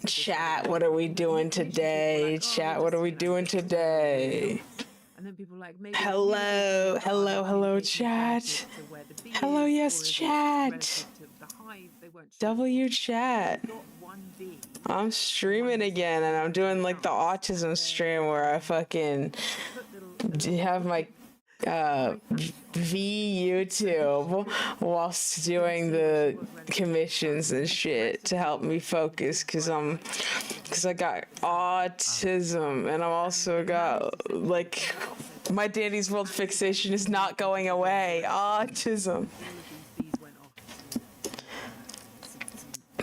Chat, what are we doing today? Chat, what are we doing today? And then people like, maybe hello, chat. Hello, yes, chat. W chat. I'm streaming again, and I'm doing like the autism stream where I fucking have my YouTube whilst doing the commissions and shit to help me focus because I got autism, and I've also got like my Danny's World fixation is not going away. Autism.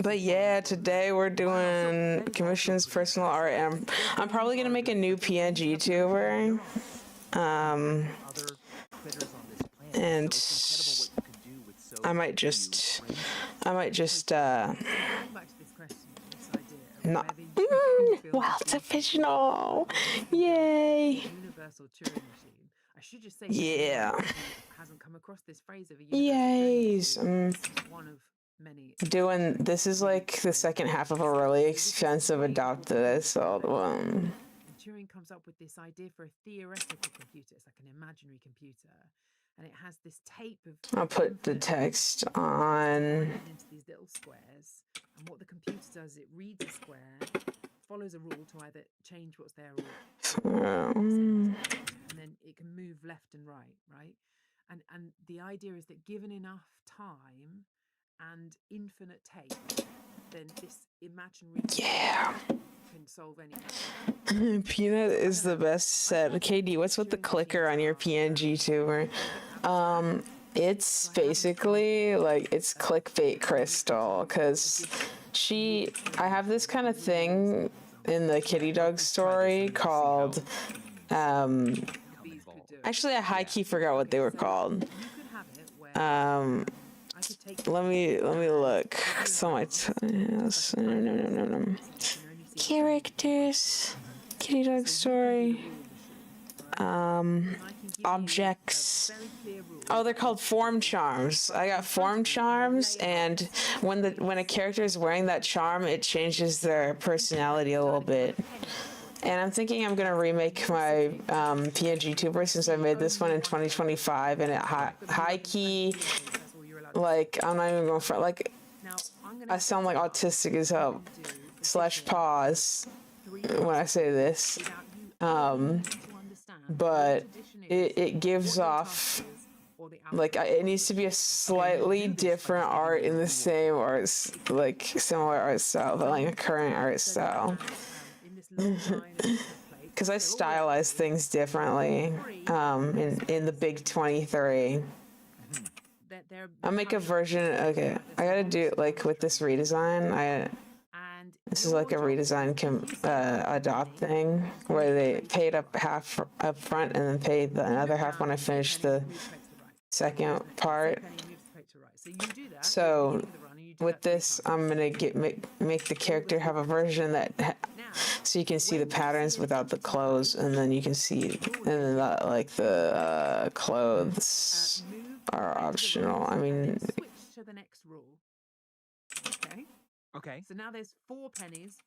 But yeah, today we're doing commissions, personal art, and I'm probably gonna make a new pngtuber. And I might just not well, it's official. Yay. Universal Turing machine. I should just say, yeah, hasn't come across this phrase of a yays. One of many. Doing this is like the second half of a really expensive adopted I sold one. Turing comes up with this idea for a theoretical computer. It's like an imaginary computer, and it has this tape of. I'll put the text on into these little squares, and what the computer does, it reads a square, follows a rule to either change what's there or and then it can move left and right, and the idea is that given enough time and infinite tape, then this imaginary can solve anything. Peanut is the best set. KD, what's with the clicker on your pngtuber? It's basically like it's clickbait Crystal, because I have this kind of thing in the kitty dog story called actually I high key forgot what they were called. Let me look. So much characters, kitty dog story, objects. Oh, they're called form charms. I got form charms, and when a character is wearing that charm, it changes their personality a little bit. And I'm thinking I'm gonna remake my pngtuber since I made this one in 2025, and it high key, like I'm not even going for like I sound like autistic as hell / pause when I say this, but it gives off like it needs to be a slightly different art in the same art, like similar art style, but like a current art style. Because I stylize things differently in the big 23. I'll make a version. Okay, I gotta do it like with this redesign. This is like a redesign adopt thing where they paid up half up front and then paid the other half when I finish the second part. So with this, I'm gonna make the character have a version that so you can see the patterns without the clothes, and then you can see, and then like the clothes are optional. I mean. Switch to the next rule. Okay. So now there's 4 plates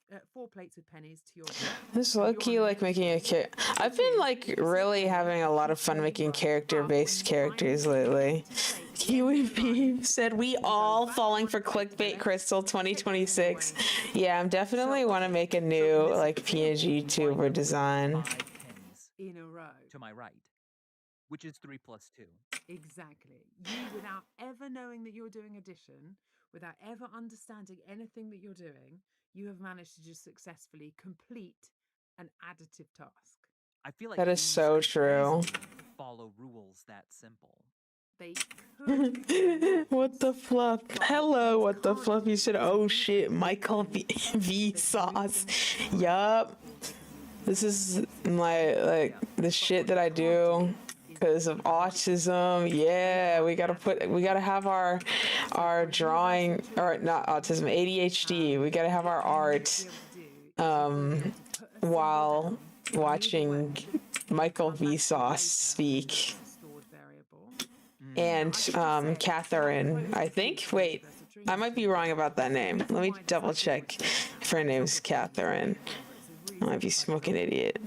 with pennies to your. This is low-key like making a character. I've been like really having a lot of fun making character-based characters lately. Kiwi Beef said, "We all falling for clickbait Crystal 2026." Yeah, I'm definitely want to make a new like pngtuber design. In a row. To my right, which is 3 + 2. Exactly. You, without ever knowing that you're doing addition, without ever understanding anything that you're doing, you have managed to just successfully complete an additive task. I feel like that is so true. Follow rules that simple. They could. What the fluff? Hello, what the fluff? You said, oh shit, Michael V sauce. Yup. This is my like the shit that I do because of autism. Yeah, we gotta have our drawing, or not autism, ADHD. We gotta have our art while watching Michael Vsauce speak. And Catherine, I think. Wait, I might be wrong about that name. Let me double check if her name's Catherine. I might be smoking idiot.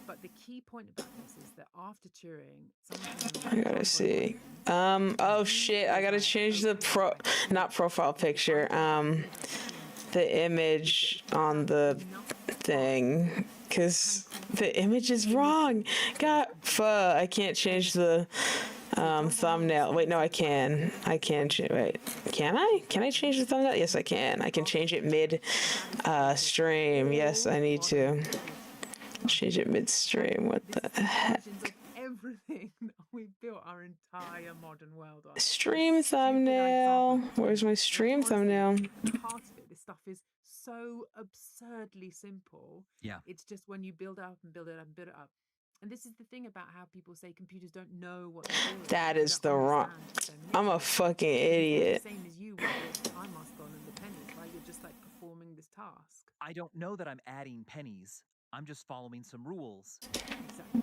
But the key point about this is that after Turing, I gotta see. Oh shit, I gotta change the not profile picture, the image on the thing, because the image is wrong. God, I can't change the thumbnail. Wait, no, I can. Wait, can I? Can I change the thumbnail? Yes, I can. I can change it mid stream. Yes, I need to change it midstream. What the heck? Everything that we built our entire modern world on. Stream thumbnail. Where's my stream thumbnail? Part of it, this stuff is so absurdly simple. Yeah. It's just when you build up and build it up and build it up. And this is the thing about how people say computers don't know what they're doing. That is the wrong. I'm a fucking idiot. Same as you with the time mask on and the pennies, right? You're just like performing this task. I don't know that I'm adding pennies. I'm just following some rules. Exactly.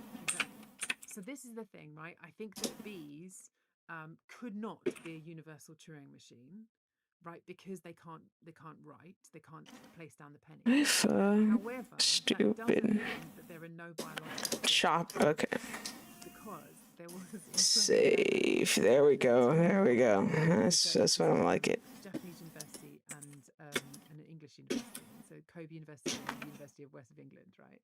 So this is the thing, right? I think that bees could not be a universal Turing machine, right? Because they can't write, they can't place down the penny. However, stupid. That doesn't mean that there are no biological chop. Okay. Because there was save. There we go. That's what I'm like it. Japanese university and an English university. So Kobe University and the University of West of England, right?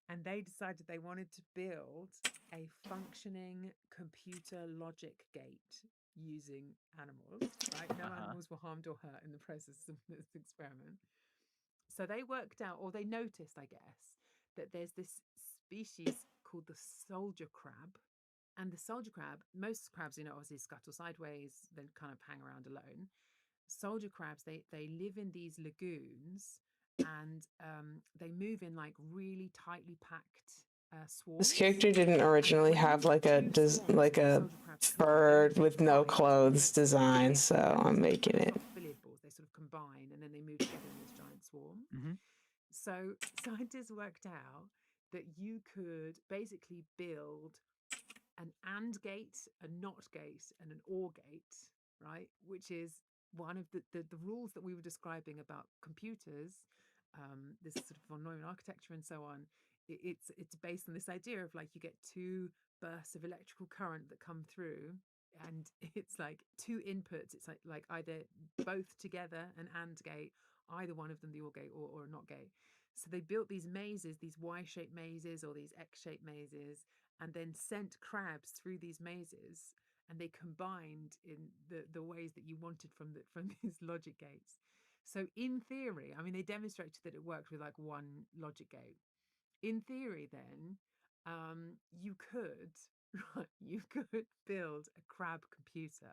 And they decided they wanted to build a functioning computer logic gate using animals, right? No animals were harmed or hurt in the process of this experiment. So they worked out, or they noticed, I guess, that there's this species called the soldier crab. And the soldier crab, most crabs, obviously scuttle sideways, then kind of hang around alone. Soldier crabs, they live in these lagoons, and they move in like really tightly packed swarms. This character didn't originally have like a bird with no clothes design, so I'm making it. Billiard balls, they sort of combine and then they move together in this giant swarm. So scientists worked out that you could basically build an and gate, a not gate, and an or gate, right? Which is one of the rules that we were describing about computers, this sort of von Neumann architecture and so on. It's based on this idea of like you get two bursts of electrical current that come through, and it's like two inputs. It's like either both together, an and gate, either one of them the or gate or a not gate. So they built these mazes, these Y-shaped mazes or these X-shaped mazes, and then sent crabs through these mazes, and they combined in the ways that you wanted from these logic gates. So in theory, I mean, they demonstrated that it worked with like one logic gate. In theory, then, you could build a crab computer,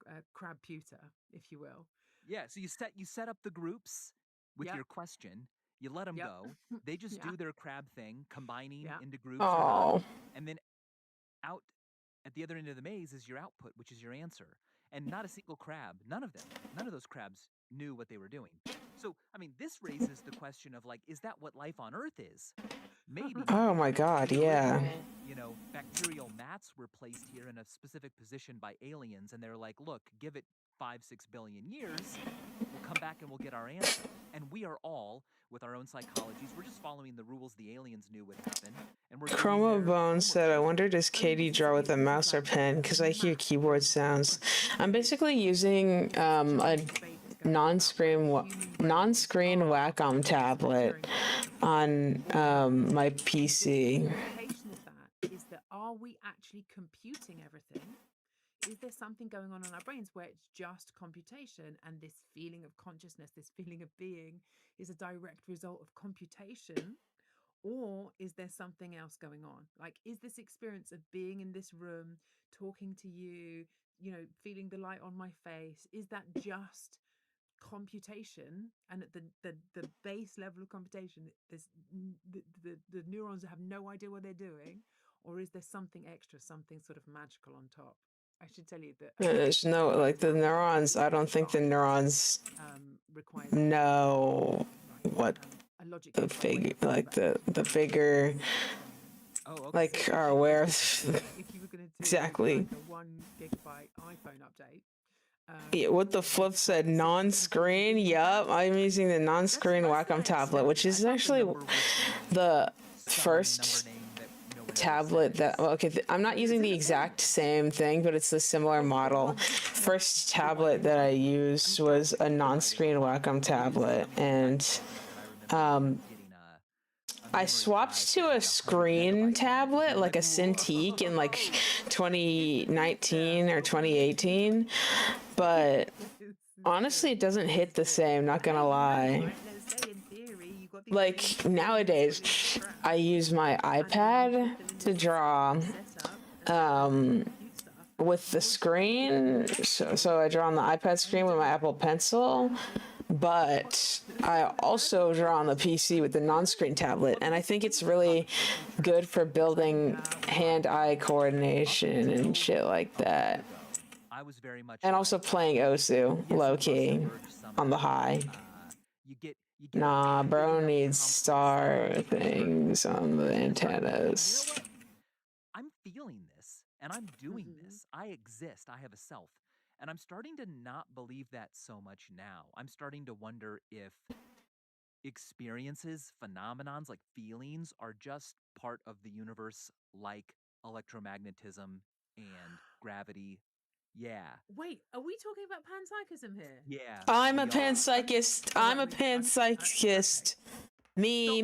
a crab puter, if you will. Yeah. So you set up the groups with your question. You let them go. They just do their crab thing, combining into groups. And then out at the other end of the maze is your output, which is your answer. And not a single crab, none of those crabs knew what they were doing. So, I mean, this raises the question of like, is that what life on Earth is? Maybe. Oh my God, yeah. Bacterial mats were placed here in a specific position by aliens, and they're like, look, give it 5-6 billion years, we'll come back and we'll get our answer. And we are all, with our own psychologies, we're just following the rules the aliens knew would happen. And we're Chroma Bone said, I wonder does Katie draw with a mouse or pen? Because I hear keyboard sounds. I'm basically using a non-screen Wacom tablet on my PC. The implication of that is that are we actually computing everything? Is there something going on in our brains where it's just computation, and this feeling of consciousness, this feeling of being, is a direct result of computation? Or is there something else going on? Like, is this experience of being in this room, talking to you, feeling the light on my face, is that just computation? And at the base level of computation, there's the neurons have no idea what they're doing? Or is there something extra, something sort of magical on top? I should tell you that there's no, like, the neurons, I don't think the neurons know what the big, like the bigger, like, are aware of if you were going to do exactly like a 1 gigabyte iPhone update, Yeah, what the flip said, non-screen. Yup, I'm using the non-screen Wacom tablet, which is actually the first tablet that, well, okay, I'm not using the exact same thing, but it's the similar model. First tablet that I used was a non-screen Wacom tablet, and I swapped to a screen tablet, like a Cintiq, in like 2019 or 2018, but honestly, it doesn't hit the same, not gonna lie. Like, nowadays, I use my iPad to draw with the screen. So I draw on the iPad screen with my Apple Pencil, but I also draw on the PC with the non-screen tablet, and I think it's really good for building hand-eye coordination and shit like that. I was very much and also playing Osu low-key on the high. Nah, bro needs star things on the antennas. You know what? I'm feeling this, and I'm doing this. I exist. I have a self. And I'm starting to not believe that so much now. I'm starting to wonder if experiences, phenomenons, like feelings, are just part of the universe, like electromagnetism and gravity. Yeah. Wait, are we talking about panpsychism here? Yeah. I'm a panpsychist. I'm a panpsychist. Me.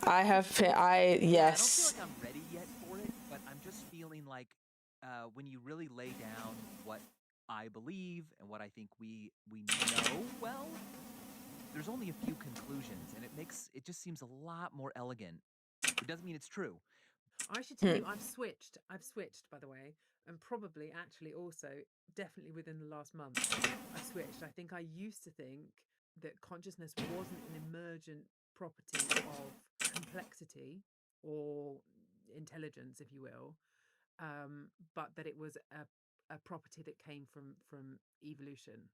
I have, yes. I don't feel like I'm ready yet for it, but I'm just feeling like when you really lay down what I believe and what I think we know well, there's only a few conclusions, and it just seems a lot more elegant. It doesn't mean it's true. I should tell you, I've switched, by the way, and probably actually also definitely within the last month, I've switched. I think I used to think that consciousness wasn't an emergent property of complexity or intelligence, if you will, but that it was a property that came from evolution.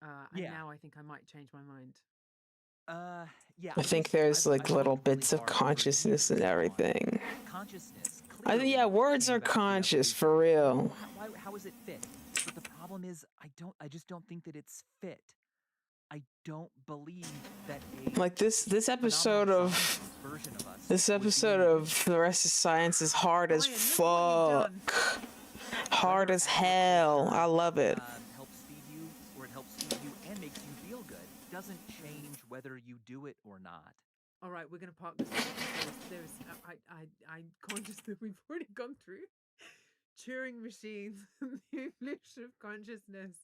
And now I think I might change my mind. Yeah. I think there's like little bits of consciousness and everything. Consciousness. Yeah, words are conscious for real. How is it fit? But the problem is, I just don't think that it's fit. I don't believe that like this episode of The Rest of Science is hard as fuck. Hard as hell. I love it. Helps feed you, or it helps feed you and makes you feel good. Doesn't change whether you do it or not. All right, we're going to park this. I'm conscious that we've already gone through Turing machines, the evolution of consciousness,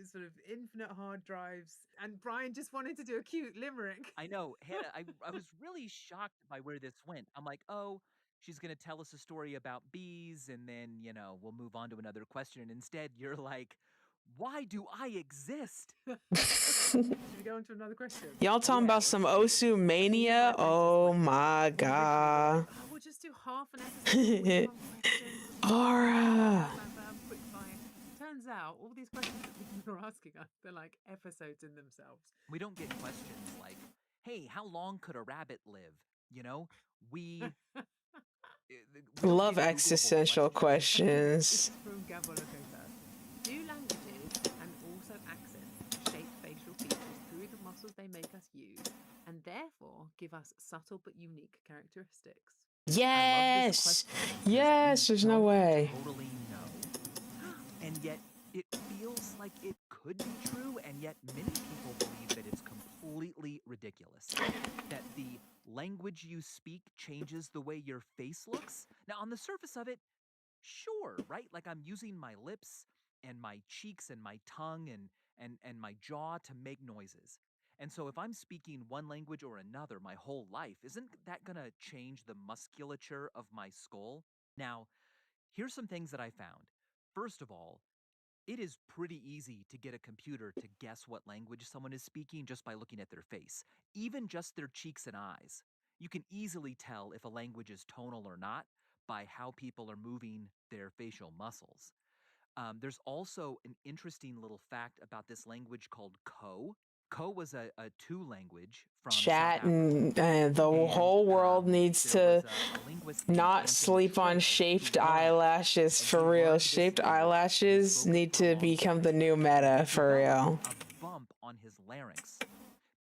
sort of infinite hard drives, and Brian just wanted to do a cute limerick. I know, Hannah, I was really shocked by where this went. I'm like, oh, she's going to tell us a story about bees, and then, we'll move on to another question. And instead, you're like, why do I exist? Should we go on to another question? Y'all talking about some Osu mania? Oh my god. We'll just do half an episode. Aura. Quick fire. Turns out all these questions that people are asking us, they're like episodes in themselves. We don't get questions like, hey, how long could a rabbit live? We love existential questions. From Gabon, do languages and also accents shape facial features through the muscles they make us use, and therefore give us subtle but unique characteristics? Yes! Yes, there's no way. Totally no. And yet it feels like it could be true, and yet many people believe that it's completely ridiculous. That the language you speak changes the way your face looks. Now, on the surface of it, sure, right? Like I'm using my lips and my cheeks and my tongue and my jaw to make noises. And so if I'm speaking one language or another my whole life, isn't that going to change the musculature of my skull? Now, here's some things that I found. First of all, it is pretty easy to get a computer to guess what language someone is speaking just by looking at their face, even just their cheeks and eyes. You can easily tell if a language is tonal or not by how people are moving their facial muscles. There's also an interesting little fact about this language called Ko was a two language from Chat, South Africa. and the whole world needs there to was a linguist named not Anthony sleep on Trail shaped who learned- eyelashes, and for he real. learned this Shaped language, and he eyelashes spoke it need for a to long become time. the new meta, He for real. developed a bump on his larynx.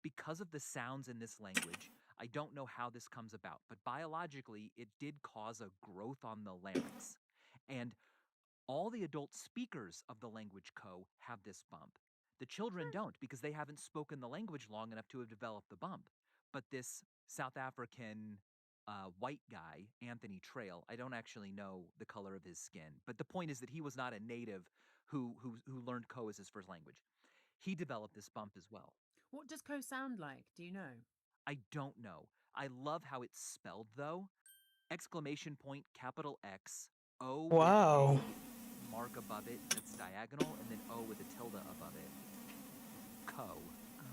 Because of the sounds in this language, I don't know how this comes about, but biologically, it did cause a growth on the larynx. And all the adult speakers of the language Ko have this bump. The children don't, because they haven't spoken the language long enough to have developed the bump. But this South African white guy, Anthony Trail, I don't actually know the color of his skin, but the point is that he was not a native who learned Ko as his first language. He developed this bump as well. What does Ko sound like? Do you know? I don't know. I love how it's spelled, though. Exclamation point, capital X, O Whoa. with a mark above it that's diagonal, and then O with a tilde above it. Ko. Oh.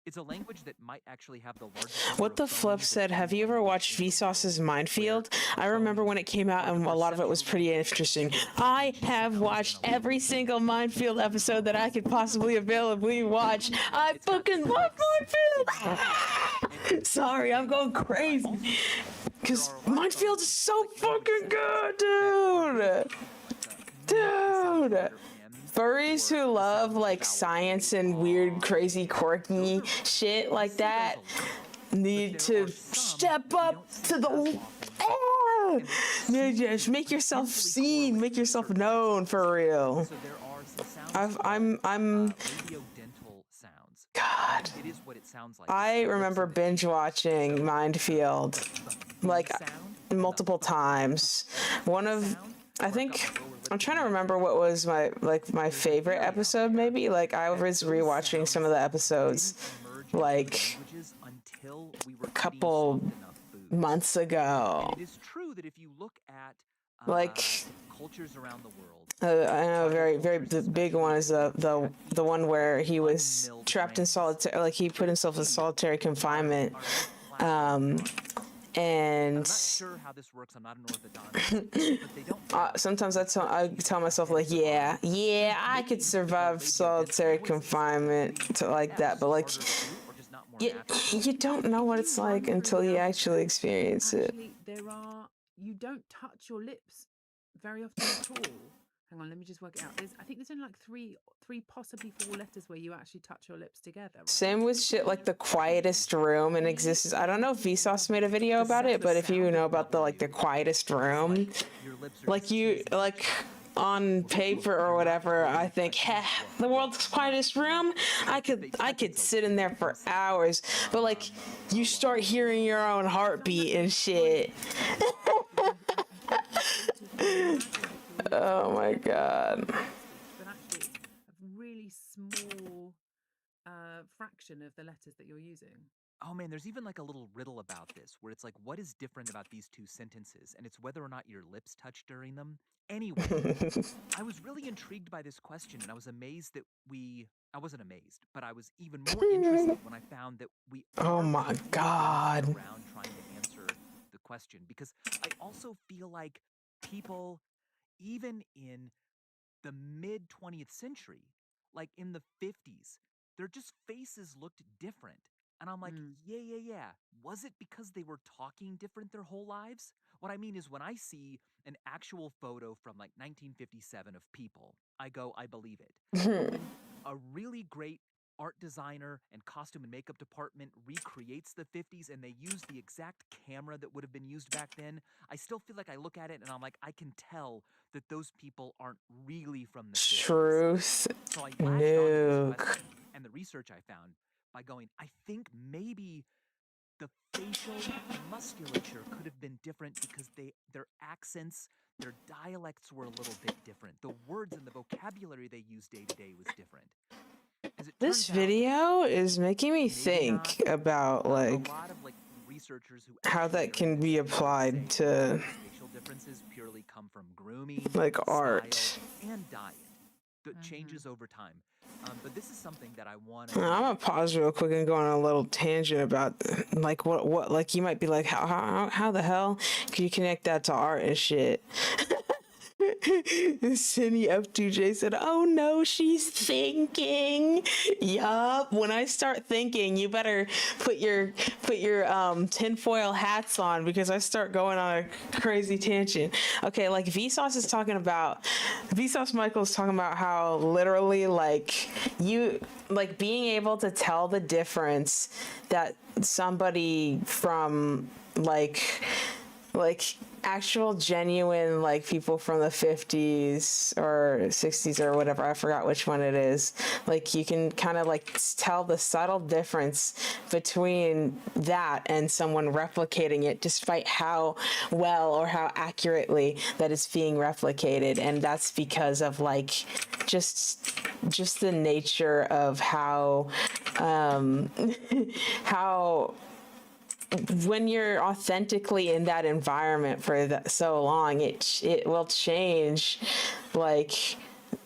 It's a language that might actually have the largest. What the flip said, have you ever watched Vsauce's Minefield? I remember when it came out and a lot of it was pretty interesting. I have watched every single Minefield episode that I could possibly availably watch. I fucking love Minefield! Sorry, I'm going crazy. Because Minefield is so fucking good, dude! Dude! Furries who love like science and weird, crazy, quirky shit like that need to step up to the just make yourself seen, make yourself known, for real. I'm God. I remember binge watching Minefield like multiple times. I think I'm trying to remember what was my favorite episode, maybe. Like, I was rewatching some of the episodes like a couple months ago. It is true that if you look at like cultures around the world, I know the big one is the one where he was trapped in solitary, like he put himself in solitary confinement. And I'm not sure how this works. I'm not an orthodontist, but they don't. Sometimes I tell myself like, yeah, I could survive solitary confinement like that, but like, you don't know what it's like until you actually experience it. You don't touch your lips very often at all. Hang on, let me just work it out. I think there's only like three, possibly 4 letters where you actually touch your lips together. Right? Same with shit like the quietest room in existence. I don't know if Vsauce made a video about it, but if you know about the quietest room, like on paper or whatever, I think, the world's quietest room, I could sit in there for hours, but like you start hearing your own heartbeat and shit. Oh my God. But actually, it's a really small fraction of the letters that you're using. Oh man, there's even like a little riddle about this where it's like, what is different about these 2 sentences? And it's whether or not your lips touch during them. Anyway, I was really intrigued by this question, and I was amazed that I wasn't amazed, but I was even more interested when I found that we oh my God, around trying to answer the question, because I also feel like people, even in the mid 20th century, like in the 50s, their just faces looked different. And I'm like, yeah. Was it because they were talking different their whole lives? What I mean is, when I see an actual photo from like 1957 of people, I go, I believe it. When a really great art designer and costume and makeup department recreates the 50s and they use the exact camera that would have been used back then, I still feel like I look at it and I'm like, I can tell that those people aren't really from the 50s. Truth. So I latched on to this question and the research I found by going, I think maybe the facial musculature could have been different because their accents, their dialects were a little bit different. The words and the vocabulary they used day to day was different. This video is making me think about like how that can be applied to facial differences purely come from grooming, like art and diet that changes over time. But this is something that I want to. I'm gonna pause real quick and go on a little tangent about like what like you might be like, how the hell can you connect that to art and shit? Cindy F2J said, "Oh no, she's thinking." Yup. When I start thinking, you better put your tinfoil hats on, because I start going on a crazy tangent. Okay, like Vsauce Michael is talking about how literally like you like being able to tell the difference that somebody from like actual genuine like people from the 50s or 60s or whatever, I forgot which one it is, like you can kind of like tell the subtle difference between that and someone replicating it, despite how well or how accurately that it's being replicated. And that's because of like just the nature of how how when you're authentically in that environment for so long, it will change like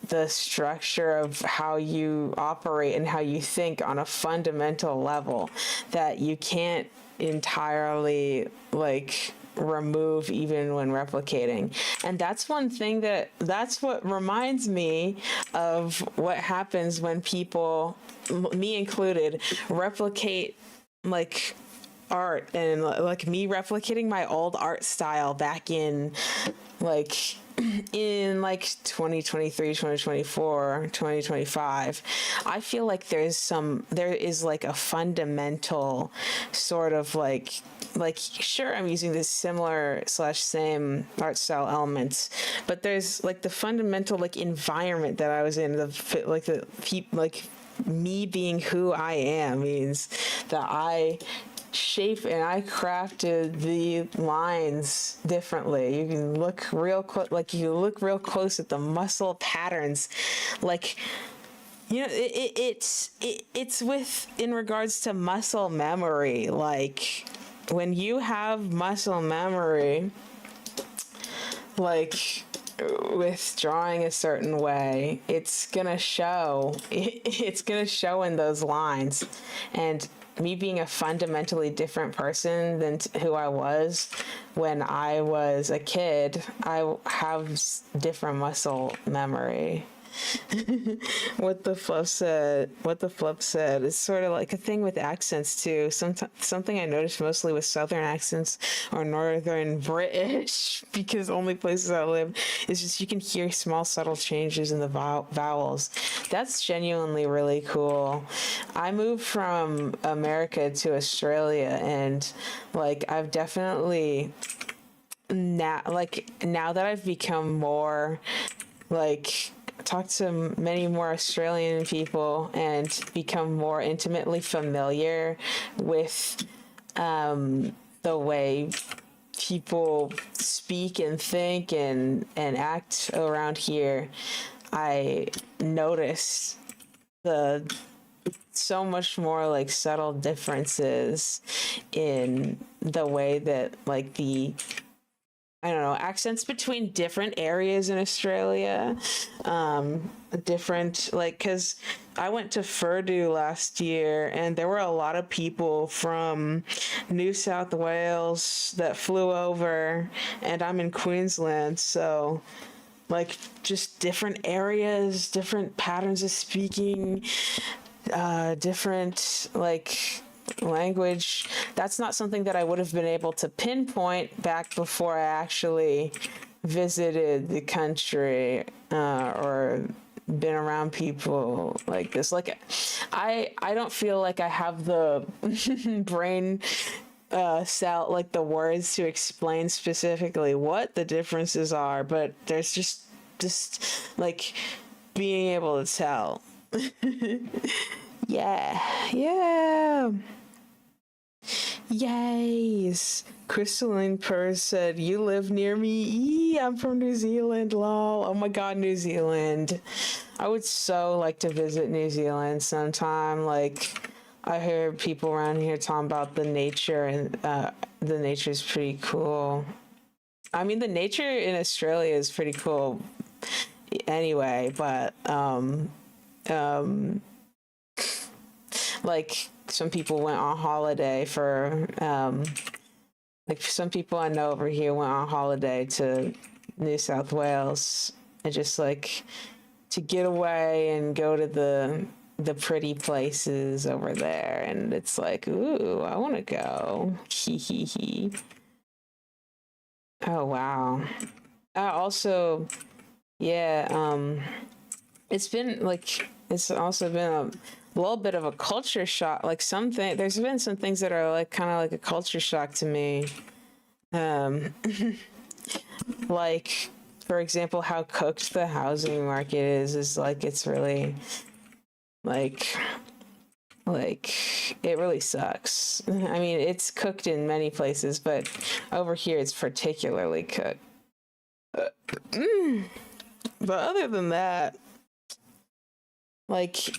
the structure of how you operate and how you think on a fundamental level that you can't entirely like remove even when replicating. And that's one thing that's what reminds me of what happens when people, me included, replicate like art, and like me replicating my old art style back in 2023, 2024, 2025. I feel like there is like a fundamental sort of like sure, I'm using this similar / same art style elements, but there's like the fundamental like environment that I was in, me being who I am means that I shape and I crafted the lines differently. You can look real close, close at the muscle patterns, like, you know, it's with in regards to muscle memory. Like when you have muscle memory, like with drawing a certain way, it's gonna show. It's gonna show in those lines. And me being a fundamentally different person than who I was when I was a kid, I have different muscle memory. What the flip said is sort of like a thing with accents too. Something I noticed mostly with Southern accents or Northern British, because only places I live, is just you can hear small subtle changes in the vowels. That's genuinely really cool. I moved from America to Australia, and like I've definitely now that I've become more like talk to many more Australian people and become more intimately familiar with the way people speak and think and act around here, I noticed so much more like subtle differences in the way that like accents between different areas in Australia, different, like, because I went to Furdu last year and there were a lot of people from New South Wales that flew over, and I'm in Queensland, so like just different areas, different patterns of speaking, different like language. That's not something that I would have been able to pinpoint back before I actually visited the country or been around people like this. Like I don't feel like I have the brain cell, like the words to explain specifically what the differences are, but there's just like being able to tell. Yeah. Yes. Crystalline Purse said, "You live near me. I'm from New Zealand, lol." Oh my god, New Zealand. I would so like to visit New Zealand sometime. Like, I hear people around here talking about the nature, and the nature's pretty cool. I mean, the nature in Australia is pretty cool anyway, but like some people went on holiday for like some people I know over here went on holiday to New South Wales, and just like to get away and go to the pretty places over there. And it's like, ooh, I want to go. Hee hee hee. Oh wow. Also, yeah, it's been like, it's also been a little bit of a culture shock. Like there's been some things that are like kind of like a culture shock to me. Like, for example, how cooked the housing market is like, it's really like it really sucks. I mean, it's cooked in many places, but over here it's particularly cooked. But other than that, like,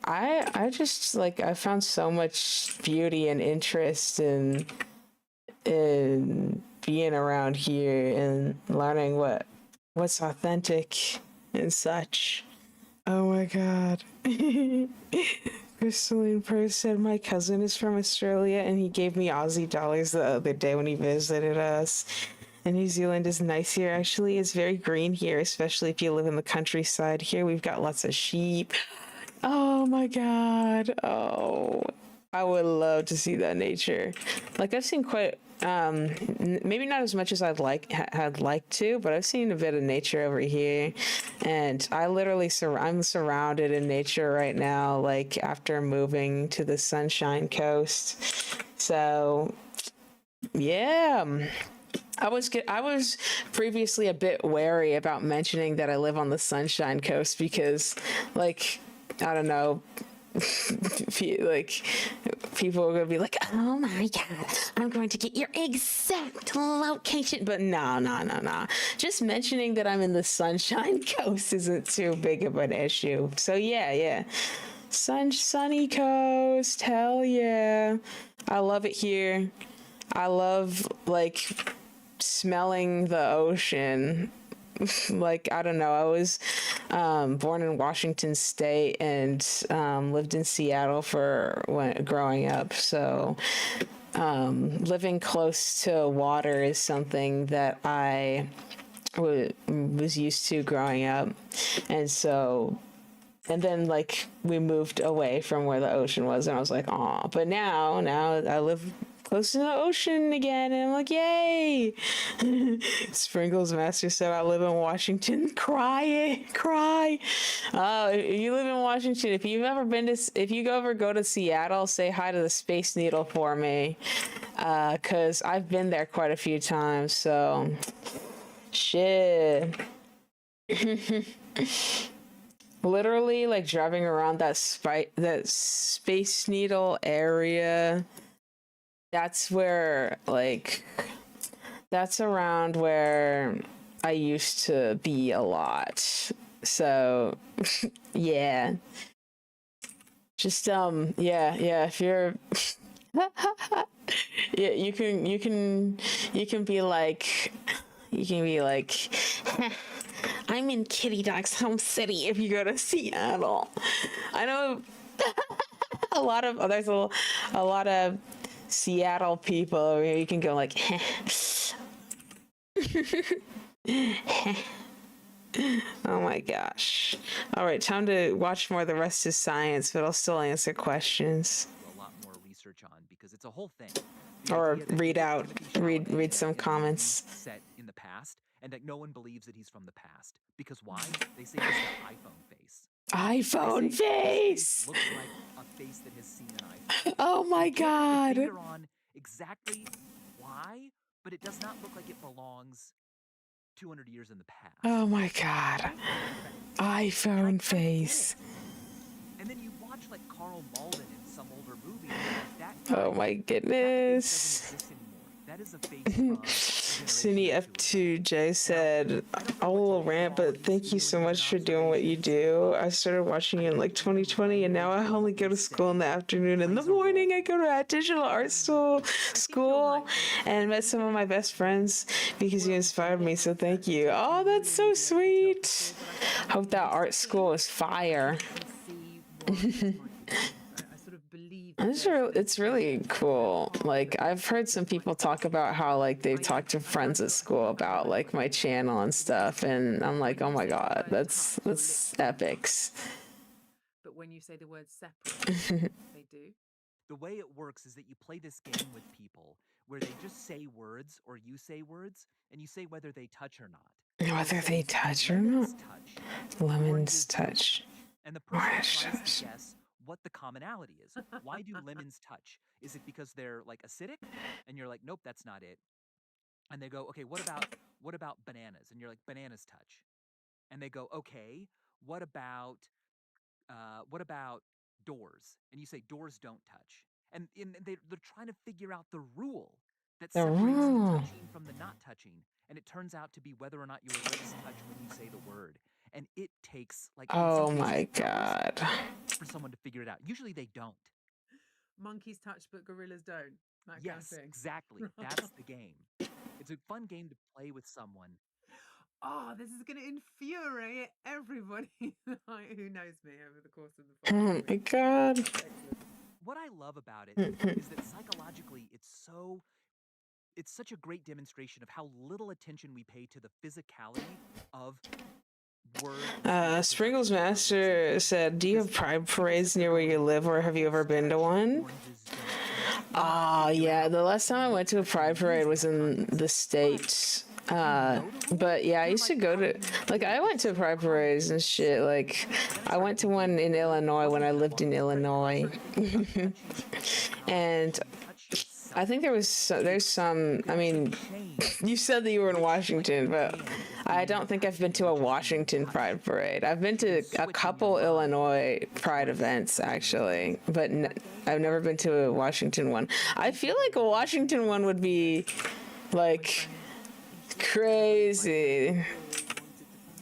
I just like, I found so much beauty and interest in being around here and learning what's authentic and such. Oh my god. Crystalline Purse said my cousin is from Australia and he gave me Aussie dollars the other day when he visited us. And New Zealand is nice here, actually. It's very green here, especially if you live in the countryside. Here we've got lots of sheep. Oh my god. Oh, I would love to see that nature. Like, I've seen quite, maybe not as much as had liked to, but I've seen a bit of nature over here. And I literally, I'm surrounded in nature right now, like, after moving to the Sunshine Coast. So, yeah. I was previously a bit wary about mentioning that I live on the Sunshine Coast because, like, I don't know, like, people are gonna be like, "Oh my god, I'm going to get your exact location." But no. Just mentioning that I'm in the Sunshine Coast isn't too big of an issue. So yeah. Sunny coast, hell yeah. I love it here. I love, like, smelling the ocean. Like, I don't know, I was born in Washington State and lived in Seattle growing up, so living close to water is something that I was used to growing up. And then, like, we moved away from where the ocean was, and I was like, aw. But now I live close to the ocean again, and I'm like, yay! Sprinkles Master said, I live in Washington. Cry. Oh, if you live in Washington, if you ever go to Seattle, say hi to the Space Needle for me, because I've been there quite a few times, so shit. Literally, like, driving around that Space Needle area, that's around where I used to be a lot. So yeah. Just yeah, if you're yeah, you can be like I'm in Kitty Dog's home city if you go to Seattle. I know there's a lot of Seattle people over here. You can go like oh my gosh. All right, time to watch more. The rest is science, but I'll still answer questions. A lot more research on, because it's a whole thing. Or read some comments. Set in the past, and that no one believes that he's from the past. Because why? They say he's the iPhone face. iPhone face! Looks like a face that has seen an iPhone. Oh my god! Finger on exactly why, but it does not look like it belongs 200 years in the past. Oh my god. iPhone face. And then you watch, like, Carl Malden in some older movie. Oh my goodness. That is a face from Cindy F2J said, a little rant, but thank you so much for doing what you do. I started watching you in like 2020, and now I only go to school in the afternoon. In the morning, I go to a digital art school and met some of my best friends because you inspired me, so thank you. Oh, that's so sweet. Hope that art school is fire. I sort of believe It's really cool. Like, I've heard some people talk about how like they've talked to friends at school about like my channel and stuff, and I'm like, oh my god, that's epics. But when you say the word separate, they do. The way it works is that you play this game with people where they just say words or you say words, and you say whether they touch or not. Whether they touch or not. Lemons touch. And the person tries to guess what the commonality is. Why do lemons touch? Is it because they're like acidic? And you're like, nope, that's not it. And they go, okay, what about bananas? And you're like, bananas touch. And they go, okay, what about doors? And you say doors don't touch. And they're trying to figure out the rule that separates the touching from the not touching. And it turns out to be whether or not your lips touch when you say the word. And it takes like, oh my god, for someone to figure it out. Usually they don't. Monkeys touch but gorillas don't. That yes, kind of thing. Exactly. That's the game. It's a fun game to play with someone. Oh, this is going to infuriate everybody who knows me over the course of the podcast. Oh my god. What I love about it is that psychologically it's such a great demonstration of how little attention we pay to the physicality of words. Sprinkles Master said, do you have pride parades near where you live, or have you ever been to one? Yeah, the last time I went to a pride parade was in the States. But yeah, I used to go to, like, I went to pride parades and shit. Like, I went to one in Illinois when I lived in Illinois. And I think there's some, I mean, you said that you were in Washington, but I don't think I've been to a Washington Pride Parade. I've been to a couple Illinois Pride events, actually, but I've never been to a Washington one. I feel like a Washington one would be, like, crazy.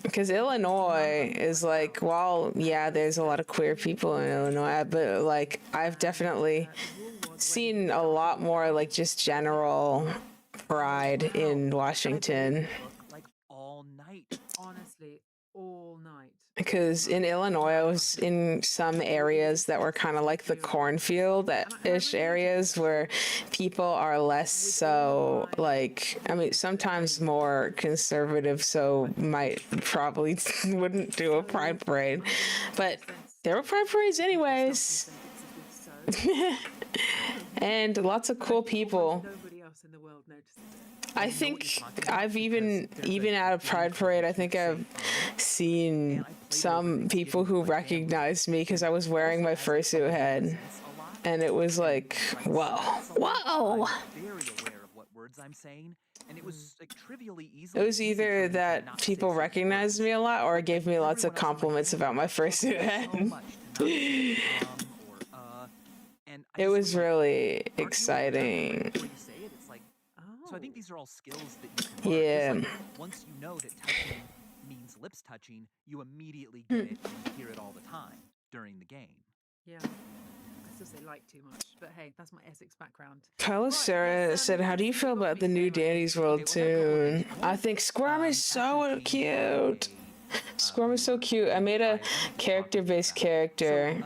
Because Illinois is like, well, yeah, there's a lot of queer people in Illinois, but, like, I've definitely seen a lot more, like, just general pride in Washington. Like all night. Honestly, all night. Because in Illinois, I was in some areas that were kind of like the cornfield-ish areas where people are less so, like, I mean, sometimes more conservative, so might probably wouldn't do a pride parade. But there were pride parades anyways. And lots of cool people. Nobody else in the world notices it. I think I've even at a pride parade, I think I've seen some people who recognized me because I was wearing my fursuit head, and it was like, whoa. Very aware of what words I'm saying, and it was like trivially easy. It was either that people recognized me a lot or gave me lots of compliments about my fursuit head. It was really exciting. So I think these are all skills that you can learn. Like, once you know that touching means lips touching, you immediately get it and you hear it all the time during the game. Yeah. I still say like too much, but hey, that's my Essex background. Sarah said, how do you feel about the new Danny's World tune? I think Squirm is so cute. Squirm is so cute. I made a character-based character,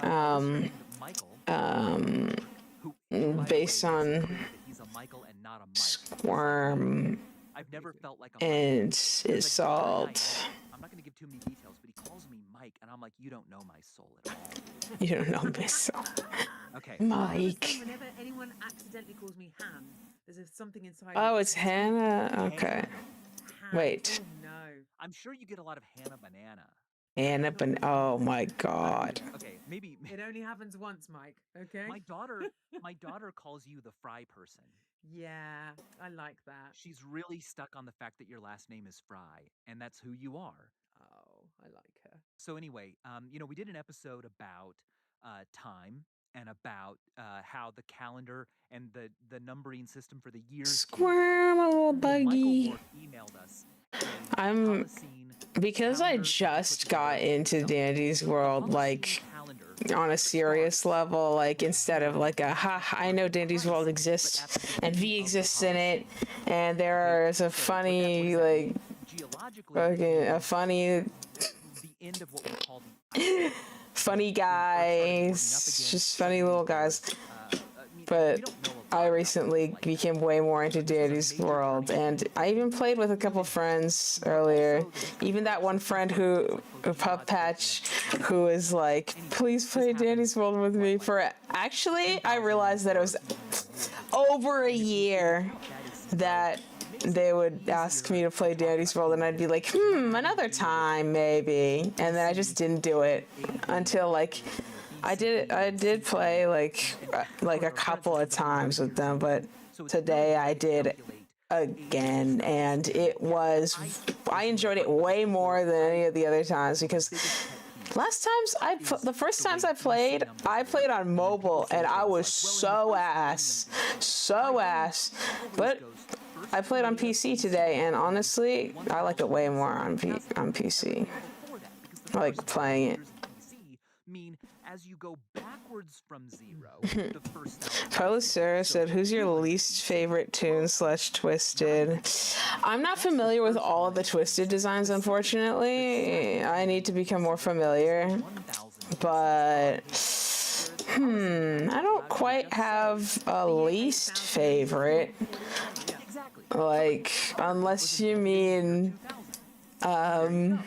based on Squirm, I've never felt like and it's Salt. I'm not going to give too many details, but he calls me Mike, and I'm like, you don't know my soul at all. You don't know my soul. Okay. Mike. Whenever anyone accidentally calls me Han, there's something inside. Oh, it's Hannah? Okay. Han. Wait. Oh, no. I'm sure you get a lot of Hannah Banana. Oh my god. Okay, maybe it only happens once, Mike. Okay. My daughter calls you the Fry person. Yeah, I like that. She's really stuck on the fact that your last name is Fry, and that's who you are. Oh, I like her. So anyway, we did an episode about time and about how the calendar and the numbering system for the years. Squirm, a little buggy. Michael emailed us. Because I just got into Dandy's World, like, on a serious level, like, instead of like I know Dandy's World exists and V exists in it, and there is a funny, like, funny guys, just funny little guys. but I recently became way more into Dandy's World, and I even played with a couple friends earlier. Even that one friend who, Pup Patch, who was like, please play Dandy's World with me for, actually, I realized that it was over a year that they would ask me to play Dandy's World, and I'd be like, another time, maybe. And then I just didn't do it until, like, I did play like a couple of times with them, but today I did again, and I enjoyed it way more than any of the other times, because the first times I played on mobile, and I was so ass, but I played on PC today, and honestly, I like it way more on PC. I like playing it. As you go backwards from 0, the first Carlos Sarah said, who's your least favorite tune / Twisted? I'm not familiar with all of the Twisted designs, unfortunately. I need to become more familiar. But, I don't quite have a least favorite. Like, unless you mean, because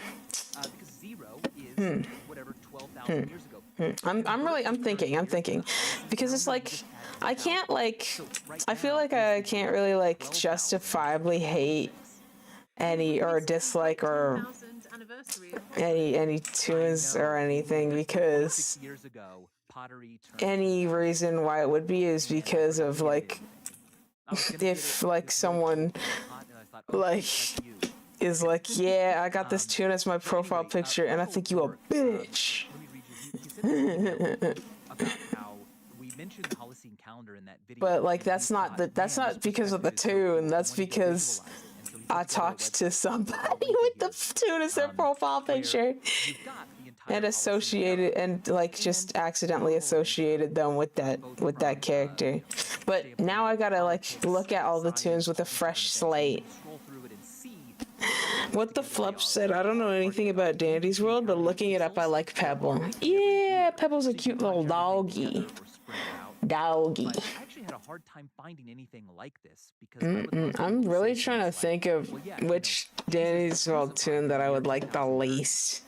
0 is whatever 12,000 years ago. I'm thinking, because it's like, I can't, like, I feel like I can't really, like, justifiably hate any, or dislike, or any tunes or anything, because any reason why it would be is because of, like, if, like, someone, like, is like, yeah, I got this tune as my profile picture, and I think you a bitch. But like, that's not because of the tune. That's because I talked to somebody with the tune as their profile picture and associated, and like just accidentally associated them with that character. But now I gotta like look at all the tunes with a fresh slate. What the Flup said, I don't know anything about Dandy's World, but looking it up, I like Pebble. Yeah, Pebble's a cute little doggy. I actually had a hard time finding anything like this, because I'm really trying to think of which Dandy's World tune that I would like the least.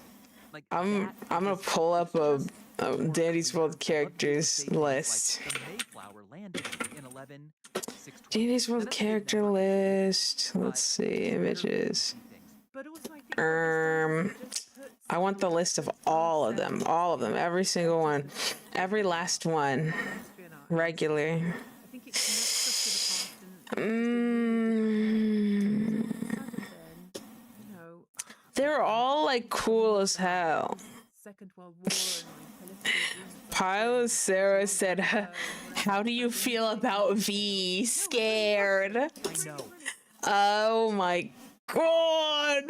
I'm gonna pull up a Dandy's World characters list. Dandy's World character list. Let's see, images. I want the list of all of them, every single one, every last one, regular. They're all like cool as hell. Pilot Sarah said, how do you feel about V? Scared. Oh my God.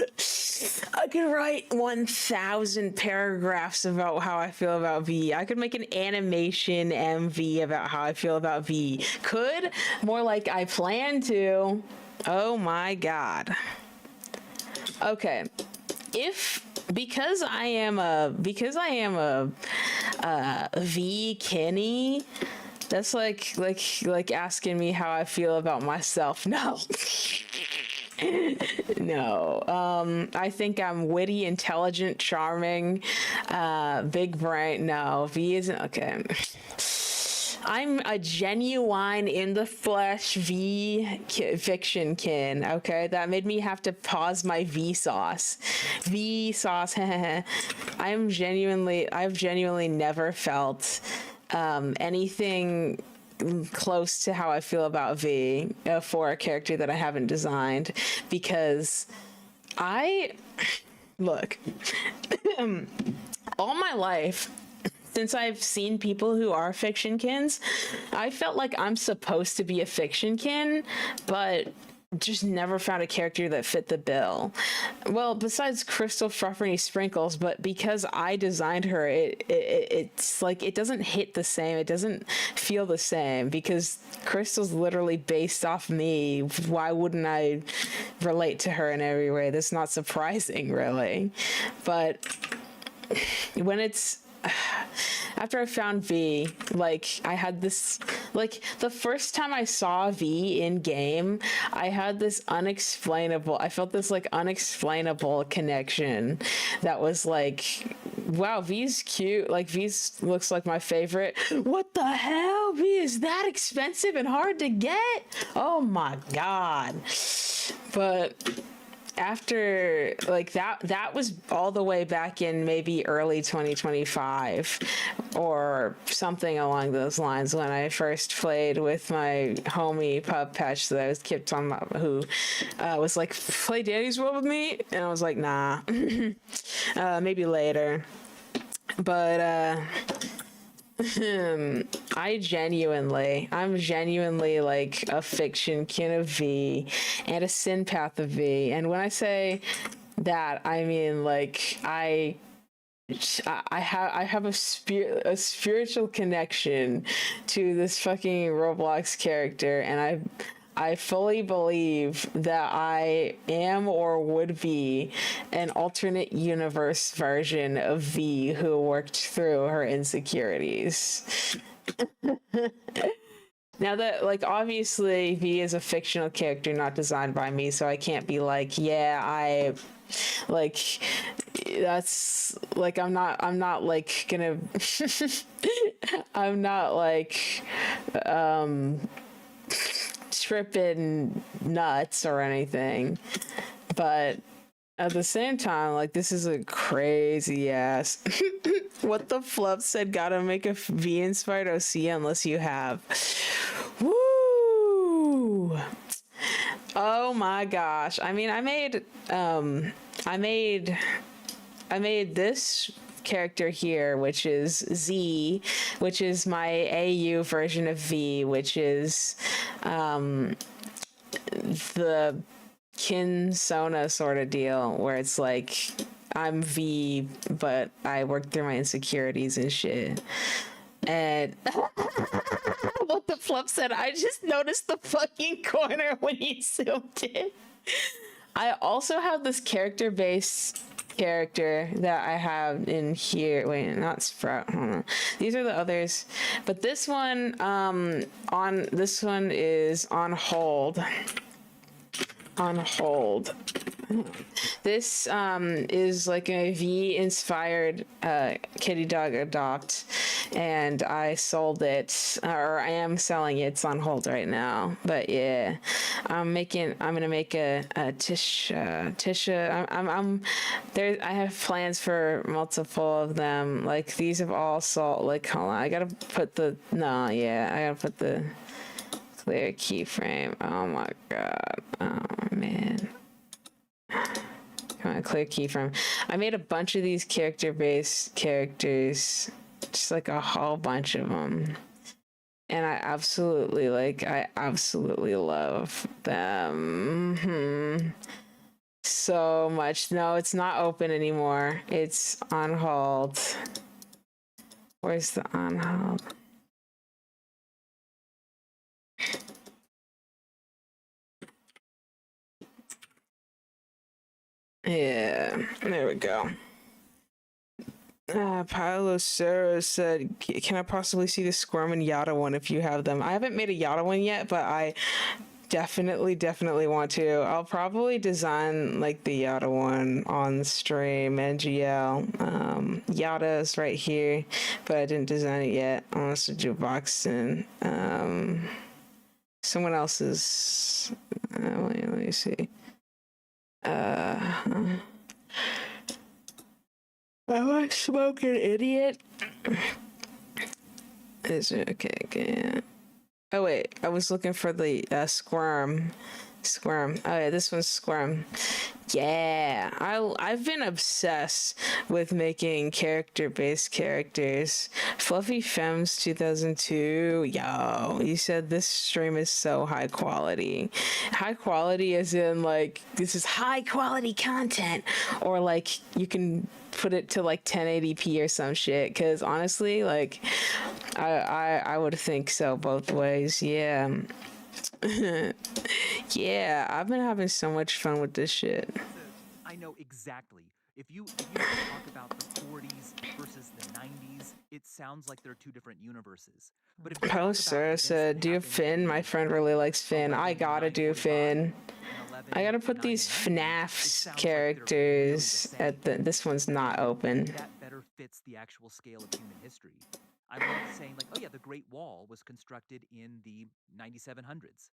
I could write 1,000 paragraphs about how I feel about V. I could make an animation MV about how I feel about V. Could? More like I plan to. Oh my God. Okay. Because I am a V Kenny, that's like asking me how I feel about myself. No. No. I think I'm witty, intelligent, charming, big brain. No, V isn't. Okay. I'm a genuine in the flesh fiction kin. Okay, that made me have to pause my Vsauce. I've genuinely never felt anything close to how I feel about V for a character that I haven't designed, because look, all my life, since I've seen people who are fiction kins, I felt like I'm supposed to be a fiction kin, but just never found a character that fit the bill. Well, besides Crystal Frufferny Sprinkles, but because I designed her, it's like it doesn't hit the same. It doesn't feel the same because Crystal's literally based off me. Why wouldn't I relate to her in every way? That's not surprising, really. But when it's after I found V, like I had this, like the first time I saw V in game, I had this unexplainable, I felt this like unexplainable connection that was like, wow, V's cute. Like V's looks like my favorite. What the hell? V is that expensive and hard to get? Oh my God. But after like that was all the way back in maybe early 2025 or something along those lines when I first played with my homie Pub Patch that I was kept on, who was like, play Danny's World with me, and I was like, nah. Maybe later. But I'm genuinely like a fiction kin of V and a synpath of V. And when I say that, I mean like I have a spiritual connection to this fucking Roblox character, and I fully believe that I am or would be an alternate universe version of V who worked through her insecurities. Now that, like, obviously V is a fictional character not designed by me, so I can't be like, yeah, like, that's like, I'm not like gonna I'm not like tripping nuts or anything, but at the same time, like, this is a crazy ass what the fluff said, gotta make a V inspired OC unless you have. Woo! Oh my gosh. I mean, I made this character here, which is Z, which is my AU version of V, which is the Kinsona sort of deal, where it's like I'm V, but I work through my insecurities and shit. And what the fluff said, I just noticed the fucking corner when you zoomed in. I also have this character-based character that I have in here. Wait, not Sprout. Hold on. These are the others, but this one is on hold. On hold. This is like a V inspired kitty dog adopt, and I sold it, or I am selling it. It's on hold right now, but yeah, I'm gonna make a Tisha. I'm there. I have plans for multiple of them. Like, these have all sold. Like, hold on, I gotta put the clear keyframe. Oh my god. Oh man. Come on, clear keyframe. I made a bunch of these character-based characters, just like a whole bunch of them, and I absolutely love them so much. No, it's not open anymore. It's on hold. Where's the on hold? Yeah, there we go. Paolo Serra said, can I possibly see the Squirm and Yada one if you have them? I haven't made a Yada one yet, but I definitely want to. I'll probably design like the Yada one on stream, NGL. Yada is right here, but I didn't design it yet. I want to do Boxton. Someone else's. Let me see. Am I smoking idiot? Is it okay? Oh wait, I was looking for the Squirm. Oh yeah, this one's Squirm. Yeah, I've been obsessed with making character-based characters. Fluffy Femmes 2002. Yo, you said this stream is so high quality. High quality as in like this is high quality content, or like you can put it to like 1080p or some shit. Because honestly, like I would think so both ways. Yeah. Yeah, I've been having so much fun with this shit. I know exactly. If you talk about the 40s versus the 90s, it sounds like they're two different universes. But if you talk Oh, about Sarah events said, that do happened Finn. in My friend really likes Finn. I 11, gotta do 945 Finn. and 11, I gotta put these 990, it FNAF sounds like they're characters really the at the. same. This one's not open. That better fits the actual scale of human history. I love saying like, oh yeah, the Great Wall was constructed in the 9700s,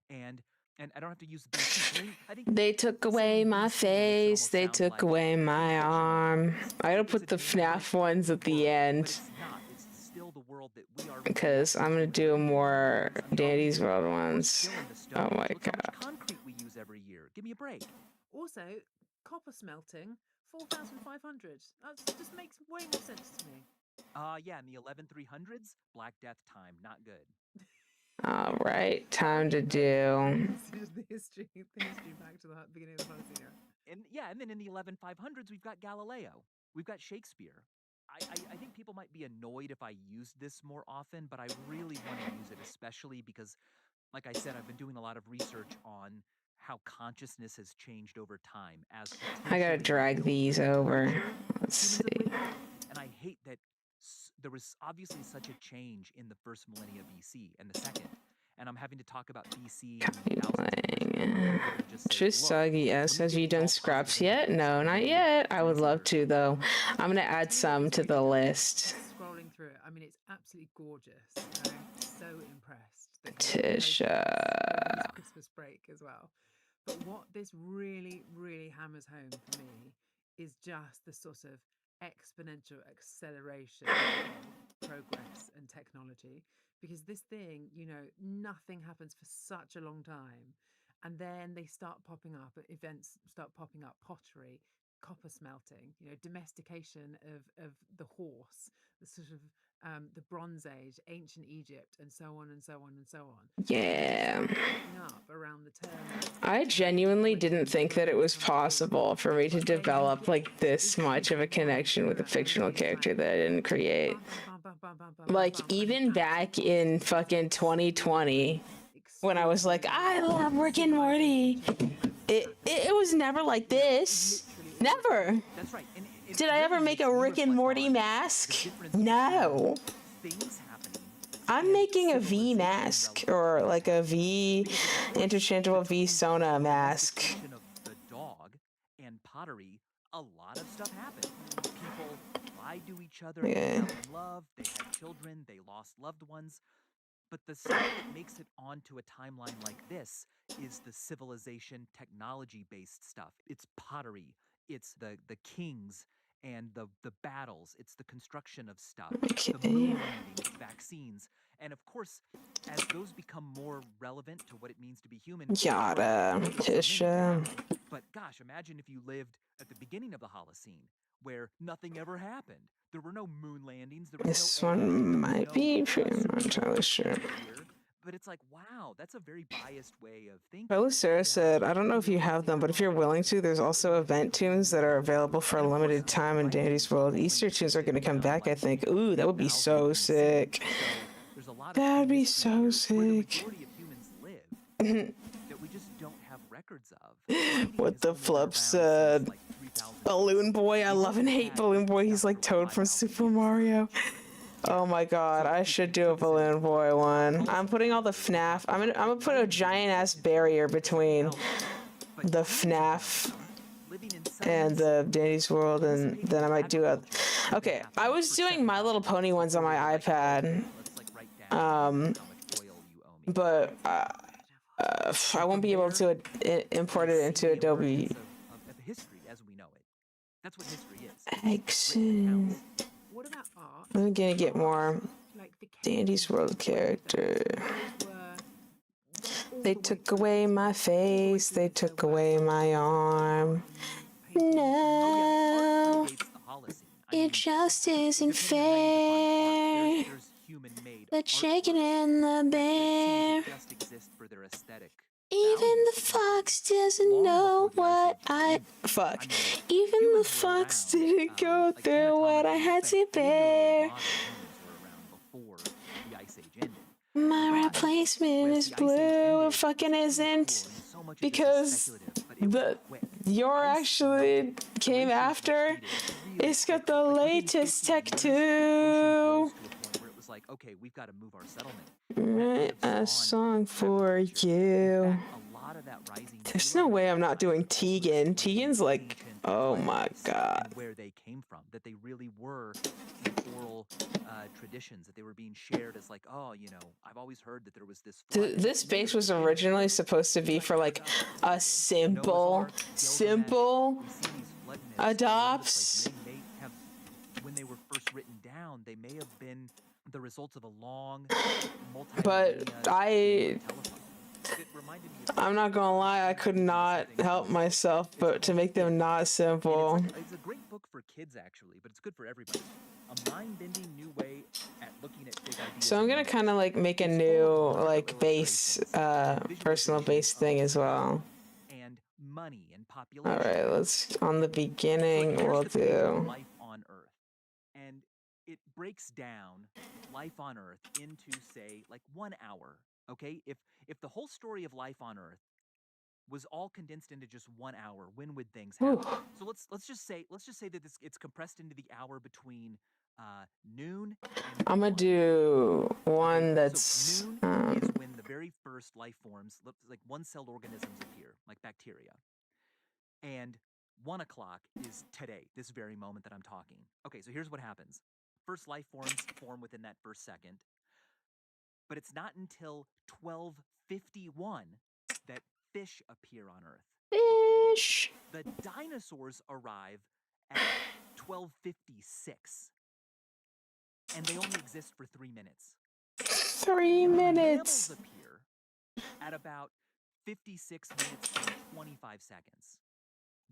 and I don't have to use the BC. I think They took away my face. They took away my arm. I gotta put the FNAF ones at the end. it's not. It's still the world that we are. Because I'm gonna do more Dandy's World ones. Oh my Look how god. much concrete we use every year. Give me a break. Also, copper smelting, 4,500. That just makes way more sense to me. Yeah, in the 11300s, Black Death time, not good. All right, time to do. the history back to the beginning of the Holocene era. And then in the 11500s, we've got Galileo. We've got Shakespeare. I think people might be annoyed if I used this more often, but I really want to use it, especially because, like I said, I've been doing a lot of research on how consciousness has changed over time. I gotta drag these over. Let's see. And I hate that there was obviously such a change in the first millennia BC and the second. And I'm having to talk about BC. Trisagi S, have you done scraps yet? No, not yet. I would love to, though. I'm gonna add some to the list. Scrolling through it, I mean, it's absolutely gorgeous. I'm so impressed. Tisha. Christmas break as well. But what this really, really hammers home for me is just the sort of exponential acceleration of progress and technology. Because this thing, nothing happens for such a long time. And then they start popping up, events start popping up, pottery, copper smelting, domestication of the horse, the sort of the Bronze Age, ancient Egypt, and so on and so on and so on. Yeah. Up around the turn. I genuinely didn't think that it was possible for me to develop like this much of a connection with a fictional character that I didn't create. Like, even back in fucking 2020, when I was like, I love Rick and Morty, it was never like this. Never. That's right. Did I ever make a Rick and Morty mask? No. I'm making a V mask, or like a V, interchangeable V Sona mask. The dog and pottery, a lot of stuff happened. People lied to each other, they fell in love, they had children, they lost loved ones. But the stuff that makes it onto a timeline like this is the civilization technology-based stuff. It's pottery, it's the kings and the battles, it's the construction of stuff, the moon landings, vaccines. And of course, as those become more relevant to what it means to be human. Yada, Tisha. But gosh, imagine if you lived at the beginning of the Holocene, where nothing ever happened. There were no moon landings. This one might be true. I'm not entirely sure. But it's like, wow, that's a very biased way of thinking. Belisara said, I don't know if you have them, but if you're willing to, there's also event tunes that are available for a limited time in Dandy's World. Easter tunes are going to come back, I think. Ooh, that would be so sick. That'd be so sick. That we just don't have records of. What the flip said. Balloon Boy, I love and hate Balloon Boy. He's like Toad from Super Mario. Oh my god, I should do a Balloon Boy one. I'm putting all the FNAF. I'm gonna put a giant ass barrier between the FNAF and the Dandy's World, and then I might do a. Okay, I was doing My Little Pony ones on my iPad, but I won't be able to import it into Adobe. History as we know it. That's what history is. Excellent. I'm gonna get more Dandy's World character. They took away my face. They took away my arm. No, it just isn't fair. The chicken and the bear. Even the fox doesn't know what I... Fuck. Even the fox didn't go through what I had to bear. My replacement is blue. It fucking isn't. Because Your actually came after. It's got the latest tech too. It was like, okay, we've got to move our settlement. A song for you. There's no way I'm not doing Tegan. Tegan's like, oh my god. Where they came from, that they really were oral traditions, that they were being shared as like, oh, you know, I've always heard that there was this. This bass was originally supposed to be for like a simple adopts. When they were first written down, they may have been the result of a long but I'm not gonna lie, I could not help myself but to make them not simple. It's a great book for kids actually, but it's good for everybody. A mind-bending new way at looking at big ideas. So I'm gonna kind of like make a new like bass personal bass thing as well. And money and population. All right, let's on the beginning we'll do life on Earth. And it breaks down life on Earth into, say, like 1 hour, okay? If the whole story of life on Earth was all condensed into just 1 hour, when would things happen? So let's just say that it's compressed into the hour between noon and I'm gonna do one that's so noon is when the very first life forms, like one-celled organisms appear, like bacteria. And 1 o'clock is today, this very moment that I'm talking. Okay, so here's what happens. First life forms form within that first second. But it's not until 12:51 that fish appear on Earth. Fish! The dinosaurs arrive at 12:56. And they only exist for 3 minutes. 3 minutes! Mammals appear at about 56 minutes and 25 seconds.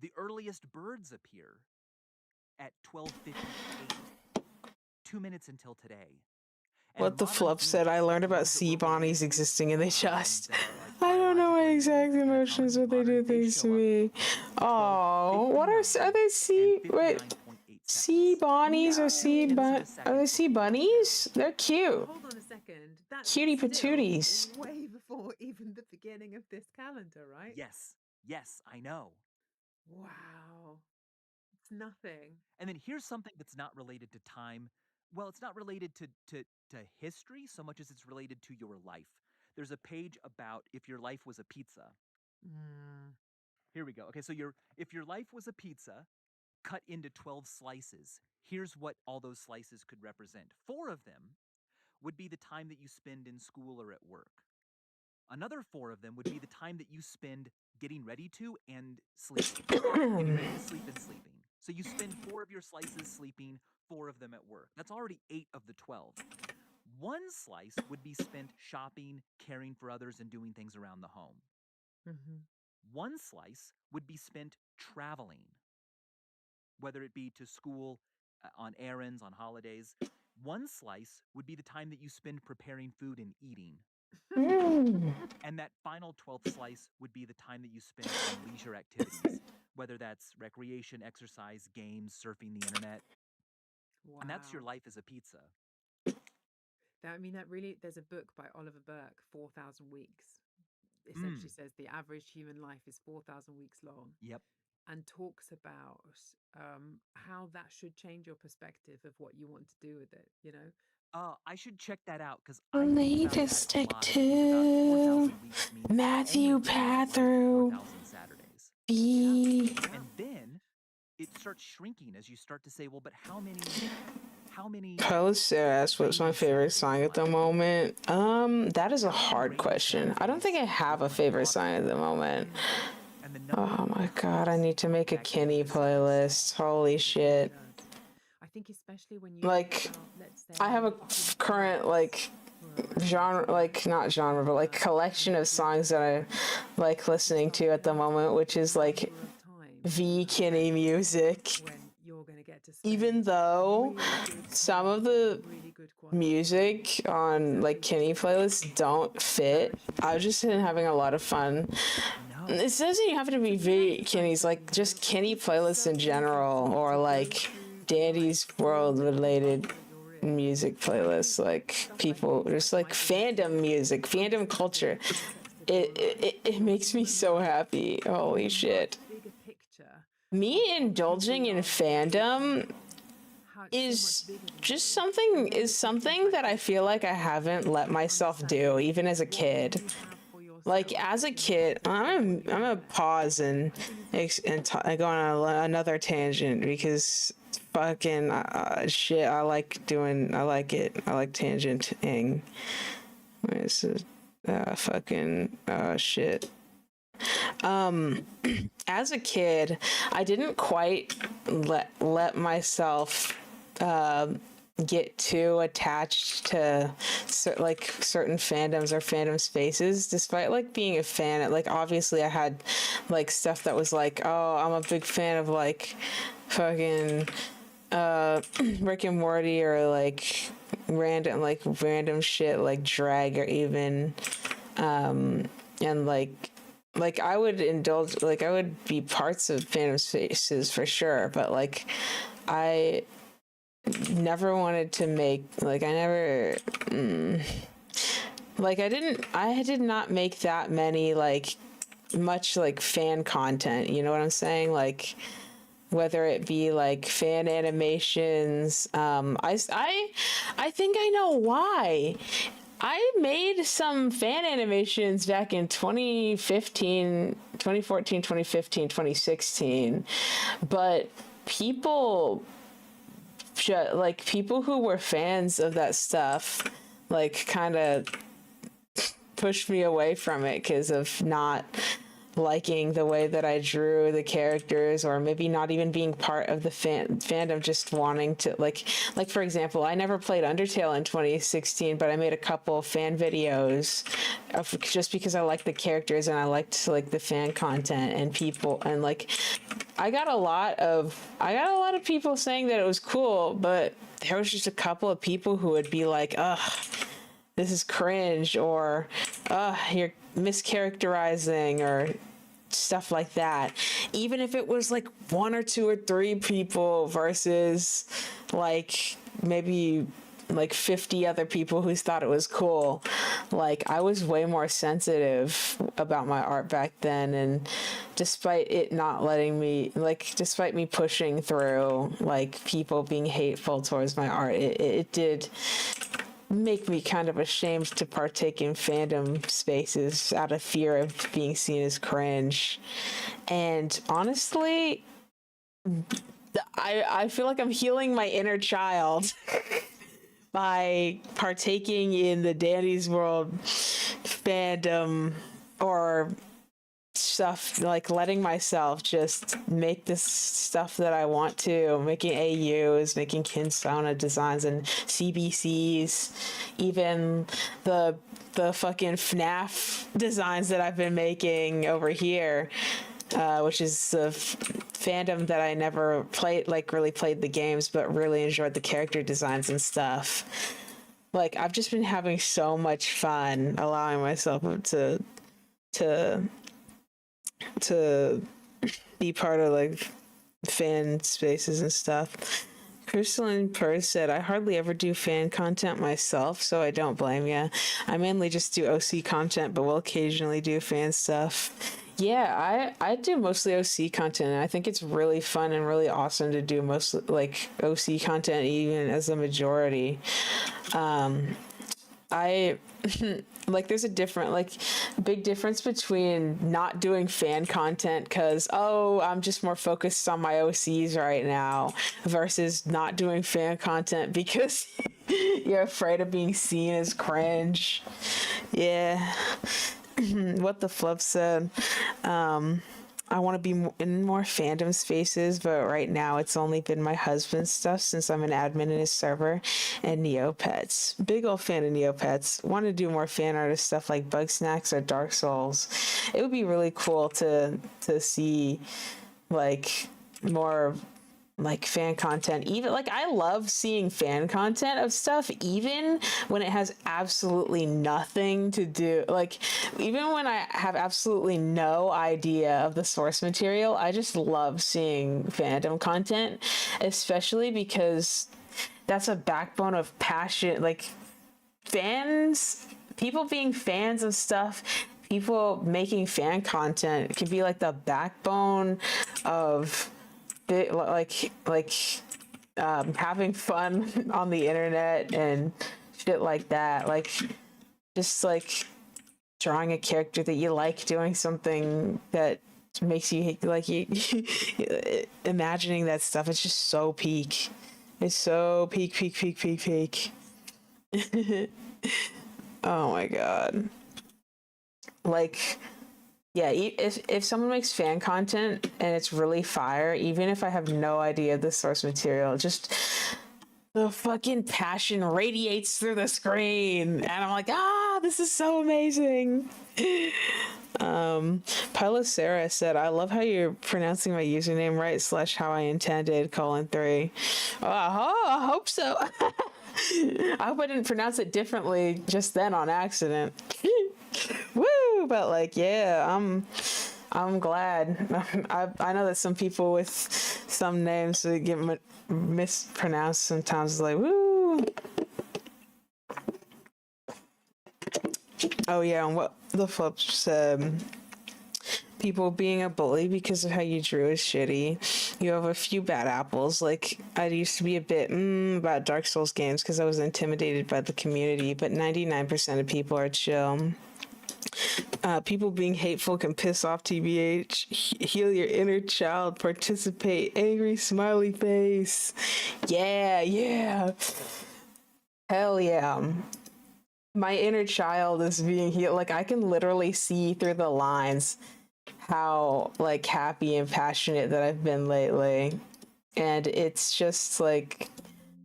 The earliest birds appear at 12:58. 2 minutes until today. And what the fluff said, I learned about sea bonnies existing and they just... I don't know my exact emotions, but they do things to me. Oh, what are they sea... Wait. Sea bonnies or are they sea bunnies? They're cute. Hold on a second. That's Cutie patooties. Way before even the beginning of this calendar, right? Yes, I know. Wow. It's nothing. And then here's something that's not related to time. Well, it's not related to history so much as it's related to your life. There's a page about if your life was a pizza. Here we go. Okay, so if your life was a pizza cut into 12 slices, here's what all those slices could represent. 4 of them would be the time that you spend in school or at work. Another 4 of them would be the time that you spend getting ready to and sleeping. Getting ready to sleep and sleeping. So you spend 4 of your slices sleeping, 4 of them at work. That's already 8 of the 12. 1 slice would be spent shopping, caring for others, and doing things around the home. 1 slice would be spent traveling, whether it be to school, on errands, on holidays. 1 slice would be the time that you spend preparing food and eating. And that final 12th slice would be the time that you spend on leisure activities, whether that's recreation, exercise, games, surfing the internet. Wow. And that's your life as a pizza. There's a book by Oliver Burke, 4,000 Weeks. Essentially says the average human life is 4,000 weeks long. Yep. And talks about how that should change your perspective of what you want to do with it, you know? I should check that out because latest tech too. Matthew Pathru. And then it starts shrinking as you start to say, well, but how many Carlos asked what's my favorite song at the moment. That is a hard question. I don't think I have a favorite song at the moment. Oh my god, I need to make a Kenny playlist. Holy shit. I think especially when you I have a current genre, not genre, but collection of songs that I like listening to at the moment, which is V Kenny music. Even though some of the music on Kenny playlists don't fit, I've just been having a lot of fun. It doesn't even have to be V Kenny's, just Kenny playlists in general, or Dandy's World related music playlists, people just fandom music, fandom culture. It makes me so happy. Holy shit. me indulging in fandom is just something that I feel like I haven't let myself do, even as a kid. Like as a kid, I'm gonna pause and go on another tangent because fucking shit. I like it. I like tangenting. This is fucking shit. As a kid, I didn't quite let myself get too attached to certain fandoms or fandom spaces, despite like being a fan. Like obviously I had like stuff that was like, oh, I'm a big fan of like fucking Rick and Morty, or like random shit like drag, or even and like I would indulge, like I would be parts of fandom spaces for sure, but like I never wanted to make, like I never like I did not make that many like much like fan content, you know what I'm saying? Like whether it be like fan animations, I think I know why. I made some fan animations back in 2014, 2015, 2016, but people who were fans of that stuff like kind of pushed me away from it because of not liking the way that I drew the characters, or maybe not even being part of the fandom, just wanting to like for example, I never played Undertale in 2016, but I made a couple fan videos just because I liked the characters and I liked like the fan content and people, and like I got a lot of people saying that it was cool, but there was just a couple of people who would be like, ugh, this is cringe, or you're mischaracterizing, or stuff like that. Even if it was like one or two or three people versus like maybe like 50 other people who thought it was cool. Like I was way more sensitive about my art back then, and despite it not letting me, like despite me pushing through like people being hateful towards my art, it did make me kind of ashamed to partake in fandom spaces out of fear of being seen as cringe. And honestly, I feel like I'm healing my inner child by partaking in the Danny's World fandom, or stuff, like letting myself just make this stuff that I want to, making AUs, making Kinsona designs and CBCs, even the fucking FNAF designs that I've been making over here, which is the fandom that I never played, like really played the games, but really enjoyed the character designs and stuff. Like I've just been having so much fun allowing myself to be part of like fan spaces and stuff. Crystalline Purse said, I hardly ever do fan content myself, so I don't blame you. I mainly just do OC content, but will occasionally do fan stuff. Yeah, I do mostly OC content, and I think it's really fun and really awesome to do mostly like OC content, even as a majority. I like there's a big difference between not doing fan content because I'm just more focused on my OCs right now, versus not doing fan content because you're afraid of being seen as cringe. Yeah. What the Flub said, I want to be in more fandom spaces, but right now it's only been my husband's stuff since I'm an admin in his server, and Neopets. Big old fan of Neopets. Want to do more fan artist stuff like Bug Snacks or Dark Souls. It would be really cool to see like more like fan content. Even like I love seeing fan content of stuff even when it has absolutely nothing to do, like even when I have absolutely no idea of the source material, I just love seeing fandom content, especially because that's a backbone of passion. Like people being fans of stuff, people making fan content can be like the backbone of having fun on the internet and shit like that. Like, just like drawing a character that you like, doing something that makes you like you imagining that stuff. It's just so peak. It's so peak. Oh my god. Like, yeah, if someone makes fan content and it's really fire, even if I have no idea the source material, just the fucking passion radiates through the screen, and I'm like, this is so amazing. Pilosera said, I love how you're pronouncing my username right / how I intended : 3. I hope so. I hope I didn't pronounce it differently just then on accident. Woo! But like, yeah, I'm glad. I know that some people with some names get mispronounced sometimes. Like, woo! Oh yeah, and what the flip said. People being a bully because of how you drew is shitty. You have a few bad apples. Like, I used to be a bit about Dark Souls games because I was intimidated by the community, but 99% of people are chill. People being hateful can piss off TBH. Heal your inner child. Participate. Angry smiley face. Yeah. Hell yeah. My inner child is being healed. Like, I can literally see through the lines how like happy and passionate that I've been lately, and it's just like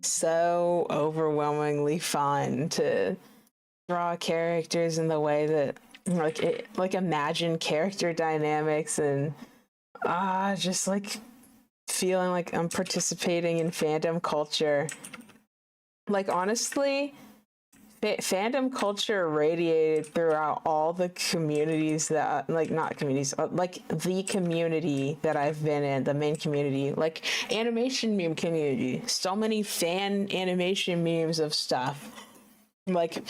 so overwhelmingly fun to draw characters in the way that like imagine character dynamics and just like feeling like I'm participating in fandom culture. Like, honestly, fandom culture radiated throughout all the communities that, like, not communities, like the community that I've been in, the main community, like animation meme community. So many fan animation memes of stuff. Like,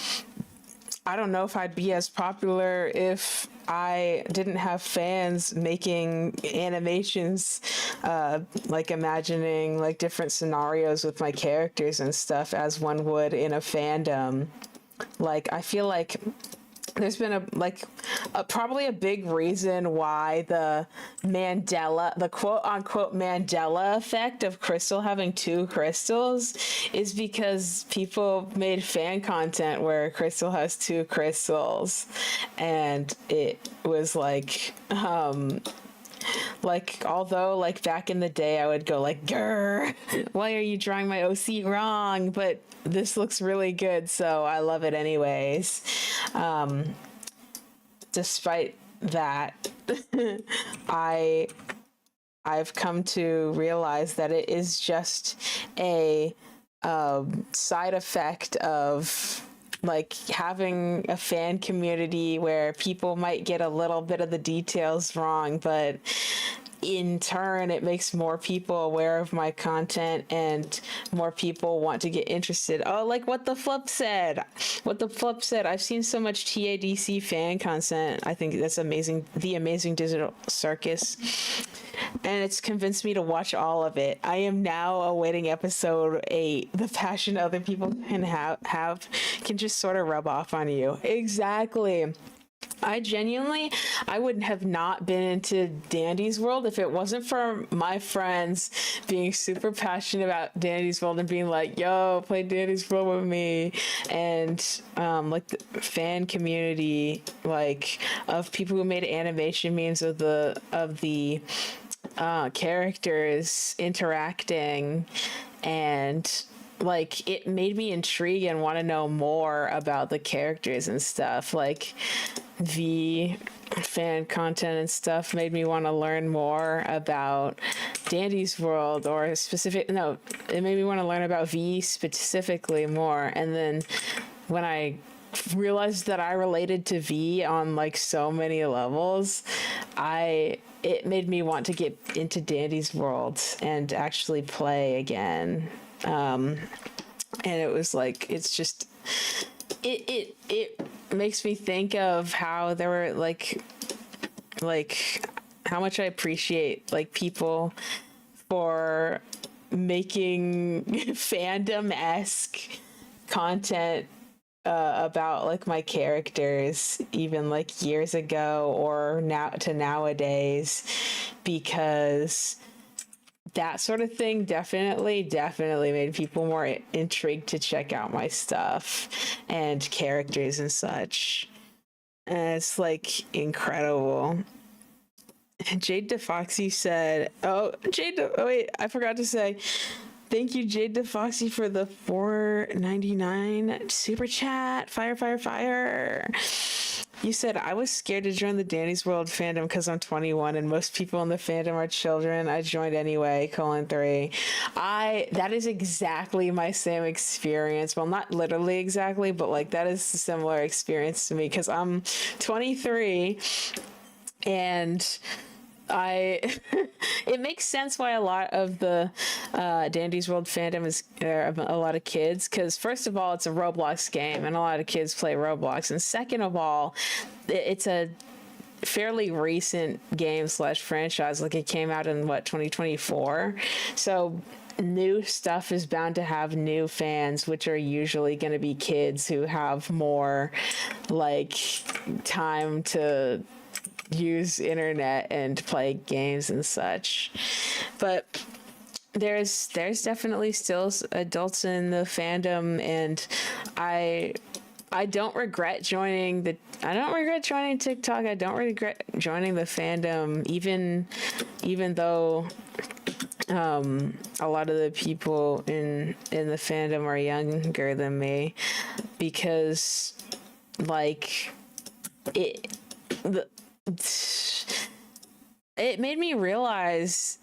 I don't know if I'd be as popular if I didn't have fans making animations, like imagining like different scenarios with my characters and stuff as one would in a fandom. Like, I feel like there's been probably a big reason why the quote unquote Mandela effect of Crystal having 2 crystals is because people made fan content where Crystal has 2 crystals, and it was like, although like back in the day I would go like, grr, why are you drawing my OC wrong? But this looks really good, so I love it anyways. Despite that, I've come to realize that it is just a side effect of like having a fan community where people might get a little bit of the details wrong, but in turn it makes more people aware of my content and more people want to get interested. Like what the flip said, I've seen so much TADC fan content. I think that's amazing. The Amazing Digital Circus, and it's convinced me to watch all of it. I am now awaiting episode 8. The passion other people can have can just sort of rub off on you. Exactly. I would have not been into Dandy's World if it wasn't for my friends being super passionate about Dandy's World and being like, yo, play Dandy's World with me. And like the fan community, like of people who made animation memes of the characters interacting, and like it made me intrigued and want to know more about the characters and stuff. Like the fan content and stuff made me want to learn more about Dandy's World, or it made me want to learn about V specifically more. And then when I realized that I related to V on like so many levels, it made me want to get into Dandy's World and actually play again. And it was like, it's just, it makes me think of how there were like how much I appreciate like people for making fandom-esque content about like my characters, even like years ago or now to nowadays, because that sort of thing definitely made people more intrigued to check out my stuff and characters and such. And it's like incredible. Jade DeFoxy said, oh, wait, I forgot to say, thank you, Jade DeFoxy, for the $4.99 super chat. Fire, fire, fire. You said, I was scared to join the Danny's World fandom because I'm 21 and most people in the fandom are children. I joined anyway, :3. That is exactly my same experience. Well, not literally exactly, but like that is a similar experience to me because I'm 23 and it makes sense why a lot of the Dandy's World fandom is a lot of kids, because first of all, it's a Roblox game and a lot of kids play Roblox, and second of all, it's a fairly recent game / franchise. Like it came out in 2024, so new stuff is bound to have new fans, which are usually going to be kids who have more like time to use internet and play games and such. But there's definitely still adults in the fandom, and I don't regret joining TikTok. I don't regret joining the fandom, even though a lot of the people in the fandom are younger than me, because like it made me realize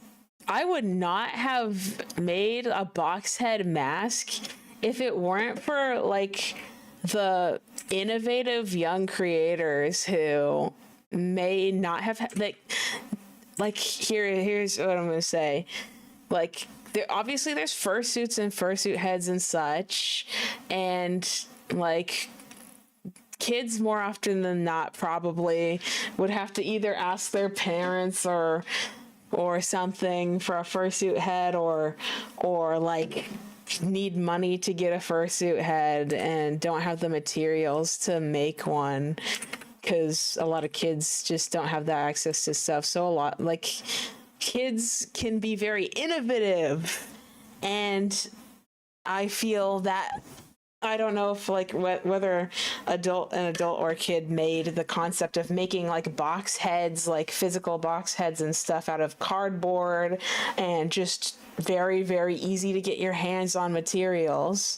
I would not have made a box head mask if it weren't for like the innovative young creators who may not have like here's what I'm gonna say. Like obviously there's fursuits and fursuit heads and such, and like kids more often than not probably would have to either ask their parents or something for a fursuit head, or like need money to get a fursuit head and don't have the materials to make one, because a lot of kids just don't have that access to stuff. So a lot like kids can be very innovative, and I feel that I don't know if like whether an adult or a kid made the concept of making like box heads, like physical box heads and stuff out of cardboard and just very, very easy to get your hands on materials.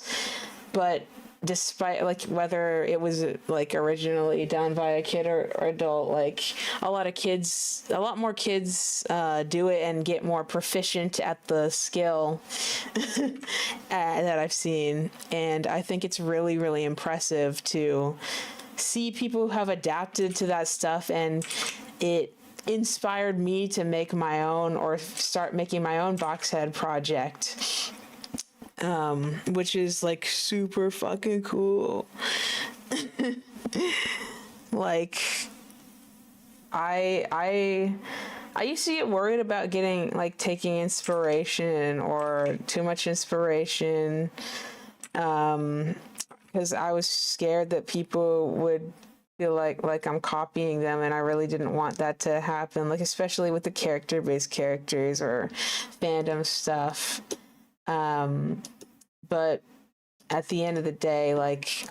But despite like whether it was like originally done by a kid or adult, like a lot more kids do it and get more proficient at the skill that I've seen. And I think it's really, really impressive to see people who have adapted to that stuff, and it inspired me to make my own or start making my own box head project. Which is like super fucking cool. Like I used to get worried about taking inspiration or too much inspiration, because I was scared that people would feel like I'm copying them, and I really didn't want that to happen, like especially with the character-based characters or fandom stuff. But at the end of the day, like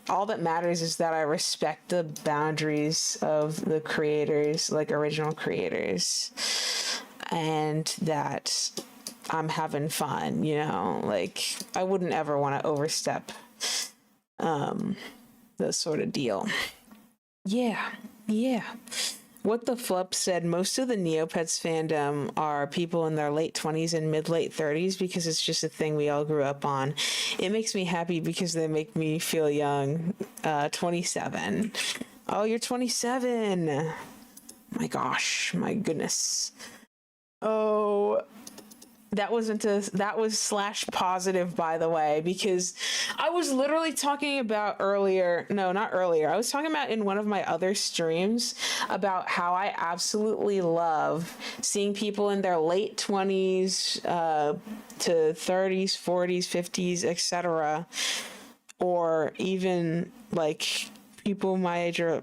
all that matters is that I respect the boundaries of the creators, like original creators, and that I'm having fun, you know, like I wouldn't ever want to overstep this sort of deal. Yeah. What the Flup said, most of the Neopets fandom are people in their late 20s and mid-late 30s because it's just a thing we all grew up on. It makes me happy because they make me feel young. 27. Oh, you're 27. My gosh, my goodness. Oh, that was slash positive, by the way, because I was literally talking about earlier. No, not earlier. I was talking about in one of my other streams about how I absolutely love seeing people in their late 20s to 30s, 40s, 50s, etc., or even like people my age, or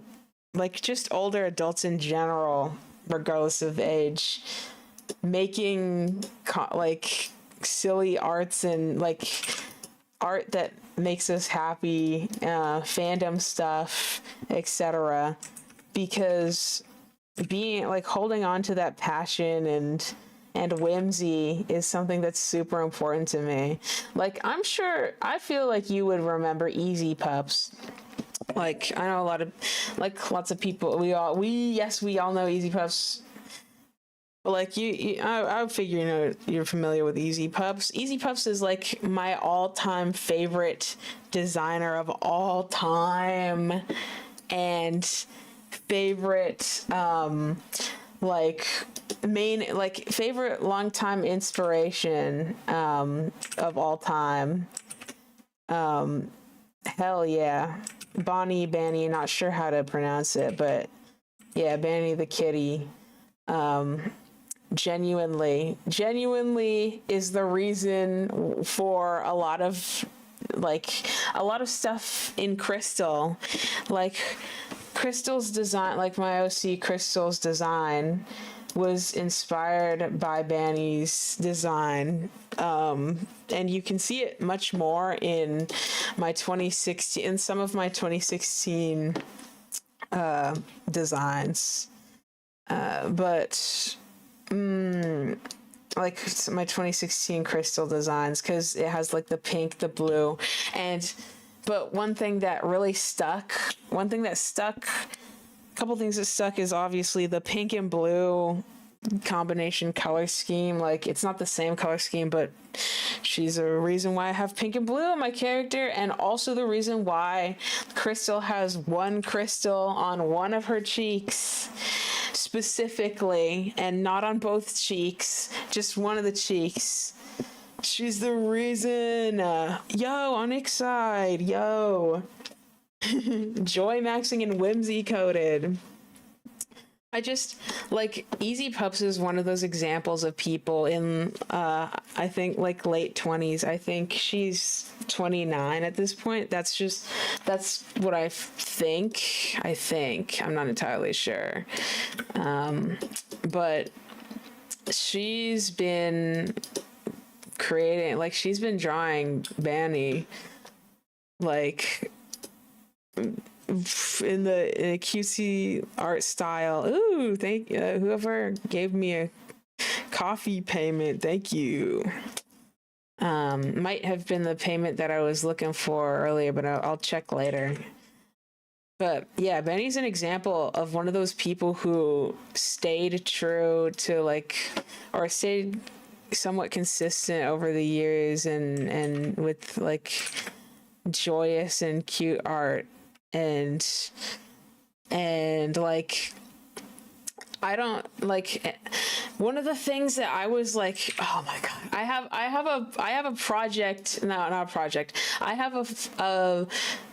like just older adults in general, regardless of age, making like silly arts and like art that makes us happy, fandom stuff, etc. Because being like holding on to that passion and whimsy is something that's super important to me. Like, I feel like you would remember Easy Pups. Like, I know lots of people, we all know Easy Pups. But like I would figure you're familiar with Easy Pups. Easy Pups is like my all-time favorite designer of all time, and favorite favorite longtime inspiration of all time. Hell yeah, Banny, not sure how to pronounce it, but yeah, Banny the kitty. Genuinely is the reason for a lot of stuff in Crystal. Like Crystal's design, like my OC Crystal's design was inspired by Banny's design. And you can see it much more in some of my 2016 designs. But like my 2016 Crystal designs, because it has like the pink, the blue, but one thing that stuck, a couple things that stuck is obviously the pink and blue combination color scheme. Like, it's not the same color scheme, but she's a reason why I have pink and blue in my character, and also the reason why Crystal has one crystal on one of her cheeks specifically, and not on both cheeks, just one of the cheeks. She's the reason. Yo, Onyx side, yo. Joy maxing and whimsy coded. I just, like, Easy Pups is one of those examples of people in, I think, like, late 20s. I think she's 29 at this point. That's what I think. I'm not entirely sure. But she's been creating, like, she's been drawing Banny, like, in a cutesy art style. Ooh, thank whoever gave me a coffee payment. Thank you. Might have been the payment that I was looking for earlier, but I'll check later. But yeah, Benny's an example of one of those people who stayed true to or stayed somewhat consistent over the years, and with like joyous and cute art. And like, I don't like, one of the things that I was like, oh my god, I have a project, no, not a project, I have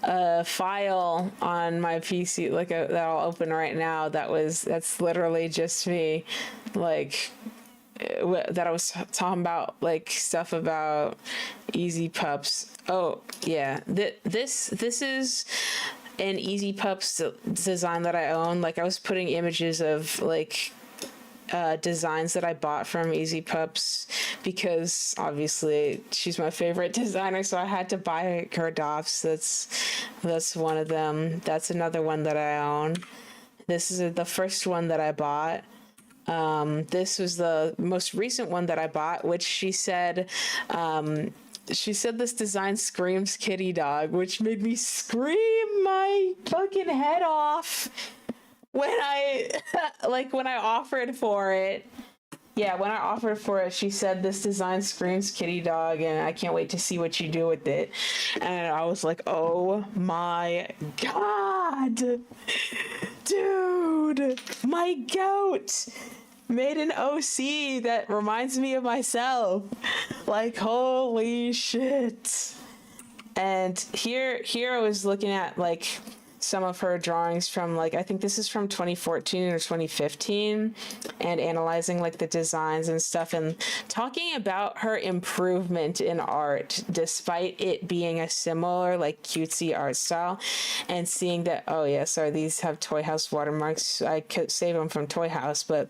a file on my PC, like that I'll open right now, that's literally just me, like, that I was talking about, like, stuff about Easy Pups. Oh yeah, this is an Easy Pups design that I own. Like, I was putting images of like designs that I bought from Easy Pups, because obviously she's my favorite designer, so I had to buy her doffs. That's one of them. That's another one that I own. This is the first one that I bought. This was the most recent one that I bought, which she said this design screams kitty dog, which made me scream my fucking head off when I offered for it. Yeah, when I offered for it, she said this design screams kitty dog, and I can't wait to see what you do with it. And I was like, oh my god, dude, my goat. made an OC that reminds me of myself. Like, holy shit. And here I was looking at like some of her drawings from like, I think this is from 2014 or 2015, and analyzing like the designs and stuff and talking about her improvement in art despite it being a similar like cutesy art style, and seeing that, oh yeah, sorry, these have Toy House watermarks. I could save them from Toy House, but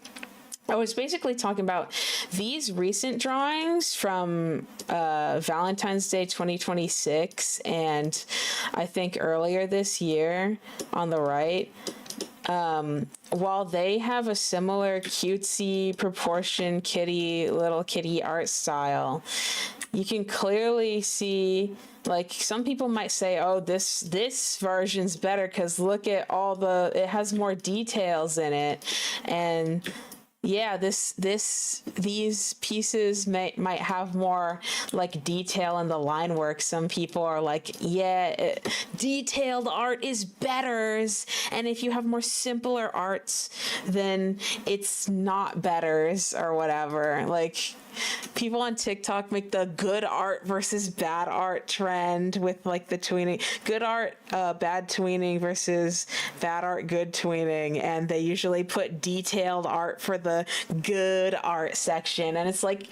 I was basically talking about these recent drawings from Valentine's Day 2026, and I think earlier this year on the right. While they have a similar cutesy proportion little kitty art style, you can clearly see, like, some people might say, oh, this version's better because look at it has more details in it. And yeah, these pieces might have more like detail in the line work. Some people are like, yeah, detailed art is better, and if you have more simpler arts, then it's not better or whatever. Like, people on TikTok make the good art versus bad art trend with like the tweening. Good art, bad tweening versus bad art, good tweening. And they usually put detailed art for the good art section. And it's like,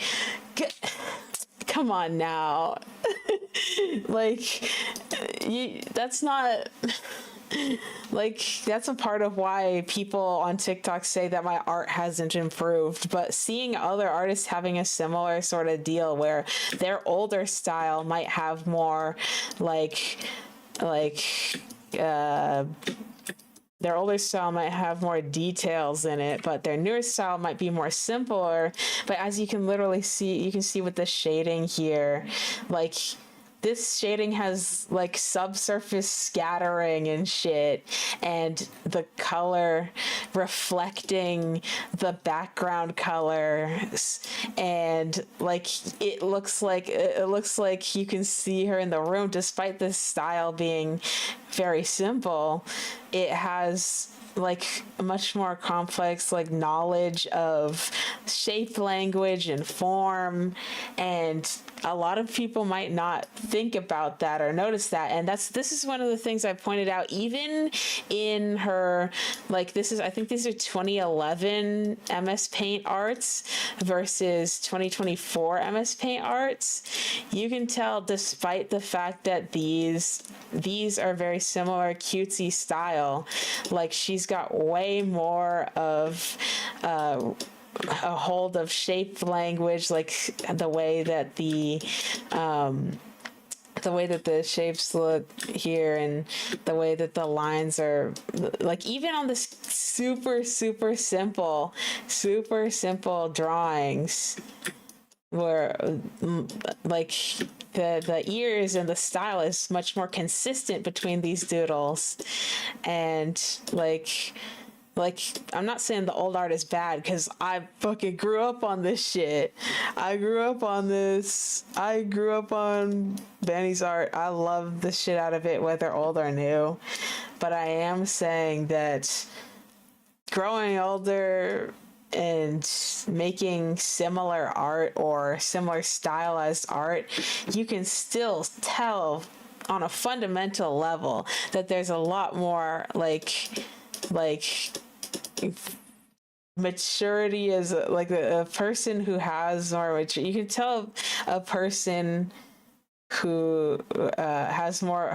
come on now. Like, that's not... Like, that's a part of why people on TikTok say that my art hasn't improved. But seeing other artists having a similar sort of deal where their older style might have more their older style might have more details in it, but their newer style might be more simpler. But as you can literally see, you can see with the shading here, like, this shading has like subsurface scattering and shit, and the color reflecting the background colors, and like it looks like you can see her in the room despite the style being very simple. It has like a much more complex like knowledge of shape, language, and form, and a lot of people might not think about that or notice that. And this is one of the things I pointed out even in her, like, I think these are 2011 MS Paint arts versus 2024 MS Paint arts. You can tell, despite the fact that these are very similar cutesy style, like, she's got way more of a hold of shape language, like the way that the shapes look here, and the way that the lines are, like, even on this super simple drawings, where like the ears and the style is much more consistent between these doodles. And like, I'm not saying the old art is bad, because I fucking grew up on this shit. I grew up on Benny's art. I love the shit out of it, whether old or new. But I am saying that growing older and making similar art or similar stylized art, you can still tell on a fundamental level that there's a lot more like maturity as a person who has more maturity. You can tell a person who has more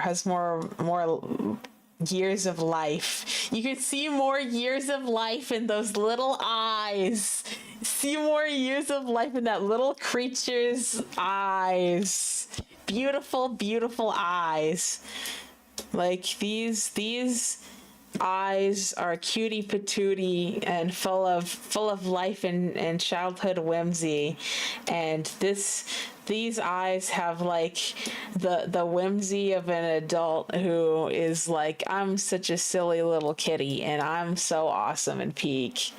years of life. You can see more years of life in those little eyes. See more years of life in that little creature's eyes. Beautiful eyes. Like, these eyes are cutie patootie and full of life and childhood whimsy, and these eyes have like the whimsy of an adult who is like, I'm such a silly little kitty and I'm so awesome and peak.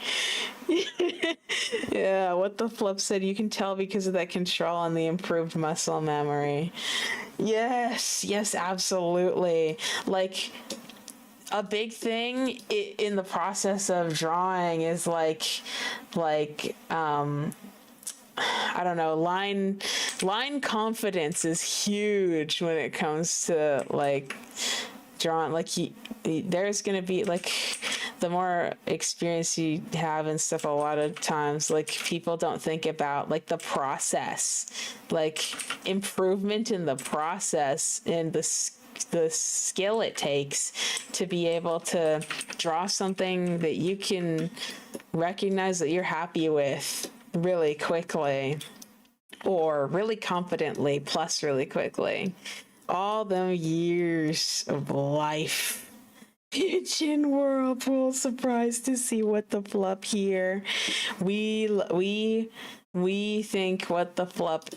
Yeah, what the flip said, you can tell because of that control and the improved muscle memory. Yes, absolutely. Like, a big thing in the process of drawing is I don't know, line confidence is huge when it comes to like drawing. Like there's gonna be like, the more experience you have and stuff, a lot of times like people don't think about like the process, like improvement in the process and the skill it takes to be able to draw something that you can recognize that you're happy with really quickly, or really confidently, plus really quickly. All them years of life. Pigeon Whirlpool, surprised to see What the Flup here. We think What the Flup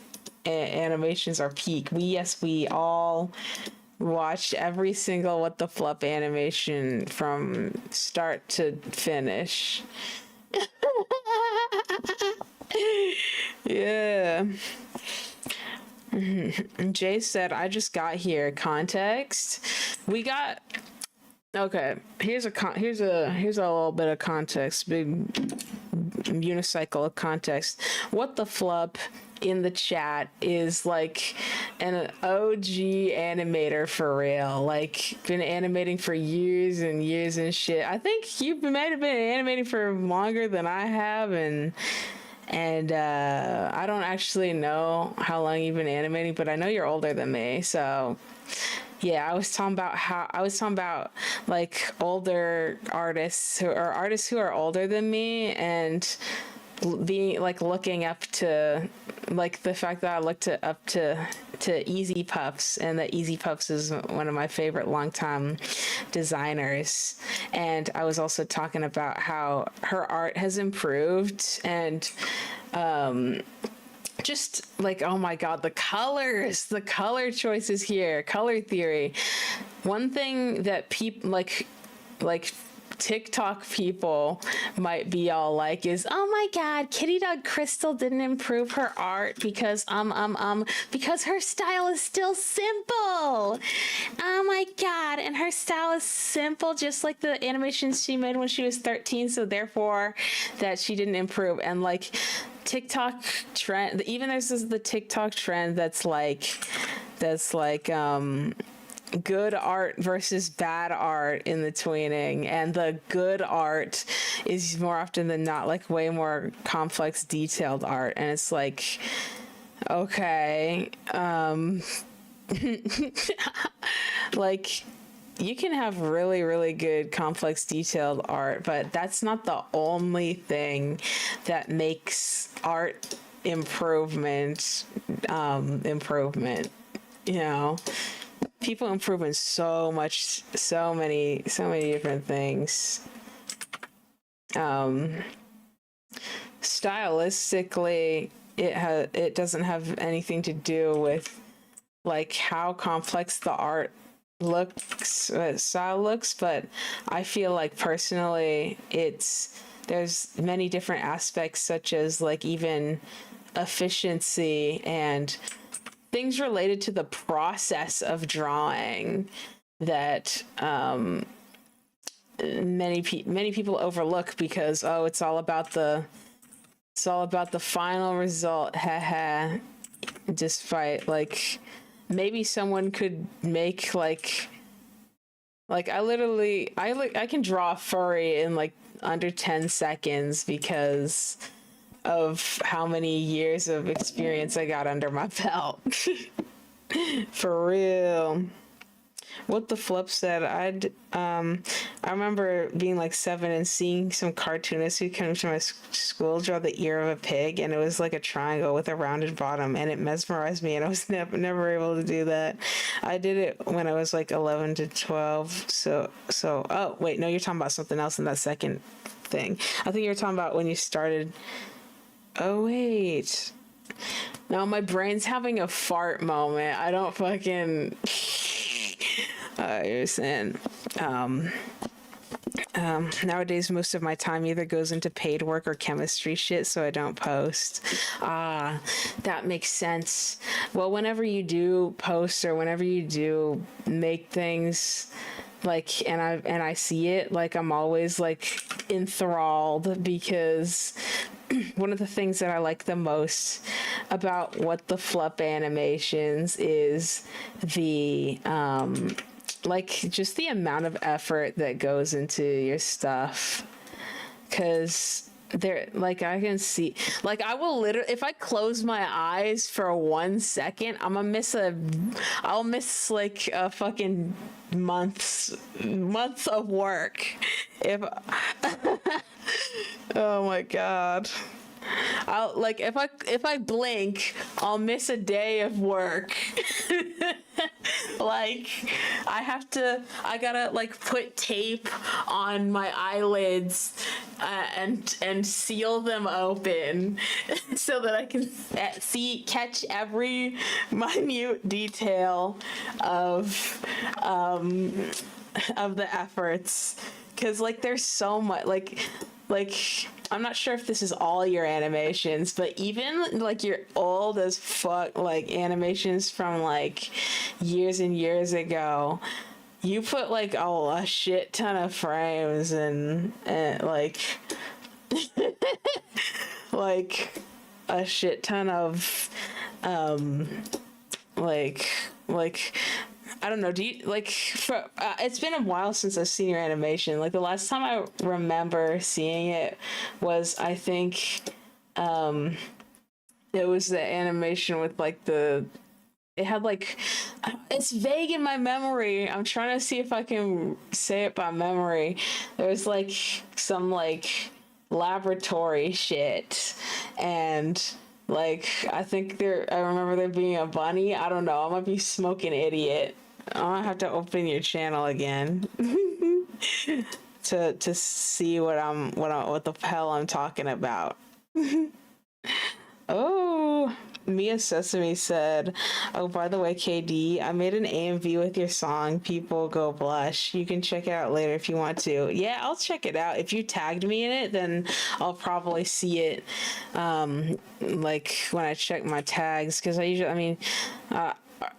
animations are peak. We all watched every single What the Flup animation from start to finish. Yeah. Jay said, I just got here. Context. We got. Okay, here's a little bit of context, big unicycle of context. What the Flup in the chat is like an OG animator for real. Like, been animating for years and years and shit. I think you might have been animating for longer than I have, and I don't actually know how long you've been animating, but I know you're older than me, so. Yeah, I was talking about like older artists who are older than me, and being like looking up to, like the fact that I looked up to Easy Puffs, and that Easy Puffs is one of my favorite longtime designers. And I was also talking about how her art has improved, and just like, oh my god, the color choices here, color theory. One thing that people like TikTok people might be all like is, oh my god, Kitty Dog Crystal didn't improve her art because because her style is still simple. Oh my god, and her style is simple just like the animations she made when she was 13, so therefore that she didn't improve. And like TikTok trend, even there's the TikTok trend that's like good art versus bad art in the tweening, and the good art is more often than not like way more complex, detailed art, and it's like, okay, like you can have really, really good, complex, detailed art, but that's not the only thing that makes art improvement, you know. People improve in so many different things. Stylistically, it doesn't have anything to do with like how complex the art style looks, but I feel like personally there's many different aspects, such as like even efficiency and things related to the process of drawing that many people overlook because, oh, it's all about the final result, despite like maybe someone could make like I can draw a furry in like under 10 seconds because of how many years of experience I got under my belt. For real. What the Flip said, I remember being like 7 and seeing some cartoonists who came to my school draw the ear of a pig, and it was like a triangle with a rounded bottom, and it mesmerized me, and I was never able to do that. I did it when I was like 11 to 12. So oh wait, no, you're talking about something else in that second thing. I think you were talking about when you started. Oh wait, now my brain's having a fart moment. I don't fucking. You're saying, nowadays most of my time either goes into paid work or chemistry shit, so I don't post. That makes sense. Well, whenever you do post or whenever you do make things, like, and I see it, like, I'm always like enthralled, because one of the things that I like the most about what the flup animations is the like just the amount of effort that goes into your stuff, because there, like, I can see, like, I will literally, if I close my eyes for 1 second, I'll miss like a fucking months of work if oh my god. I'll, like, if I blink, I'll miss a day of work. Like, I gotta like put tape on my eyelids and seal them open so that I can catch every minute detail of the efforts, because like there's so much, like I'm not sure if this is all your animations, but even like your old as fuck like animations from like years and years ago, you put like a shit ton of frames and like like a shit ton of like I don't know. Do you like? It's been a while since I've seen your animation. Like the last time I remember seeing it was, I think, it was the animation with like it had like, it's vague in my memory. I'm trying to see if I can say it by memory. There was like some like laboratory shit, and like I remember there being a bunny. I don't know. I might be smoking idiot. I'm gonna have to open your channel again to see what the hell I'm talking about. Oh, Mia Sesame said, "Oh, by the way, KD, I made an AMV with your song, People Go Blush. You can check it out later if you want to." Yeah, I'll check it out. If you tagged me in it, then I'll probably see it, like when I check my tags, because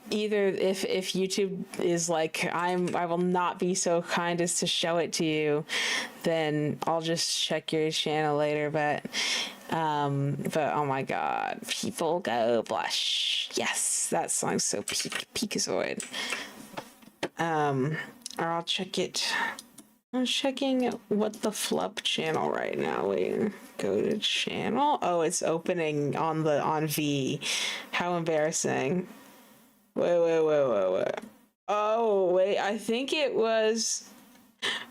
either if YouTube is like, I will not be so kind as to show it to you, then I'll just check your channel later. But oh my god, People Go Blush. Yes, that song's so peakazoid. Or I'll check it. I'm checking What the Flup channel right now. Wait, go to channel. Oh, it's opening on V. How embarrassing. Wait. Oh, wait, I think it was...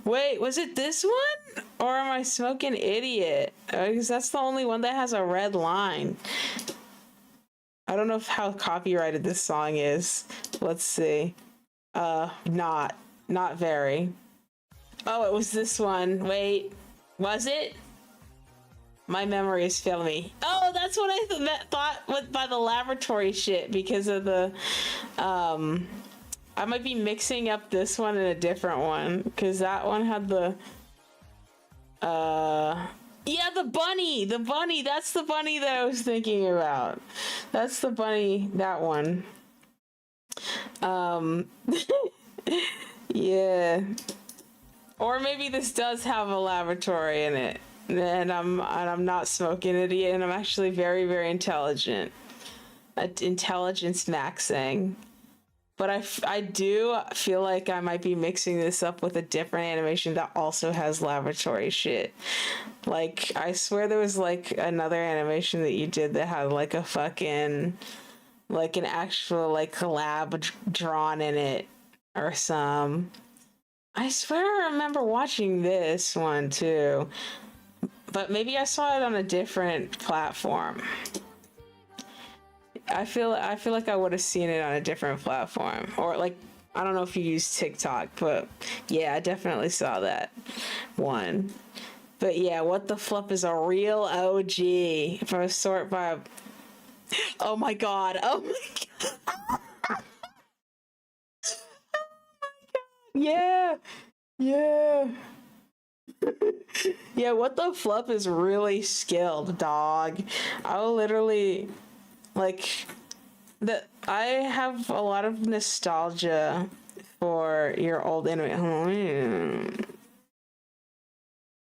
Wait, was it this one? Or am I smoking idiot? Because that's the only one that has a red line. I don't know how copyrighted this song is. Let's see. Not very. Oh, it was this one. Wait, was it? My memory is failing me. Oh, that's what I thought by the laboratory shit, because of the, I might be mixing up this one and a different one, because that one had the, yeah, the bunny, that's the bunny that I was thinking about. That's the bunny, that one. Yeah. Or maybe this does have a laboratory in it, and I'm not smoking idiot, and I'm actually very, very intelligent. Intelligence maxing. But I do feel like I might be mixing this up with a different animation that also has laboratory shit. Like, I swear there was like another animation that you did that had like a fucking, like an actual like collab drawn in it or some. I swear I remember watching this one too, but maybe I saw it on a different platform. I feel like I would have seen it on a different platform, or like, I don't know if you use TikTok, but yeah, I definitely saw that one. But yeah, What the Flup is a real OG. If I was sort by, oh my god, yeah. Yeah. Yeah, What the Flup is really skilled, dog. I'll literally, like, I have a lot of nostalgia for your old anime.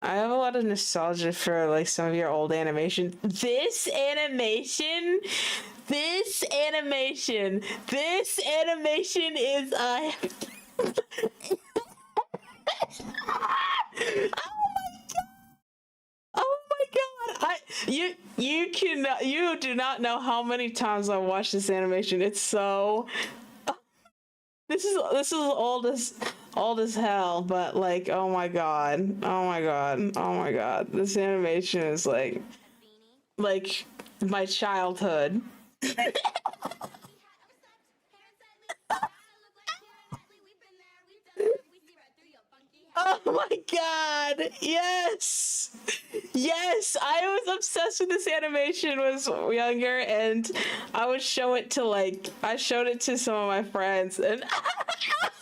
I have a lot of nostalgia for like some of your old animation. This animation is Oh my god! You do not know how many times I watched this animation. It's so this is old as hell, but like oh my god. This animation is like my childhood. Oh my god! Yes! Yes! I was obsessed with this animation when I was younger, and I showed it to some of my friends, and oh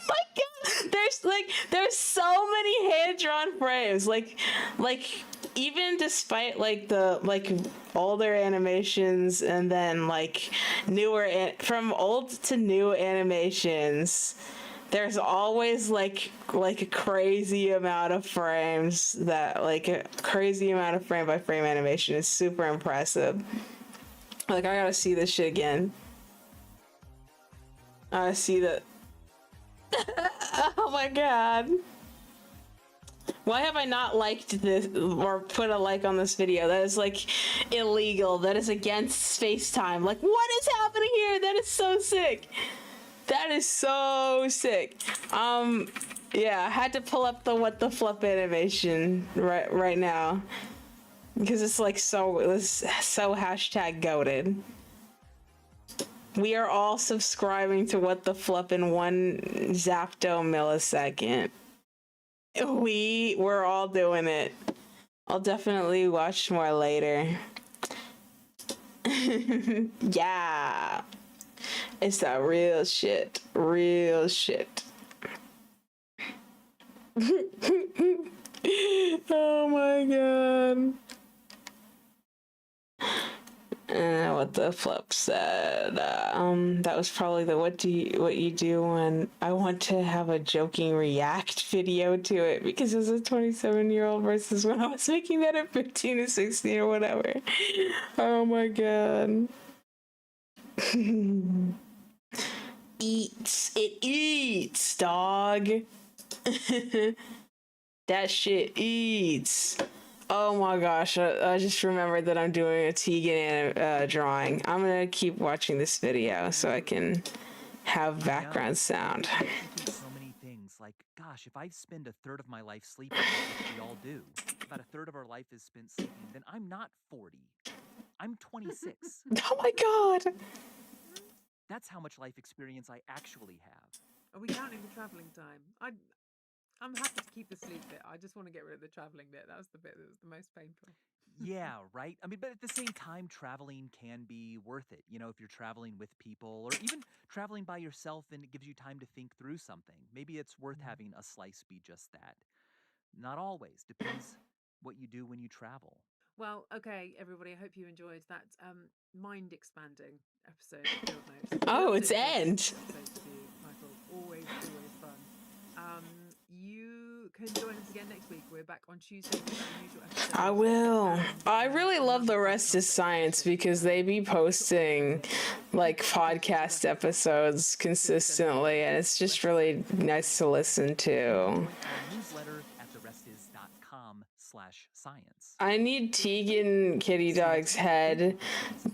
my god! There's so many hand-drawn frames. Like even despite the older animations and then from old to new animations, there's always like a crazy amount of frames a crazy amount of frame by frame animation is super impressive. Like I gotta see this shit again. I see that. Oh my god. Why have I not liked this or put a like on this video? That is like illegal. That is against space time. Like what is happening here? That is so sick. That is so sick. Yeah, I had to pull up the what the flup animation right now because it's like so hashtag goated. We are all subscribing to what the flup in 1 zapto millisecond. We're all doing it. I'll definitely watch more later. Yeah. It's that real shit. Real shit. Oh my god. What the flip said. That was probably the what you do when I want to have a joking react video to it because it was a 27-year-old versus when I was making that at 15 or 16 or whatever. Oh my god. It eats, dog. That shit eats. Oh my gosh, I just remembered that I'm doing a Tegan drawing. I'm gonna keep watching this video so I can have background sound. So many things, like, gosh, if I spend a third of my life sleeping, which we all do, about a third of our life is spent sleeping, then I'm not 40. I'm 26. Oh my god. That's how much life experience I actually have. Are we counting the traveling time? I'm happy to keep the sleep bit. I just want to get rid of the traveling bit. That was the bit that was the most painful. Yeah, right? I mean, but at the same time, traveling can be worth it. You know, if you're traveling with people or even traveling by yourself and it gives you time to think through something. Maybe it's worth having a slice be just that. Not always. Depends what you do when you travel. Well, okay, everybody. I hope you enjoyed that mind-expanding episode of Field Notes. Oh, it's end. Michael, always fun. You can join us again next week. We're back on Tuesday with our usual episode. I will. I really love the rest is science because they be posting like podcast episodes consistently and it's just really nice to listen to. Newsletter at therestis.com/science. I need Tegan Kitty Dog's head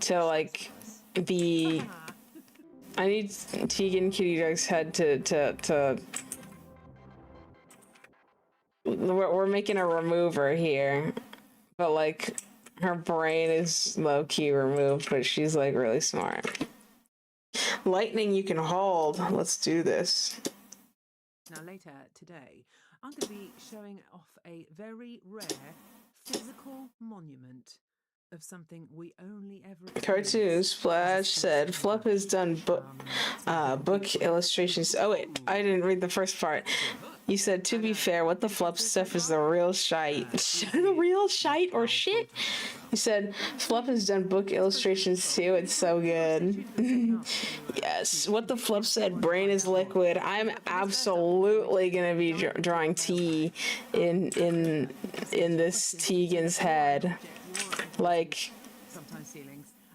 to like be. I need Tegan Kitty Dog's head to. We're making a remover here, but like her brain is low key removed, but she's like really smart. Lightning you can hold. Let's do this. Now later today, I'm going to be showing off a very rare physical monument of something we only ever Cartoon Splash said Fluff has done book illustrations. Oh wait, I didn't read the first part. You said, to be fair, what the Fluff stuff is the real shite. The real shite or shit? You said, Fluff has done book illustrations too. It's so good. Yes. What the Fluff said, brain is liquid. I'm absolutely gonna be drawing tea in this Tegan's head. Like,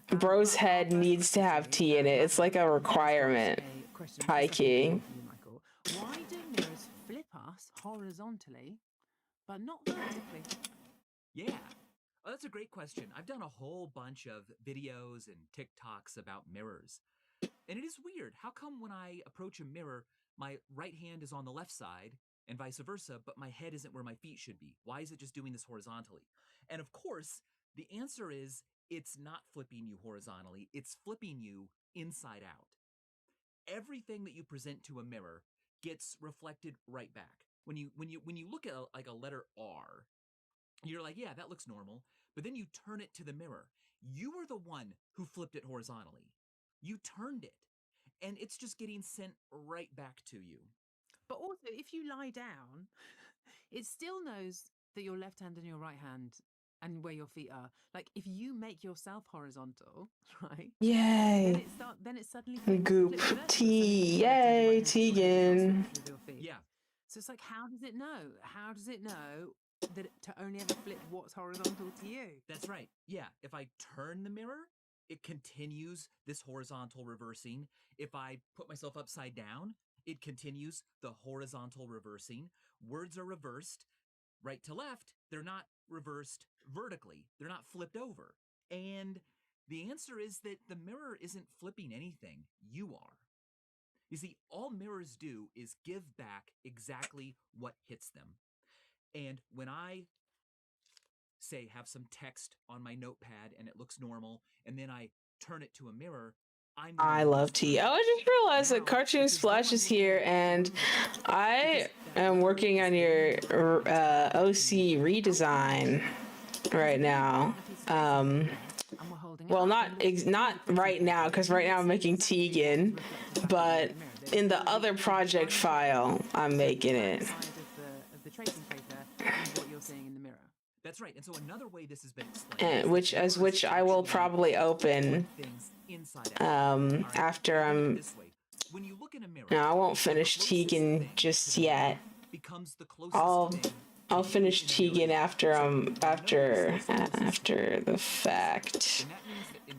bro's head needs to have tea in it. It's like a requirement. High key. Why do mirrors flip us horizontally, but not vertically? Yeah. Oh, that's a great question. I've done a whole bunch of videos and TikToks about mirrors. And it is weird. How come when I approach a mirror, my right hand is on the left side and vice versa, but my head isn't where my feet should be? Why is it just doing this horizontally? And of course, the answer is it's not flipping you horizontally. It's flipping you inside out. Everything that you present to a mirror gets reflected right back. When you look at like a letter R, you're like, yeah, that looks normal. But then you turn it to the mirror. You were the one who flipped it horizontally. You turned it, and it's just getting sent right back to you. But also, if you lie down, it still knows that your left hand and your right hand and where your feet are. Like, if you make yourself horizontal, right? Yay. Then it suddenly Goop tea. Yay, Tegan. Yeah. So it's like, how does it know? How does it know that to only ever flip what's horizontal to you? That's right. Yeah. If I turn the mirror, it continues this horizontal reversing. If I put myself upside down, it continues the horizontal reversing. Words are reversed right to left. They're not reversed vertically. They're not flipped over. And the answer is that the mirror isn't flipping anything. You are. You see, all mirrors do is give back exactly what hits them. And when I say have some text on my notepad and it looks normal, and then I turn it to a mirror, I love tea. Oh, I just realized that Cartoon Splash is here, and I am working on your OC redesign right now. Well, not right now, because right now I'm making Tegan, but in the other project file, I'm making it. Of the tracing paper and what you're seeing in the mirror. That's right. And so another way this has been explained, and which I will probably open after I'm. When you look in a mirror, No, I won't finish Tegan just yet. I'll finish Tegan after the fact.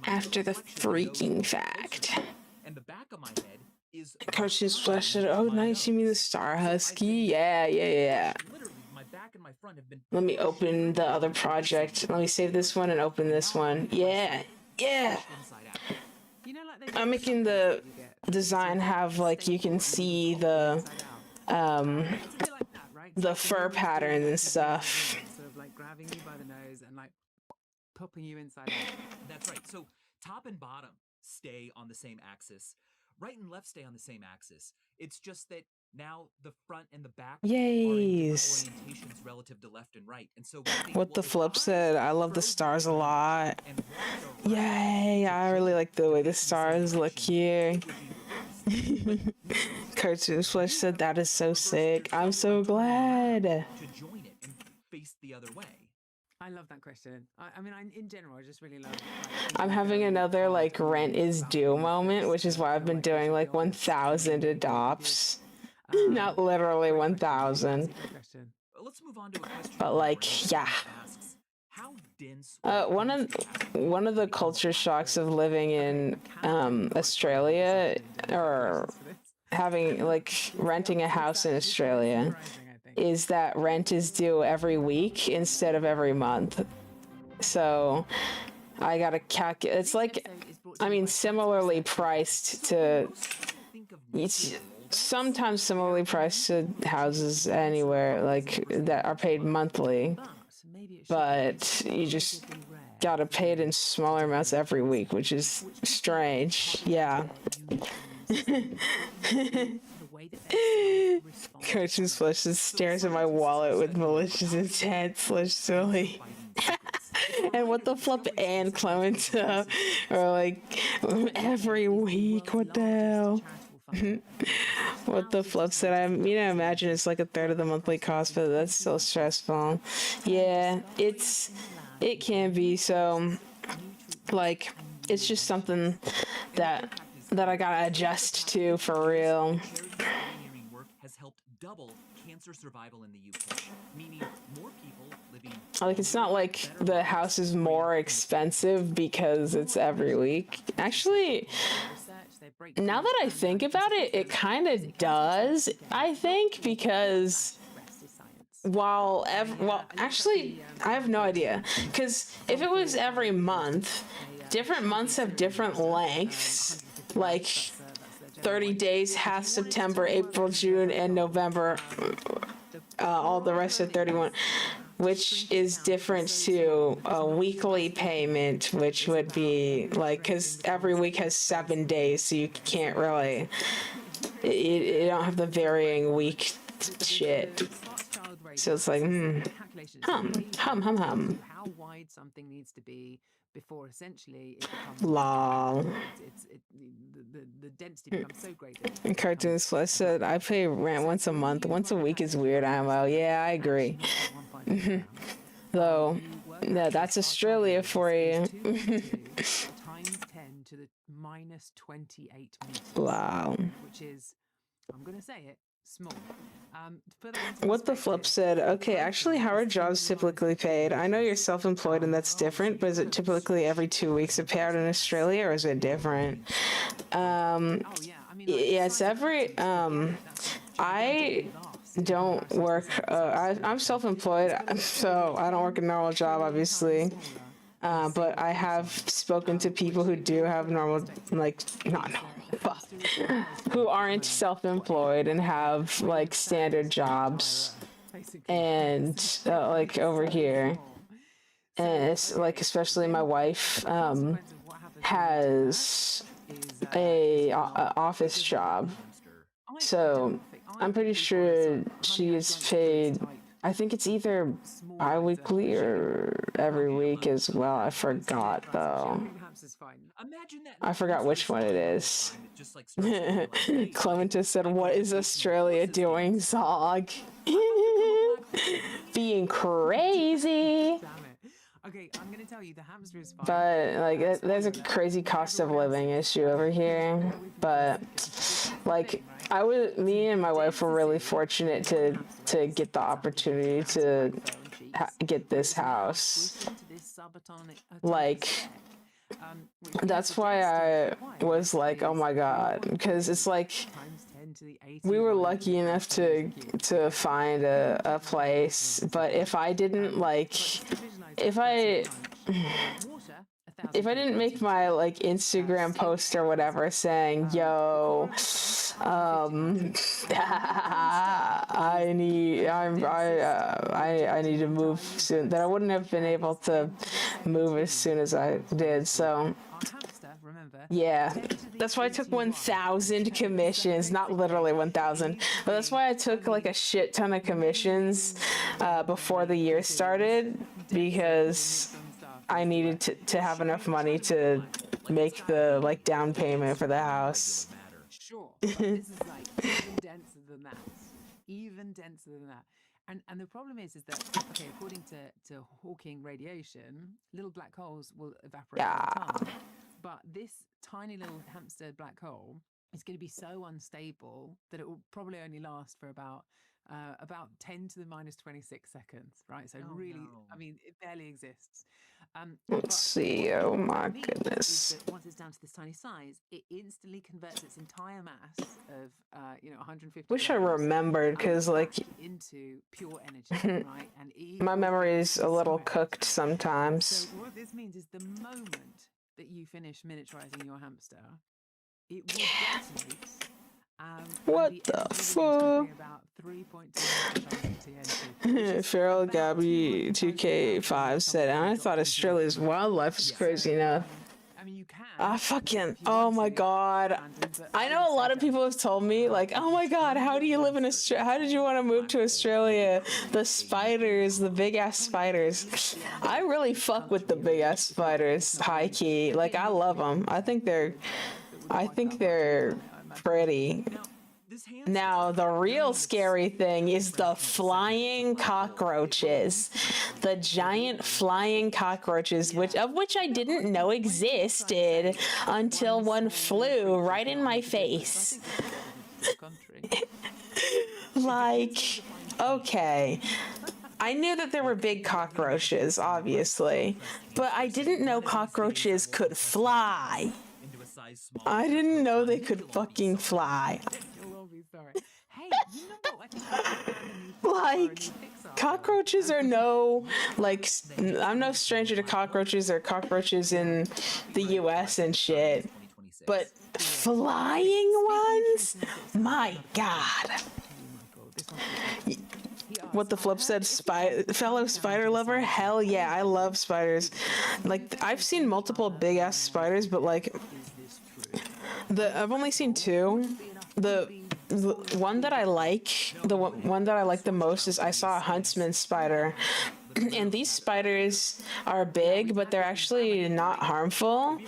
After the freaking fact. And the back of my head is Cartoon Splash said, "Oh, nice. You mean the Star Husky? Yeah. My back and my front have been. Let me open the other project. Let me save this one and open this one. Yeah. I'm making the design have, like, you can see the fur pattern and stuff. Sort of like grabbing you by the nose and like popping you inside out. That's right. So top and bottom stay on the same axis. Right and left stay on the same axis. It's just that now the front and the back are in different orientations relative to left and right. And so what the Flip said, I love the stars a lot. Yay, I really like the way the stars look here. Cartoon Flesh said that is so sick. I'm so glad. To join it and face the other way. I love that question. I mean, in general, I just really love it. I'm having another, like, rent is due moment, which is why I've been doing, like, 1,000 adopts. Not literally 1,000. Let's move on to a question. But, like, yeah. How dense one of the culture shocks of living in Australia, or having, like, renting a house in Australia, is that rent is due every week instead of every month. So I gotta calculate. It's like, I mean, similarly priced to, it's sometimes similarly priced to houses anywhere, like, that are paid monthly, but you just gotta pay it in smaller amounts every week, which is strange. Yeah. Cartoon Flesh stares at my wallet with malicious intent. Silly. and what the flip and Clementa are like every week. What the hell? What the flip said, imagine it's like a third of the monthly cost, but that's still stressful. Yeah, it can be. So like it's just something that I gotta adjust to for real. Work has helped double cancer survival in the UK, meaning more people living. Like, it's not like the house is more expensive because it's every week. Actually, now that I think about it, it kind of does, I think, because actually, I have no idea. Because if it was every month, different months have different lengths. Like, 30 days, half September, April, June, and November. All the rest of 31. Which is different to a weekly payment, which would be like, because every week has 7 days, so you can't really, you don't have the varying week shit. So it's like, hum. How wide something needs to be before essentially it becomes lol. The density becomes so great. Cartoons Flesh said, I pay rent once a month. Once a week is weird. Yeah, I agree. Though, yeah, that's Australia for you. Times 10 to the minus 28 meters. Wow. Which is, I'm going to say it, small. What the flip said, okay, actually, how are jobs typically paid? I know you're self-employed and that's different, but is it typically every 2 weeks a payout in Australia, or is it different? Yeah, it's every, I don't work, I'm self-employed, so I don't work a normal job, obviously. But I have spoken to people who do have normal, like, not normal, but who aren't self-employed and have, like, standard jobs. And, like, over here. And it's, like, especially my wife, has a office job. So I'm pretty sure she is paid, I think it's either bi-weekly or every week as well. I forgot though. I forgot which one it is. Clementa said, what is Australia doing, Zog? Being crazy. Okay, I'm gonna tell you the hamster is fine. But like, there's a crazy cost of living issue over here. But like, me and my wife were really fortunate to get the opportunity to get this house. Like, that's why I was like, oh my god, because it's like we were lucky enough to find a place, but if I didn't make my like Instagram post or whatever saying, yo, I need to move soon, then I wouldn't have been able to move as soon as I did. So yeah, that's why I took 1,000 commissions, not literally 1,000, but that's why I took like a shit ton of commissions before the year started, because I needed to have enough money to make the like down payment for the house. Sure, but this is like even denser than that. Even denser than that. And the problem is that, okay, according to Hawking radiation, little black holes will evaporate over time. But this tiny little hamster black hole is going to be so unstable that it will probably only last for about 10 to the minus 26 seconds, right? So I mean, it barely exists. Let's see. Oh my goodness. Once it's down to this tiny size, it instantly converts its entire mass of 150. Wish I remembered, because like into pure energy, right? And my memory is a little cooked sometimes. So what this means is the moment that you finish miniaturizing your hamster, it will detonate. What the fuck? Feral Gabby 2K5 said, and I thought Australia's wildlife is crazy enough. I mean, you can, I fucking, oh my god. I know a lot of people have told me, like, oh my god, how do you live in Australia? How did you want to move to Australia? The spiders, the big ass spiders. I really fuck with the big ass spiders, high key. Like, I love them. I think they're pretty. Now, the real scary thing is the flying cockroaches. The giant flying cockroaches, of which I didn't know existed until one flew right in my face. Like, okay. I knew that there were big cockroaches, obviously, but I didn't know cockroaches could fly. I didn't know they could fucking fly. Hey, you know what? I think like, cockroaches are no, like, I'm no stranger to cockroaches or cockroaches in the US and shit, but flying ones? My god. What the flip said, fellow spider lover? Hell yeah, I love spiders. Like, I've seen multiple big ass spiders, but like, I've only seen two. The one that I like, one that I like the most is I saw a huntsman spider. And these spiders are big, but they're actually not harmful.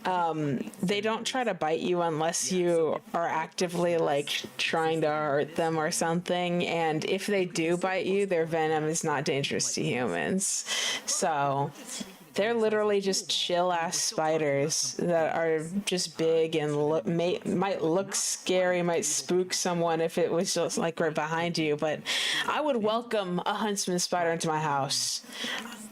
They don't try to bite you unless you are actively like trying to hurt them or something. And if they do bite you, their venom is not dangerous to humans. So they're literally just chill ass spiders that are just big and might look scary, might spook someone if it was just like right behind you. But I would welcome a huntsman spider into my house.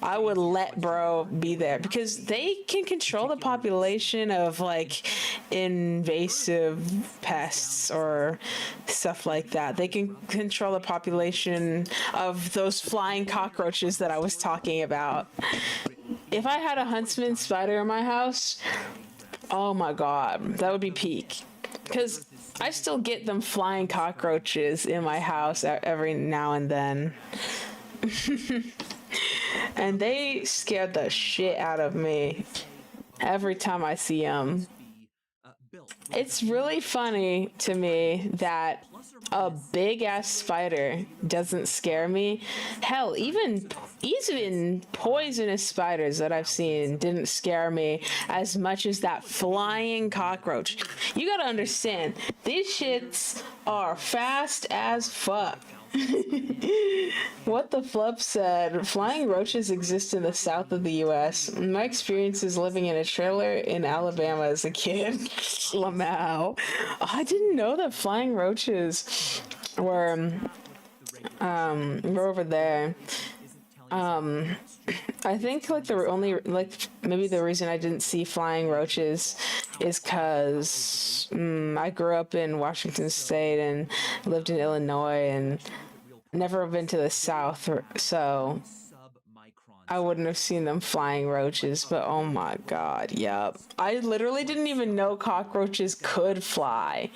I would let bro be there because they can control the population of like invasive pests or stuff like that. They can control the population of those flying cockroaches that I was talking about. If I had a huntsman spider in my house, oh my god, that would be peak. Because I still get them flying cockroaches in my house every now and then. And they scared the shit out of me every time I see them. It's really funny to me that a big ass spider doesn't scare me. Hell, even poisonous spiders that I've seen didn't scare me as much as that flying cockroach. You gotta understand, these shits are fast as fuck. What the flip said, flying roaches exist in the south of the US. My experience is living in a trailer in Alabama as a kid. Lamau. I didn't know that flying roaches were over there. I think like the only maybe the reason I didn't see flying roaches is because I grew up in Washington State and lived in Illinois and never been to the South, so I wouldn't have seen them flying roaches. But oh my god, yep. I literally didn't even know cockroaches could fly.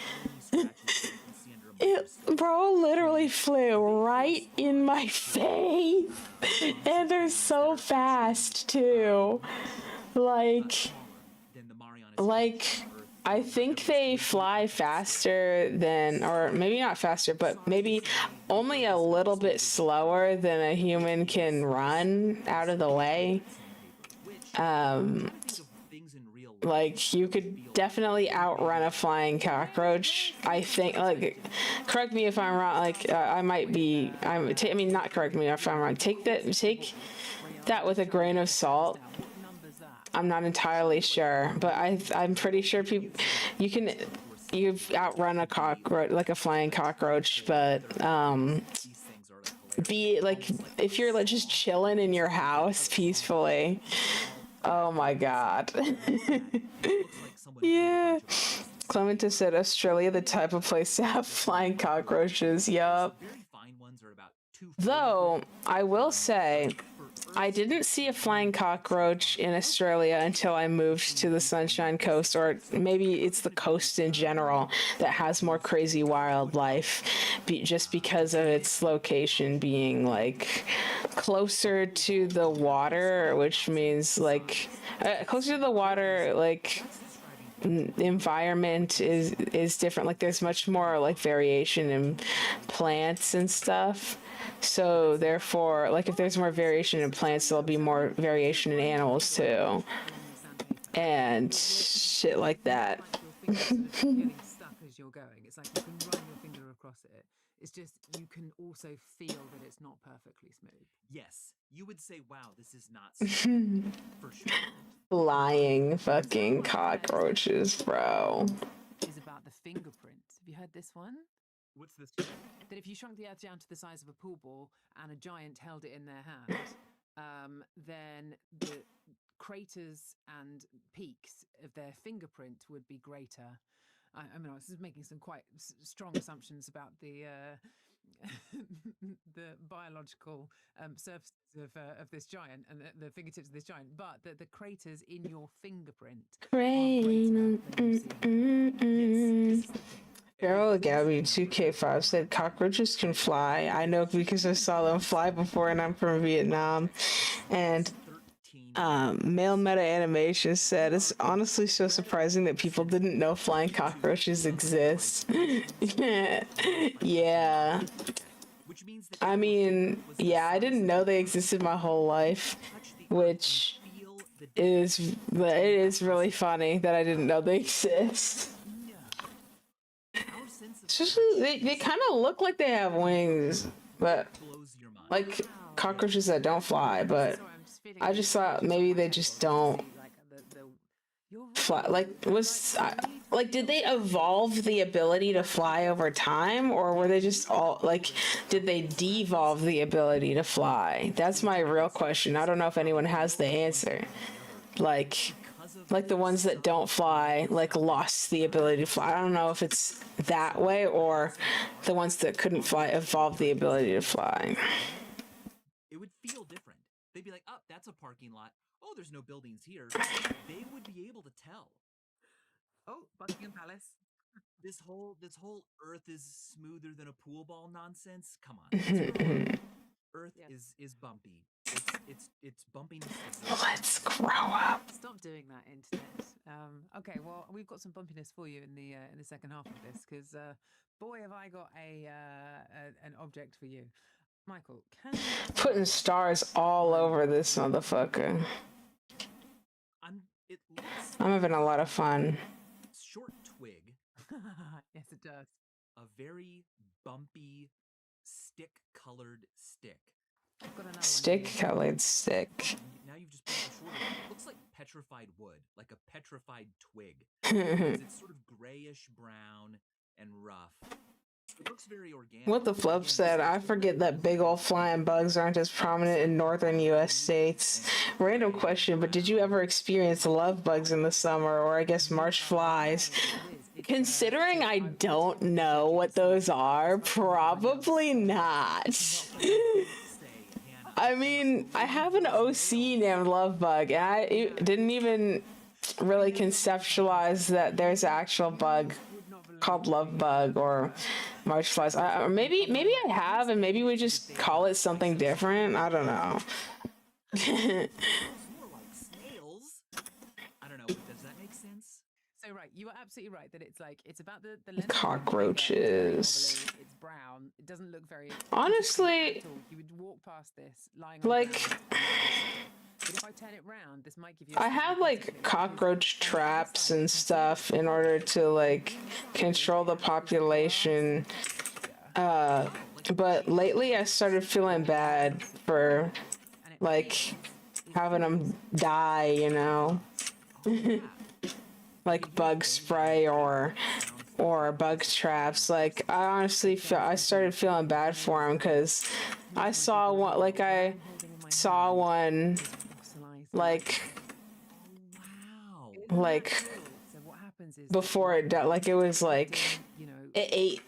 Bro literally flew right in my face. And they're so fast too. Like I think they fly faster than, or maybe not faster, but maybe only a little bit slower than a human can run out of the way. Like, you could definitely outrun a flying cockroach. I think, like, correct me if I'm wrong, like, I might be, I mean, not correct me if I'm wrong. Take that with a grain of salt. I'm not entirely sure, but I'm pretty sure you've outrun a cockroach, like a flying cockroach, but, if you're like just chilling in your house peacefully, oh my god. Yeah. Clementa said Australia, the type of place to have flying cockroaches. Yup. Though, I will say, I didn't see a flying cockroach in Australia until I moved to the Sunshine Coast, or maybe it's the coast in general that has more crazy wildlife, just because of its location being like closer to the water, which means like closer to the water, like environment is different. Like there's much more like variation in plants and stuff. So therefore, like if there's more variation in plants, there'll be more variation in animals too, and shit like that. Getting stuck as you're going. It's like you can run your finger across it. It's just you can also feel that it's not perfectly smooth. Yes, you would say, "Wow, this is not smooth." For sure. Flying fucking cockroaches, bro. Is about the fingerprint. Have you heard this one? What's this? That if you shrunk the Earth down to the size of a pool ball and a giant held it in their hand, then the craters and peaks of their fingerprint would be greater. I mean, I was making some quite strong assumptions about the the biological surfaces of this giant and the fingertips of this giant, but the craters in your fingerprint are greater than you see. Carol Gabby 2K5 said cockroaches can fly. I know because I saw them fly before and I'm from Vietnam. And Male Meta Animation said it's honestly so surprising that people didn't know flying cockroaches exist. Yeah. I mean, yeah, I didn't know they existed my whole life, which it is really funny that I didn't know they exist. They kind of look like they have wings, but like cockroaches that don't fly, but I just thought maybe they just don't fly. Like did they evolve the ability to fly over time, or were they just all like did they devolve the ability to fly? That's my real question. I don't know if anyone has the answer. Like the ones that don't fly, like lost the ability to fly. I don't know if it's that way or the ones that couldn't fly evolved the ability to fly. It would feel different. They'd be like, "Oh, that's a parking lot. Oh, there's no buildings here." They would be able to tell. Oh, Buckingham Palace. This whole Earth is smoother than a pool ball nonsense. Come on. Earth is bumpy. It's bumpiness. Let's grow up. Stop doing that, internet. Okay, well, we've got some bumpiness for you in the second half of this because boy, have I got an object for you, Michael. Can you putting stars all over this motherfucker? I'm having a lot of fun. Short twig. Yes, it does. A very bumpy stick-colored stick. Stick-colored stick. Now you've just put it shorter. It looks like petrified wood, like a petrified twig. It's sort of grayish brown and rough. It looks very organic. What the flip said, I forget that big old flying bugs aren't as prominent in northern US states. Random question, but did you ever experience love bugs in the summer, or I guess marsh flies? Considering I don't know what those are, probably not. I mean, I have an OC named Lovebug, and I didn't even really conceptualize that there's an actual bug called Lovebug or marsh flies. Or maybe I have, and maybe we just call it something different. I don't know. So right, you are absolutely right that it's about the length cockroaches. It's brown. It doesn't look very. Honestly, you would walk past this lying on like. But if I turn it round, this might give you. I have like cockroach traps and stuff in order to like control the population. But lately I started feeling bad for like having them die, you know. Like bug spray or bug traps. Like I honestly I started feeling bad for him because I saw one like before it died. Like it was like it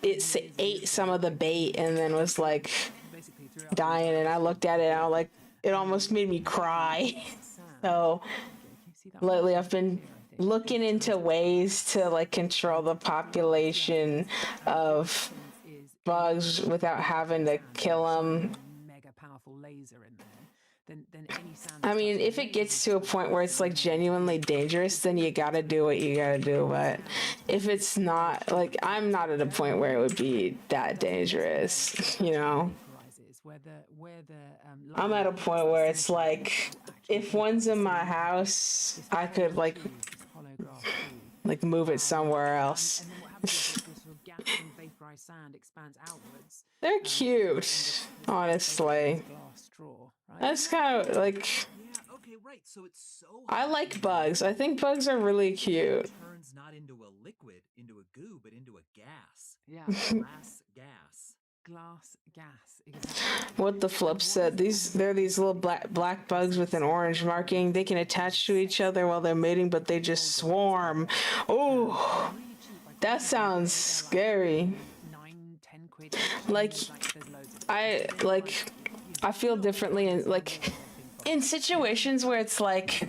ate some of the bait and then was like dying, and I looked at it and I was like, it almost made me cry. So lately I've been looking into ways to like control the population of bugs without having to kill them. Mega powerful laser in there then any sound. I mean, if it gets to a point where it's like genuinely dangerous, then you gotta do what you gotta do. But if it's not, like, I'm not at a point where it would be that dangerous, you know? I'm at a point where it's like, if one's in my house, I could like move it somewhere else. They're cute, honestly. That's kind of like, I like bugs. I think bugs are really cute. Turns not into a liquid, into a goo, but into a gas. Yeah. Glass gas. Exactly. What the flip said, they're these little black bugs with an orange marking. They can attach to each other while they're mating, but they just swarm. Oh, that sounds scary. 9-10 quid. Like, I feel differently in situations where it's like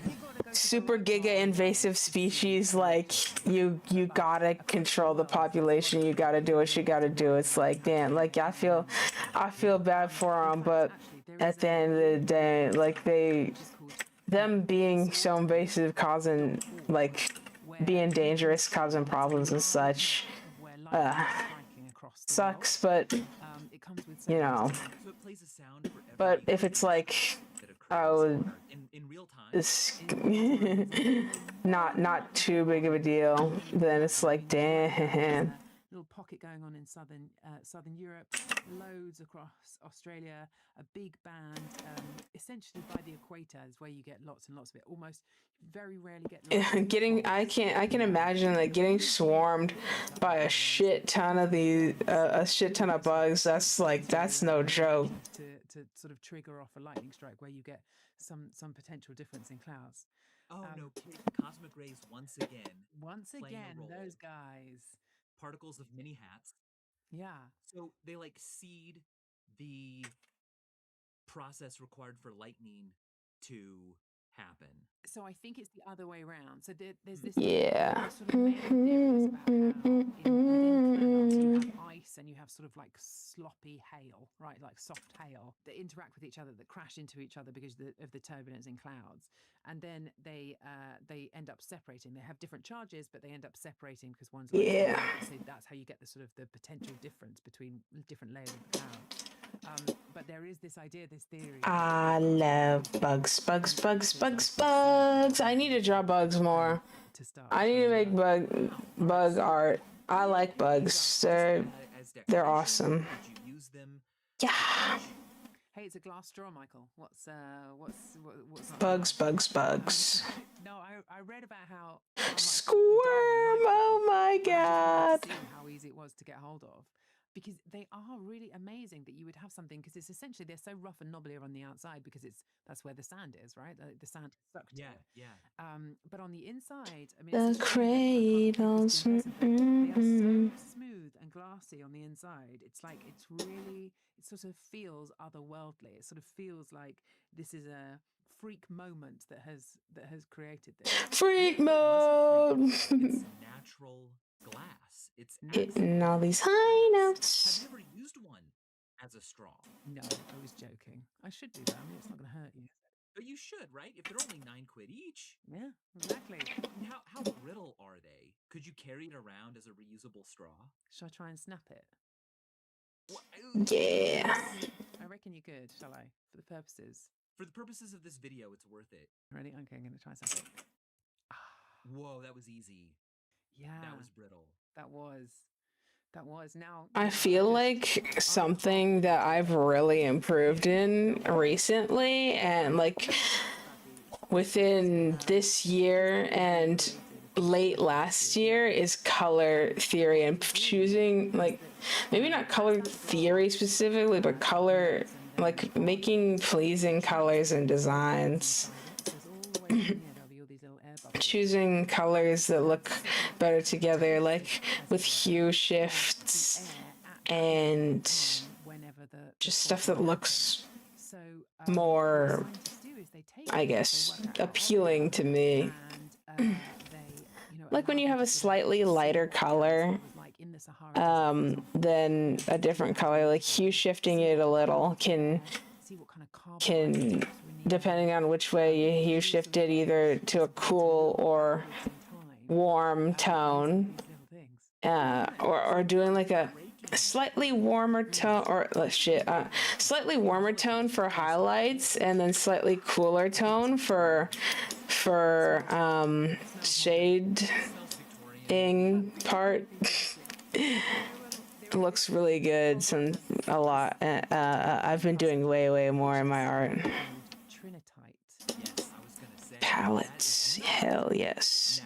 super giga invasive species, like you gotta control the population, you gotta do what you gotta do. It's like, damn, like I feel bad for them, but at the end of the day, like them being so invasive, causing being dangerous, causing problems and such, sucks, but you know. But if it's like, oh, it's not too big of a deal, then it's like, damn. Little pocket going on in southern Europe, loads across Australia, a big band, essentially by the equator is where you get lots and lots of it. Almost very rarely get lots. I can imagine that getting swarmed by a shit ton of bugs. That's no joke. To sort of trigger off a lightning strike where you get some potential difference in clouds. Oh no, cosmic rays once again. Those guys. Particles of mini hats. Yeah. So they like seed the process required for lightning to happen. So I think it's the other way around. So there's this sort of theories about how within clouds you have ice and you have sort of like sloppy hail, right? Like soft hail that interact with each other, that crash into each other because of the turbulence in clouds. And then they end up separating. They have different charges, but they end up separating because one's like, so that's how you get the sort of the potential difference between different layers of the cloud. But there is this idea, this theory. I love bugs. I need to draw bugs more. I need to make bug art. I like bugs. They're awesome. Yeah. Hey, it's a glass straw, Michael. What's bugs. No, I read about how squirm. Oh my god. How easy it was to get hold of. Because they are really amazing that you would have something, because it's essentially, they're so rough and knobbly on the outside because that's where the sand is, right? The sand is sucked to it. Yeah. But on the inside, I mean, the cradles. They are so smooth and glassy on the inside. It's like, it sort of feels otherworldly. It sort of feels like this is a freak moment that has created this. Freak mode. It's natural glass. It's hitting all these high notes. Have you ever used one as a straw? No, I was joking. I should do that. I mean, it's not going to hurt you. But you should, right? If they're only 9 quid each. Yeah, exactly. And how brittle are they? Could you carry it around as a reusable straw? Shall I try and snap it? Yeah. I reckon you could, shall I? For the purposes. For the purposes of this video, it's worth it. Ready? Okay, I'm going to try something. Whoa, that was easy. Yeah. That was brittle. That was. Now I feel like something that I've really improved in recently, and like within this year and late last year, is color theory and choosing, like, maybe not color theory specifically, but color, like making pleasing colors and designs. Choosing colors that look better together, like with hue shifts and just stuff that looks more, I guess, appealing to me. Like when you have a slightly lighter color than a different color, like hue shifting it a little can depending on which way you shift it, either to a cool or warm tone, or doing like a slightly warmer tone, or slightly warmer tone for highlights, and then slightly cooler tone for shading part. Looks really good. A lot. I've been doing way more in my art. Palettes, hell yes.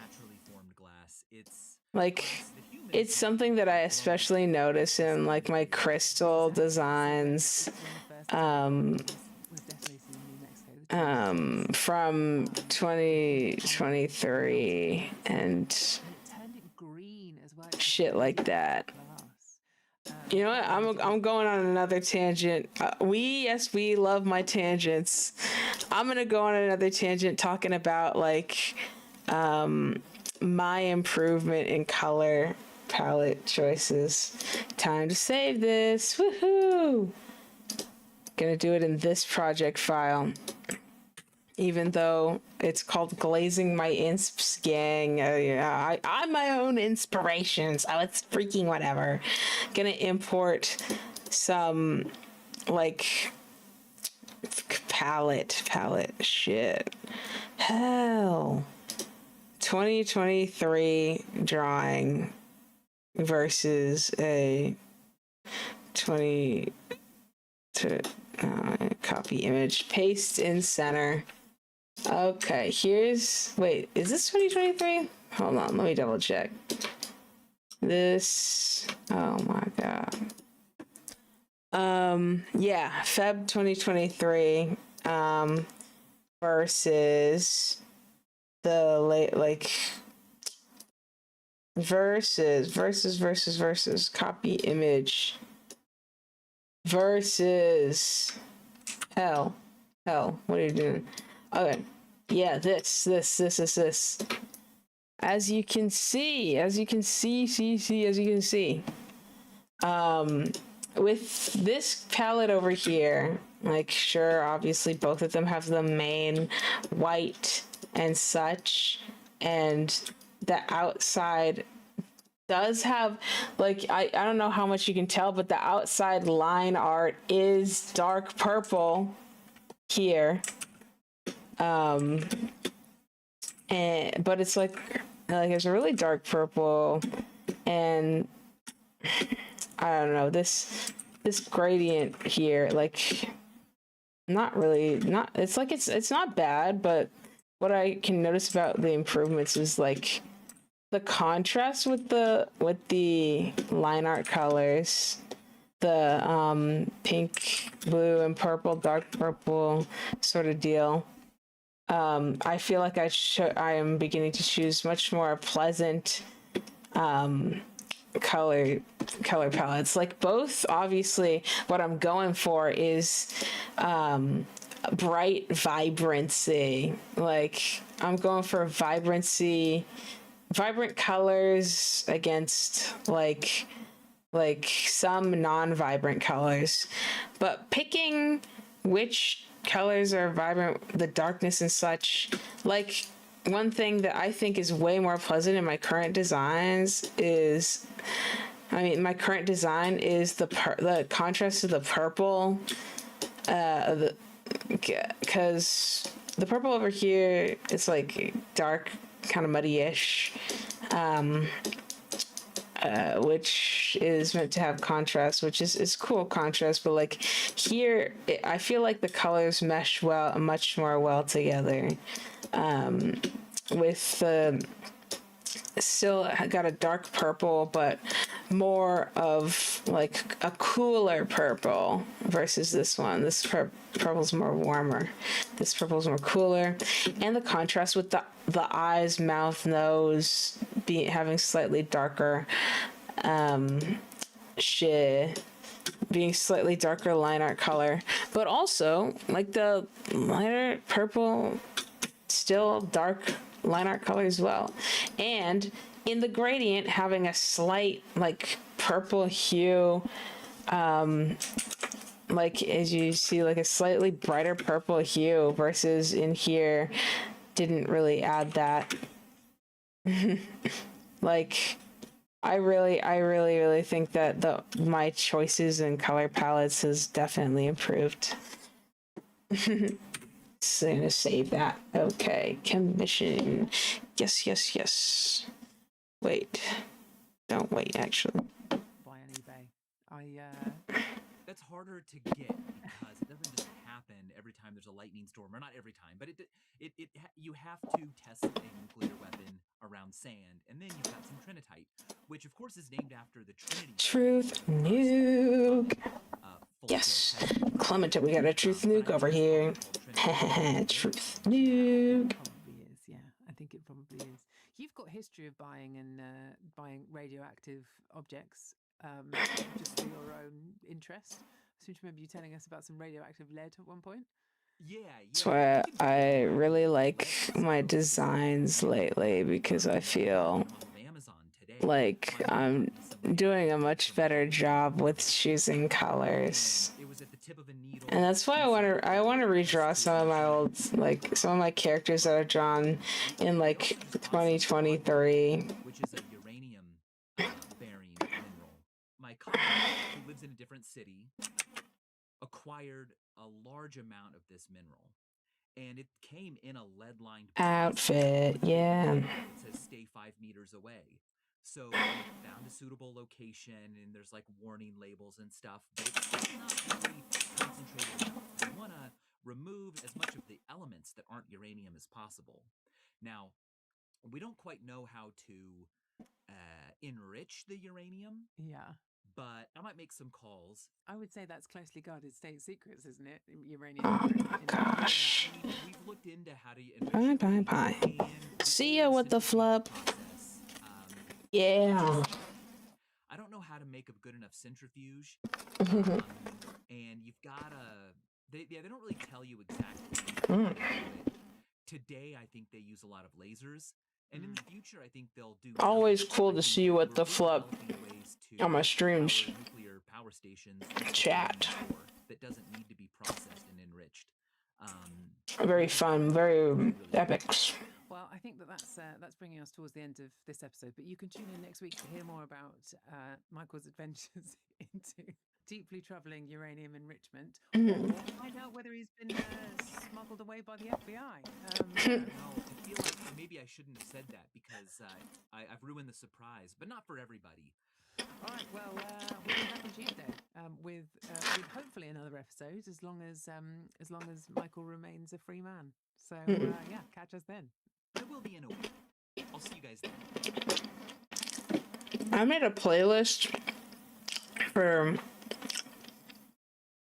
Like, it's something that I especially notice in like my crystal designs from 2023 and shit like that. You know what? I'm going on another tangent. We love my tangents. I'm gonna go on another tangent talking about like my improvement in color palette choices. Time to save this. Woohoo! Gonna do it in this project file. Even though it's called Glazing My Insps Gang. I'm my own inspirations. It's freaking whatever. Gonna import some, like, palette shit. Hell. 2023 drawing versus a 20... copy image. Paste in center. Okay, wait, is this 2023? Hold on, let me double check. This, oh my god. Yeah, Feb 2023, versus the late, like, versus copy image versus hell, what are you doing? Okay, yeah, this. As you can see, with this palette over here, like, sure, obviously both of them have the main white and such, and the outside does have, like, I don't know how much you can tell, but the outside line art is dark purple here. But it's like it's a really dark purple, and I don't know, this gradient here, like, it's not bad, but what I can notice about the improvements is like the contrast with the line art colors, the pink, blue, and purple, dark purple sort of deal. I feel like I am beginning to choose much more pleasant color palettes. Like, both, obviously, what I'm going for is bright vibrancy. Like, I'm going for vibrant colors against like some non-vibrant colors, but picking which colors are vibrant, the darkness and such. Like, one thing that I think is way more pleasant in my current designs is, my current design is the contrast to the purple, because the purple over here, it's like dark, kind of muddy-ish, which is meant to have contrast, which is cool contrast, but like here, I feel like the colors mesh much more well together. With the still got a dark purple, but more of like a cooler purple versus this one. This purple's more warmer. This purple's more cooler, and the contrast with the eyes, mouth, nose having slightly darker being slightly darker line art color, but also like the lighter purple, still dark line art color as well, and in the gradient having a slight like purple hue like as you see, like a slightly brighter purple hue versus in here didn't really add that. Like I really think that my choices and color palettes has definitely improved. So I'm gonna save that. Okay, commission. Yes. Wait. Don't wait, actually. Buy on eBay. That's harder to get because it doesn't just happen every time there's a lightning storm, or not every time, but you have to test a nuclear weapon around sand, and then you've got some trinitite, which of course is named after the Trinity. Truth nuke. Yes, Clementon, we got a truth nuke over here. Truth nuke. Probably is, yeah. I think it probably is. You've got history of buying and buying radioactive objects just for your own interest. I seem to remember you telling us about some radioactive lead at one point. Yeah. That's why I really like my designs lately, because I feel like I'm doing a much better job with choosing colors. And that's why I want to redraw some of my old, like some of my characters that are drawn in like 2023. Which is a uranium bearing mineral. My cousin, who lives in a different city, acquired a large amount of this mineral, and it came in a lead-lined outfit. Yeah. It says stay 5 meters away. So we found a suitable location, and there's like warning labels and stuff, but it's not really concentrated enough. We want to remove as much of the elements that aren't uranium as possible. Now, we don't quite know how to enrich the uranium. Yeah. But I might make some calls. I would say that's closely guarded state secrets, isn't it? Uranium. Oh my gosh. We've looked into how to enrich. Bye. See ya with the flub. Yeah. I don't know how to make a good enough centrifuge. And you've got to... They don't really tell you exactly how to do it. Today, I think they use a lot of lasers. And in the future, I think they'll do... Always cool to see you with the flub on my streams. Nuclear power stations chat. That doesn't need to be processed and enriched. Very fun, very epics. Well, I think that's bringing us towards the end of this episode, but you can tune in next week to hear more about Michael's adventures into deeply troubling uranium enrichment, or find out whether he's been smuggled away by the FBI. I feel like maybe I shouldn't have said that because I've ruined the surprise, but not for everybody. All right, well, we'll be back on Tuesday with hopefully another episode, as long as Michael remains a free man. So yeah, catch us then. It will be in a week. I'll see you guys then. I made a playlist for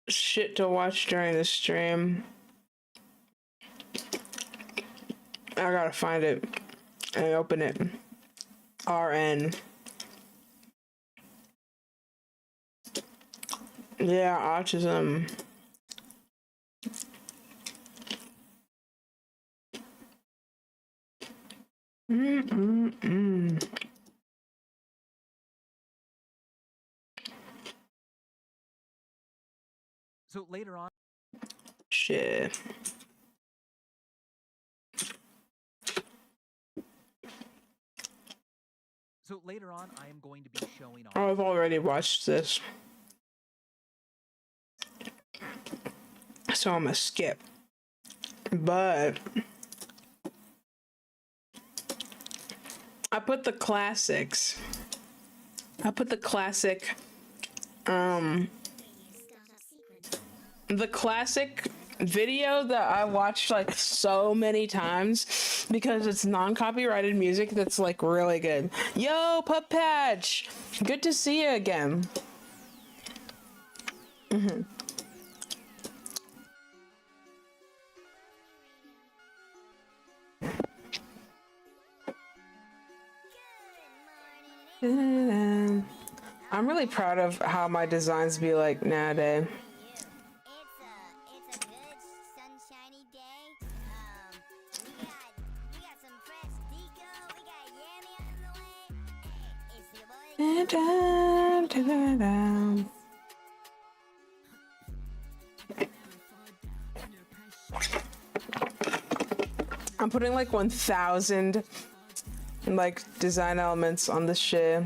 shit to watch during the stream. I gotta find it and open it. RN. Yeah, autism. So later on... Shit. So later on, I am going to be showing off... Oh, I've already watched this. So I'm gonna skip. But I put the classics. I put the classic video that I watched like so many times because it's non-copyrighted music that's like really good. Yo, Pup Patch! Good to see you again. I'm really proud of how my designs be like nowadays. It's a good sunshiny day. We got some fresh deco. We got Yammy on the way. It's your boy. I'm putting like 1,000 like design elements on this shit.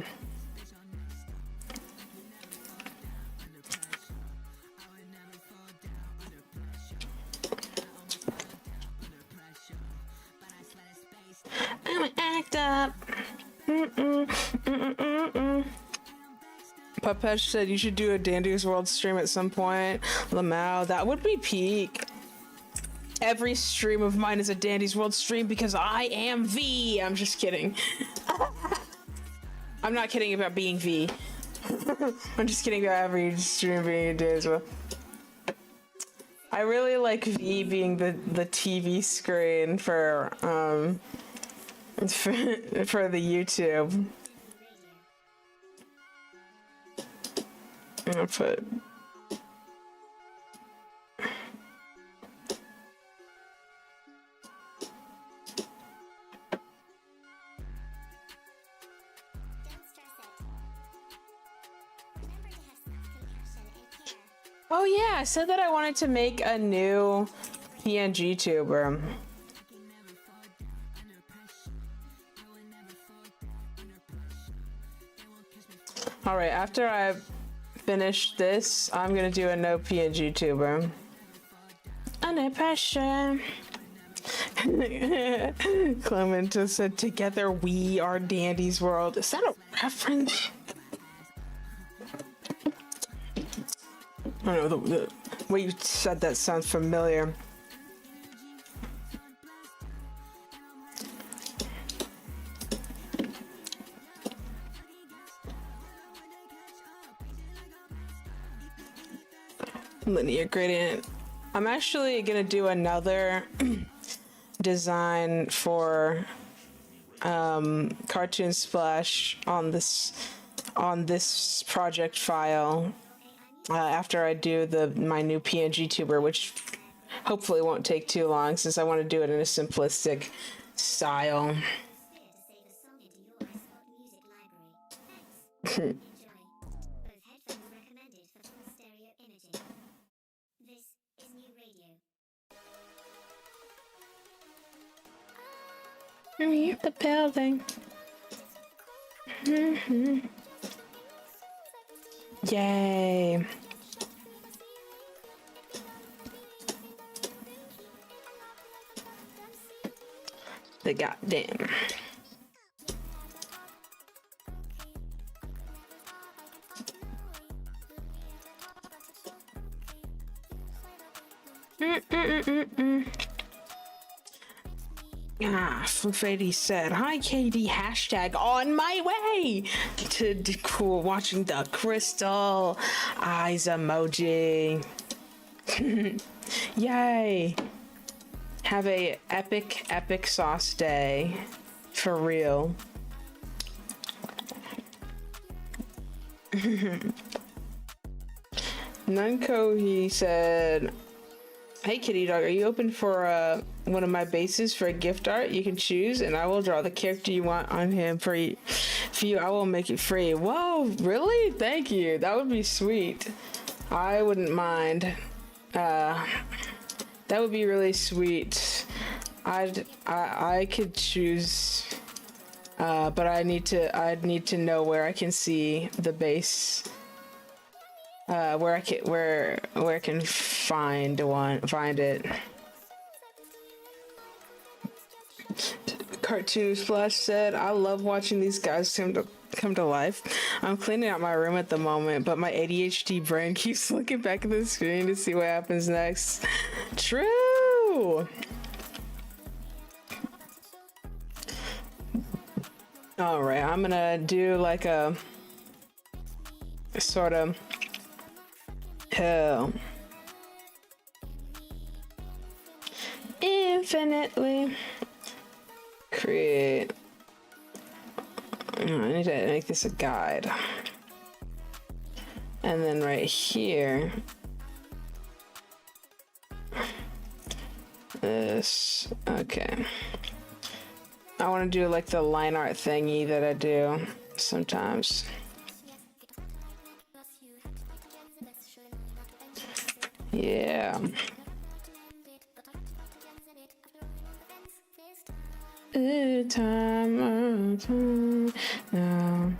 I'ma act up. Pupesh said you should do a Dandy's World stream at some point. Lamau, that would be peak. Every stream of mine is a Dandy's World stream because I am V. I'm just kidding. I'm not kidding about being V. I'm just kidding about every stream being a Dandy's World. I really like V being the TV screen for the YouTube. I'm gonna put oh yeah, I said that I wanted to make a new pngtuber. All right, after I finish this, I'm gonna do a no pngtuber. Under pressure. Clementa said, "Together we are Dandy's World." Is that a reference? I don't know, the way you said that sounds familiar. Linear gradient. I'm actually gonna do another design for Cartoon Splash on this project file after I do my new pngtuber, which hopefully won't take too long since I want to do it in a simplistic style. Hear the building. Yay. The goddamn. Fluffady said, "Hi, Katie. Hashtag on my way to cool watching the crystal eyes emoji." Yay! Have a epic sauce day for real. Nunko, he said, "Hey Kitty Dog, are you open for one of my bases for a gift art? You can choose and I will draw the character you want on him for you. I will make it free." Whoa, really? Thank you. That would be sweet. I wouldn't mind. That would be really sweet. I could choose, but I'd need to know where I can see the base. Where I can find it. Cartoon Splash said, "I love watching these guys come to life. I'm cleaning out my room at the moment, but my ADHD brain keeps looking back at the screen to see what happens next." True. All right, I'm gonna do like a sort of infinitely create. I need to make this a guide, and then right here, this. Okay, I want to do like the line art thingy that I do sometimes. Yeah. the time of time now.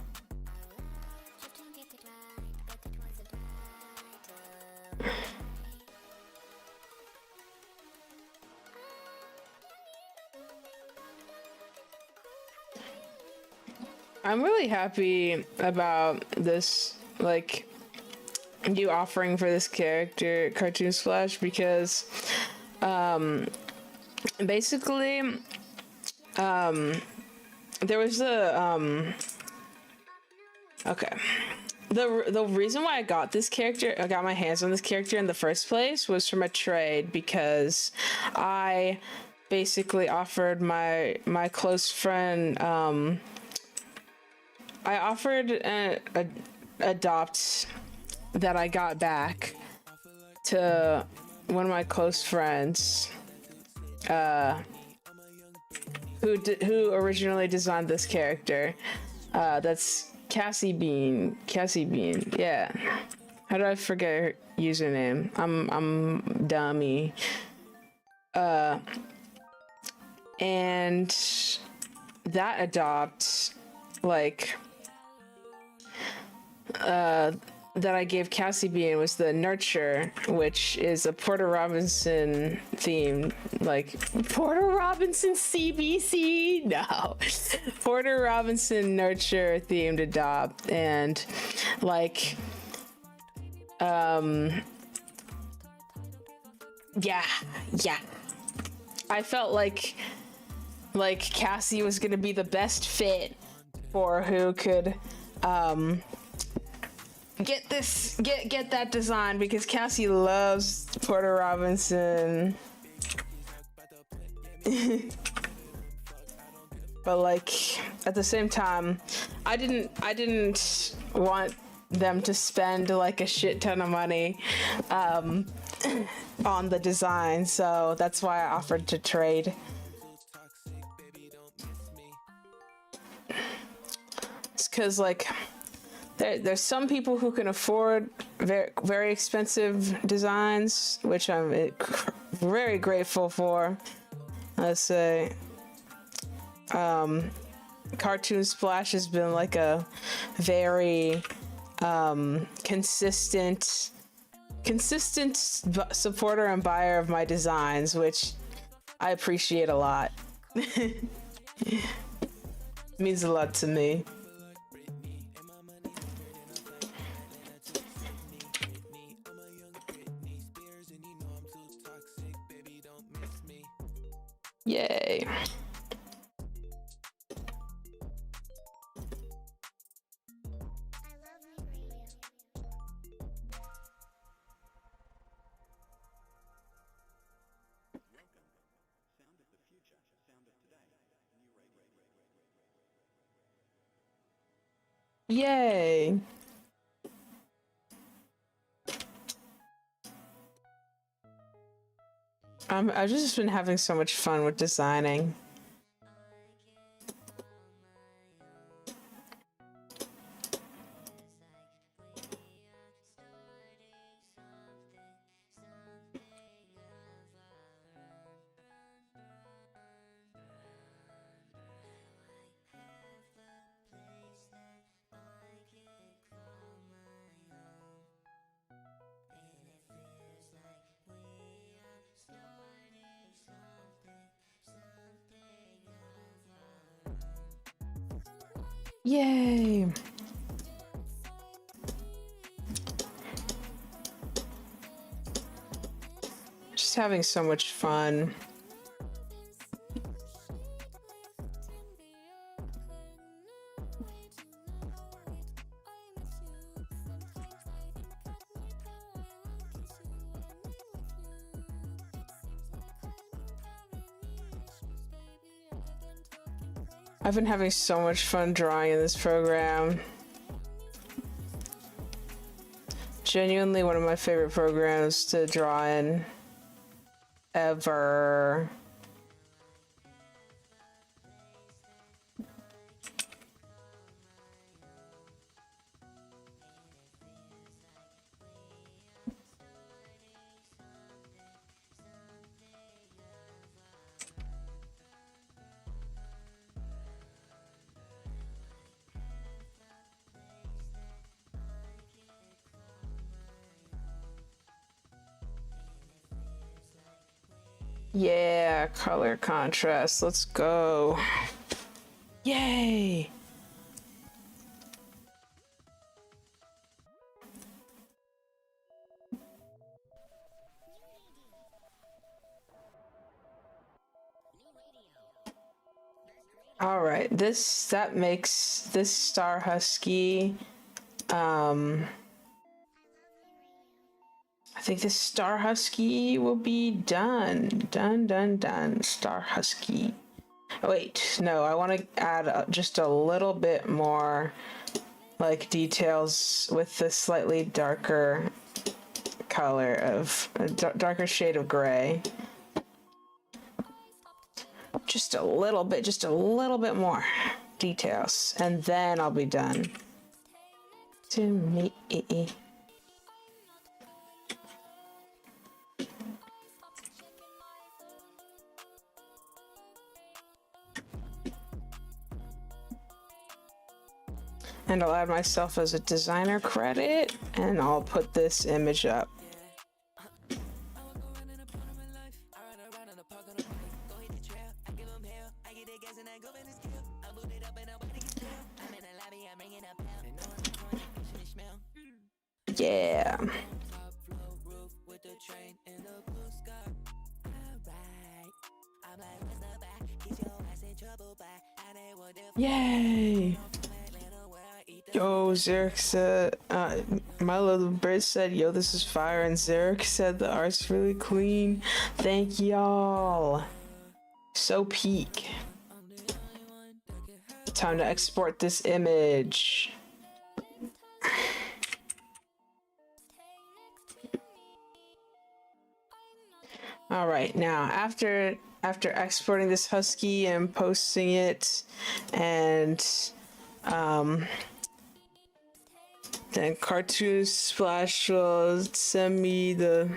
I'm really happy about this, like, you offering for this character, Cartoon Splash, because, basically, there was a, okay. The reason why I got this character, I got my hands on this character in the first place was from a trade, because I basically offered my close friend, I offered a adopt that I got back to one of my close friends, who originally designed this character. That's Cassie Bean, yeah. How do I forget her username? I'm dummy. And that adopt, like, that I gave Cassie Bean was the Nurture, which is a Porter Robinson theme, like Porter Robinson CBC? No. Porter Robinson Nurture themed adopt, and like, yeah. I felt like Cassie was gonna be the best fit for who could, get that design, because Cassie loves Porter Robinson. But like, at the same time, I didn't want them to spend like a shit ton of money on the design, so that's why I offered to trade. It's because, like, there's some people who can afford very, very expensive designs, which I'm very grateful for. Let's say, Cartoon Splash has been like a very consistent supporter and buyer of my designs, which I appreciate a lot. Means a lot to me. Yay. Yay. I've just been having so much fun with designing. Yay. Just having so much fun. I've been having so much fun drawing in this program. Genuinely one of my favorite programs to draw in ever. Yeah, color contrast. Let's go. Yay! All right, that makes this Star Husky, I think this Star Husky will be done. Done. Star Husky. Oh, wait, no, I want to add just a little bit more, like, details with this slightly darker color of a darker shade of gray. Just a little bit more details, and then I'll be done. To me. And I'll add myself as a designer credit, and I'll put this image up. Yeah. Yay. Yo, Zerk said, my little bird said, yo, this is fire, and Zerk said the art's really clean. Thank y'all. So peak. Time to export this image. All right, now after exporting this Husky and posting it, and then Cartoon Splash will send me the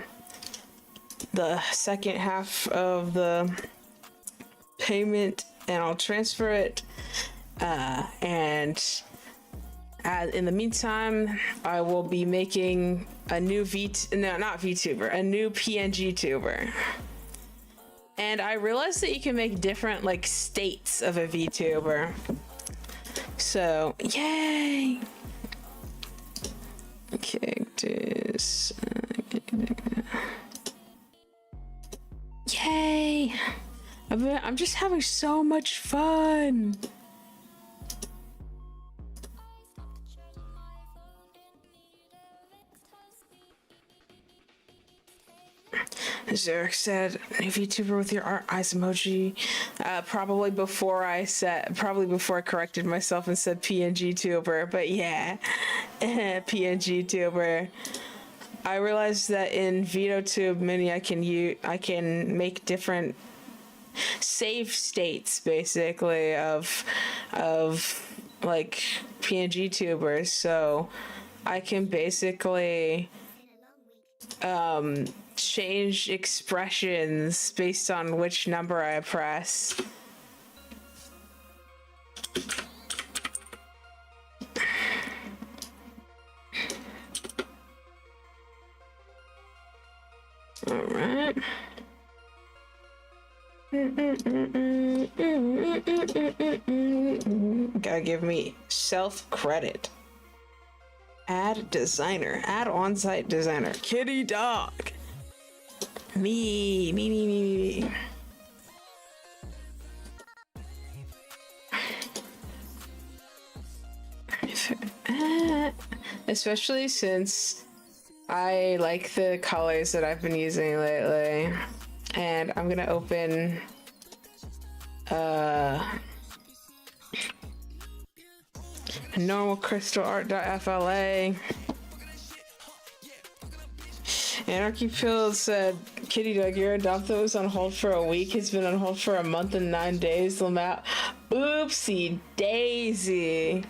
second half of the payment, and I'll transfer it. And in the meantime, I will be making a new a new PNG tuber. And I realized that you can make different, like, states of a VTuber. So, yay! Cactus. Yay! I'm just having so much fun. Zerk said, new VTuber with your art eyes emoji. Probably before I corrected myself and said PNG tuber, but yeah, PNG tuber. I realized that in VTube Mini I can make different save states, basically, of like PNG tubers, so I can basically change expressions based on which number I press. All right. Gotta give me self credit. Add designer. Add on-site designer. Kitty dog. Me. Especially since I like the colors that I've been using lately. And I'm gonna open normal crystal art.fla. Anarchy Pill said, Kitty Dog, your adopted was on hold for a week. It's been on hold for a month and 9 days. Lamau. Oopsie daisy.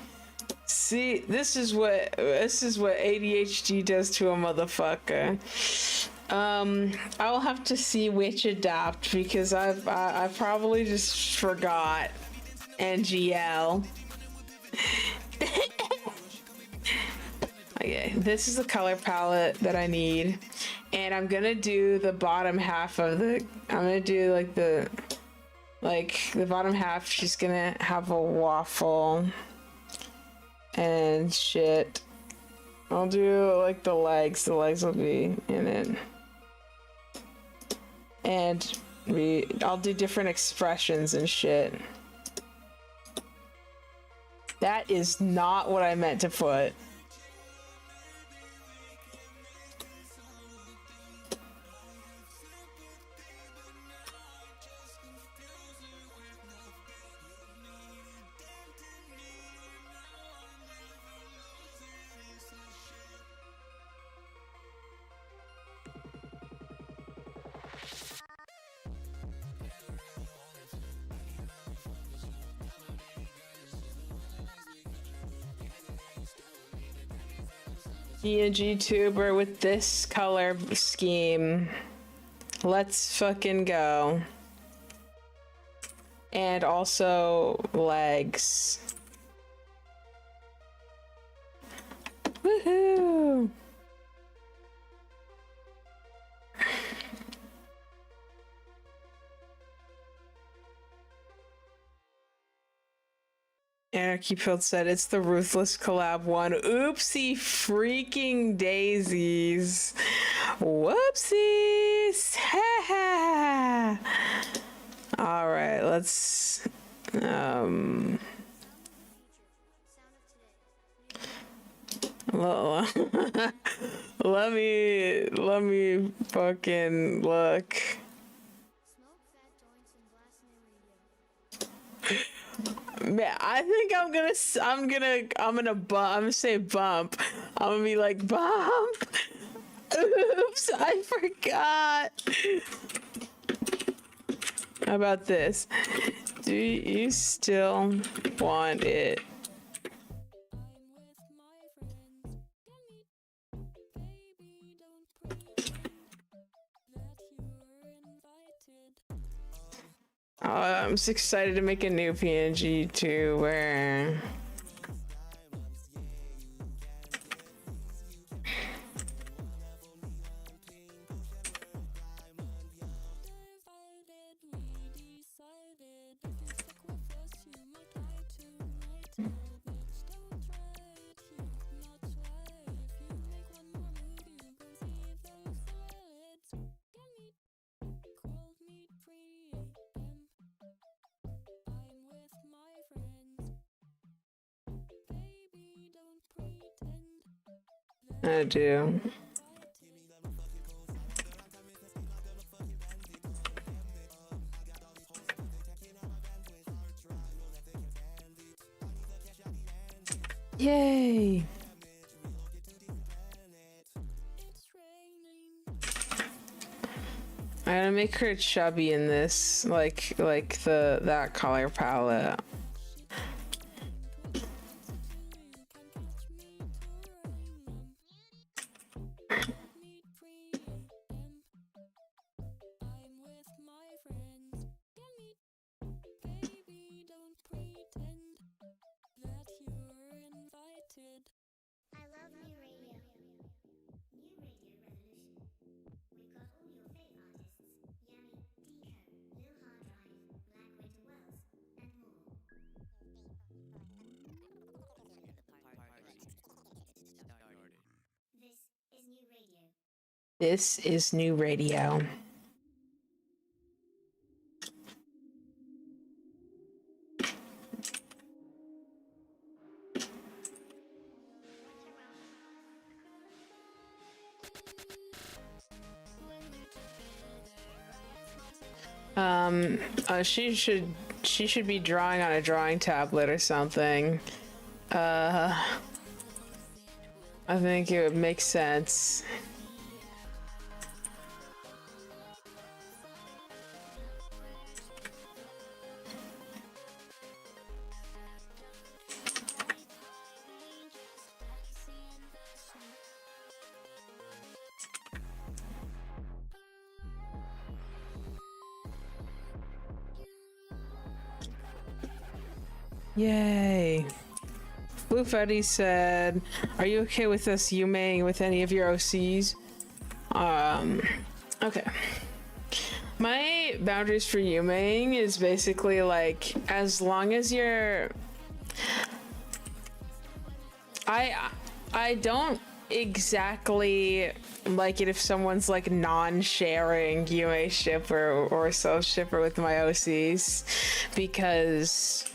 See, this is what ADHD does to a motherfucker. I will have to see which adopt, because I probably just forgot NGL. Okay, this is the color palette that I need, And I'm gonna do the bottom half of the, I'm gonna do like the bottom half, she's gonna have a waffle and shit. I'll do like the legs will be in it. And I'll do different expressions and shit. That is not what I meant to put. pngtuber with this color scheme. Let's fucking go. And also legs. Woohoo! Anarchy Pilled said it's the Ruthless collab one. Oopsie freaking daisies. Whoopsies. All right, let's let me fucking look. Man, I think I'm gonna say bump. I'm gonna be like bump. Oops, I forgot. How about this? Do you still want it? I'm just excited to make a new PNG too, where I do. Yay! I'm gonna make her chubby in this, like that color palette. This is new radio. She should be drawing on a drawing tablet or something. I think it would make sense. Yay. Blue Fetty said, are you okay with us Yumeing with any of your OCs? Okay. My boundaries for Yumeing is basically like, as long as you're... I don't exactly like it if someone's like non-sharing Yume shipper or self-shipper with my OCs, because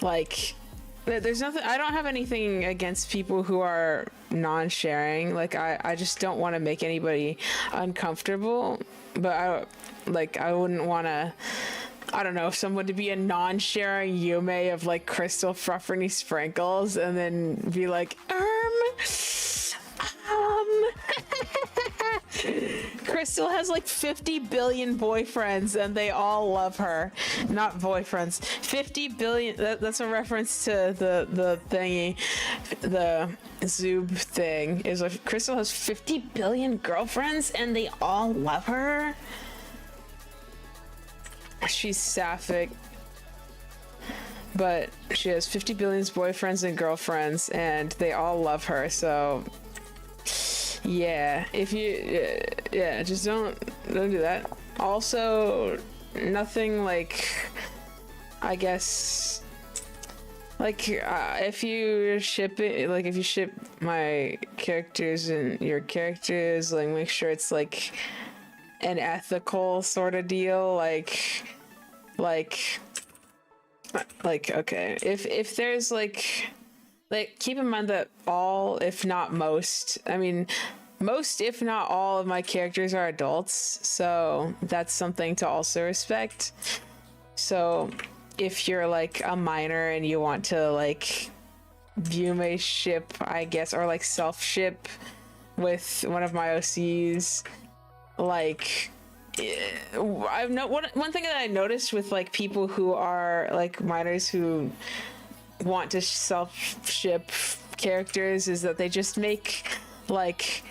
like there's nothing, I don't have anything against people who are non-sharing. Like I just don't want to make anybody uncomfortable, but I wouldn't want to, I don't know, if someone to be a non-sharing Yume of like Crystal Frufferny Sprinkles and then be like, Crystal has like 50 billion boyfriends and they all love her. Not boyfriends. 50 billion, that's a reference to the thingy, the Zoob thing, is like Crystal has 50 billion girlfriends and they all love her. She's sapphic, but she has 50 billion boyfriends and girlfriends and they all love her. So yeah, if you yeah, just don't do that. Also, nothing like, I guess, like if you ship it, like if you ship my characters and your characters, like make sure it's like an ethical sort of deal, like okay, if there's like keep in mind that all, if not most, I mean most if not all of my characters are adults, so that's something to also respect. So if you're like a minor and you want to like Yume ship, I guess, or like self ship with one of my OCs, like I've one thing that I noticed with like people who are like minors who want to self ship characters is that they just make like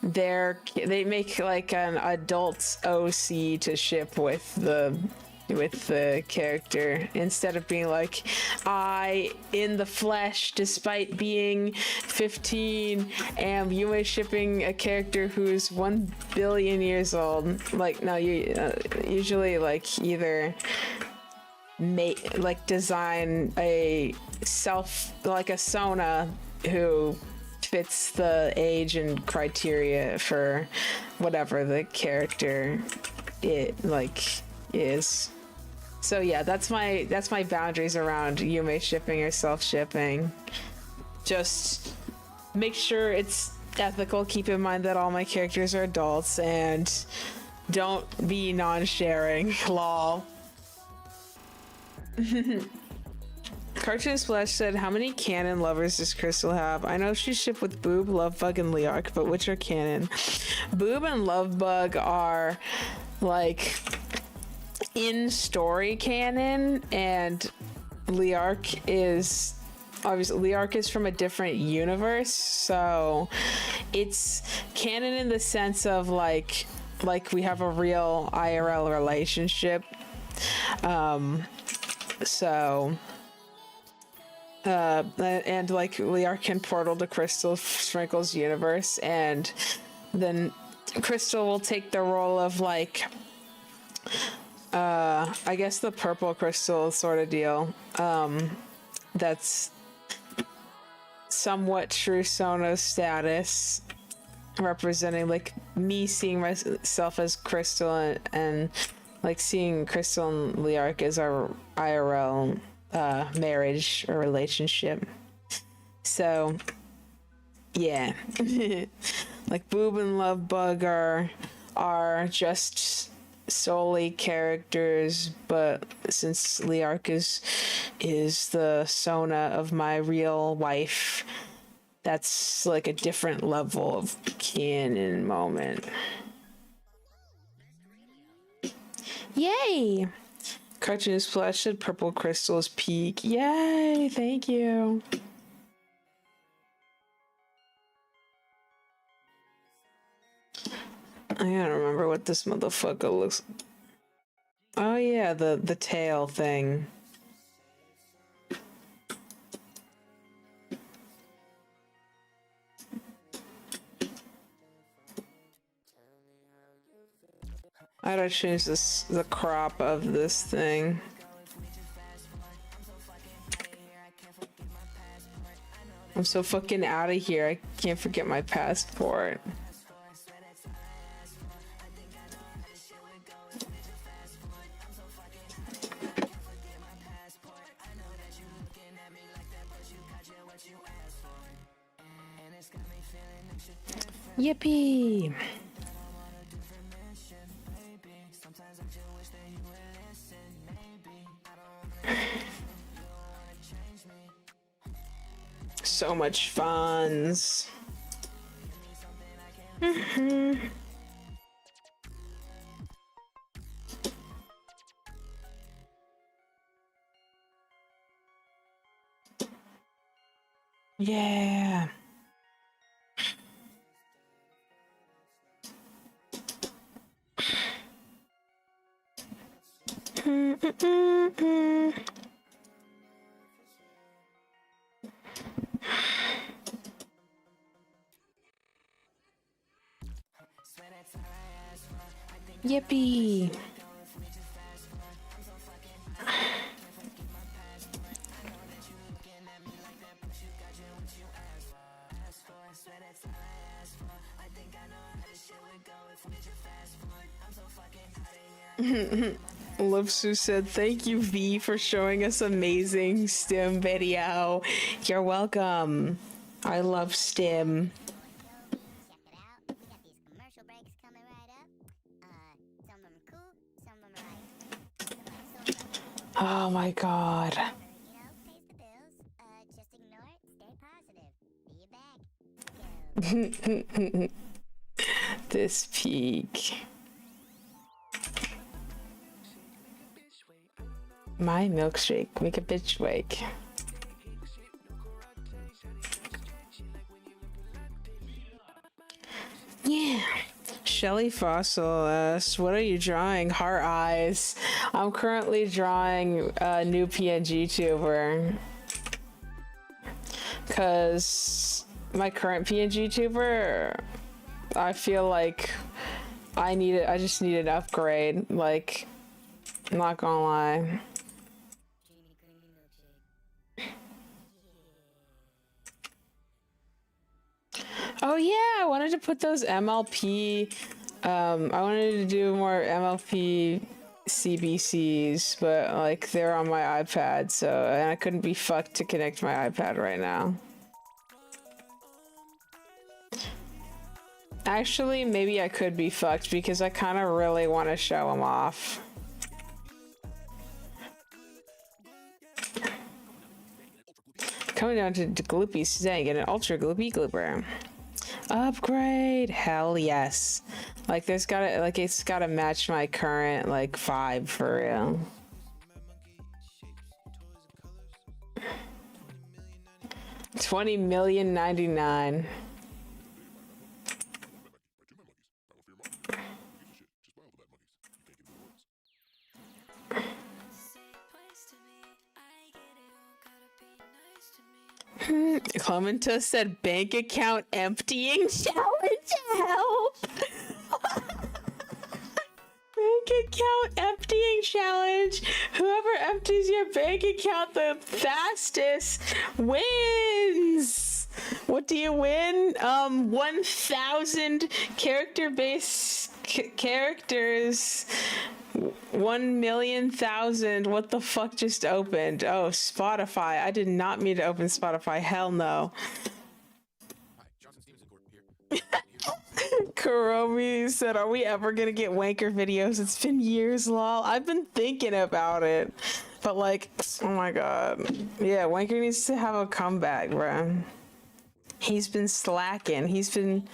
they make like an adult OC to ship with the character, instead of being like, I in the flesh, despite being 15, am Yume shipping a character who's 1 billion years old. Like, no, you usually like either make like design a like a Sona who fits the age and criteria for whatever the character is. So yeah, that's my boundaries around Yume shipping or self-shipping. Just make sure it's ethical. Keep in mind that all my characters are adults, and don't be non-sharing. Lol. Cartoon Splash said, how many canon lovers does Crystal have? I know she's shipped with Boob, Lovebug, and Leark, but which are canon? Boob and Lovebug are like in story canon, and Leark is obviously, Leark is from a different universe, so it's canon in the sense of like we have a real IRL relationship. And like Leark can portal to Crystal Sprinkle's universe, and then Crystal will take the role of like I guess the purple crystal sort of deal. That's somewhat true Sono status, representing like me seeing myself as Crystal and like seeing Crystal and Leark as our IRL marriage or relationship. So yeah. Like Boob and Lovebug are just solely characters, but since Leark is the Sona of my real wife, that's like a different level of canon moment. Yay! Cartoon Splash said Purple Crystal's peak. Yay! Thank you. I gotta remember what this motherfucker looks. Oh yeah, the tail thing. I gotta change the crop of this thing. I'm so fucking out of here. I can't forget my passport. Yippee! So much funds. Yeah. Yippee! Lipsu said, "Thank you, V, for showing us amazing STEM video." You're welcome. I love STEM. Check it out. We got these commercial breaks coming right up. Some of them are cool, some of them are like, Oh my god. pays the bills. Just ignore it, stay positive. Be back. Go. This peak. My milkshake. Make a bitch wake. Yeah. Shelly Fossil asks, what are you drawing? Heart eyes. I'm currently drawing a new PNG-tuber. Because my current PNG-tuber, I feel like I just need an upgrade. Like, I'm not gonna lie. Oh yeah, I wanted to put those MLP, I wanted to do more MLP CBCs, but like they're on my iPad, so, and I couldn't be fucked to connect my iPad right now. Actually, maybe I could be fucked because I kind of really want to show them off. Coming down to Gloopy today, get an ultra gloopy glooper. Upgrade, hell yes. Like there's gotta, like it's gotta match my current like vibe for real. $20,000,099. Clementa said bank account emptying challenge, help. Bank account emptying challenge. Whoever empties your bank account the fastest wins. What do you win? 1,000 character-based characters. 1,000,000. What the fuck just opened? Oh, Spotify. I did not mean to open Spotify. Hell no. Kuromi said, are we ever gonna get wanker videos? It's been years, lol. I've been thinking about it. But like, oh my god. Yeah, wanker needs to have a comeback, bro. He's been slacking. He's been...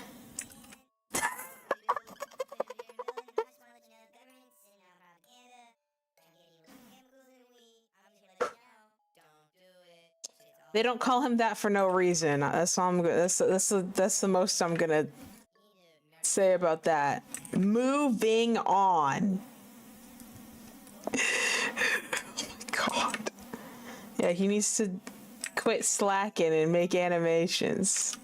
They don't call him that for no reason. That's all I'm. That's the most I'm gonna say about that. Moving on. Oh my god. Yeah, he needs to quit slacking and make animations.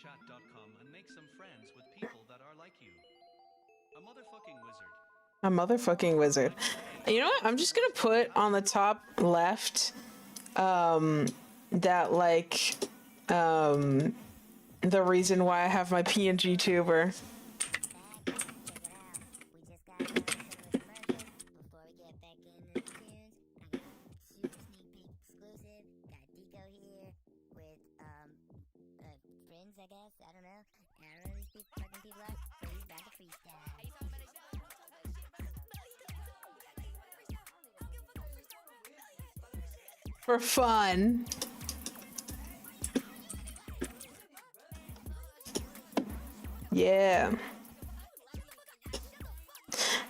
chat.com and make some friends with people that are like you. A motherfucking wizard. A motherfucking wizard. You know what? I'm just gonna put on the top left, that like, the reason why I have my pngtuber. For fun. Yeah.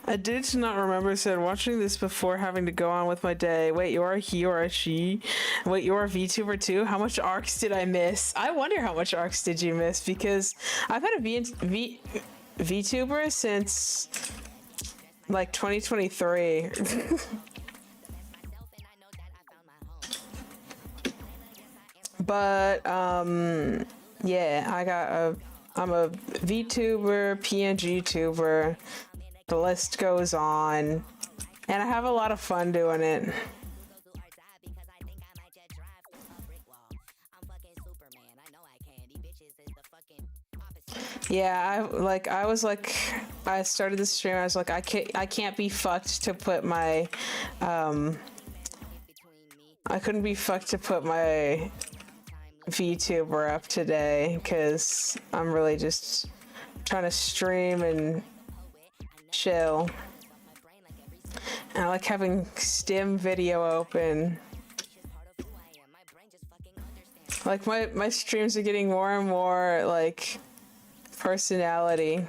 I did not remember said watching this before having to go on with my day. Wait, you're a he or a she? Wait, you're a VTuber too? How much arcs did I miss? I wonder how much arcs did you miss, because I've had a VTuber since like 2023. But yeah, I'm a VTuber, pngtuber. The list goes on, and I have a lot of fun doing it. Yeah, I started the stream. I was like, I can't be fucked to put my I couldn't be fucked to put my VTuber up today, because I'm really just trying to stream and chill. And I like having Stim video open. Like my streams are getting more and more like personality.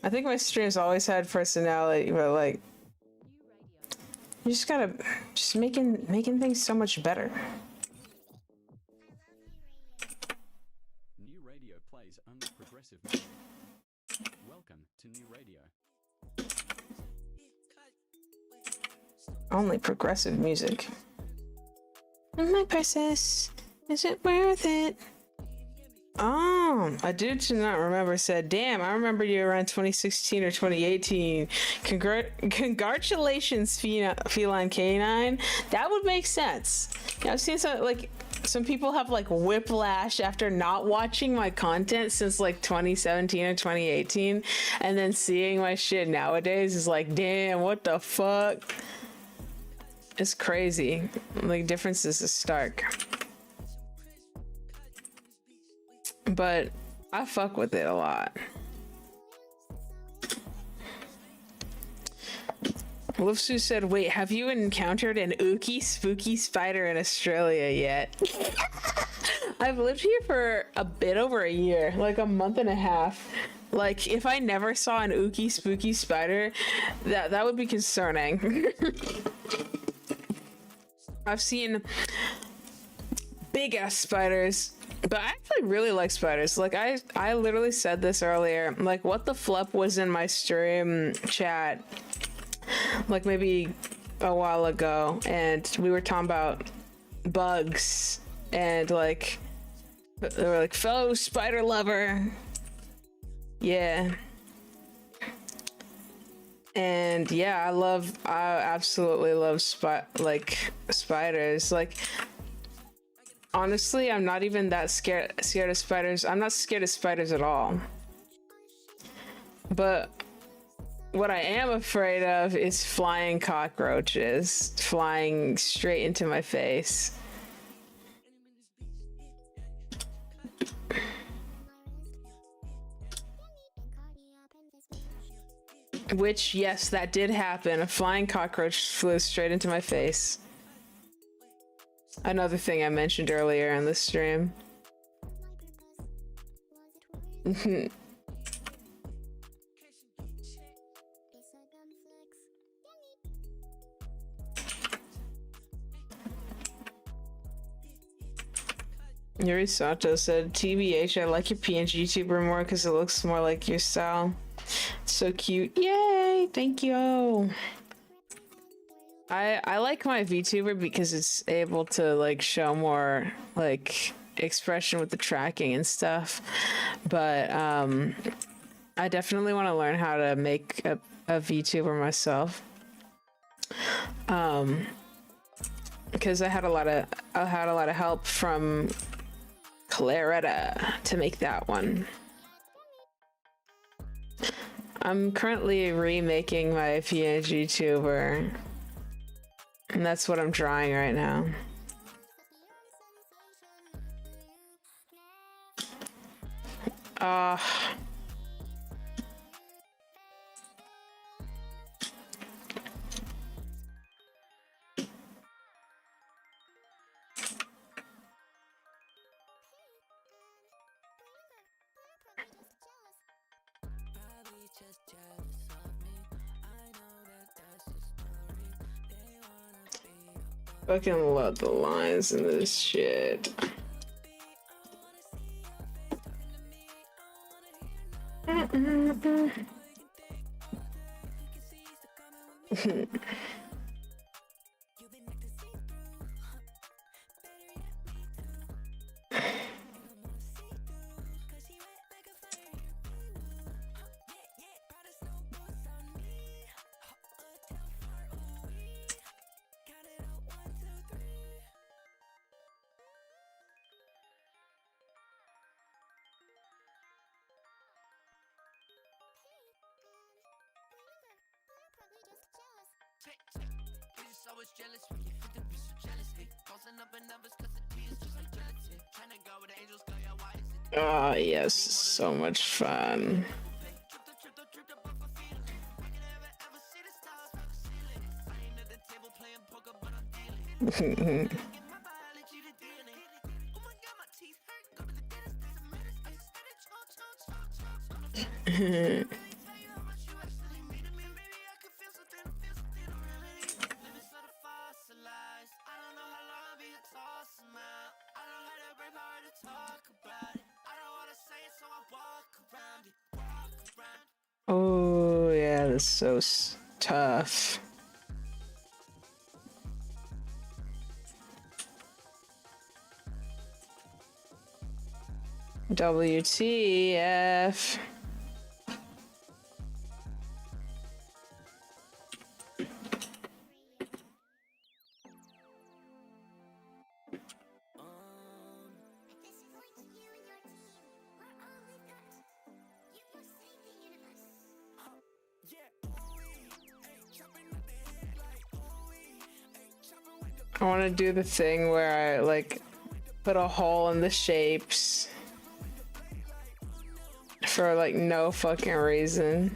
I think my streams always had personality, but like you just gotta making things so much better. New radio plays only progressive music. Welcome to New Radio. Only progressive music. My precious, is it worth it? Oh, a dude to not remember said, damn, I remember you around 2016 or 2018. Congratulations, Feline Canine. That would make sense. Yeah, I've seen some people have like whiplash after not watching my content since like 2017 or 2018, and then seeing my shit nowadays is like, damn, what the fuck? It's crazy. Like, differences are stark. But I fuck with it a lot. Wolfsu said, wait, have you encountered an ooky spooky spider in Australia yet? I've lived here for a bit over a year, like a month and a half. Like, if I never saw an ooky spooky spider, that would be concerning. I've seen big ass spiders, but I actually really like spiders. Like I literally said this earlier, like what the flup was in my stream chat like maybe a while ago, and we were talking about bugs, and like they were like, fellow spider lover. Yeah. And yeah, I absolutely love spiders. Like, honestly, I'm not even that scared of spiders. I'm not scared of spiders at all. But what I am afraid of is flying cockroaches flying straight into my face. Which, yes, that did happen. A flying cockroach flew straight into my face. Another thing I mentioned earlier in the stream. Yuri Sato said, TBH, I like your pngtuber more because it looks more like your style. So cute. Yay, thank you. I like my VTuber because it's able to like show more like expression with the tracking and stuff, but I definitely want to learn how to make a VTuber myself. Because I had a lot of help from Claretta to make that one. I'm currently remaking my pngtuber, and that's what I'm drawing right now. Fucking love the lines in this shit. Ah, yes, so much fun. Oh, yeah, that's so tough. WTF. I want to do the thing where I like put a hole in the shapes for like no fucking reason.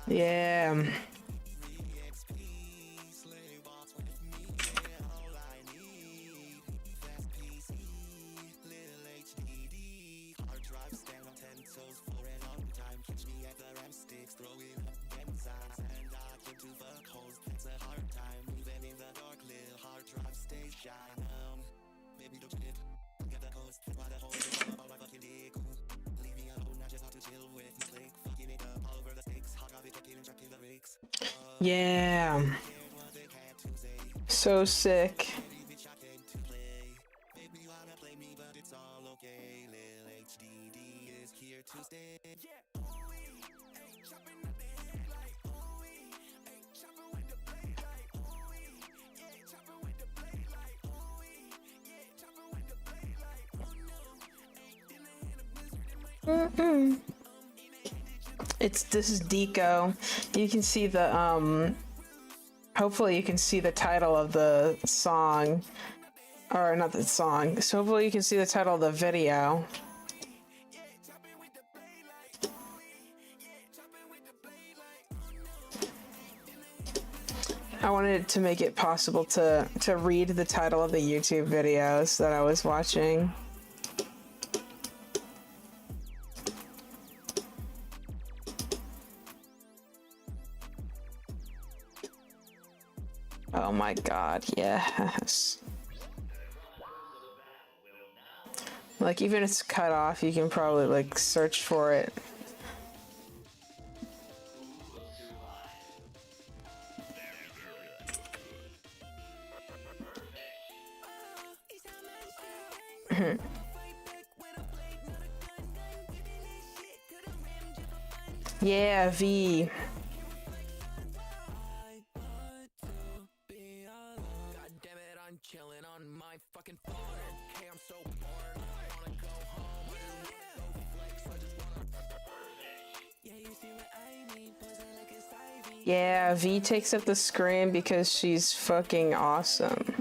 Yeah. Yeah. So sick. This is Deco. You can see the hopefully you can see the title of the song, or not the song, so hopefully you can see the title of the video. I wanted to make it possible to read the title of the YouTube videos that I was watching. Oh my god, yes. Like, even if it's cut off, you can probably, like, search for it. Yeah, V. Yeah, V takes up the screen because she's fucking awesome.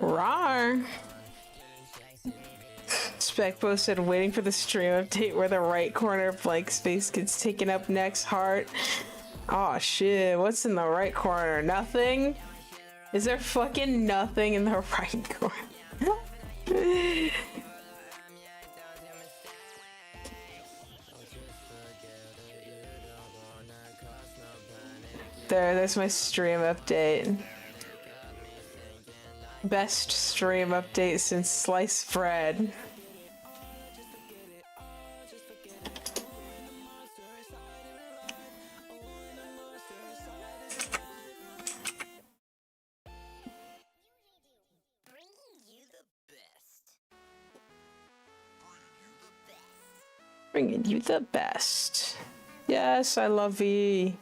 Rar. Specbo said, waiting for the stream update where the right corner of blank space gets taken up next. Heart. Oh shit, what's in the right corner? Nothing? Is there fucking nothing in the right corner? There's my stream update. Best stream update since sliced bread. Bringing you the best. Yes, I love V.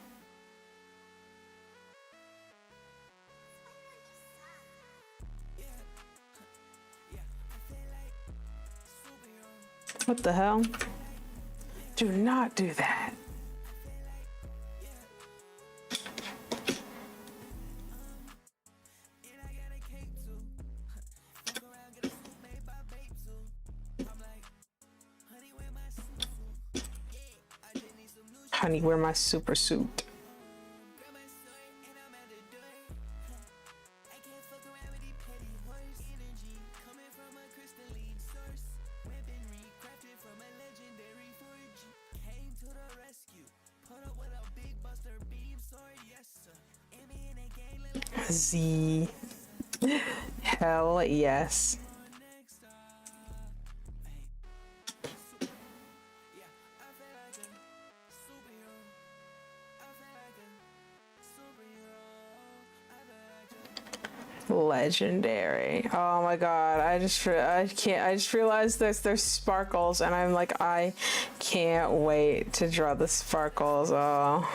What the hell? Do not do that. Honey, wear my super suit. Z. Hell yes. Legendary. Oh my god, I just realized there's sparkles and I'm like, I can't wait to draw the sparkles. Oh.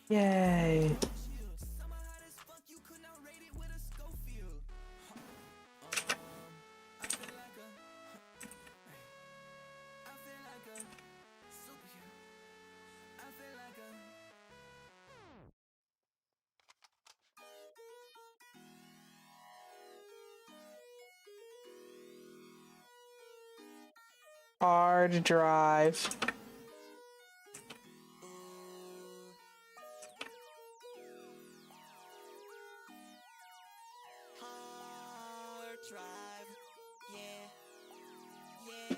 Yay. Hard drive. Hard drive, yeah, yeah.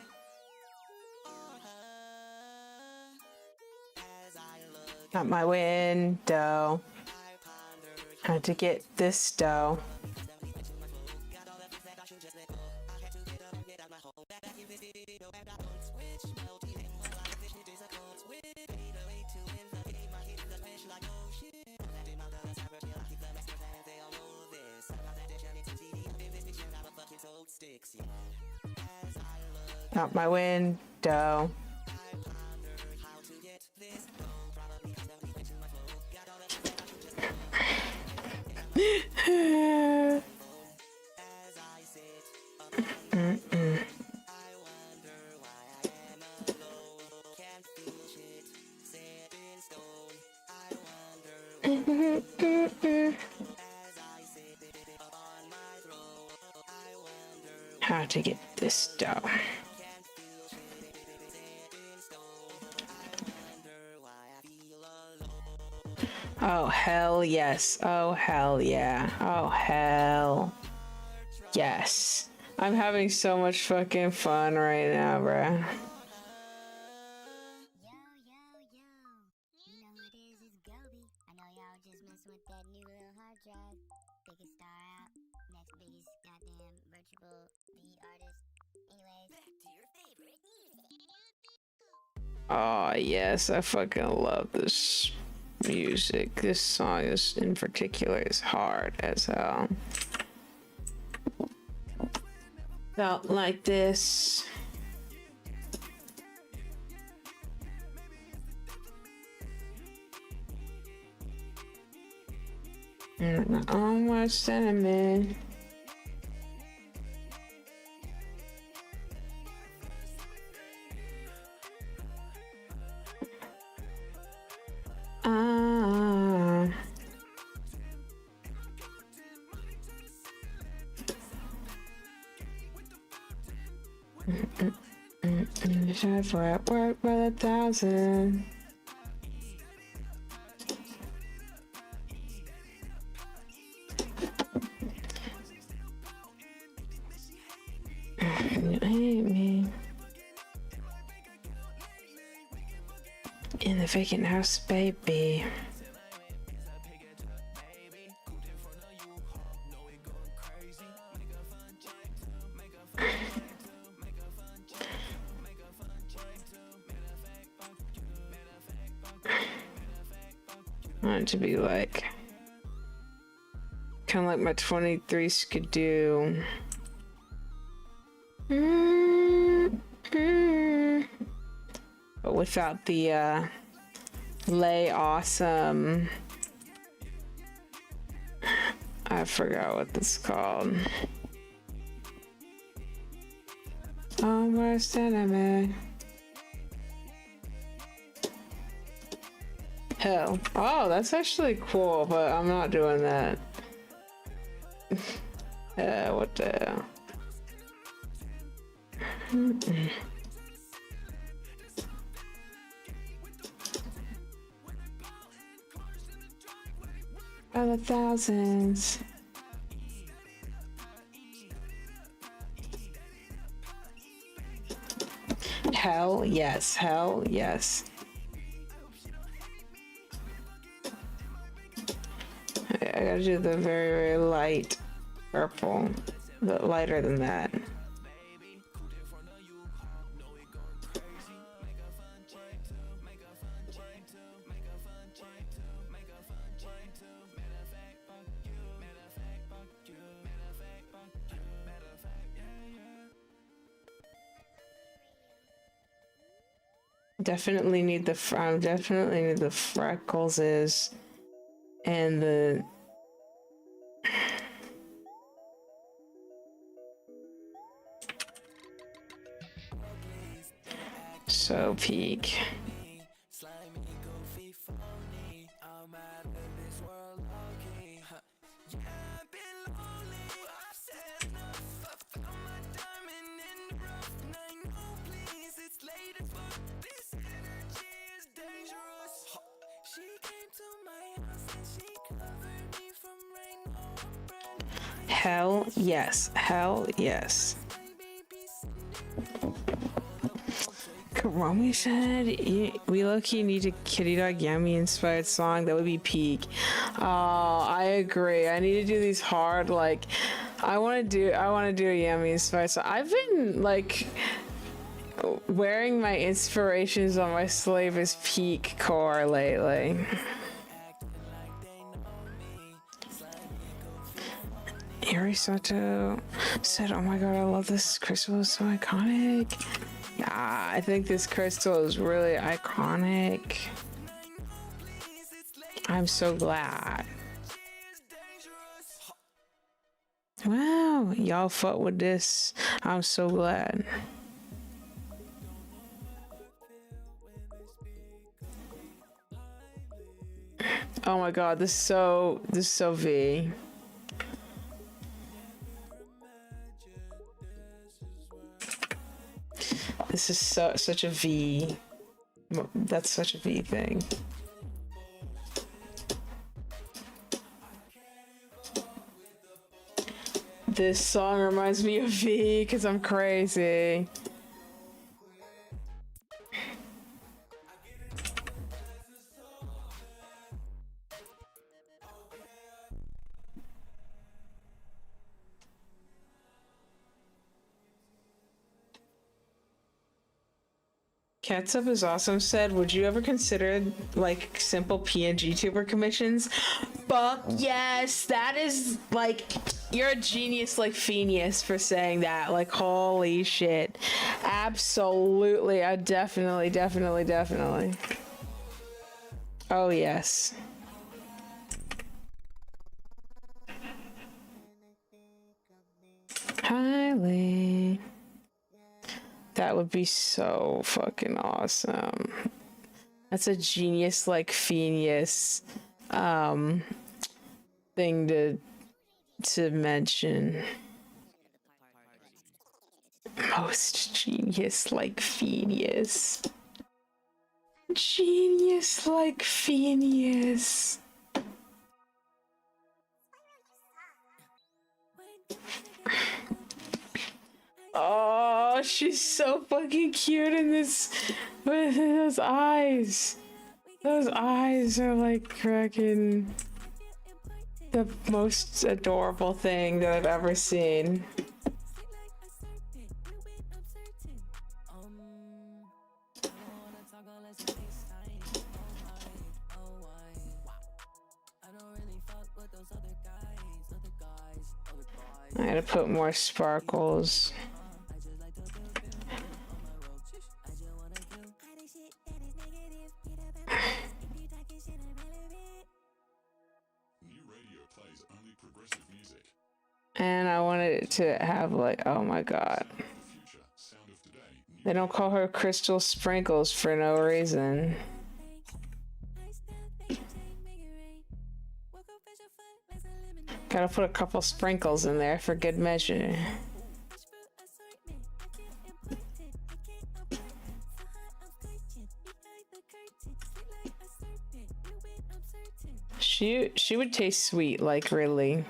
Out my window. Had to get this dough. Out my window. How to get this dough. Oh, hell yes. Oh, hell yeah. Oh, hell yes. I'm having so much fucking fun right now, bruh. Yo, yo, yo. You know who it is? It's Gobi. I know y'all just messing with that new little hard drive. Biggest star out. Next biggest goddamn virtual beat artist. Anyways, back to your favorite music. Oh, yes. I fucking love this music. This song is in particular is hard as hell. Felt like this. Almost enemy. Should for at work by 1,000. You hate me. In the vacant house, baby. I want it to be like kind of like my 23 skidoo. But without the lay awesome. I forgot what this is called. Almost enemy. Hell. Oh, that's actually cool, but I'm not doing that. What the hell? By the thousands. Hell yes, hell yes. I gotta do the very, very light purple, but lighter than that. Definitely need the freckles and the so peak. Hell yes, hell yes. Romy said we low-key need a kitty dog yummy inspired song that would be peak. Oh, I agree. I need to do these hard, like I want to do a yummy inspired song. I've been like wearing my inspirations on my slave as peak core lately. Arisato said, oh my god, I love this crystal, it's so iconic. Yeah, I think this crystal is really iconic. I'm so glad. Wow, y'all fuck with this. I'm so glad. Oh my god, this is so V. This is such a V. That's such a V thing. This song reminds me of V because I'm crazy. Catsup is awesome said, would you ever consider like simple pngtuber commissions? Fuck yes, that is like, you're a genius like Phineas for saying that. Like holy shit. Absolutely, I definitely. Oh yes. Highly. That would be so fucking awesome. That's a genius like Phineas thing to mention. Most genius like Phineas. Genius like Phineas. Oh, she's so fucking cute in this with those eyes. Those eyes are like cracking the most adorable thing that I've ever seen. I gotta put more sparkles. And I wanted it to have like, oh my god. They don't call her Crystal Sprinkles for no reason. Gotta put a couple sprinkles in there for good measure. She would taste sweet, like really.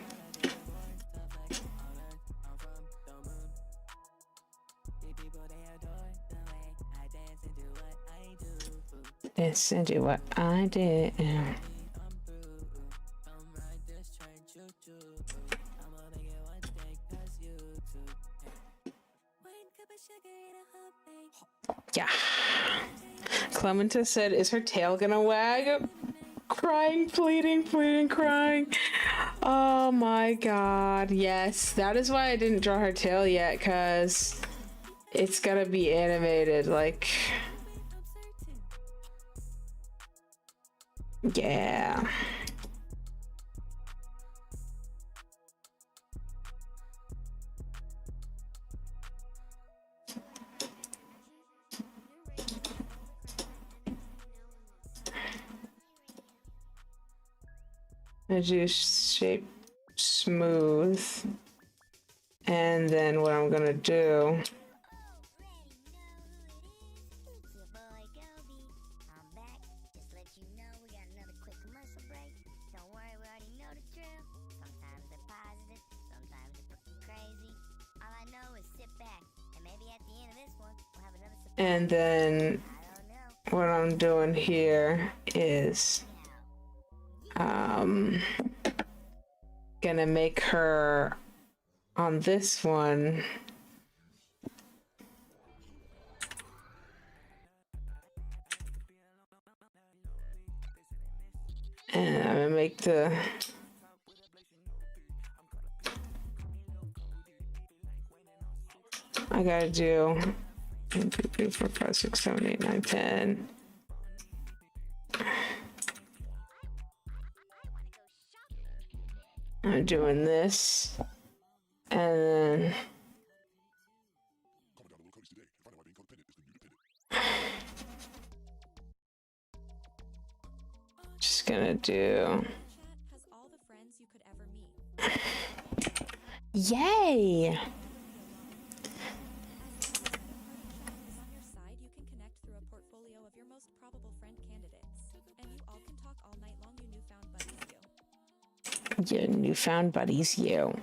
Dance and do what I did. Yeah. Clementa said, is her tail gonna wag? Crying, pleading, crying. Oh my god, yes. That is why I didn't draw her tail yet, because it's gotta be animated, like... Yeah. I do shape smooth, and then what I'm gonna do All I know is sit back, and maybe at the end of this one, we'll have another surprise. And then what I'm doing here is gonna make her on this one and I'm gonna make the I gotta do 1, 2, 3, 4, 5, 6, 7, 8, 9, 10. I'm doing this, and then just gonna do. Has all the friends you could ever meet. Yay! On your side, you can connect through a portfolio of your most probable friend candidates, and you all can talk all night long. You newfound buddies, you. Your newfound buddies, you.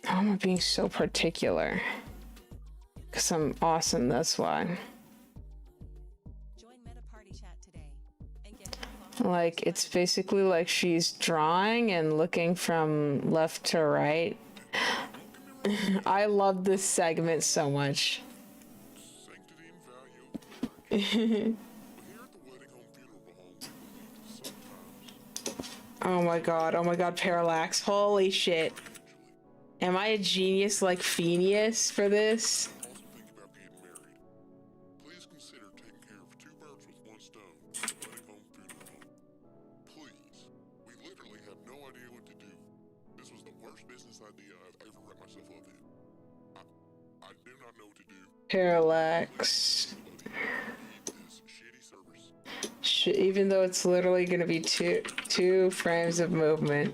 How am I being so particular? Because I'm awesome, that's why. Join Meta Party Chat today and get Like, it's basically like she's drawing and looking from left to right. I love this segment so much. Oh my god, Parallax. Holy shit. Am I a genius like Phineas for this? Please consider taking care of 2 birds with 1 stone. Wedding home, funeral home. Please. We literally have no idea what to do. This was the worst business idea I've ever wrapped myself up in. I do not know what to do. Parallax. This shitty service. Even though it's literally gonna be two frames of movement.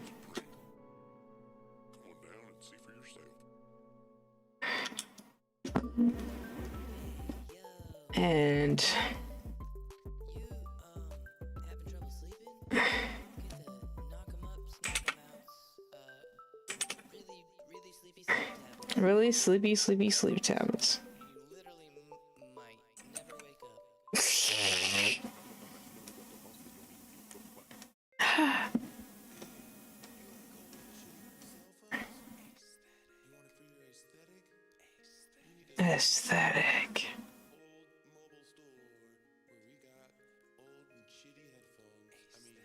Come on down and see for yourself. And having trouble sleeping? Get to knock 'em up, smack 'em out. Really sleepy sleep tablets. really sleepy sleep tablets. You literally might never wake up. Aesthetic. Mobile store where we got old and shitty headphones.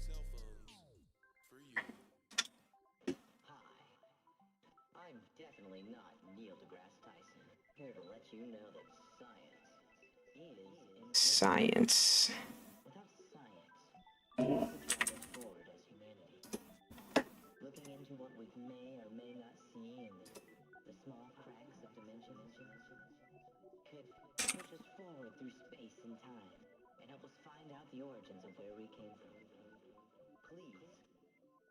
Cell phones for you. Hi, I'm definitely not Neil deGrasse Tyson, here to let you know that science is Science. without science, we can't move forward as humanity. Looking into what we may or may not see in the small cracks of dimensions could push us forward through space and time and help us find out the origins of where we came from. Please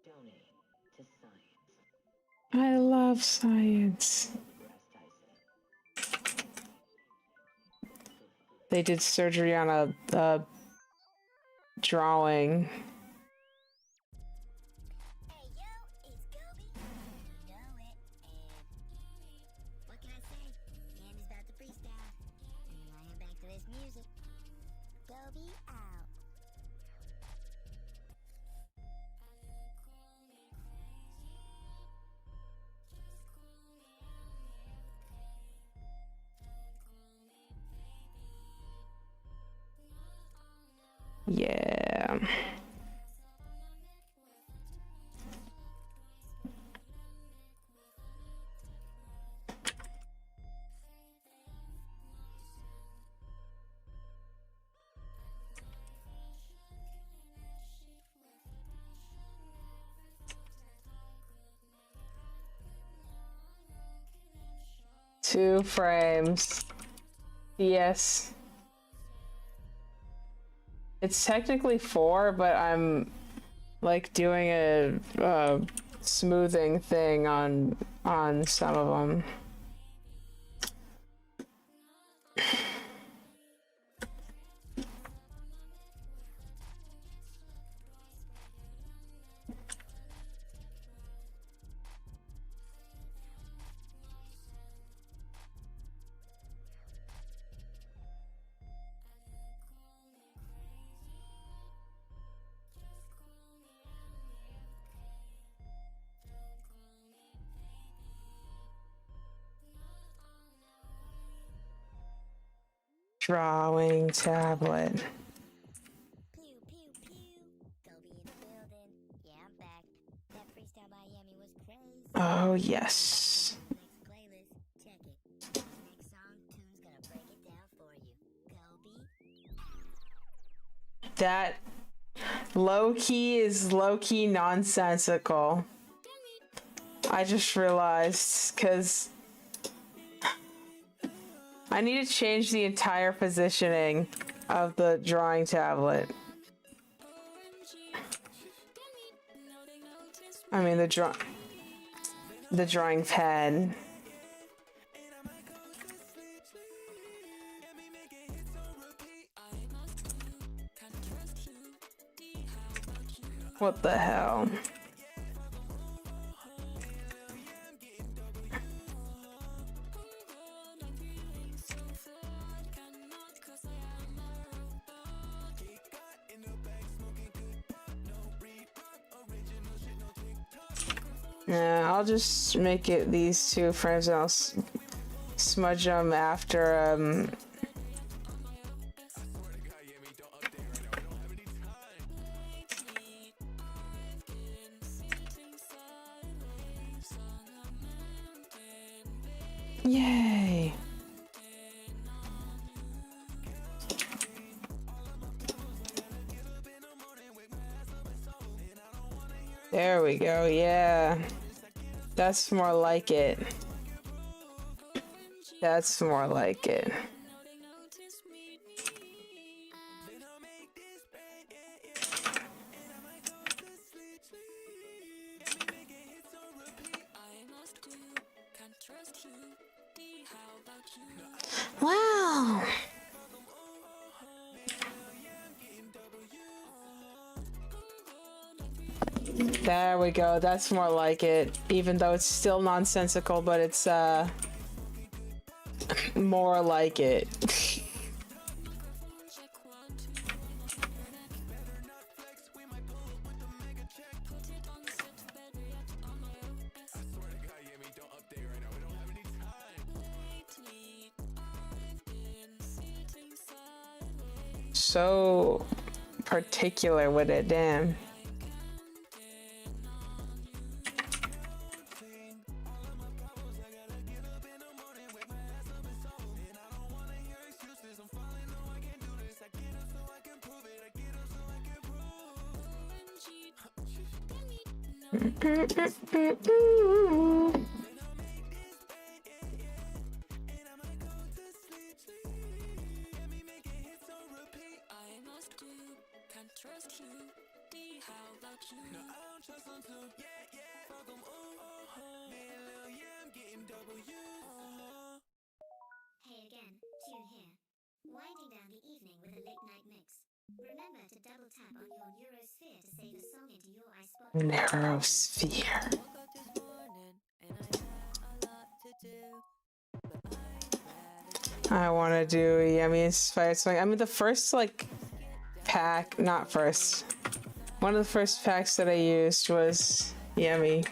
donate to science. I love science. They did surgery on a drawing. Hey yo, it's Gobi. You know it. And what can I say? Andy's about to freestyle. And I am back to this music. Gobi out. Yeah. Two frames. Yes. It's technically 4, but I'm like doing a smoothing thing on some of them. Drawing tablet. Pew, pew, pew. Gobi in the building. Yeah, I'm back. That freestyle by Yemi was crazy. Oh, yes. Next playlist, check it. Next song, Tune's gonna break it down for you. Gobi. That low-key is low-key nonsensical. I just realized, because I need to change the entire positioning of the drawing tablet. I mean, the drawing pad. What the hell? Yeah, I'll just make it these two frames and I'll smudge them after, Yay! There we go, yeah. That's more like it. That's more like it. Wow! There we go, that's more like it. Even though it's still nonsensical, but it's, more like it. So particular with it, damn. Hey again, Tune here. Winding down the evening with a late night mix. Remember to double tap on your Neurosphere to save a song into your iSpot. Neurosphere. I want to do Yemi's fire swing. I mean, the first, like, pack, not first. One of the first packs that I used was Yemi.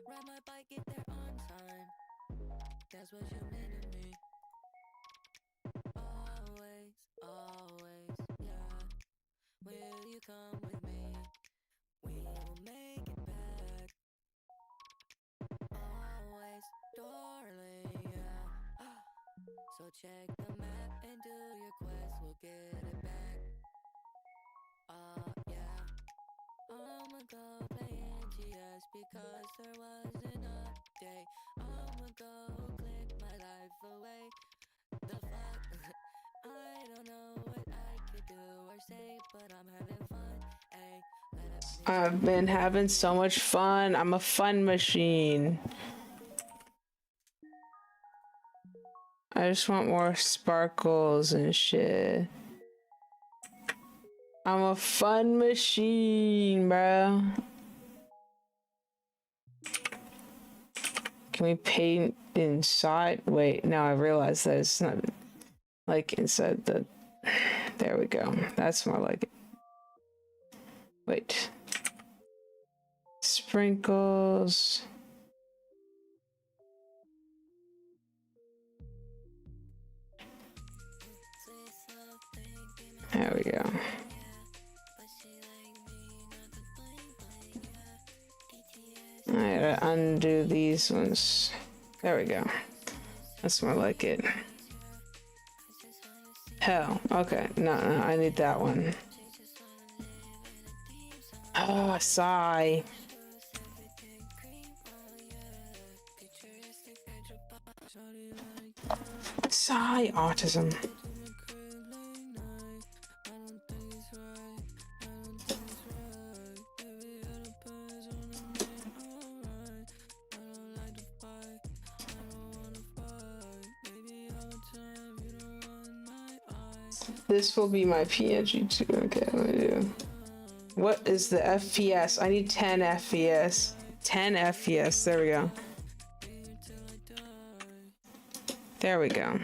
Ride my bike, get there on time. That's what you mean to me. Always, always, yeah. Will you come with me? We will make it back. Always, darling, yeah. So check the map and do your quest. We'll get it back. Yeah. I'ma go play NGS because there was an update. I'ma go click my life away. The fuck? I don't know what I could do or say, but I'm having fun. Ay, I've been having so much fun. I'm a fun machine. I just want more sparkles and shit. I'm a fun machine, bro. Can we paint inside? Wait, now I realize that it's not like inside the... There we go. That's more like it. Wait. Sprinkles. There we go. I gotta undo these ones. There we go. That's more like it. Hell. Okay. No, I need that one. Oh, sigh. Sigh, autism. This will be my pngtuber. Okay, I'm gonna do. What is the FPS? I need 10 FPS. 10 FPS. There we go. There we go.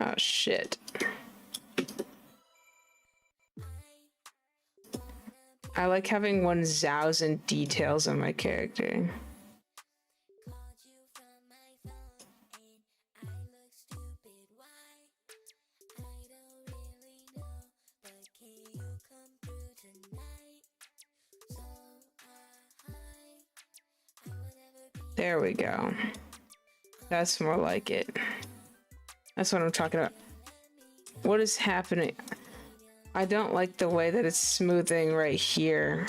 Oh shit. I like having 1,000 details on my character. There we go. That's more like it. That's what I'm talking about. What is happening? I don't like the way that it's smoothing right here.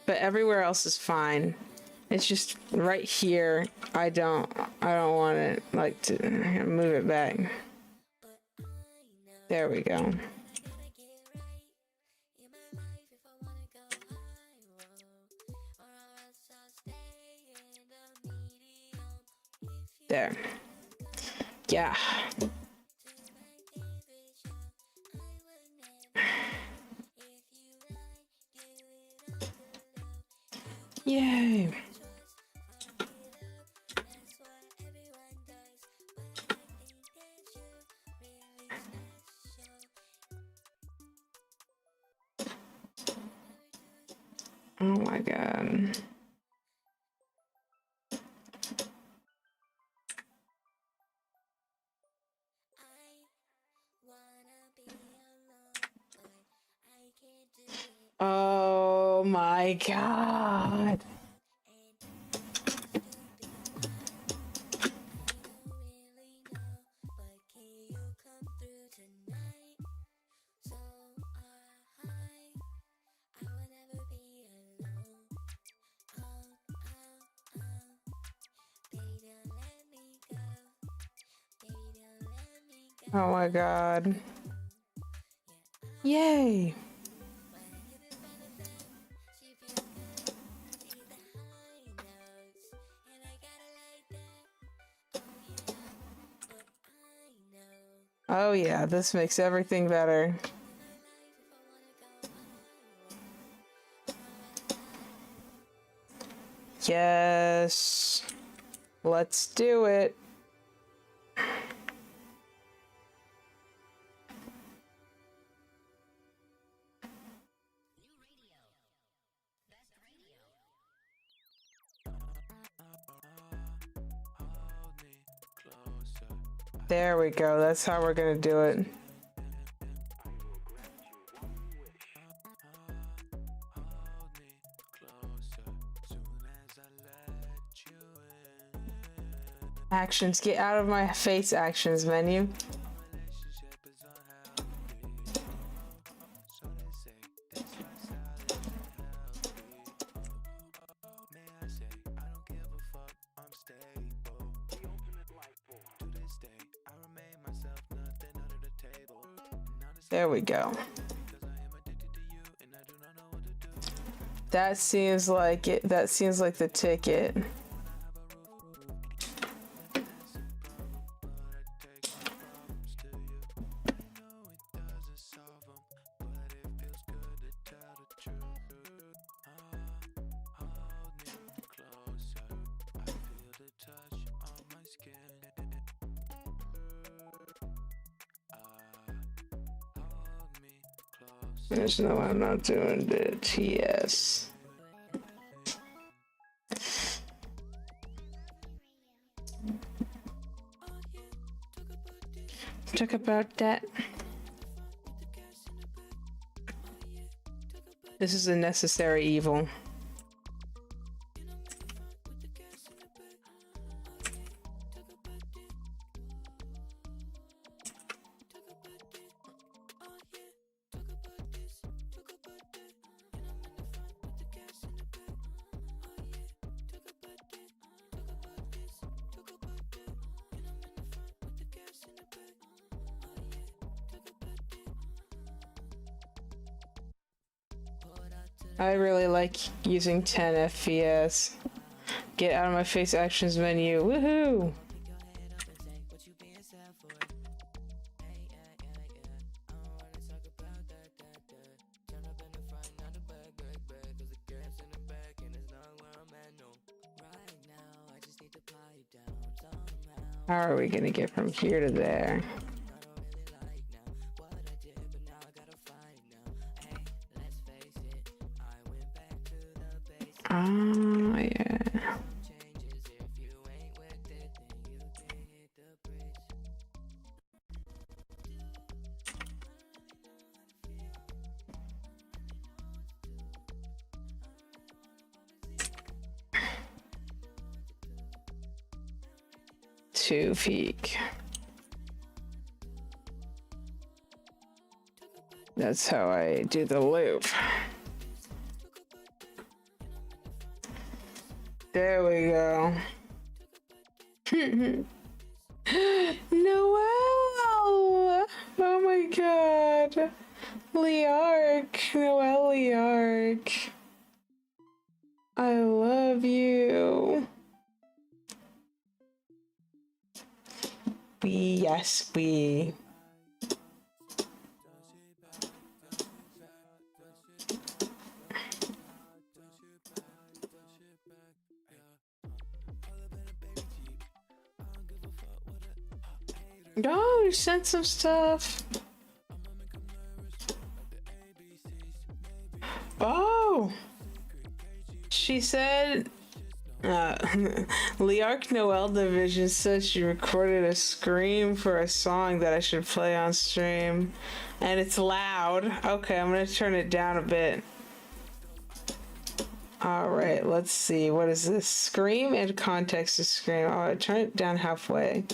But everywhere else is fine. It's just right here. I don't want it like to move it back. There we go. There. Yeah. Yay. Oh my god. Oh my god. Oh my god. Yay. Oh yeah, this makes everything better. Yes. Let's do it. There we go. That's how we're gonna do it. Actions. Get out of my face actions menu. There we go. That seems like it. That seems like the ticket. There's no, I'm not doing the TS. Talk about that. This is a necessary evil. I really like using 10 FPS. Get out of my face actions menu. Woohoo! How are we gonna get from here to there? Oh, yeah. Two peak. That's how I do the loop. There we go. Noelle! Oh my god. Leark. Noelle Leark. I love you. Yes, we. Oh, you sent some stuff. Oh, she said, Leark Noelle Division said she recorded a scream for a song that I should play on stream, and it's loud. Okay, I'm gonna turn it down a bit. All right, let's see. What is this? Scream and context to scream. I'll turn it down halfway.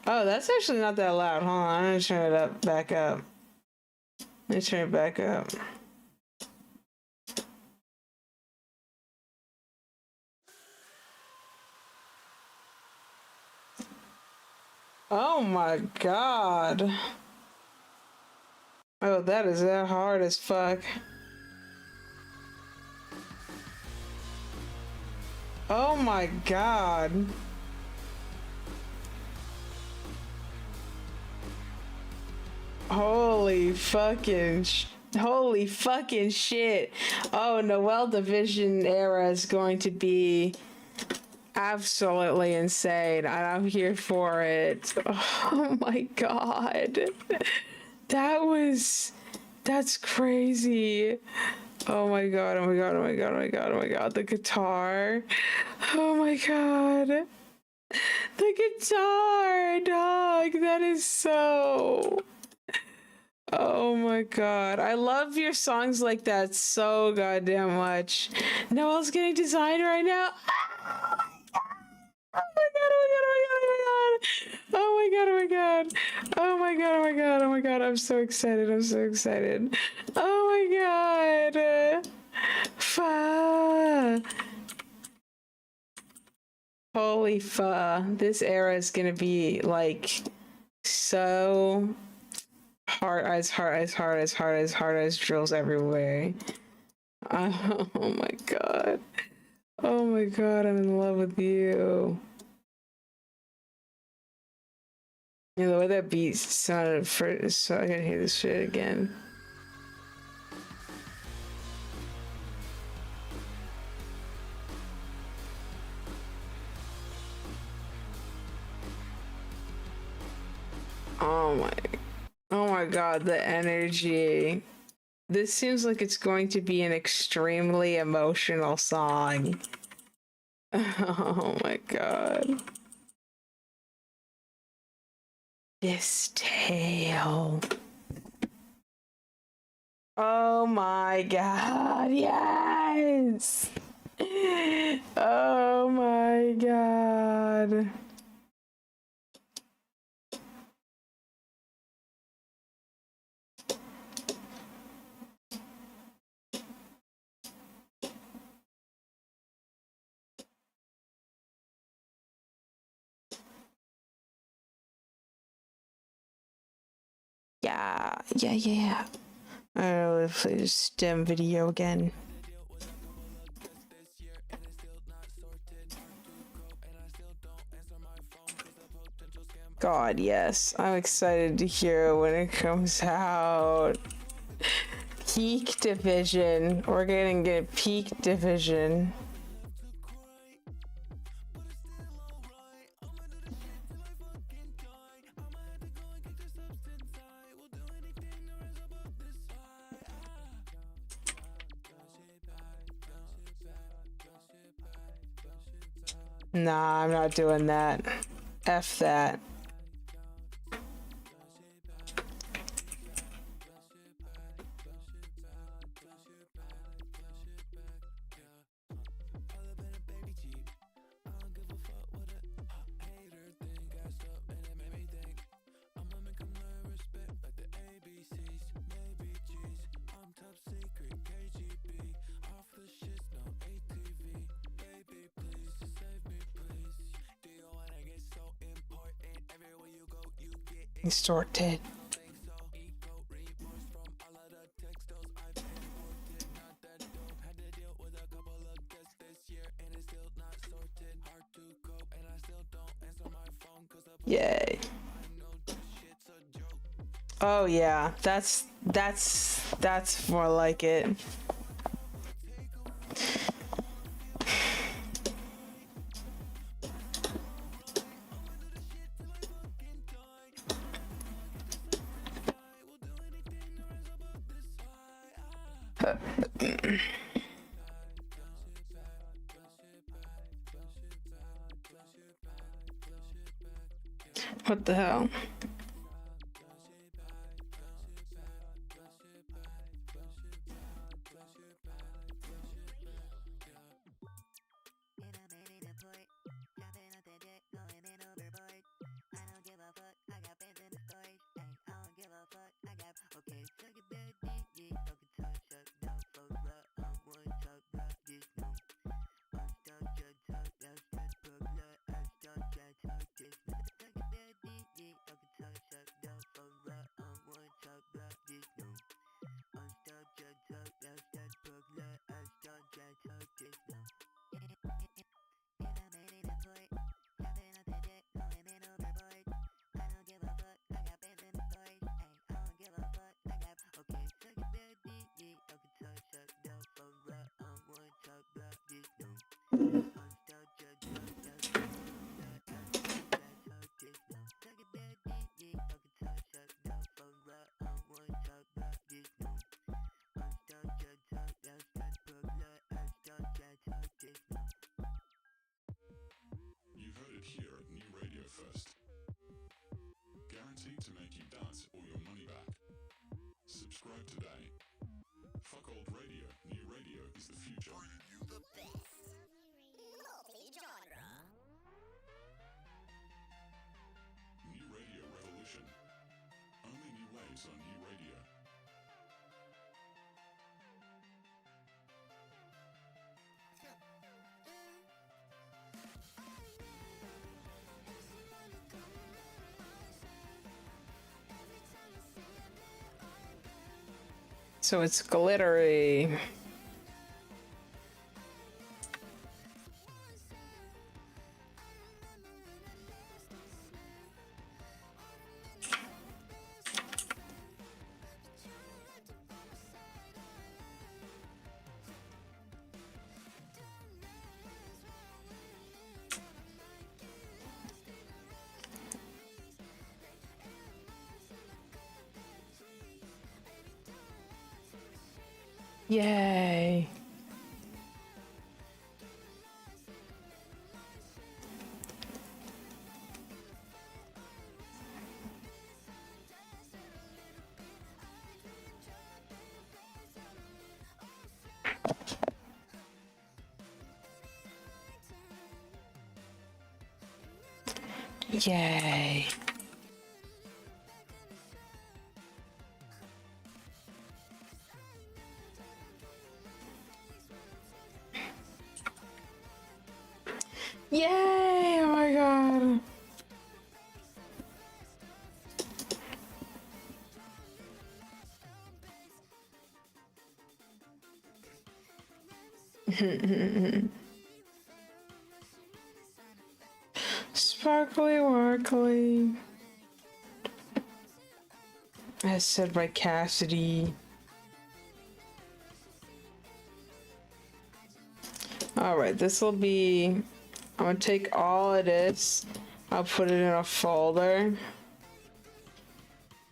Oh, that's actually not that loud. Hold on, I'm gonna turn it up, back up. Let me turn it back up. Oh my god. Oh, that is that hard as fuck. Oh my god. Holy fucking shit. Oh, Noelle Division era is going to be absolutely insane, and I'm here for it. Oh my god. That's crazy. Oh my god, oh my god, oh my god, oh my god, oh my god, the guitar. Oh my god. The guitar, dog, that is so... Oh my god. I love your songs like that so goddamn much. Noelle's getting designed right now. Oh my god, oh my god, oh my god. Oh my god, oh my god. Oh my god, oh my god. I'm so excited. I'm so excited. Oh my god. Fuck. Holy this era is gonna be like so hard as drills everywhere. Oh my god. Oh my god, I'm in love with you. Yeah, the way that beat sounded first, so I gotta hear this shit again. Oh my god, the energy. This seems like it's going to be an extremely emotional song. Oh my god. This tale. Oh my god, yes! Oh my god. Yeah. I will play the STEM video again. God, yes. I'm excited to hear it when it comes out. Peak Division. We're gonna get Peak Division. Nah, I'm not doing that. F that. Sorted. Yay. Oh yeah, that's more like it. What the hell? You heard it here at New Radio First. Guaranteed to make you dance or your money back. Subscribe today. Fuck old radio. New radio is the future. You the best. Multi-genre. New Radio Revolution. Only new waves on New Radio. So it's glittery. Yay. Yay. Yay! Oh my god. Sparkly Warkly. As said by Cassidy. Alright, this will be... I'm gonna take all of this. I'll put it in a folder.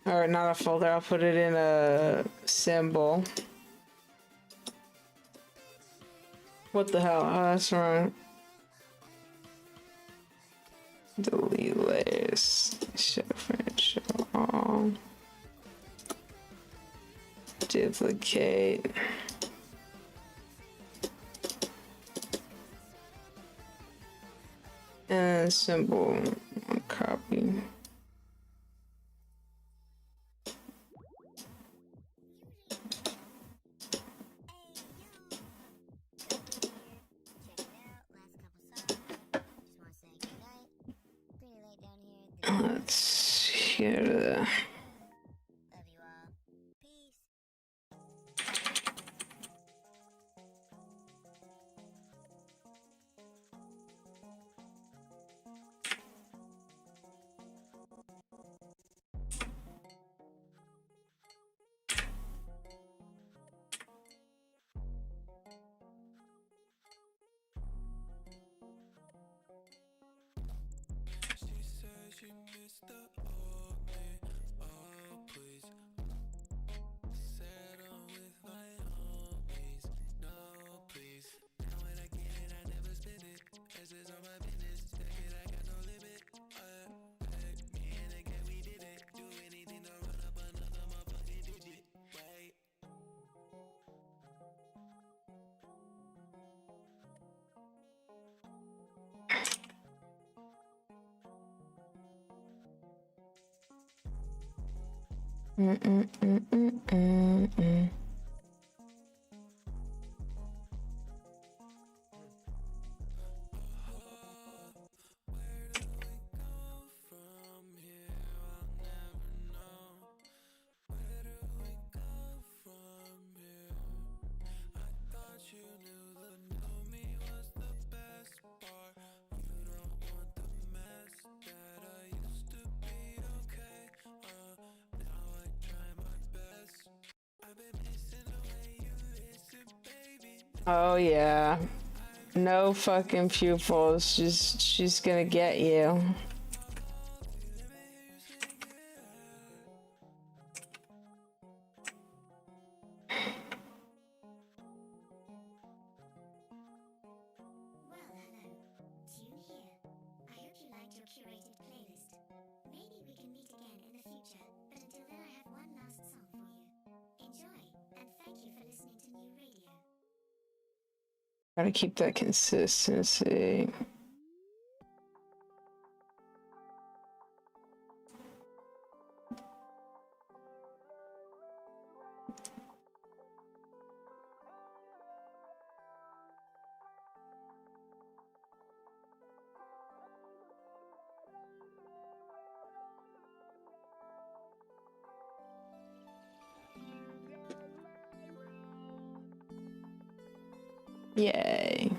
Or not a folder, I'll put it in a symbol. What the hell? Oh, that's wrong. Delete layers. Show friend, show all. Duplicate. And symbol. Copy. Let's hear the... Love you all. Peace. Oh yeah. No fucking pupils. She's gonna get you. Well, hello. Tune here. I hope you liked your curated playlist. Maybe we can meet again in the future, but until then I have one last song for you. Enjoy, and thank you for listening to New Radio. Gotta keep that consistency. Yay.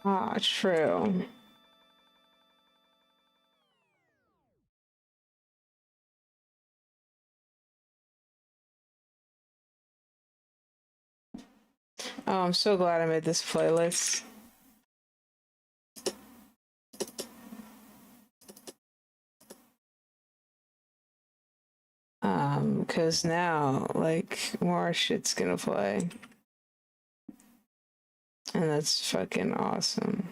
Ah, true. Oh, I'm so glad I made this playlist. Because now, like, more shit's gonna play. And that's fucking awesome.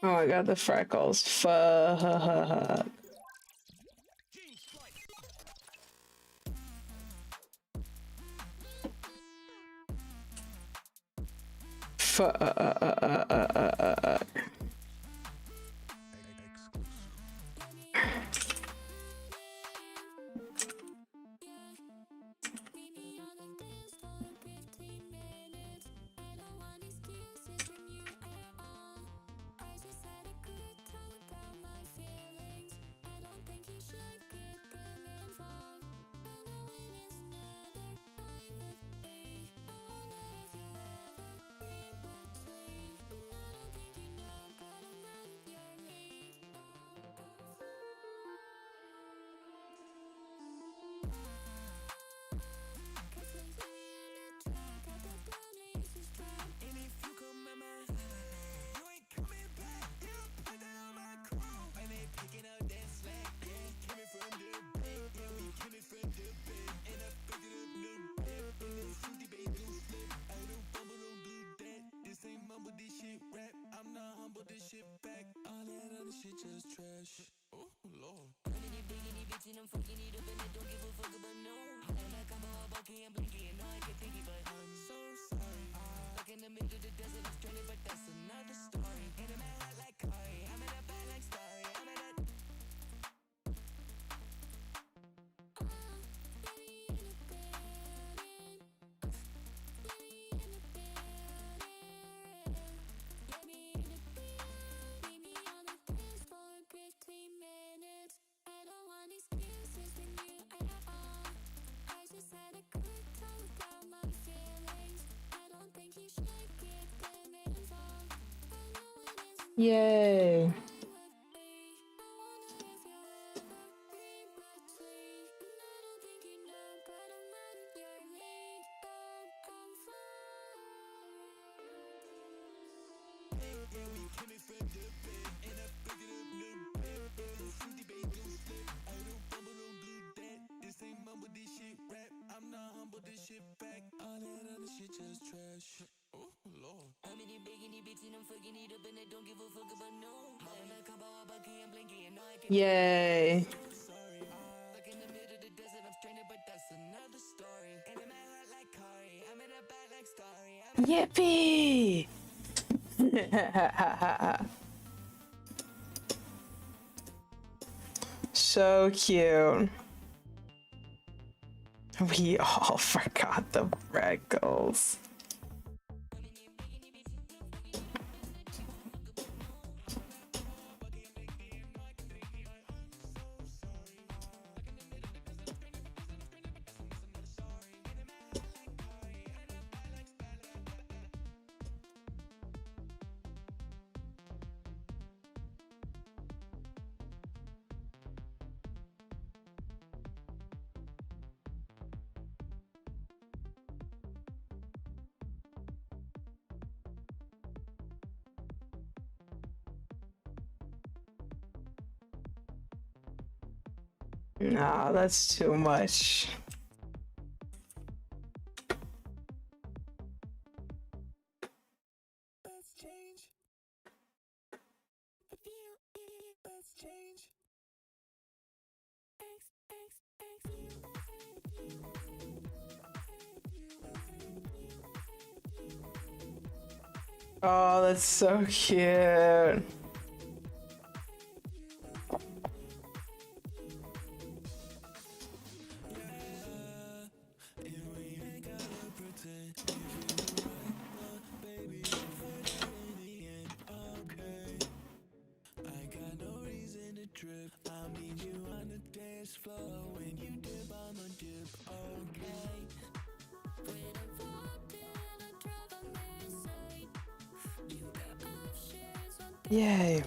Oh my god, the freckles. Fuck. Fuck. Yay. Yay. Yippee! So cute. We all forgot the freckles. Nah, that's too much. Oh, that's so cute. Yay.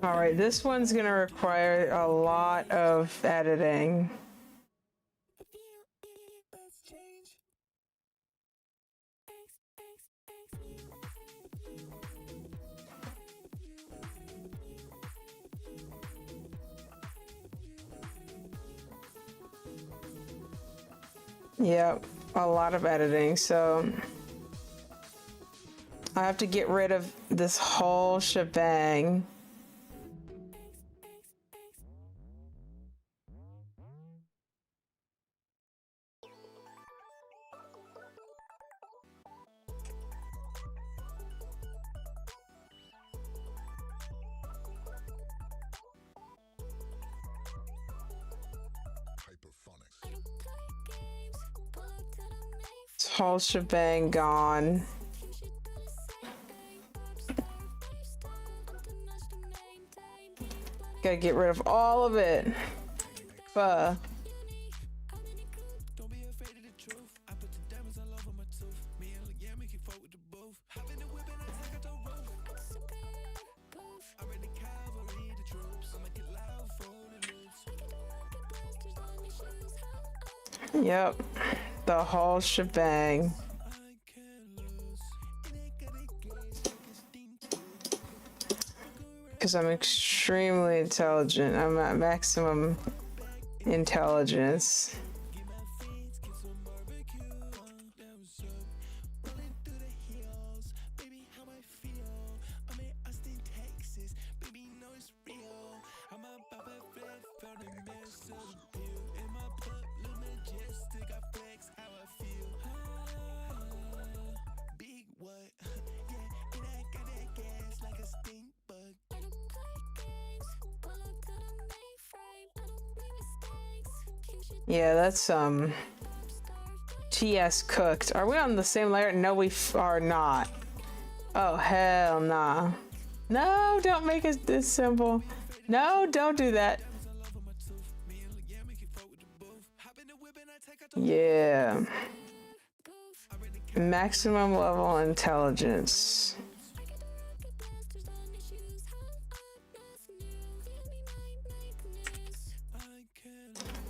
All right, this one's gonna require a lot of editing. Yep, a lot of editing, so I have to get rid of this whole shebang. This whole shebang gone. Gotta get rid of all of it. Yep. The whole shebang. Because I'm extremely intelligent. I'm at maximum intelligence. Yeah, that's TS cooked. Are we on the same layer? No, we are not. Oh, hell nah. No, don't make it this simple. No, don't do that. Yeah. Maximum level intelligence.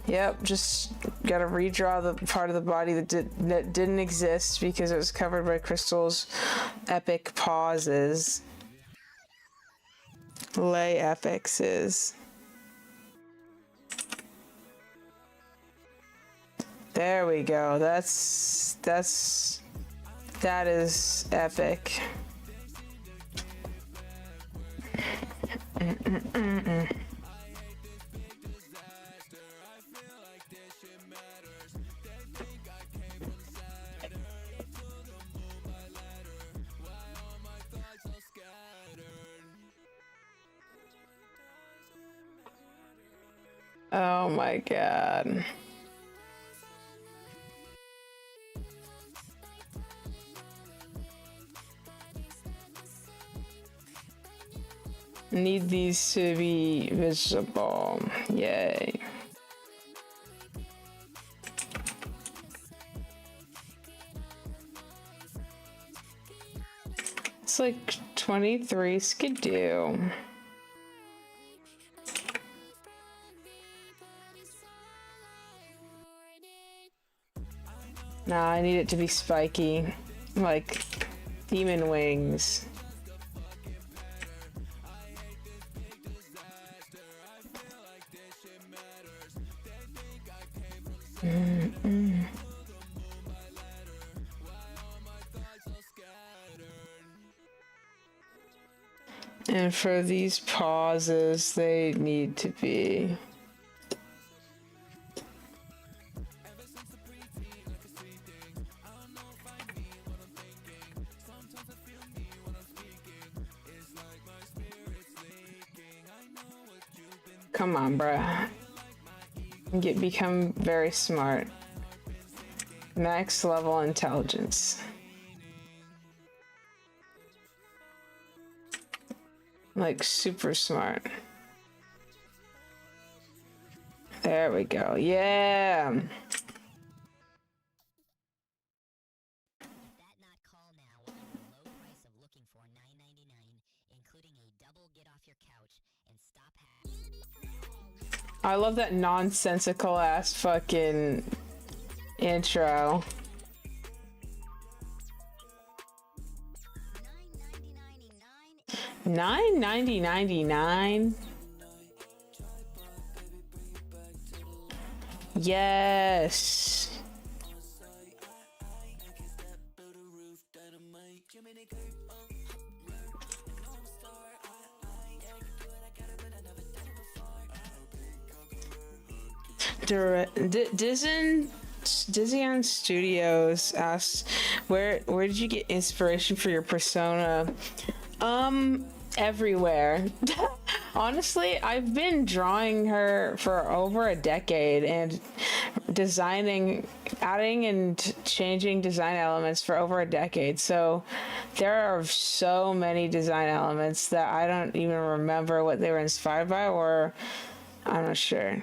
Yep, just gotta redraw the part of the body that didn't exist because it was covered by Crystal's epic pauses. Lay epics. There we go. That is epic. Oh my god. Need these to be visible. Yay. It's like 23 skidoo. Nah, I need it to be spiky, like demon wings. And for these pauses, they need to be come on, bruh. Become very smart. Max level intelligence. Like super smart. There we go. Yeah. That not call now at the low price of looking for $9.99, including a double get off your couch and stop I love that nonsensical ass fucking intro. $9.99. Yes. Dizzy Studios asked, where did you get inspiration for your persona? Everywhere. Honestly, I've been drawing her for over a decade and adding and changing design elements for over a decade. So there are so many design elements that I don't even remember what they were inspired by, or I'm not sure.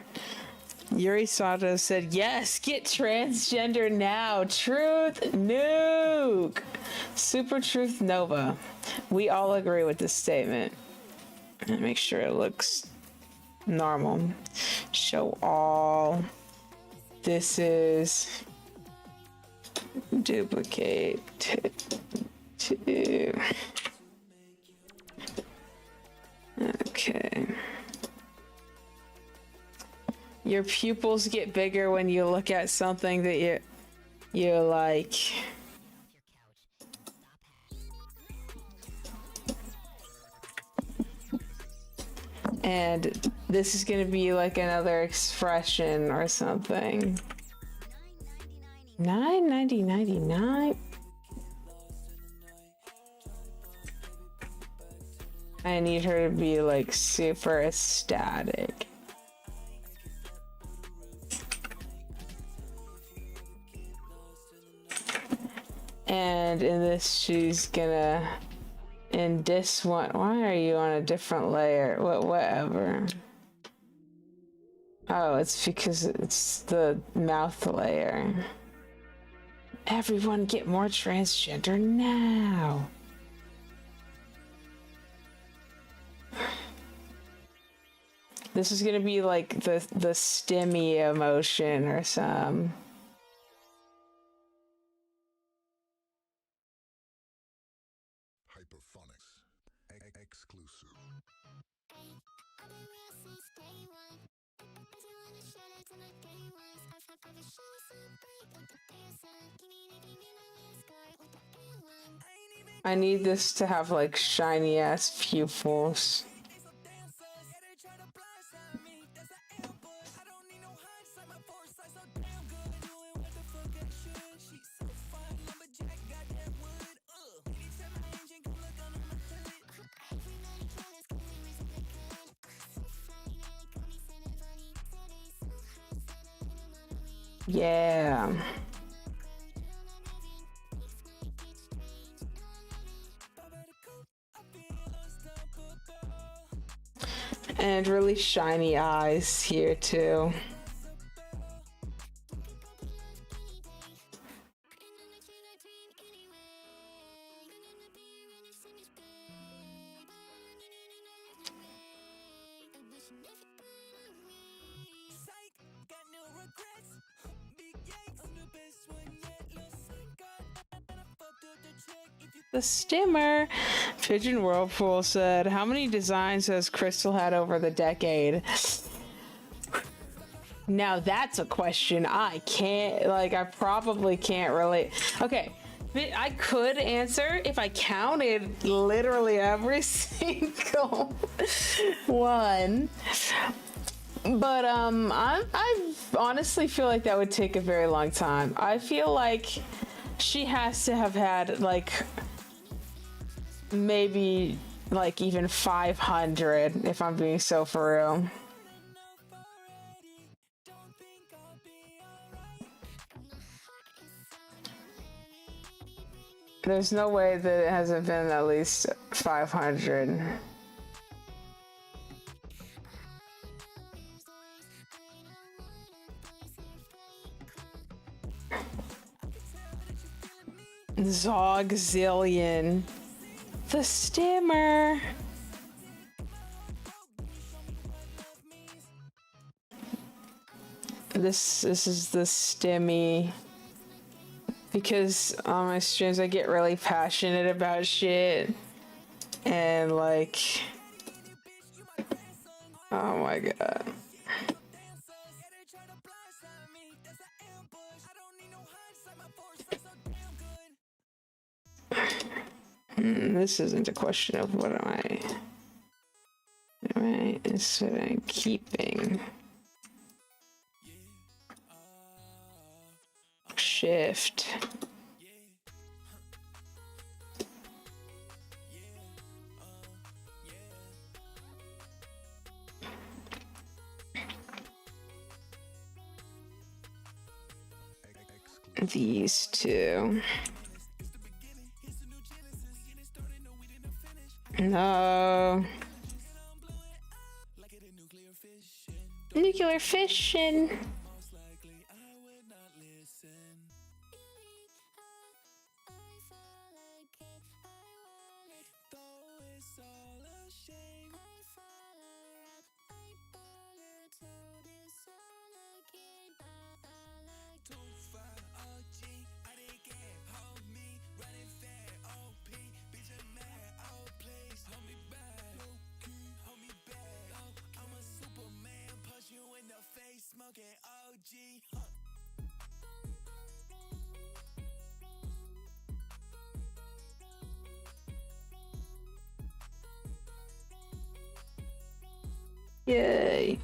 Yuri Sato said, yes, get transgender now. Truth nuke. Super Truth Nova. We all agree with this statement. And make sure it looks normal. Show all. this is duplicate to. Okay. Your pupils get bigger when you look at something that you like. And this is gonna be like another expression or something. $9.99. I need her to be like super ecstatic. And in this, she's gonna. In this one, why are you on a different layer? Whatever. Oh, it's because it's the mouth layer. Everyone get more transgender now. This is gonna be like the stimmy emotion or some. Hyperphonics. Exclusive. I need this to have like shiny ass pupils. Yeah. And really shiny eyes here too. The stimmer. Pigeon Whirlpool said, how many designs has Crystal had over the decade? Now that's a question I can't, like, I probably can't relate. Okay, I could answer if I counted literally every single one. But I honestly feel like that would take a very long time. I feel like she has to have had like maybe like even 500 if I'm being so for real. There's no way that it hasn't been at least 500. Zogzillion. The stimmer. This is the stimmy. Because on my streams I get really passionate about shit. And like, oh my god. This isn't a question of what am I. Alright, it's what I'm keeping. Shift. These two. No. Nuclear fission. Yay.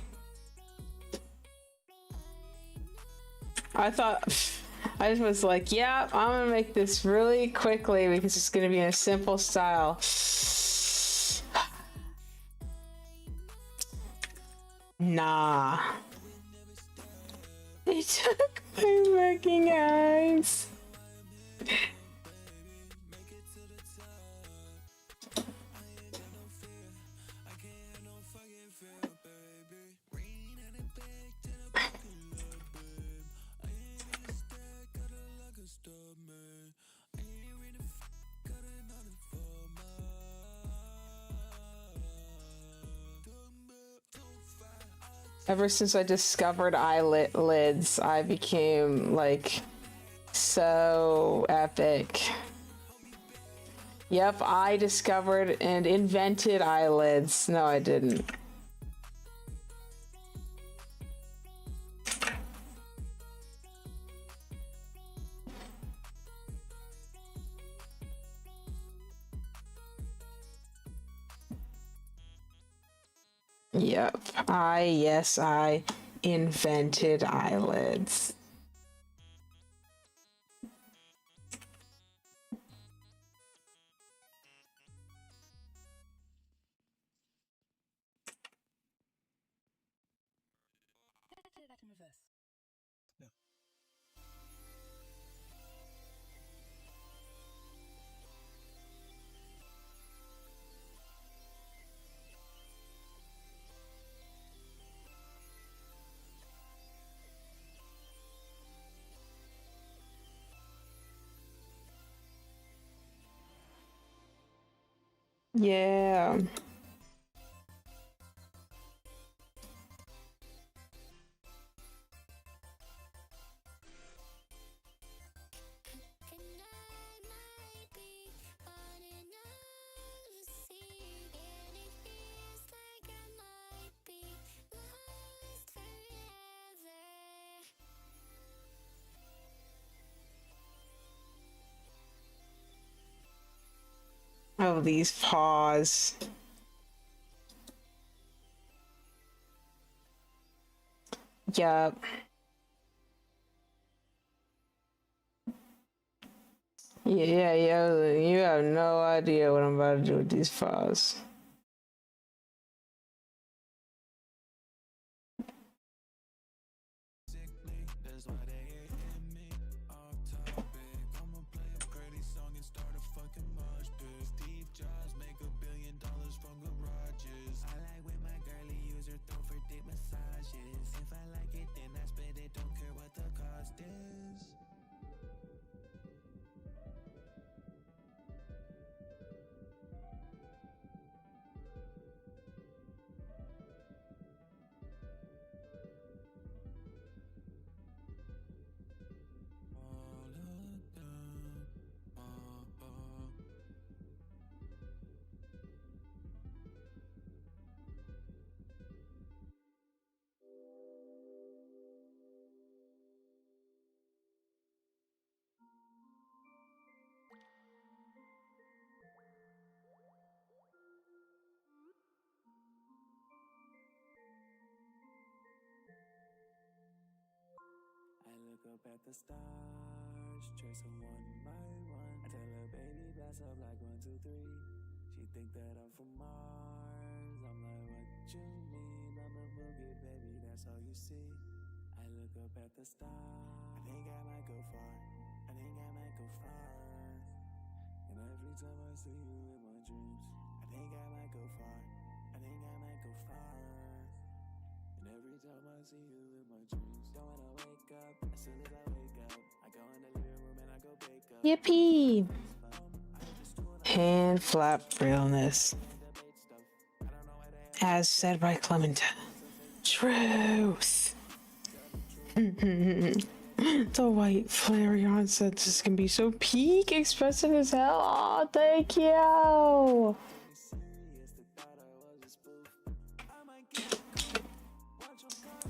I just was like, yeah, I'm gonna make this really quickly because it's gonna be in a simple style. Nah. They took my fucking eyes. Ever since I discovered eyelids, I became like so epic. Yep, I discovered and invented eyelids. No, I didn't. Yep, I invented eyelids. Yeah. Oh, these paws. Yup. Yeah, you have no idea what I'm about to do with these paws. Look up at the stars, trace them one by one. I tell her, baby, blast up like 1, 2, 3. She think that I'm from Mars. I'm like, what you mean? I'm a boogie, baby, that's all you see. I look up at the stars. I think I might go far. I think I might go far. And every time I see you in my dreams, I think I might go far. I think I might go far. And every time I see you in my dreams, don't wanna wake up. As soon as I wake up, I go in the living room and I go bake up. Yippee! Hand flap realness. As said by Clementine. Truth! The white Flareon said this can be so peak expressive as hell. Aw, thank you!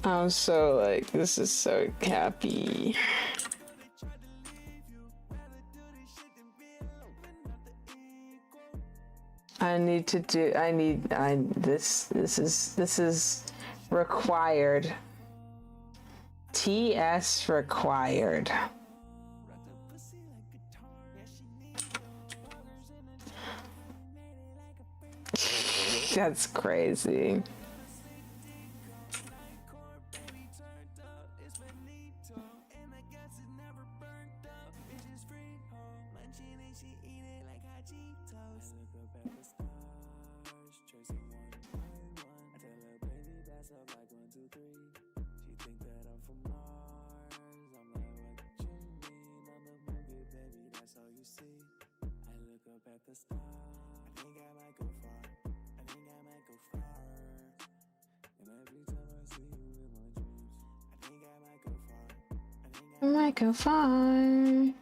I'm so like, this is so happy. I need to do. This is required. TS required. That's crazy. I might go far.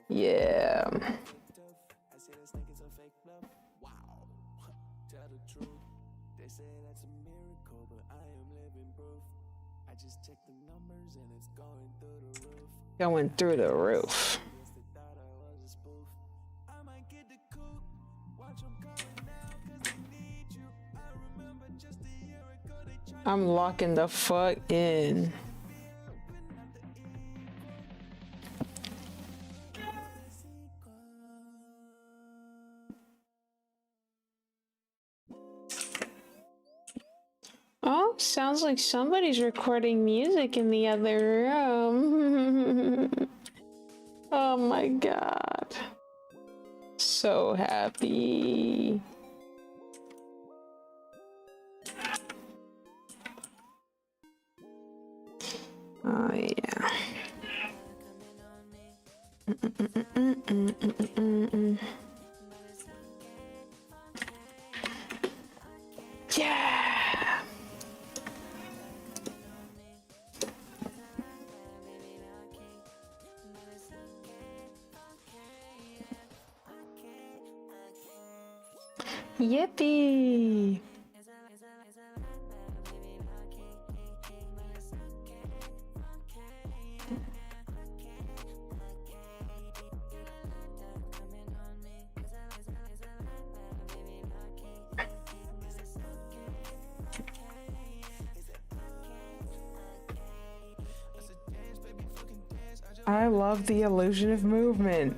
Yeah. Going through the roof. I'm locking the fuck in. Oh, sounds like somebody's recording music in the other room. Oh my god. So happy. Oh yeah. Yeah. Yippee. I love the illusion of movement.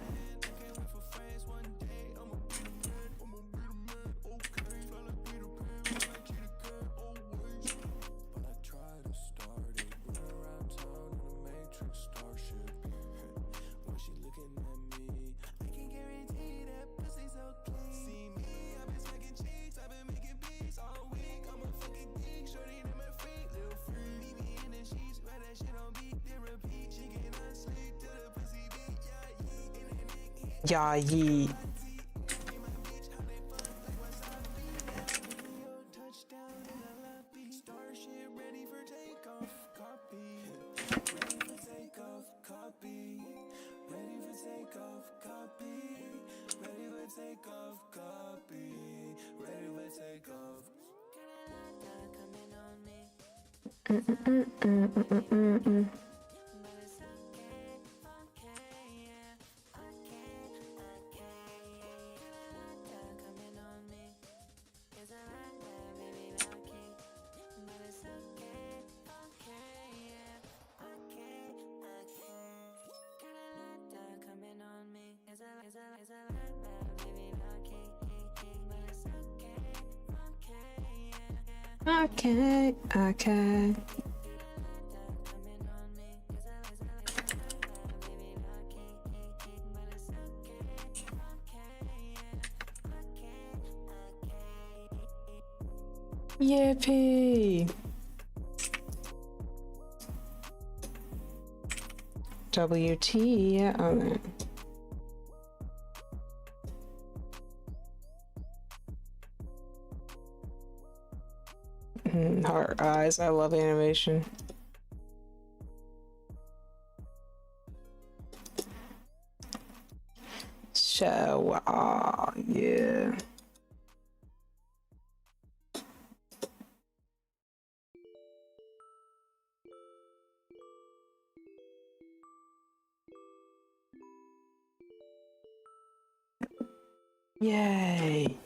Yeah, ye. Okay, okay. Yippee! WT, yeah, okay. Heart eyes, I love animation. So, yeah. Yay.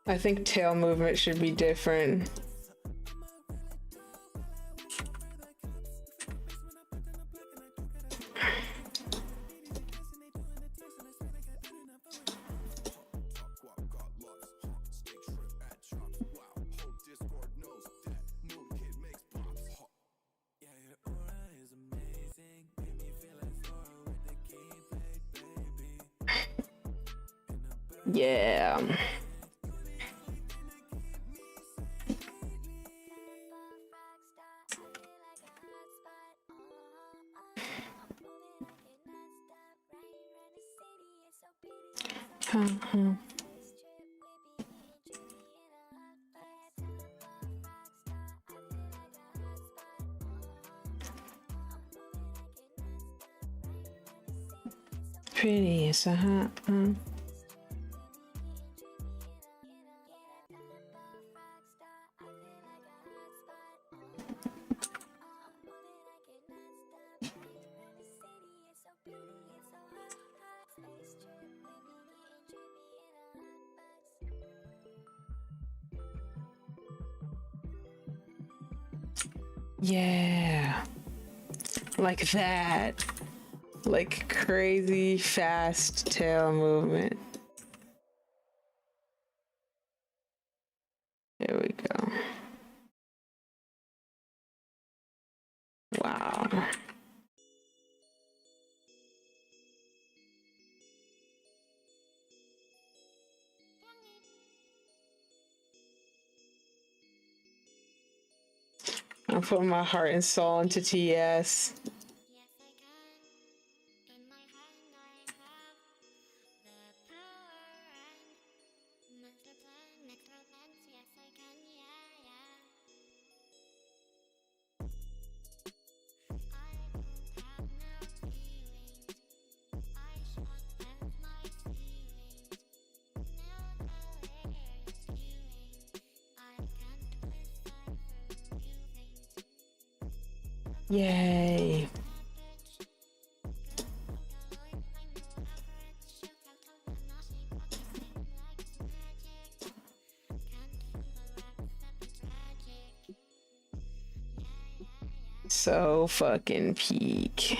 I think tail movement should be different. Yeah. Pretty as a hot. Yeah. Like that. Like crazy fast tail movement. There we go. Wow. I'm putting my heart and soul into TS. Yay. So fucking peak.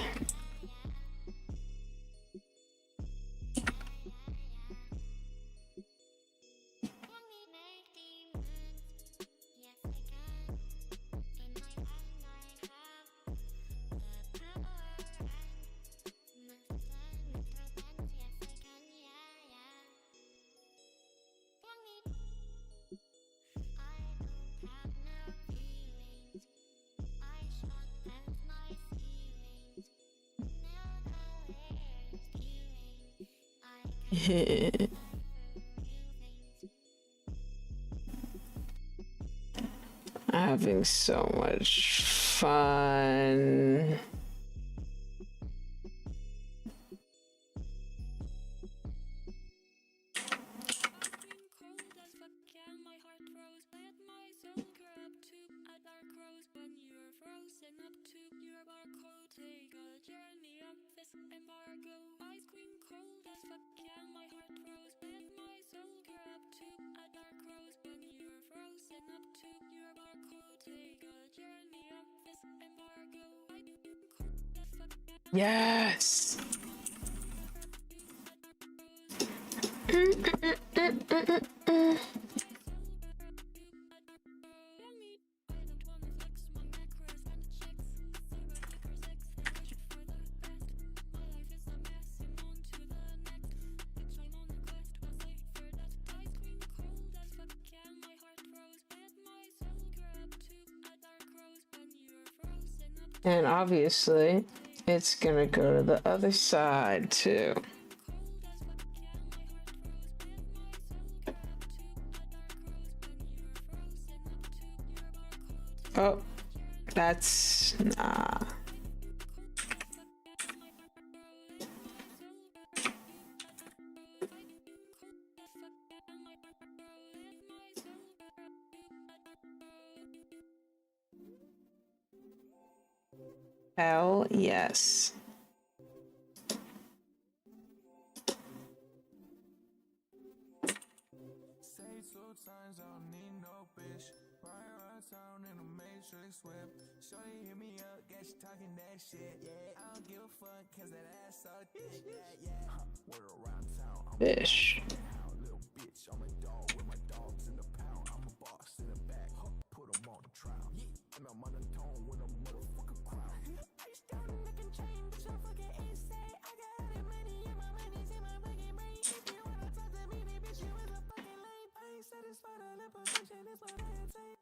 Having so much fun. Yes. And obviously, it's gonna go to the other side too. Oh, that's nah. Hell yes. Say 2 times, I don't need no bitch. Ride around town in a Matrix whip. Shorty hit me up, get you talking that shit. Yeah, I don't give a fuck, cause that ass so thick. Yeah. Word around town, I'm Fish. a little bitch. I'm a dog with my dogs in the pound. I'm a boss in the back, put them on the trial. And I'm on the tone with a motherfucking crowd. I just down and looking chain, bitch, I'm fucking insane. I got all the money in my money's in my fucking brain. If you wanna talk to me, then bitch, you is a fucking lame. I ain't satisfied on the position, that's what I attain.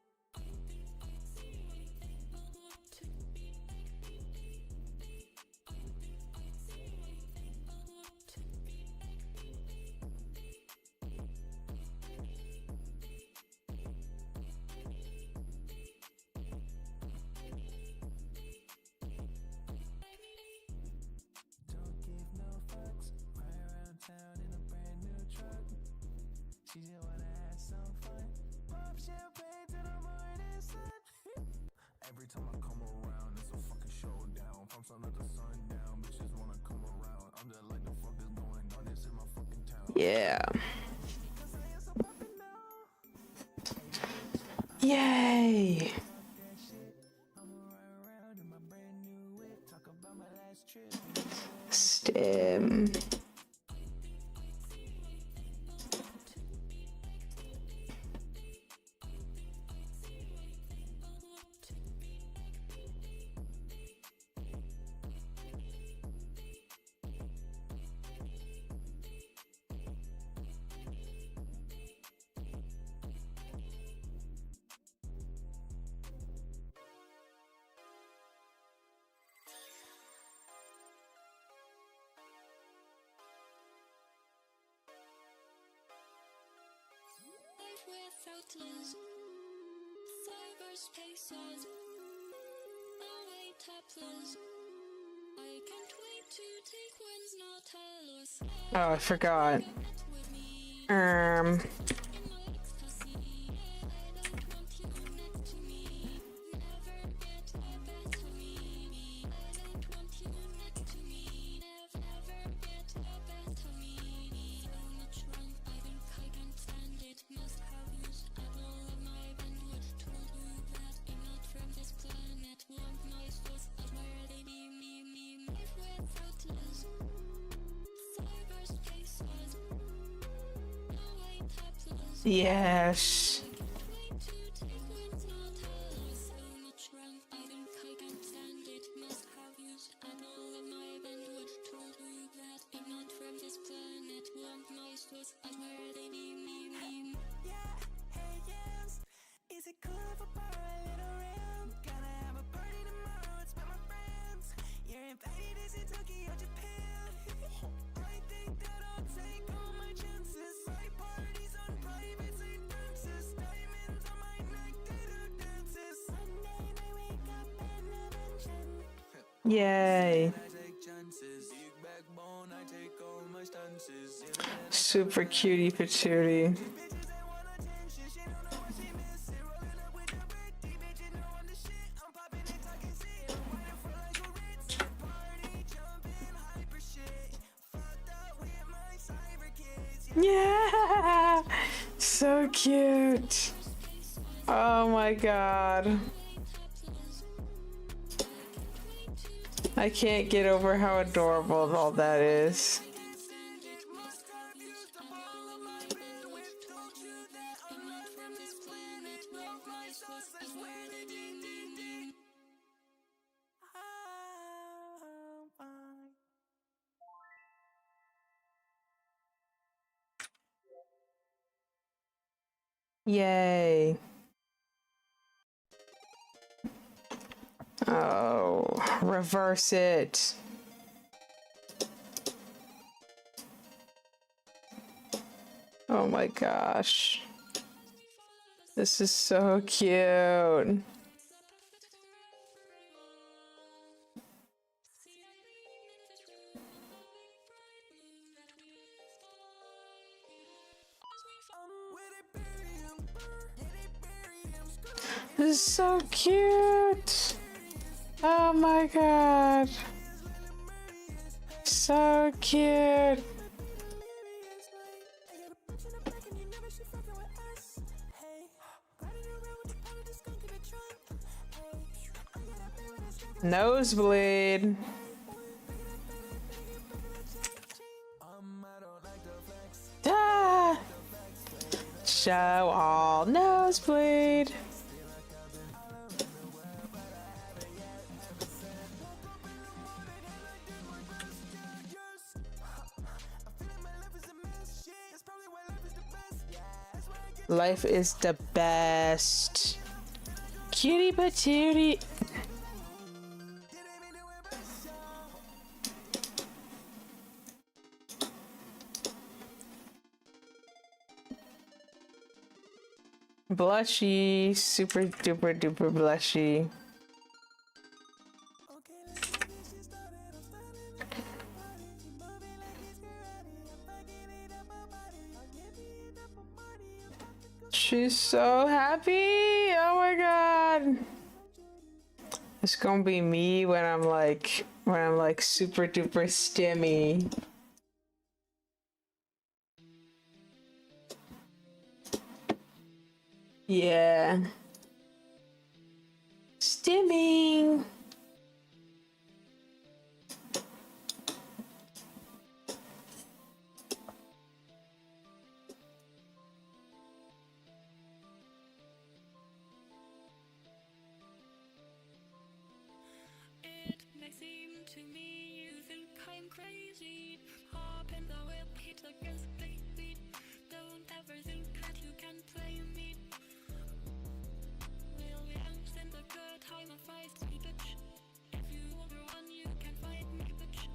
Don't give no fucks. Ride around town in a brand new truck. She just wanna have some fun. Pop champagne to the morning sun. Every time I come around, it's a fucking showdown. From sun up to sundown, bitches wanna come around. I'm just like, the fuck is going on? This is my fucking town. Yeah. Yay. Stem. Without lose cyberspaces, away tapless. I can't wait to take wins, not a loss. Oh, I forgot. Yes. Is it cool if I borrow a little rim? Gonna have a party tomorrow, it's with my friends. You're invited, is in Tokyo, Japan. I think that I'll take all my chances. My parties on private dances. Diamonds on my neck, they do dances. Sunday I wake up in a mansion. Yay. I take chances. Big backbone, I take all my stances. Super cutie patootie. Bitches that want attention, she don't know what she missing. Rolling up with the brick, these bitches know I'm the shit. I'm popping and talking shit. I'm waiting for like a Ritz. Party, jumping, hyper shit. Fucked up with my cyber kids. Yeah. So cute. Oh my god. I can't get over how adorable all that is. Yay. Oh, reverse it. Oh my gosh. This is so cute. This is so cute. Oh my god. So cute. Nosebleed. Ah! Show all nosebleed. Life is the best. Cutie patootie. Blushy, super duper duper blushy. She's so happy. Oh my god. It's gonna be me when I'm like super duper stimmy. Yeah. Stimming. It may seem to me you think I'm crazy. Hop in the whip, hit against the beat. Don't ever think that you can play me. Will we end in the good time of fight me, bitch? If you overrun, you can fight me, bitch.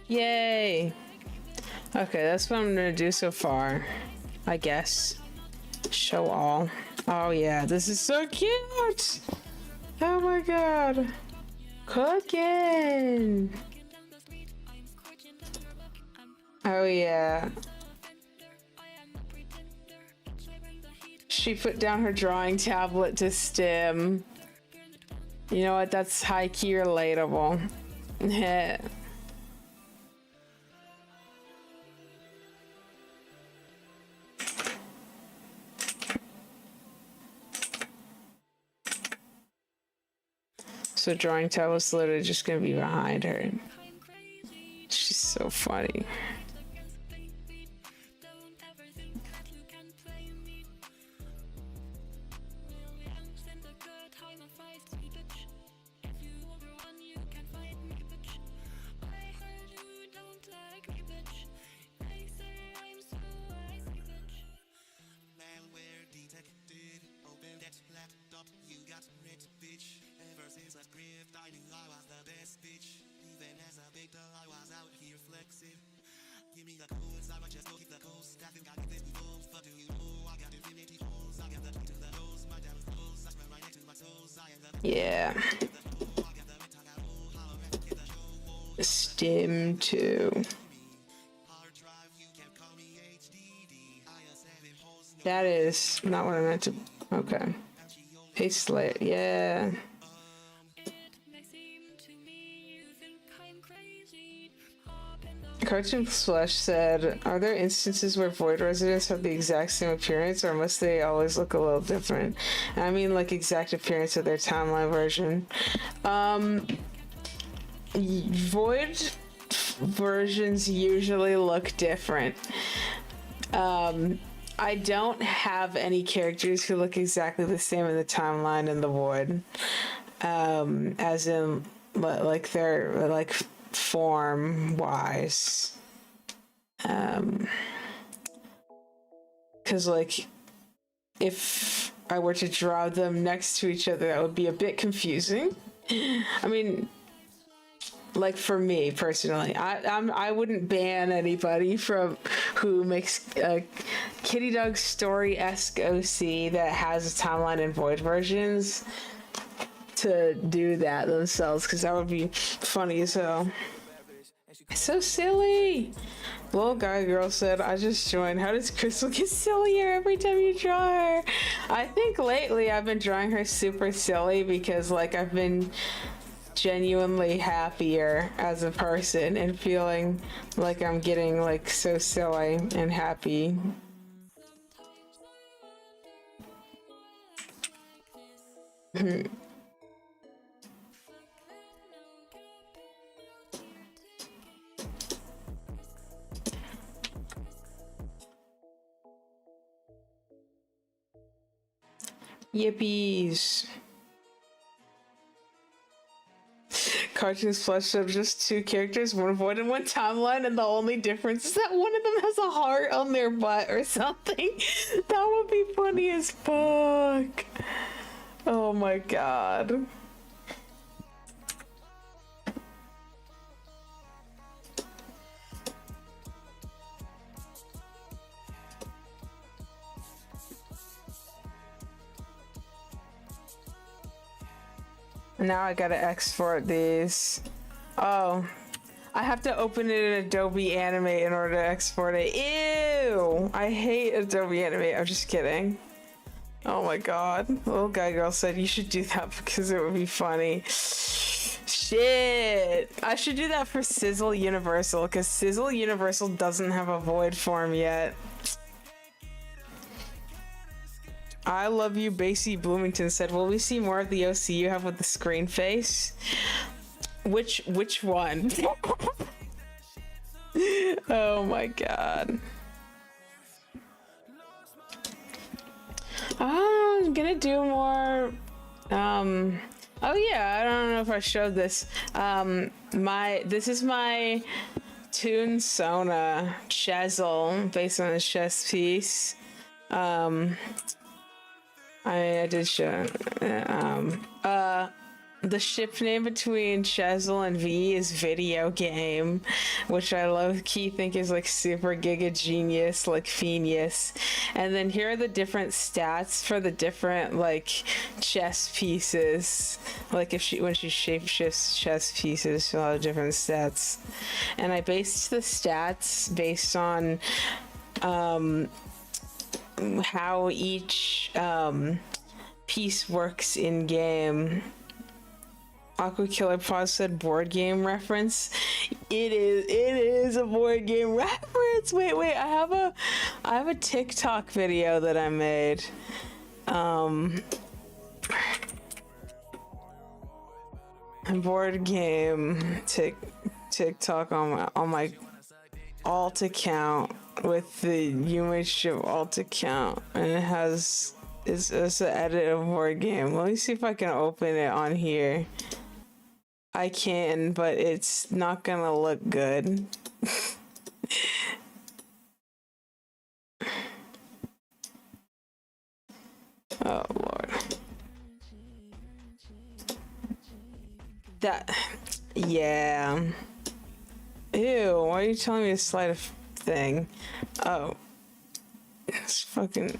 Yay. Okay, that's what I'm gonna do so far, I guess. Show all. Oh yeah, this is so cute. Oh my god. Cooking. Oh yeah. She put down her drawing tablet to stim. You know what? That's high-key relatable. So drawing tablet's literally just gonna be behind her. She's so funny. Yeah. Stim too. That is not what I meant to. Okay. Paste layer. Yeah. Cartoon Flesh said, "Are there instances where void residents have the exact same appearance, or must they always look a little different?" And I mean, like, exact appearance of their timeline version. Void versions usually look different. I don't have any characters who look exactly the same in the timeline in the void. As in, like, they're like form wise. Because, like, if I were to draw them next to each other, that would be a bit confusing. I mean, like for me personally, I wouldn't ban anybody from who makes a Kitty Dog Story-esque OC that has a timeline and void versions to do that themselves, because that would be funny as hell. It's so silly. Little guy girl said, I just joined. How does Crystal get sillier every time you draw her? I think lately I've been drawing her super silly because like I've been genuinely happier as a person and feeling like I'm getting like so silly and happy. Yippies. Cartoons flushed up just two characters, one void and one timeline, and the only difference is that one of them has a heart on their butt or something. That would be funny as fuck. Oh my god. Now I gotta export these. Oh, I have to open it in Adobe Animate in order to export it. Ew! I hate Adobe Animate. I'm just kidding. Oh my god. Little guy girl said you should do that because it would be funny. Shit! I should do that for Sizzle Universal because Sizzle Universal doesn't have a void form yet. I love you, Basie Bloomington said, will we see more of the OC you have with the screen face? Which one? Oh my god. I'm gonna do more, oh yeah, I don't know if I showed this. This is my Toon Sona Chesil based on a chess piece. I did show. The ship name between Chesil and V is Video Game, which I low-key think is like super giga genius, like genius. And then here are the different stats for the different like chess pieces. Like if when she shapeshifts chess pieces, she'll have different stats. And I based the stats based on how each piece works in game. Aqua Killer Paws said board game reference. It is a board game reference. Wait, I have a TikTok video that I made. Board game TikTok on my alt account with the image of alt account, and it has it's an edit of board game. Let me see if I can open it on here. I can, but it's not gonna look good. Oh lord. Yeah. Ew, why are you telling me to slide a thing? Oh. It's fucking...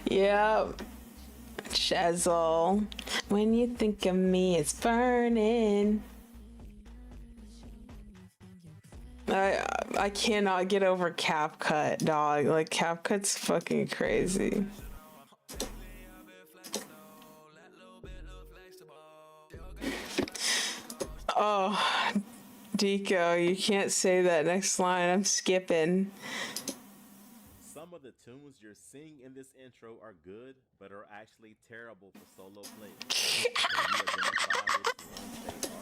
Yeah. Chesil. When you think of me, it's burning. I cannot get over CapCut, dog. Like, CapCut's fucking crazy. Oh, Deco, you can't say that next line. I'm skipping. Some of the tunes you're seeing in this intro are good, but are actually terrible for solo players.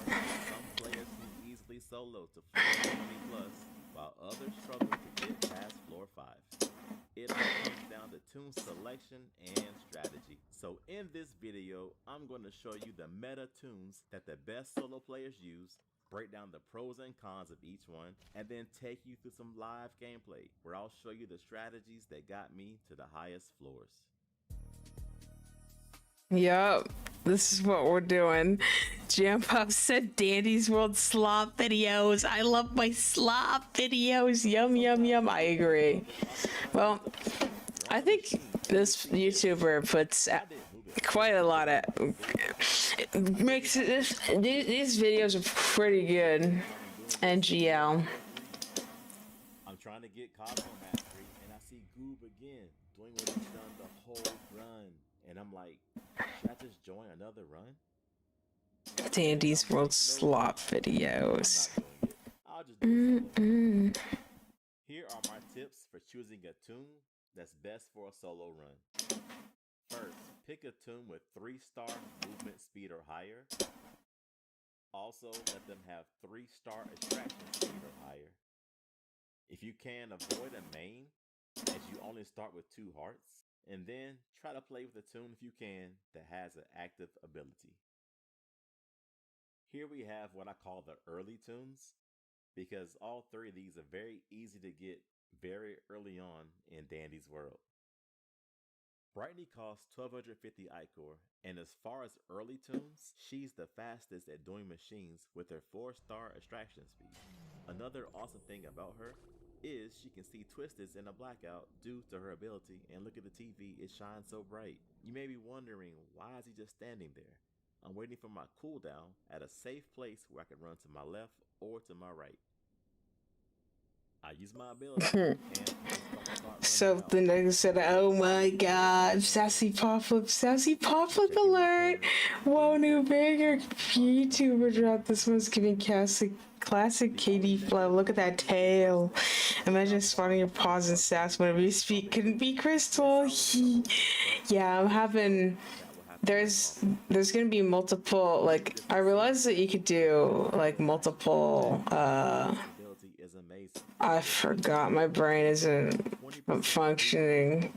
Some players can easily solo to floor 20 plus, while others struggle to get past floor 5. It all comes down to tune selection and strategy. So in this video, I'm going to show you the meta tunes that the best solo players use, break down the pros and cons of each one, and then take you through some live gameplay where I'll show you the strategies that got me to the highest floors. Yup, this is what we're doing. Jam Pop said Dandy's World slop videos. I love my slop videos. Yum, yum, yum. I agree. Well, I think this YouTuber puts quite a lot of... makes it... These videos are pretty good. NGL. I'm trying to get Cosmo Mastery, and I see Goob again, doing what he's done the whole run. And I'm like, should I just join another run? Dandy's World slop videos. I'll just do it solo. Here are my tips for choosing a tune that's best for a solo run. First, pick a tune with 3-star movement speed or higher. Also, let them have 3-star extraction speed or higher. If you can, avoid a main, as you only start with 2 hearts. And then try to play with a tune if you can that has an active ability. Here we have what I call the early tunes, because all 3 of these are very easy to get very early on in Dandy's World. Brightney costs 1250 Ichor, and as far as early tunes, she's the fastest at doing machines with her 4-star extraction speed. Another awesome thing about her is she can see twists in a blackout due to her ability, and look at the TV, it shines so bright. You may be wondering, why is he just standing there? I'm waiting for my cooldown at a safe place where I can run to my left or to my right. I use my ability and So the nigga said, oh my god, sassy pop flip alert. Whoa, new banger. YouTuber dropped this one's giving classic KD flow. Look at that tail. Imagine spawning your paws and sass whenever you speak. Couldn't be Crystal. Yeah, I'm having... There's gonna be multiple, like, I realized that you could do, like, multiple, I forgot, my brain isn't functioning.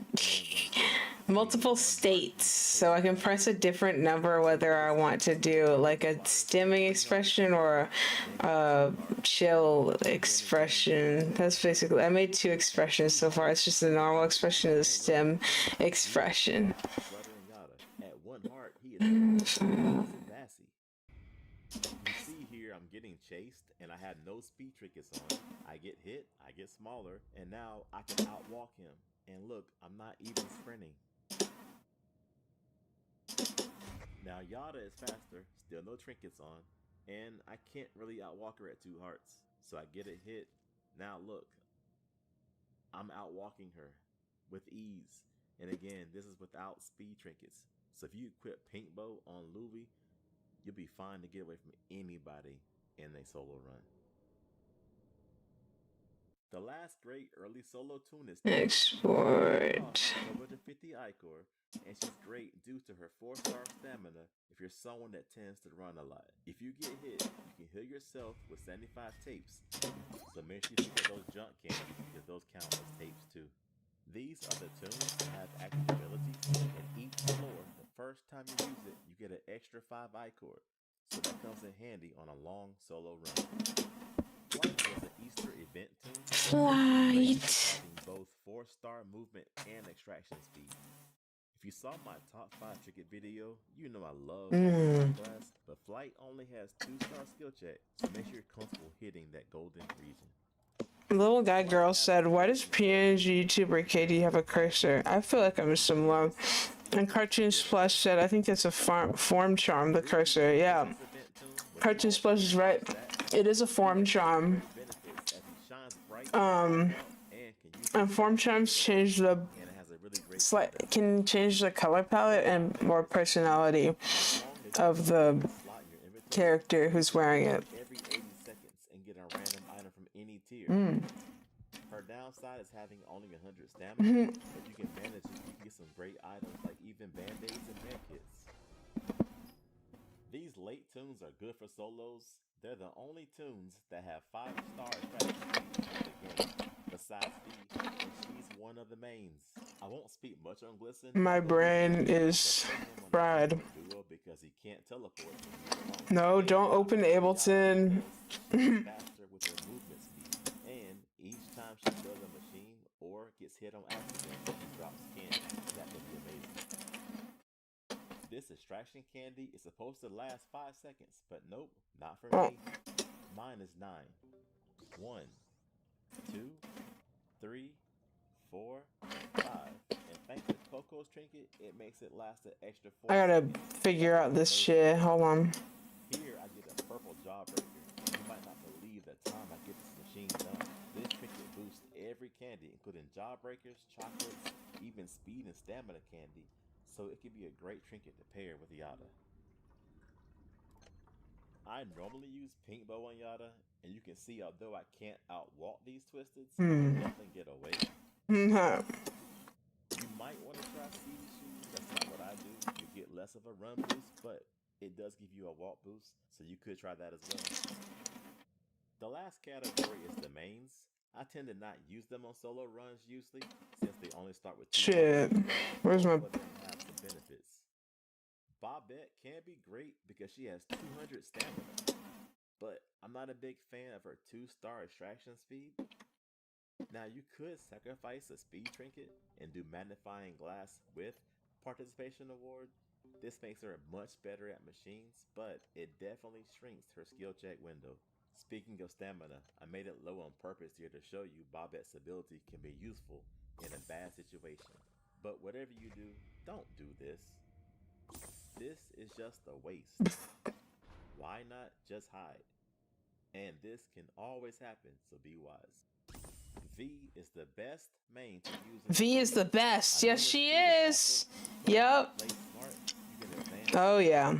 Multiple states, so I can press a different number whether I want to do like a stimming expression or a chill expression. That's basically, I made 2 expressions so far. It's just the normal expression and the stim expression. At 1 heart, he is sassy. You see here, I'm getting chased, and I had no speed trinkets on. I get hit, I get smaller, and now I can outwalk him. And look, I'm not even sprinting. Now Yada is faster, still no trinkets on, and I can't really outwalk her at 2 hearts. So I get a hit. Now look, I'm outwalking her with ease. And again, this is without speed trinkets. So if you equip Paintbow on Luby, you'll be fine to get away from anybody in a solo run. The last great early solo tune is Export. 1250 Ichor, and she's great due to her 4-star stamina if you're someone that tends to run a lot. If you get hit, you can heal yourself with 75 tapes. So make sure you get those junk cannons, because those count as tapes too. These are the tunes that have active abilities, and each floor, the first time you use it, you get an extra 5 Ichor. So that comes in handy on a long solo run. Flight was an Easter event tune. Flight. Having both 4-star movement and extraction speed. If you saw my top 5 trinket video, you know I love class, but Flight only has 2-star skill check, so make sure you're comfortable hitting that golden region. Little guy girl said, why does PNG YouTuber KD have a cursor? I feel like I'm similar. And Cartoon Splash said, I think that's a form charm, the cursor. Yeah. Cartoon Splash is right. It is a form charm. And form charms change the can change the color palette and more personality of the character who's wearing it. Every 80 seconds and get a random item from any tier. Her downside is having only 100 stamina, but you can manage it. You can get some great items like even band-aids and medkits. These late tunes are good for solos. They're the only tunes that have 5-star strategy in the game, besides V, and she's one of the mains. I won't speak much on Glisten. My brain is fried. Because he can't teleport. No, don't open Ableton. Faster with her movement speed, and each time she does a machine or gets hit on accident, she drops candy. That would be amazing. This distraction candy is supposed to last 5 seconds, but nope, not for me. Mine is 9. 1, 2, 3, 4, 5. And thanks to Coco's trinket, it makes it last an extra 4 I gotta seconds. figure out this shit. Hold on. Here I get a purple jawbreaker. You might not believe the time I get this machine done. This trinket boosts every candy, including jawbreakers, chocolates, even speed and stamina candy. So it can be a great trinket to pair with Yada. I normally use Pink Bow on Yada, and you can see although I can't outwalk these twisteds, I can definitely get away. You might want to try CD Shoes. That's not what I do. You get less of a run boost, but it does give you a walk boost, so you could try that as well. The last category is the mains. I tend to not use them on solo runs usually, since they only start with 2 Shit. Where's my... but they have some benefits. Bobette can be great because she has 200 stamina, but I'm not a big fan of her 2-star extraction speed. Now you could sacrifice a speed trinket and do magnifying glass with participation award. This makes her much better at machines, but it definitely shrinks her skill check window. Speaking of stamina, I made it low on purpose here to show you Bobette's ability can be useful in a bad situation. But whatever you do, don't do this. This is just a waste. Why not just hide? And this can always happen, so be wise. V is the best main to use. V is the best. Yes, she is. Yep. Oh, yeah.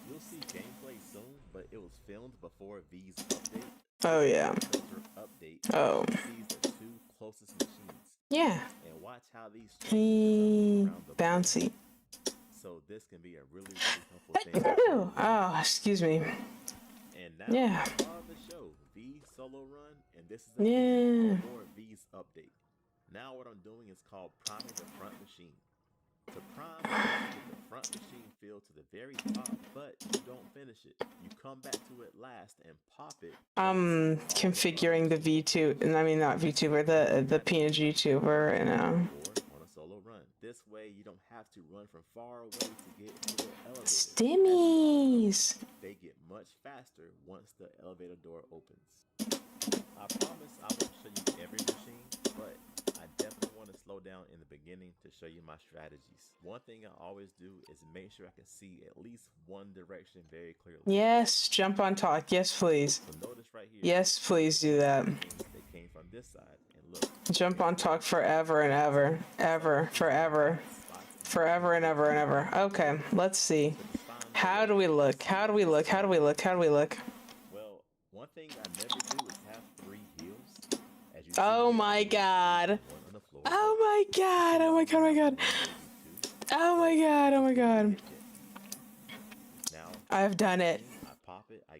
You'll see gameplay soon, but it was filmed before V's update. Oh, yeah. Update. Oh. These are 2 closest machines. Yeah. And watch how these bouncy. So this can be a really, really helpful thing. Oh, excuse me. And now Yeah. the show, V solo run, and this is for V's update. Now what I'm doing is called priming the front machine. To prime, get the front machine filled to the very top, but you don't finish it. You come back to it last and pop it. Configuring the not VTuber, the pngtuber right now. On a solo run. This way you don't have to run from far away to get to the elevator. Stimmies! They get much faster once the elevator door opens. I promise I won't show you every machine, but I definitely want to slow down in the beginning to show you my strategies. One thing I always do is make sure I can see at least one direction very clearly. Yes, jump on talk. Yes, please. So notice right here. Yes, please do that. They came from this side, and look. Jump on talk forever and ever. Forever and ever. Okay, let's see. How do we look? Well, one thing I never do is have 3 heels. As you oh my god. Oh my god. Oh my god. Oh my god. Oh my god. Oh my god. I've done it.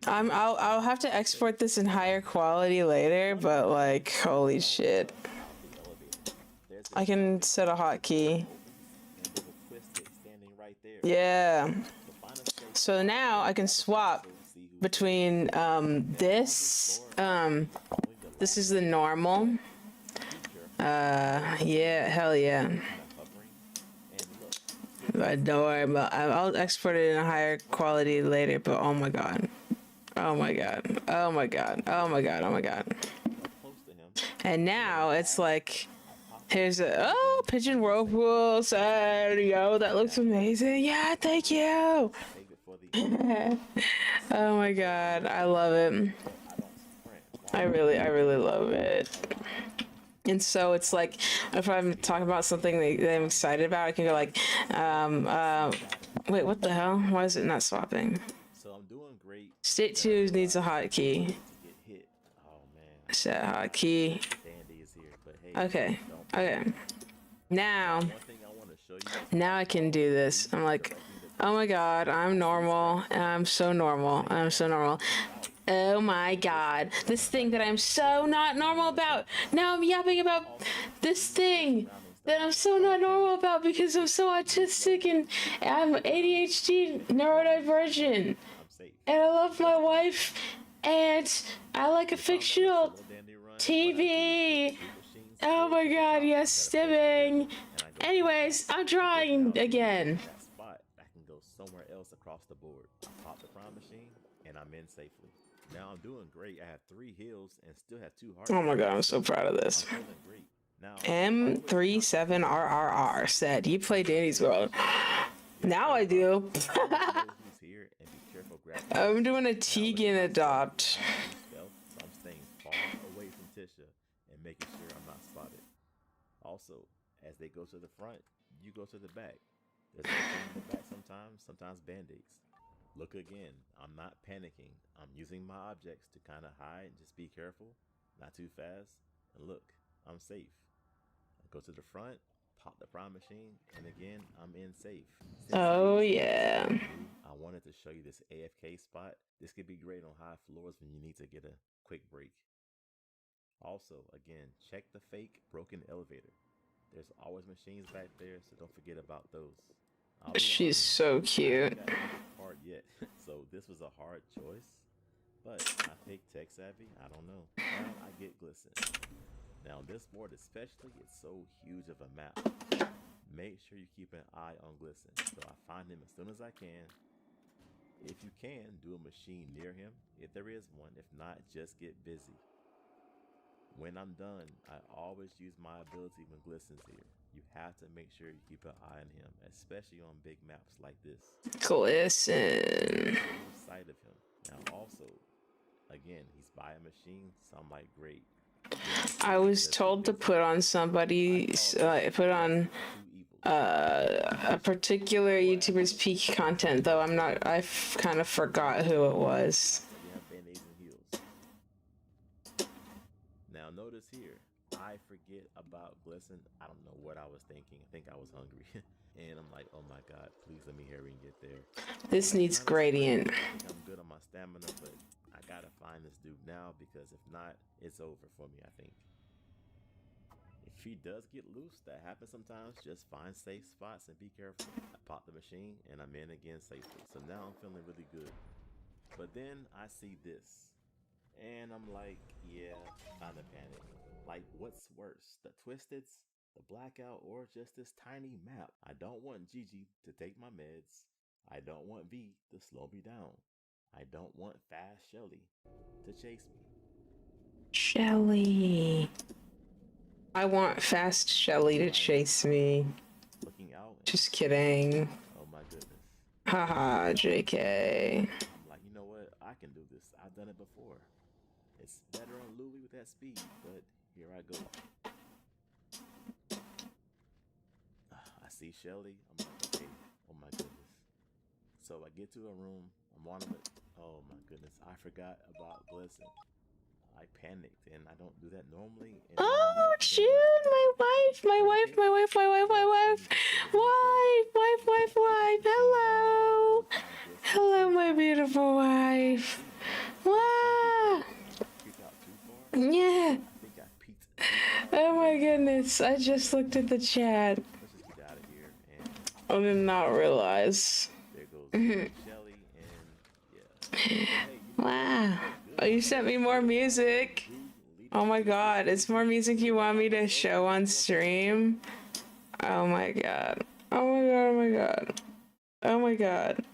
I'll have to export this in higher quality later, but like, holy shit. I can set a hotkey. Yeah. So now I can swap between this is the normal. Yeah, hell yeah. But don't worry about, I'll export it in a higher quality later, but oh my god. Oh my god. Oh my god. Oh my god. Oh my god. And now it's like, here's a, pigeon whirlpool side, yo, that looks amazing. Yeah, thank you. Oh my god, I love it. I really love it. And so it's like, if I'm talking about something that I'm excited about, I can go like, wait, what the hell? Why is it not swapping? So I'm doing great. State 2 needs a hotkey. Set hotkey. Okay. Now I can do this. I'm like, oh my god, I'm normal. I'm so normal. Oh my god. This thing that I'm so not normal about. Now I'm yapping about this thing that I'm so not normal about because I'm so autistic and I'm ADHD neurodivergent. And I love my wife and I like a fictional TV. Oh my god, yes, stimming. Anyways, I'm drawing again. That spot, I can go somewhere else across the board. I pop the prime machine and I'm in safely. Now I'm doing great. I have 3 heals and still have 2 hearts. Oh my god, I'm so proud of this. I'm feeling great. Now, M37RRR said, you play Danny's World. Now I do. I'm doing a Tegan adopt. So I'm staying far away from Tisha and making sure I'm not spotted. Also, as they go to the front, you go to the back. There's a thing in the back sometimes band-aids. Look again, I'm not panicking. I'm using my objects to kind of hide and just be careful, not too fast. And look, I'm safe. I go to the front, pop the prime machine, and again, I'm in safe. Oh yeah. I wanted to show you this AFK spot. This could be great on high floors when you need to get a quick break. Also, again, check the fake broken elevator. There's always machines back there, so don't forget about those. She's so cute. Hard yet, so this was a hard choice, but I picked tech savvy. I don't know. Now I get glisten. Now this board especially, it's so huge of a map. Make sure you keep an eye on glisten, so I find him as soon as I can. If you can, do a machine near him, if there is one. If not, just get busy. When I'm done, I always use my ability when glisten's here. You have to make sure you keep an eye on him, especially on big maps like this. Glisten. Sight of him. Now also, again, he's by a machine, so I'm like, great. I was told to put on somebody's, a particular YouTuber's peak content, though I kind of forgot who it was. Now notice here, I forget about glisten. I don't know what I was thinking. I think I was hungry. And I'm like, oh my god, please let me hurry and get there. This needs gradient. I'm good on my stamina, but I gotta find this dude now because if not, it's over for me, I think. If he does get loose, that happens sometimes, just find safe spots and be careful. I pop the machine and I'm in again safely. So now I'm feeling really good. But then I see this. And I'm like, yeah, kind of panic. Like, what's worse, the Twisteds, the blackout, or just this tiny map? I don't want Gigi to take my meds. I don't want V to slow me down. I don't want Fast Shelly to chase me. Shelly. I want Fast Shelly to chase me. Looking out. Just kidding. Oh my goodness. Haha, JK. I'm like, you know what? I can do this. I've done it before. It's better on Louie with that speed, but here I go. I see Shelly. I'm like, okay, oh my goodness. So I get to a room. I'm on it. Oh my goodness. I forgot about glisten. I panicked and I don't do that normally. And oh, shoot, my wife. Hello. Hello, my beautiful wife. Wow. Yeah. Oh my goodness, I just looked at the chat. I did not realize. Wow. Oh, you sent me more music. Oh my god, it's more music you want me to show on stream? Oh my god. Oh my god, oh my god. Oh my god.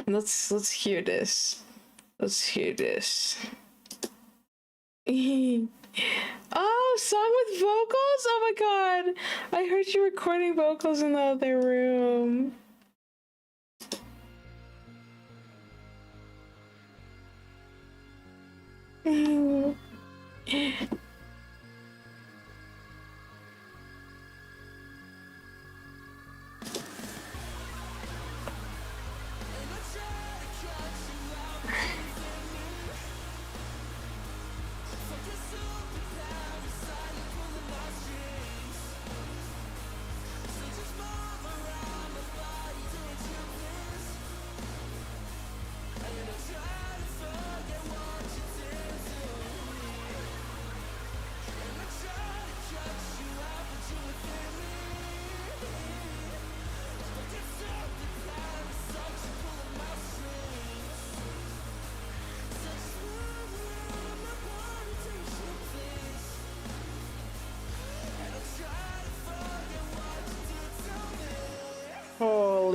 Let's hear this. Let's hear this. Oh, song with vocals? Oh my god. I heard you recording vocals in the other room.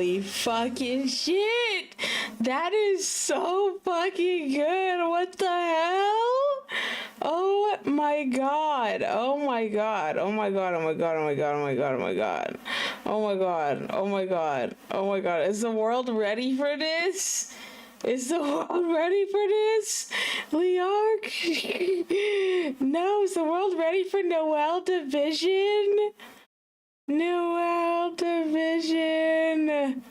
Holy fucking shit! That is so fucking good. What the hell? Oh my god. Oh my god. Oh my god. Oh my god. Oh my god. Oh my god. Oh my god. Oh my god. Oh my god. Oh my god. Is the world ready for this? Is the world ready for this? Leark? No, is the world ready for Noel Division? Noel Division.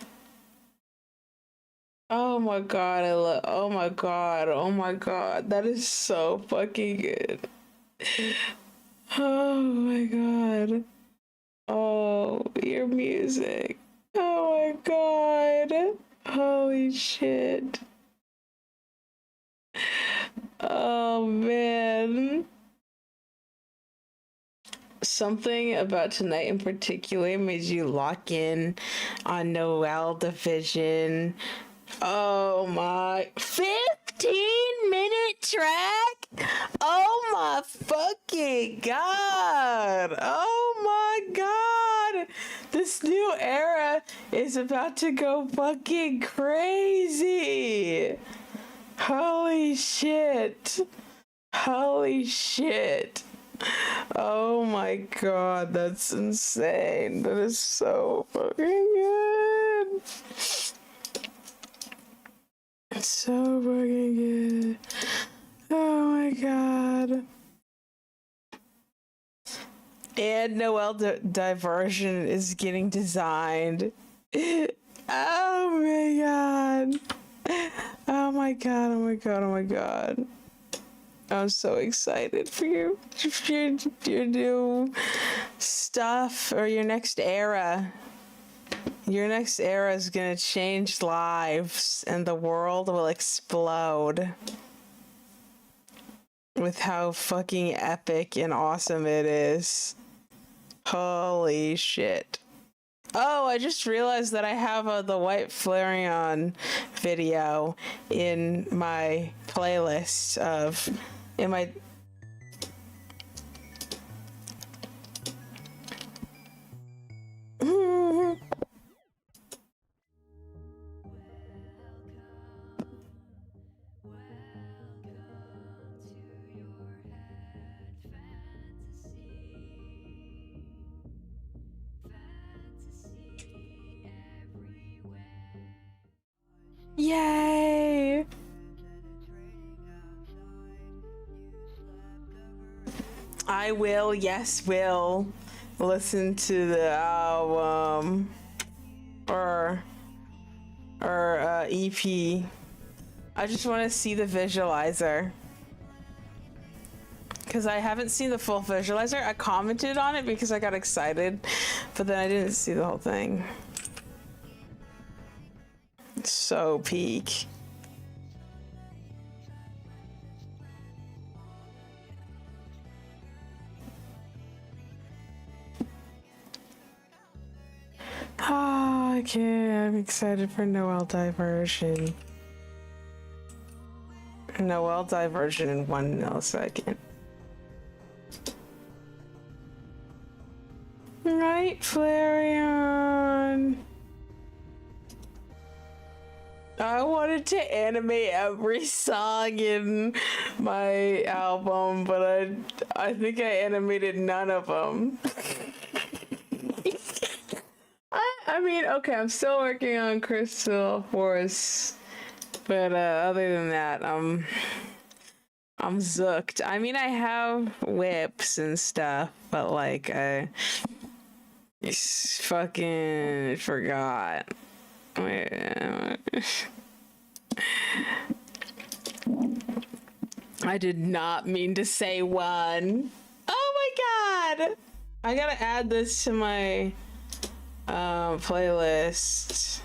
Oh my god, oh my god, oh my god. That is so fucking good. Oh my god. Oh, your music. Oh my god. Holy shit. Oh man. Something about tonight in particular made you lock in on Noel Division. Oh my. 15-minute track? Oh my fucking god. Oh my god. This new era is about to go fucking crazy. Holy shit. Holy shit. Oh my god, that's insane. That is so fucking good. It's so fucking good. Oh my god. And Noel Diversion is getting designed. Oh my god. Oh my god, oh my god, oh my god. I'm so excited for your new stuff, or your next era. Your next era is gonna change lives and the world will explode with how fucking epic and awesome it is. Holy shit. Oh, I just realized that I have the White Flareon video in my playlist of, in my... Yay! I will, yes, will listen to the album or EP. I just want to see the visualizer because I haven't seen the full visualizer. I commented on it because I got excited, but then I didn't see the whole thing. So peak. Oh, okay, I'm excited for Noel Diversion. Noel Diversion in 1 millisecond. Right, Flareon. I wanted to animate every song in my album, but I think I animated none of them. I mean, okay, I'm still working on Crystal Force, but other than that, I'm zooked. I mean, I have whips and stuff, but like I fucking forgot. I did not mean to say one. Oh my god! I gotta add this to my playlist.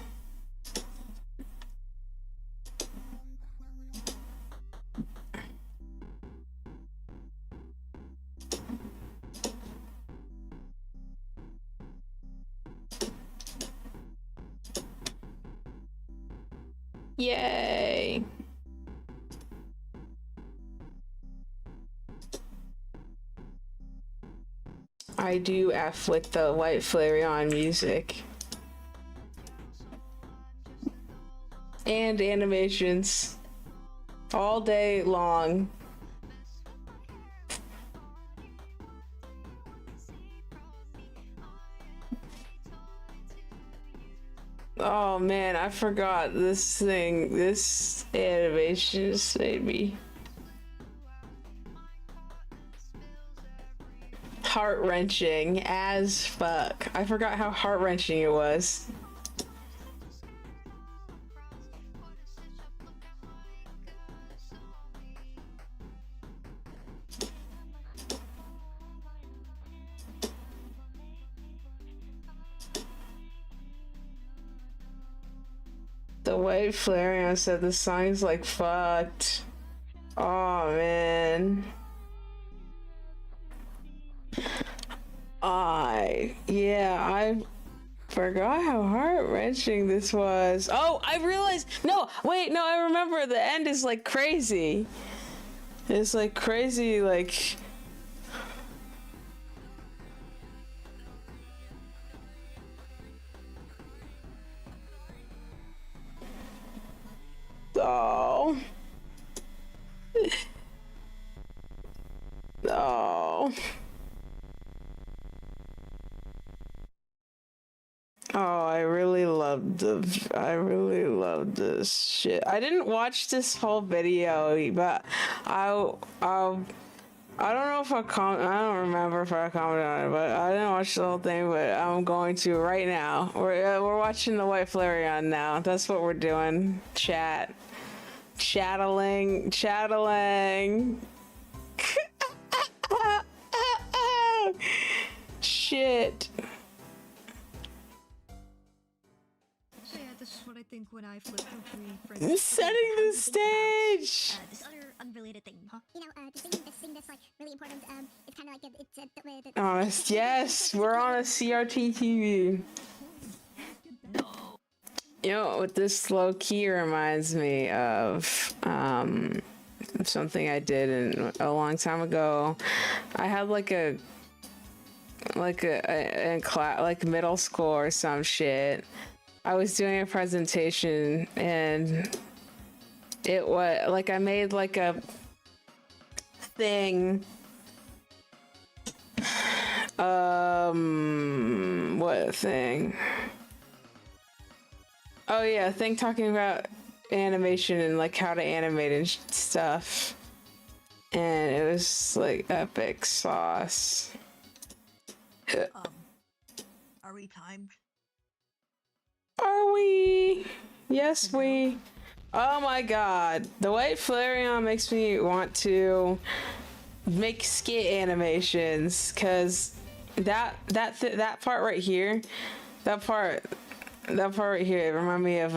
Yay! I do F with the White Flareon music. and animations all day long. Oh man, I forgot this thing. This animation just made me heart-wrenching as fuck. I forgot how heart-wrenching it was. The way Flareon said the song's like fucked. Oh man. I forgot how heart-wrenching this was. Oh, I realized. No, wait, no, I remember the end is like crazy. It's like crazy, like. Oh. Oh. Oh, I really loved this shit. I didn't watch this whole video, but I don't know if I don't remember if I commented on it, but I didn't watch the whole thing, but I'm going to right now. We're watching the White Flareon now. That's what we're doing. Chattling. Shit. So yeah, this is what I think when I flip between friends. Setting the stage. This other unrelated thing, huh? You know, this thing that's like really important. It's kind of like it's Honest, yes, we're on a CRT TV. You know what this low key reminds me of? Something I did a long time ago. I had like in class, like middle school or some shit. I was doing a presentation and it was like I made like a thing. What thing? Oh yeah, a thing talking about animation and like how to animate and stuff. And it was like epic sauce. Are we timed? Are we? Yes, we. Oh my god. The White Flareon makes me want to make skit animations, cause that part right here, that part right here, it reminded me of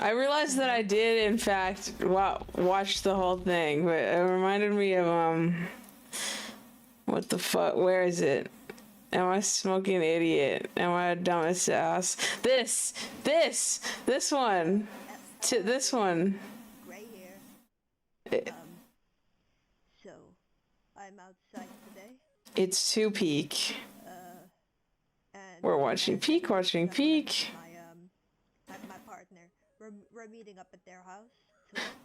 I realized that I did in fact watch the whole thing, but it reminded me of what the fuck? Where is it? Am I smoking an idiot? Am I a dumbass ass? This one. This one. Gray hair. So, I'm outside today. It's 2 Peak. And We're watching Peak. my partner. We're meeting up at their house.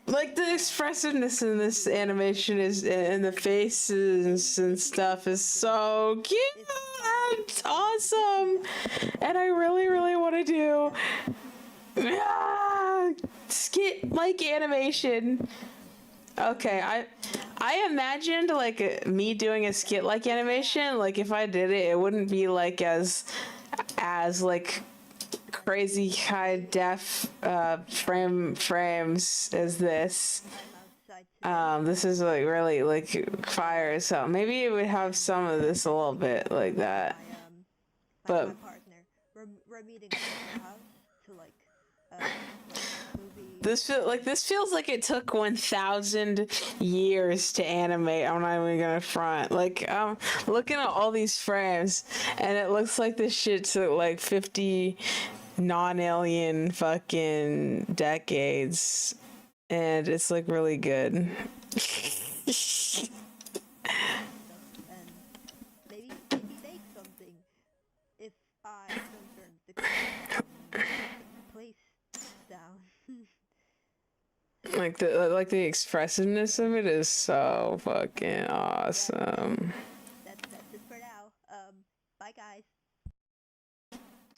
Like the expressiveness in this animation is, and the faces and stuff is so cute. It's awesome, and I really want to do skit like animation. Okay, I imagined like me doing a skit like animation. Like if I did it, it wouldn't be like as like crazy high def frames as this. This is like really like fire, so maybe it would have some of this a little bit like that. But My partner. We're meeting up at their house to like movie. this feels like it took 1,000 years to animate. I'm not even gonna front. Like looking at all these frames, and it looks like this shit took like 50 non-alien fucking decades, and it's like really good. And maybe make something if I don't turn the place down. Like the expressiveness of it is so fucking awesome. That's it for now. Bye guys.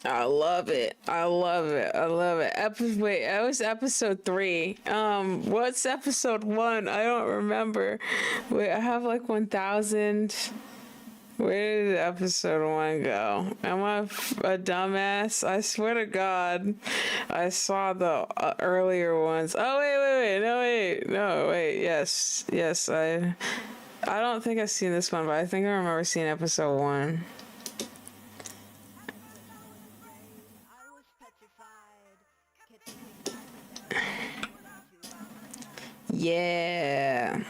I love it. I love it. I love it. Wait, that was episode 3. What's episode 1? I don't remember. Wait, I have like 1,000. Where did episode 1 go? Am I a dumbass? I swear to God, I saw the earlier ones. Oh wait. Yes. I don't think I've seen this one, but I think I remember seeing episode 1. Yeah.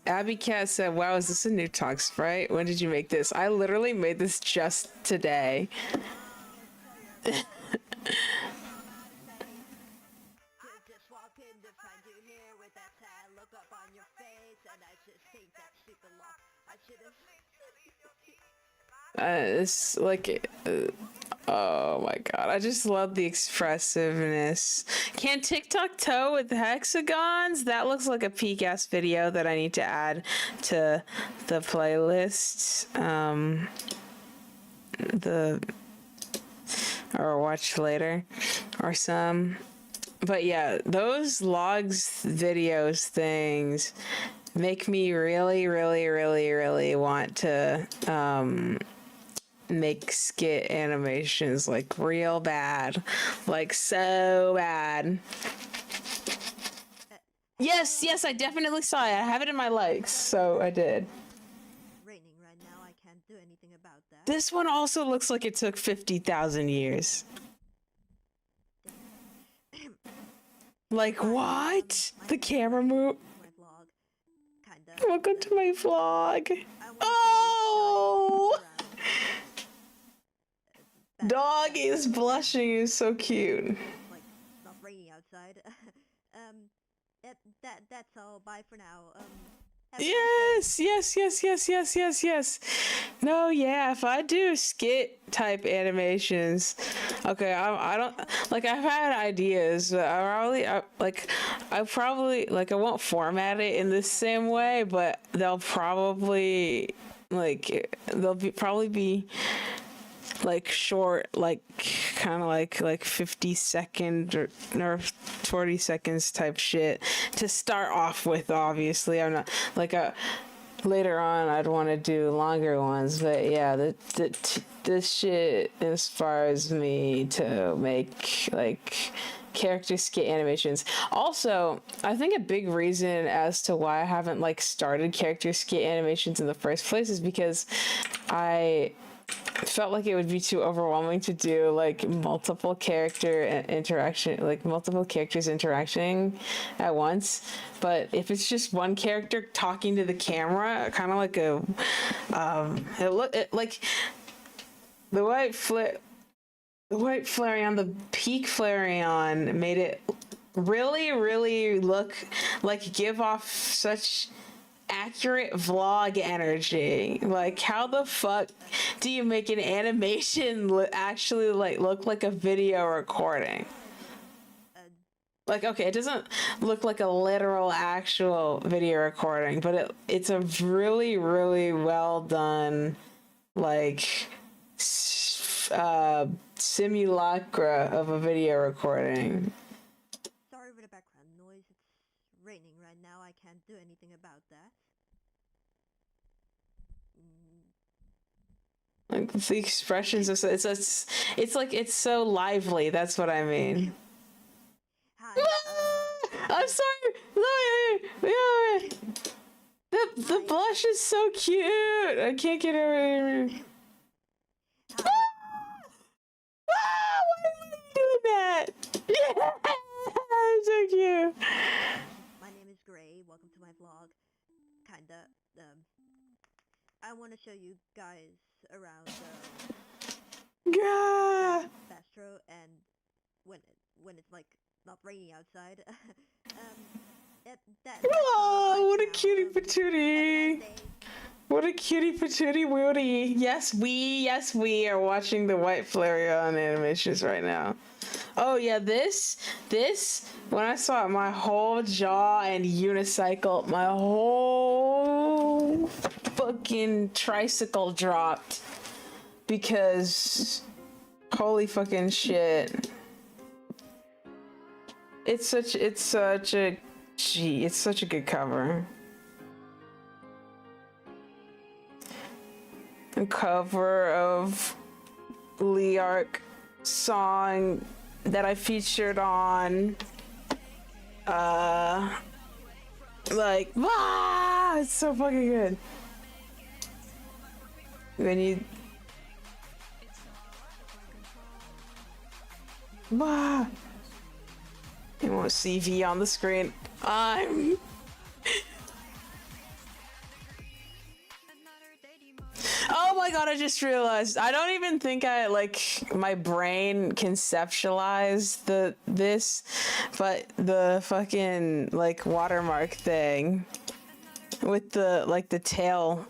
Abby Cat said, wow, is this a new talks, right? When did you make this? I literally made this just today. It's like, oh my god, I just love the expressiveness. Can TikTok toe with hexagons? That looks like a peak ass video that I need to add to the playlist. Or watch later or some. But yeah, those logs, videos, things make me really want to make skit animations like real bad, like so bad. Yes, I definitely saw it. I have it in my likes, so I did. Raining right now. I can't do anything about that. This one also looks like it took 50,000 years. Like what? The camera move. Welcome to my vlog. Oh! Dog is blushing is so cute. Like not raining outside. That's all. Bye for now. Yes. No, yeah, if I do skit type animations, okay, I don't, like, I've had ideas, but I won't format it in the same way, but they'll probably be like short, like kind of like 50-second or 40 seconds type shit to start off with. Obviously, I'm not like later on I'd want to do longer ones, but yeah, this shit inspires me to make like character skit animations. Also, I think a big reason as to why I haven't like started character skit animations in the first place is because I felt like it would be too overwhelming to do like multiple characters interacting at once. But if it's just one character talking to the camera, kind of like like the white Flareon, the peak Flareon made it really look like give off such accurate vlog energy. Like, how the fuck do you make an animation actually like look like a video recording? Like, okay, it doesn't look like a literal actual video recording, but it's a really well done like simulacra of a video recording. Sorry for the background noise. It's raining right now. I can't do anything about that. Like the expressions of it's like it's so lively. That's what I mean. Hi, I'm sorry. The blush is so cute. I can't get over it. Why are you doing that? Yeah, so cute. My name is Gray. Welcome to my vlog. Kinda. I want to show you guys around Bastro, and when it's like not raining outside. Oh, what a cutie patootie! What a cutie patootie wootie. Yes, we are watching the White Flareon animations right now. Oh yeah, this, when I saw it, my whole jaw and unicycle, my whole fucking tricycle dropped. Because, holy fucking shit. It's such a good cover. A cover of Leark song that I featured on like it's so fucking good. When you you won't see V on the screen. Oh my god, I just realized I don't even think my brain conceptualized this, but the fucking watermark thing with the tail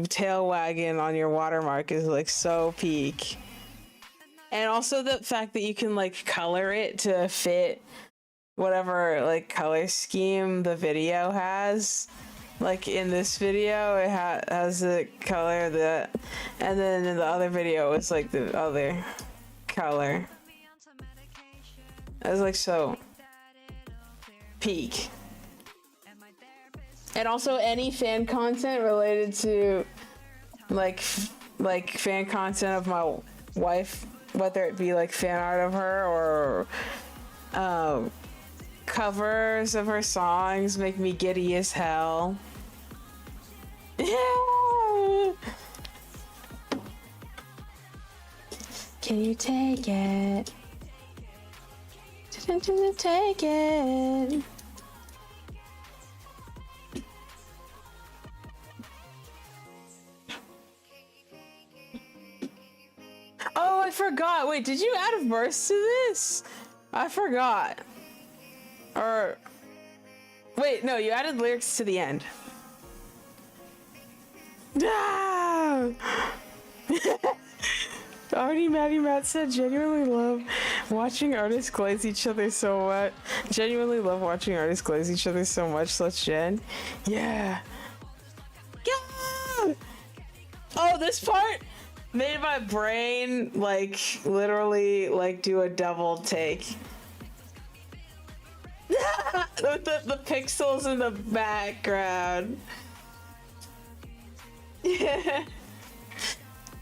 tail wagging on your watermark is so peak. And also the fact that you can color it to fit whatever color scheme the video has. In this video, it has the color that, and then in the other video, it's the other color. It was so peak. And also any fan content related to fan content of my wife, whether it be fan art of her or covers of her songs, make me giddy as hell. Yeah. Can you take it? Take it. Oh, I forgot. Wait, did you add a verse to this? I forgot. Or wait, no, you added lyrics to the end. Ah! Already Maddie Matt said, genuinely love watching artists glaze each other so much. Genuinely love watching artists glaze each other so much. Let's Jen. Yeah. Yeah. Oh, this part made my brain literally do a double take. the pixels in the background. Yeah.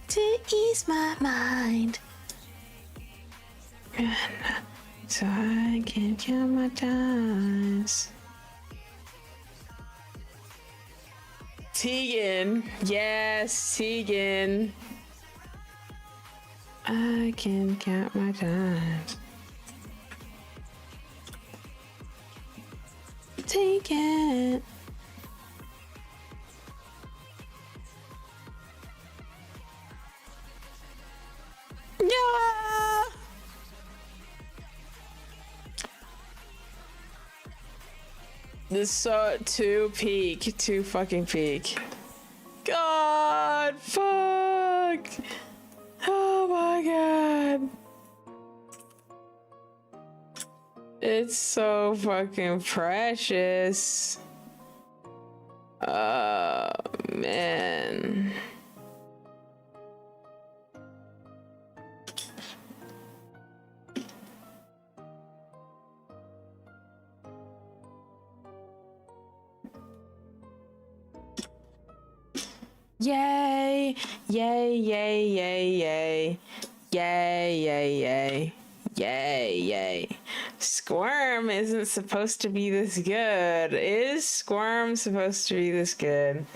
To ease my mind, so I can count my times. Tegan, yes, Tegan. I can count my times. Take it. Yeah. This is so too fucking peak. God, fuck. Oh my god. It's so fucking precious. Oh, man. Yay! Yay, yay, yay, yay. Yay, yay, yay. Yay, yay. Squirm isn't supposed to be this good. Is Squirm supposed to be this good?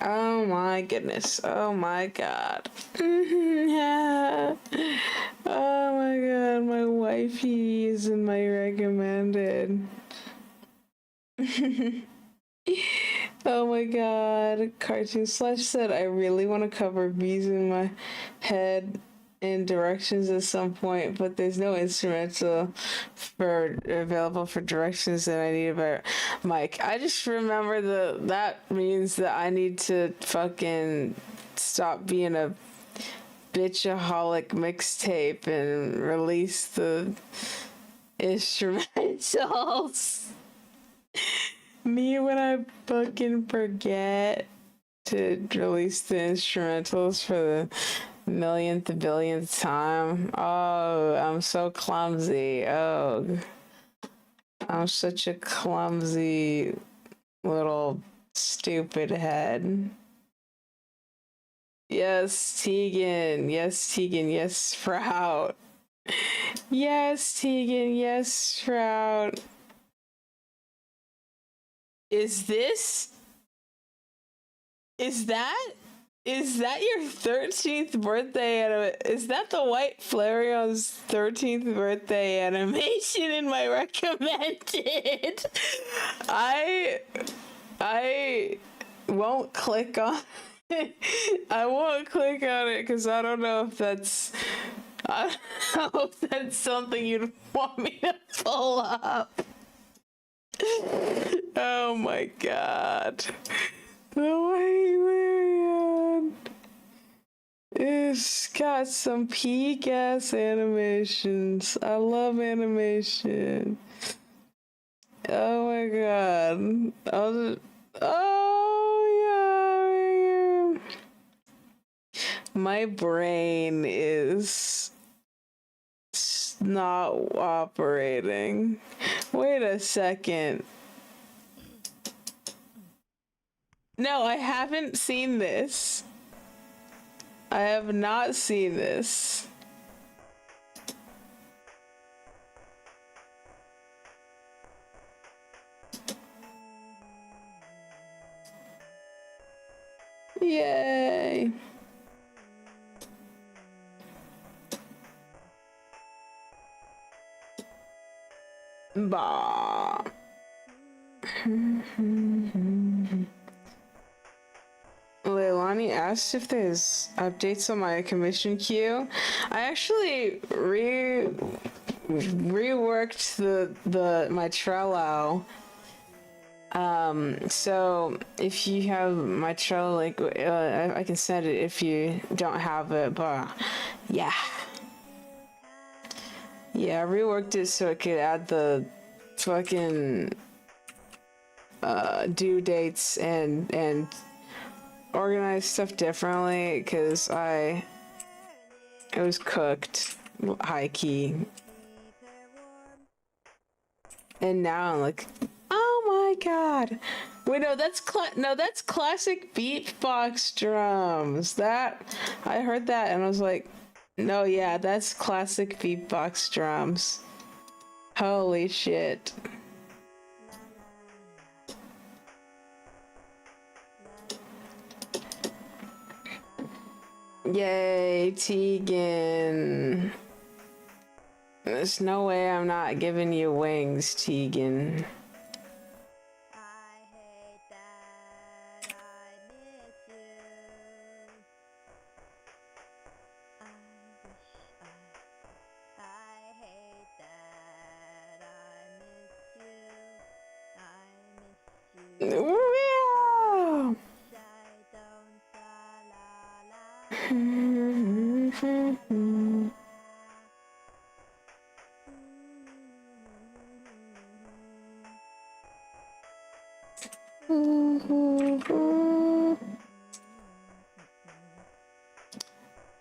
Oh my goodness. Oh my god. Yeah. Oh my god, my wifey is in my recommended. Oh my god. Cartoon Slash said, I really want to cover bees in my head in directions at some point, but there's no instrumental available for directions that I need about Mike. I just remember that means that I need to fucking stop being a bitchaholic mixtape and release the instrumentals. Me when I fucking forget to release the instrumentals for the millionth, billionth time. Oh, I'm so clumsy. Oh, I'm such a clumsy little stupid head. Yes, Tegan. Yes, Tegan. Yes, Sprout. Yes, Tegan. Yes, Sprout. Is that your 13th birthday is that the White Flarion's 13th birthday animation in my recommended? I won't click on it. I won't click on it because I don't know if that's something you'd want me to pull up. Oh my god. The White Larian. It's got some peak ass animations. I love animation. Oh my god. Oh yeah. My brain is not operating. Wait a second. No, I haven't seen this. I have not seen this. Yay. Bah. Leilani asked if there's updates on my commission queue. I actually reworked my Trello. So if you have my Trello link, I can send it if you don't have it, but yeah. Yeah, I reworked it so it could add the fucking due dates and organize stuff differently because it was cooked high key. And now I'm like, oh my god. Wait, no, that's classic beatbox drums. I heard that and I was like, no, yeah, that's classic beatbox drums. Holy shit. Yay, Tegan. There's no way I'm not giving you wings, Tegan. Wow.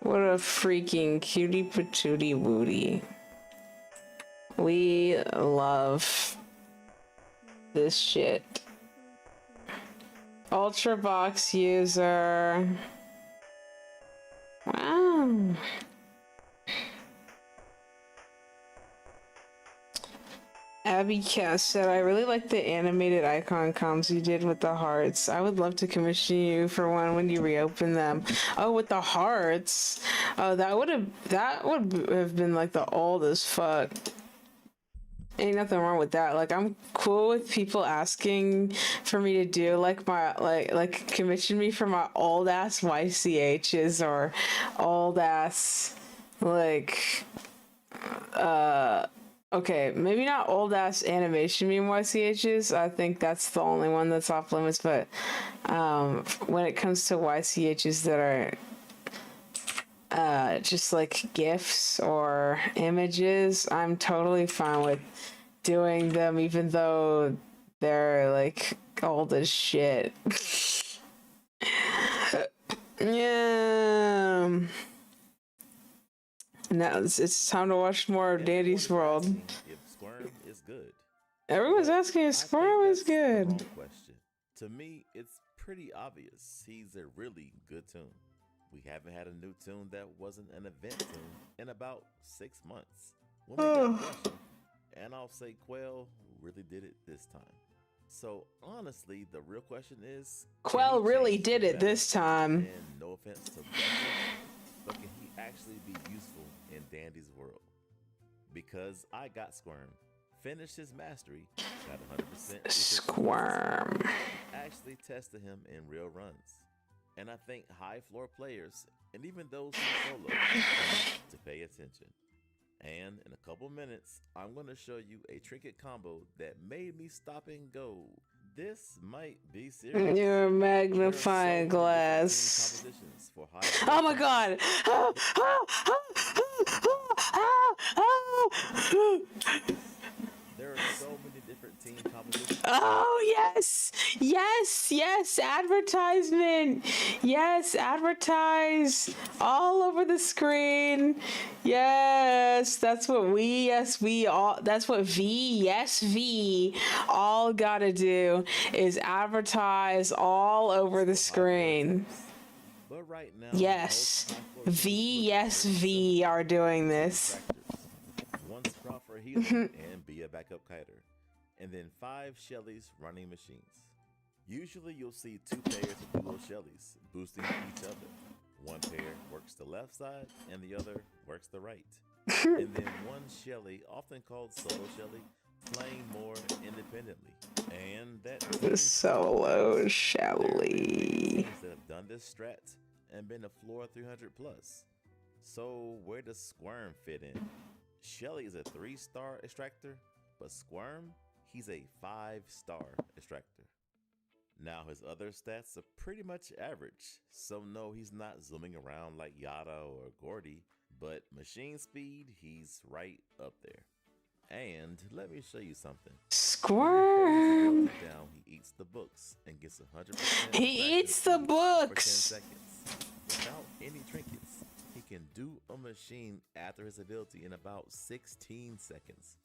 What a freaking cutie patootie wootie. We love this shit. Ultrabox user. Wow. Abby Cass said, I really like the animated icon comms you did with the hearts. I would love to commission you for one when you reopen them. Oh, with the hearts? Oh, that would have been like the old as fuck. Ain't nothing wrong with that. Like, I'm cool with people asking for me to do like my like commission me for my old ass YCHs or old ass like, okay, maybe not old ass animation meme YCHs. I think that's the only one that's off limits. But when it comes to YCHs that are just like GIFs or images, I'm totally fine with doing them, even though they're like old as shit. Yeah. Now it's time to watch more of Dandy's World. If Squirm is good. Everyone's asking if Squirm is good. Question. To me, it's pretty obvious. He's a really good tune. We haven't had a new tune that wasn't an event tune in about 6 months. When we got question, and I'll say Quell really did it this time. So honestly, the real question is, Quell really did it this time. And no offense to Buster, but can he actually be useful in Dandy's world? Because I got Squirm, finished his mastery, got 100% Squirm. Actually tested him in real runs. And I think high floor players, and even those who solo, need to pay attention. And in a couple minutes, I'm going to show you a trinket combo that made me stop and go. This might be serious. Your magnifying glass. Oh my god! There are so many different team compositions. Oh yes, yes, yes! Advertisement, yes, advertise all over the screen. Yes, that's what we, yes, we all. That's what V all gotta do is advertise all over the screen. But right now, yes, V are doing this. One Scruff for healing and be a backup kiter, and then 5 Shellys running machines. Usually you'll see 2 pairs of dual Shellys boosting each other. One pair works the left side and the other works the right. And then one Shelly, often called solo Shelly, playing more independently. And that solo Shelly that have done this strat and been a floor 300 plus. So where does Squirm fit in? Shelly is a 3-star extractor, but Squirm, he's a 5-star extractor. Now his other stats are pretty much average, so no, he's not zooming around like Yada or Gordy, but machine speed, he's right up there. And let me show you something. Squirm! Down, he eats the books and gets 100%. He eats the books! For 10 seconds. Without any trinkets, he can do a machine after his ability in about 16 seconds.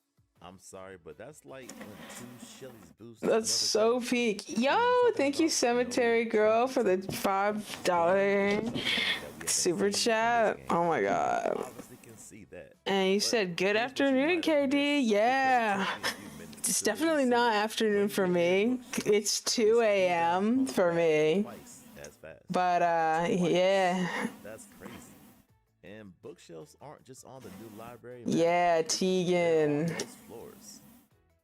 I'm sorry, but that's like when 2 Shellys boost. That's so peak. Yo, thank you, Cemetery Girl, for the $5 super chat. Oh my god. And you said good afternoon, KD. Yeah. It's definitely not afternoon for me. It's 2 a.m. for me. But yeah. That's crazy. And bookshelves aren't just on the new library. Yeah, Tegan. Floors.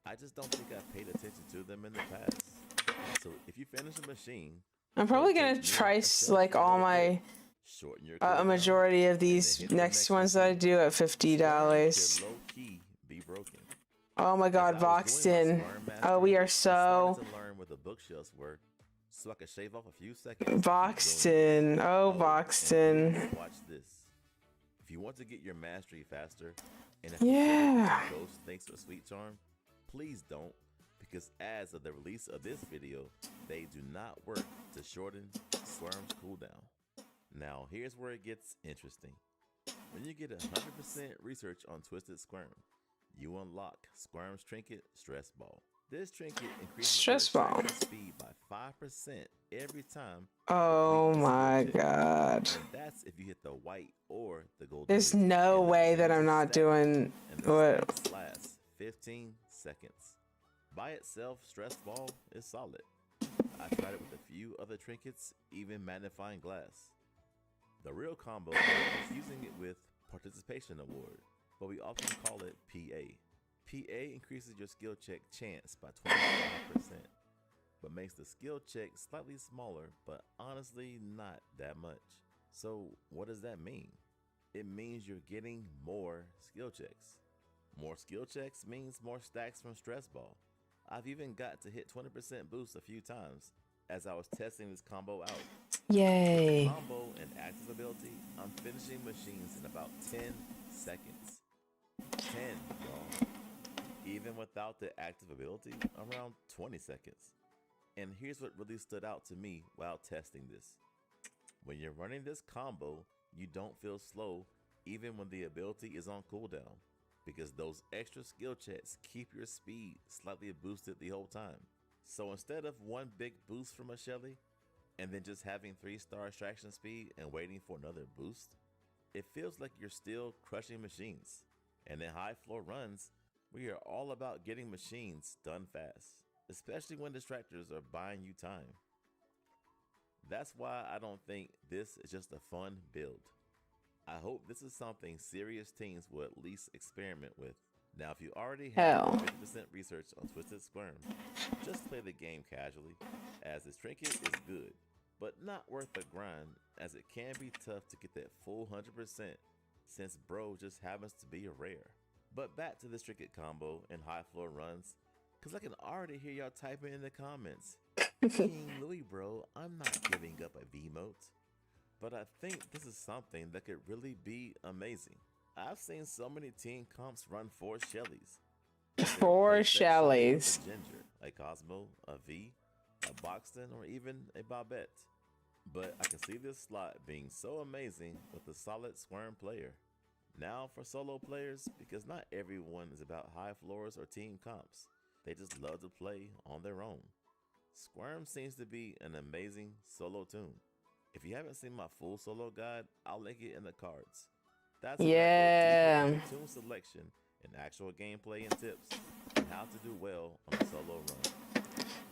I just don't think I paid attention to them in the past. So if you finish a machine, I'm probably gonna price like all my a majority of these next ones that I do at $50. Oh my god, Voxton. Oh, we are so learn where the bookshelves work, so I could shave off a few seconds. Voxton. Oh, Voxton. Watch this. If you want to get your mastery faster, and if Ghost thinks a sweet charm, please don't, because as of the release of this video, they do not work to shorten Squirm's cooldown. Now, here's where it gets interesting. When you get 100% research on Twisted Squirm, you unlock Squirm's trinket, Stress Ball. This trinket increases speed by 5% every time. Oh my god. And that's if you hit the white or the gold. There's no way that I'm not doing what lasts 15 seconds. By itself, Stress Ball is solid. I tried it with a few other trinkets, even magnifying glass. The real combo is using it with Participation Award, but we often call it PA. PA increases your skill check chance by 25%, but makes the skill check slightly smaller, but honestly not that much. So what does that mean? it means you're getting more skill checks. More skill checks means more stacks from Stress Ball. I've even got to hit 20% boost a few times as I was testing this combo out. Yay. With the combo and active ability, I'm finishing machines in about 10 seconds. 10, y'all. Even without the active ability, around 20 seconds. And here's what really stood out to me while testing this. When you're running this combo, you don't feel slow even when the ability is on cooldown, because those extra skill checks keep your speed slightly boosted the whole time. So instead of one big boost from a Shelly, and then just having 3-star extraction speed and waiting for another boost, it feels like you're still crushing machines. And in high floor runs, we are all about getting machines done fast, especially when distractors are buying you time. That's why I don't think this is just a fun build. I hope this is something serious teams will at least experiment with. Now, if you already have 50% research on Twisted Squirm, just play the game casually, as this trinket is good, but not worth the grind, as it can be tough to get that full 100% since bro just happens to be a rare. But back to this trinket combo and high floor runs, cause I can already hear y'all typing in the comments. King Louis bro, I'm not giving up a V-mote. But I think this is something that could really be amazing. I've seen so many team comps run 4 Shellys. 4 Shellys. A Ginger, a Cosmo, a V, a Boxton, or even a Bobette. But I can see this slot being so amazing with a solid Squirm player. Now for solo players, because not everyone is about high floors or team comps. They just love to play on their own. Squirm seems to be an amazing solo tune. If you haven't seen my full solo guide, I'll link it in the cards. That's tune selection and actual gameplay and tips on how to do well on a solo run.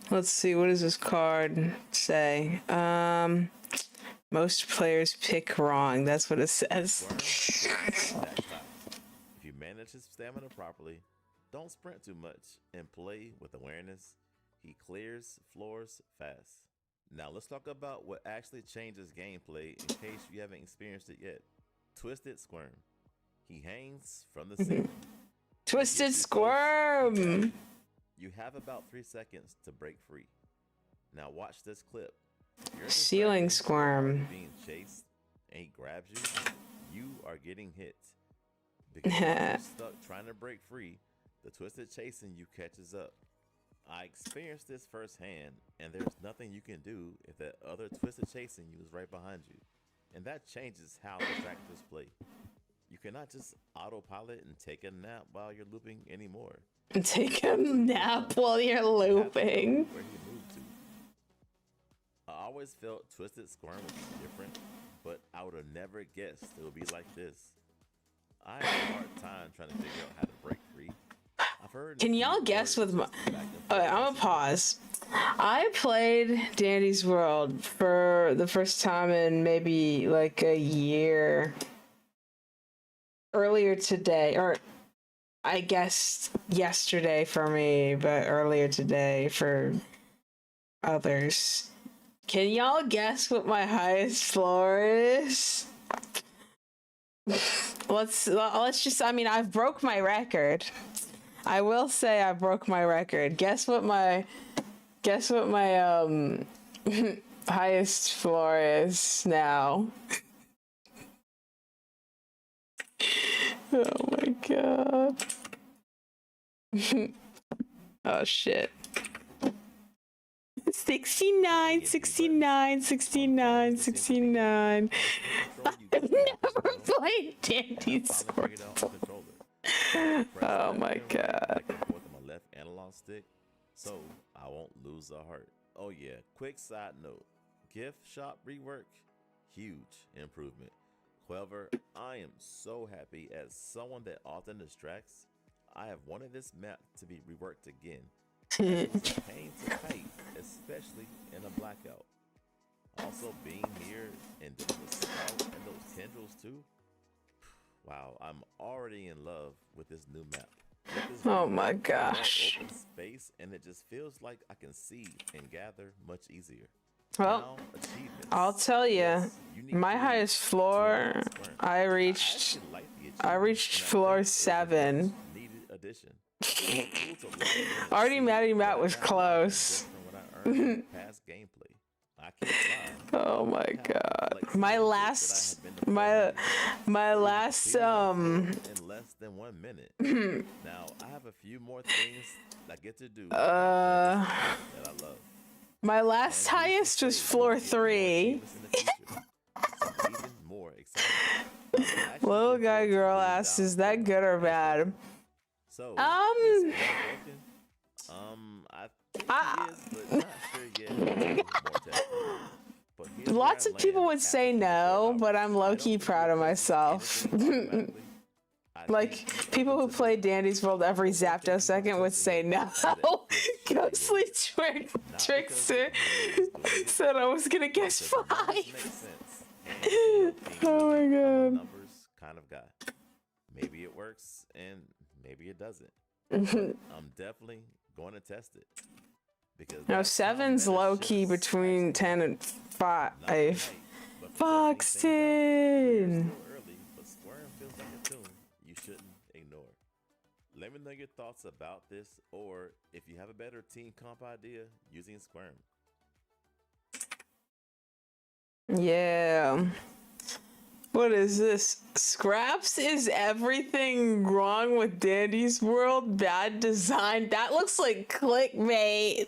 Let's see, what does this card say? Most players pick wrong. That's what it says. If you manage his stamina properly, don't sprint too much, and play with awareness, he clears floors fast. Now let's talk about what actually changes gameplay in case you haven't experienced it yet. Twisted Squirm. He hangs from the ceiling. Twisted Squirm! You have about 3 seconds to break free. Now watch this clip. Ceiling Squirm. Being chased and he grabs you, you are getting hit. Because you're stuck trying to break free, the Twisted chasing you catches up. I experienced this firsthand, and there's nothing you can do if that other Twisted chasing you is right behind you. And that changes how distractors play. You cannot just autopilot and take a nap while you're looping anymore. Take a nap while you're looping. Where he moved to. I always felt Twisted Squirm would be different, but I would have never guessed it would be like this. I had a hard time trying to figure out how to break free. Can y'all guess with my... Okay, I'm gonna pause. I played Dandy's World for the first time in maybe like a year. Earlier today, or I guess yesterday for me, but earlier today for others. Can y'all guess what my highest floor is? Let's just, I mean, I've broke my record. I will say I broke my record. Guess what my highest floor is now. Oh my god. Oh shit. 69, 69, 69, 69. I've never played Dandy's World. Oh my god. With my left analog stick, so I won't lose a heart. Oh yeah, quick side note. Gift shop rework, huge improvement. However, I am so happy as someone that often distracts. I have wanted this map to be reworked again. It's a pain to fight, especially in a blackout. Also being here and doing the scout and those tendrils too. Wow, I'm already in love with this new map. Oh my gosh. Open space, and it just feels like I can see and gather much easier. Well, Now, achievements. I'll tell you, Yes, unique my clues highest to floor, unlock Squirm. I reached, actually like the I achievement, reached and I floor think it was a 7. much needed addition. It's cool to lock in and Artie see Matty what Matt I was got locked in close. just from what I earned in past gameplay. I can't lie. Oh my I have god. the flexibility My that I last, have been to my, already. my It was last, completing my floor in less than 1 minute. Now, I have a few more things I get to do outside this that I love. my last And who's to highest was say we floor won't get more 3. achievements in the future? So I'm even more excited. I'm actually Little looking guy forward to girl clearing asks, down is that floor good or and bad? showing. So, is Squirm broken? I think he is, but not sure yet. More testing. But here's where Lots I of people land would after say 24 no, but hours. I'm I don't low-key think proud of replaces myself. anything automatically. I Like, think he's people open who to play both. Dandy's World every I'm still Zapdos thinking second about would testing say him no. as an equipped Ghostly Unironically. Not because Trickster the community is doing it, said I was gonna but guess because the numbers 5. make sense. And you know, King Oh Louie, my I'm a god. numbers kind of guy. Maybe it works and maybe it doesn't. But I'm definitely going to test it. Because Now that's how 7's meta low key shifts between actually 10 happen. and Not 5. tonight, but for testing things out. Clear's Foxton! still early, but Squirm feels like a tune you shouldn't ignore. Let me know your thoughts about this, or if you have a better team comp idea using Squirm. Yeah. What is this? Scraps is everything wrong with Dandy's World? Bad design? That looks like clickbait.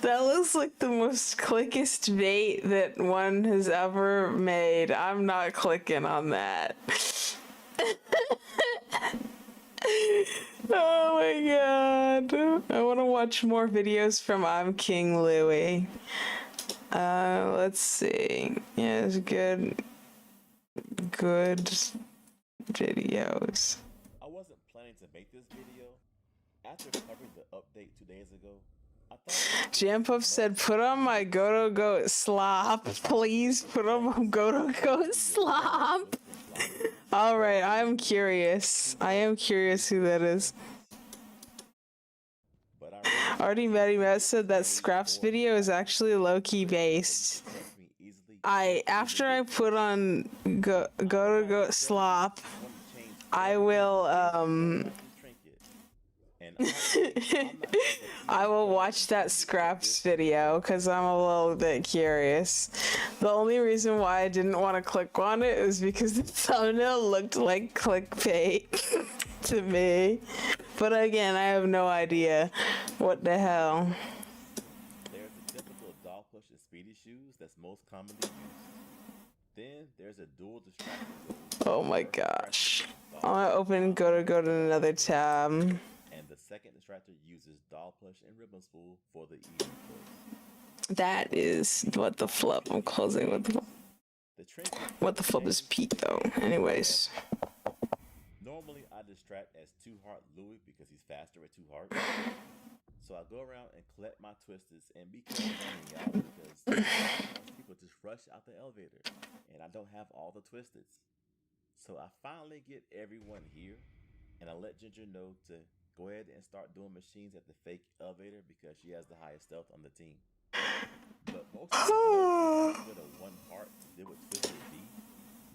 That looks like the most clickest bait that one has ever made. I'm not clicking on that. Oh my god. I want to watch more videos from I'm King Louie. Let's see. Yeah, it's good videos. I wasn't planning to make this video. After covering the update 2 days ago, I thought Jampuff said, put on my Goat slop. Please put on my Goat slop. Alright, I'm curious. I am curious who that is. Artie Matty Matt said that Scraps video is actually low-key based. After I put on Goat slop, I will, I will watch that Scraps video because I'm a little bit curious. The only reason why I didn't want to click on it is because the thumbnail looked like clickbait to me. But again, I have no idea. What the hell? There's the typical dog push and speedy shoes that's most commonly used. Then there's a dual distractor. Oh my gosh. I'm gonna open go to another tab. And the second distractor uses doll plush and ribbon spool for the easy push. That is what the flip. I'm closing with the what the flip is Pete though. Anyways. Normally I distract as 2-heart Louie because he's faster at 2 hearts. So I go around and collect my twisters and be kind of running out because sometimes people just rush out the elevator and I don't have all the twisters. So I finally get everyone here and I let Ginger know to go ahead and start doing machines at the fake elevator because she has the highest stealth on the team. But most of them with a 1 heart to deal with Twister B,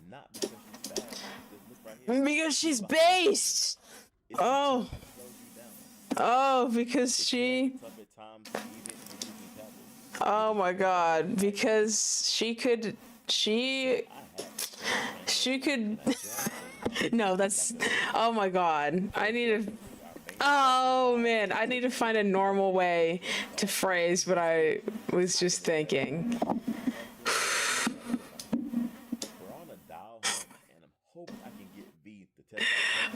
not because she's fast. Just look right here. Because she's based. Oh. Oh, because she. Oh my god. Because she could. She could. No, that's. Oh my god. I need to. Oh man, I need to find a normal way to phrase what I was just thinking.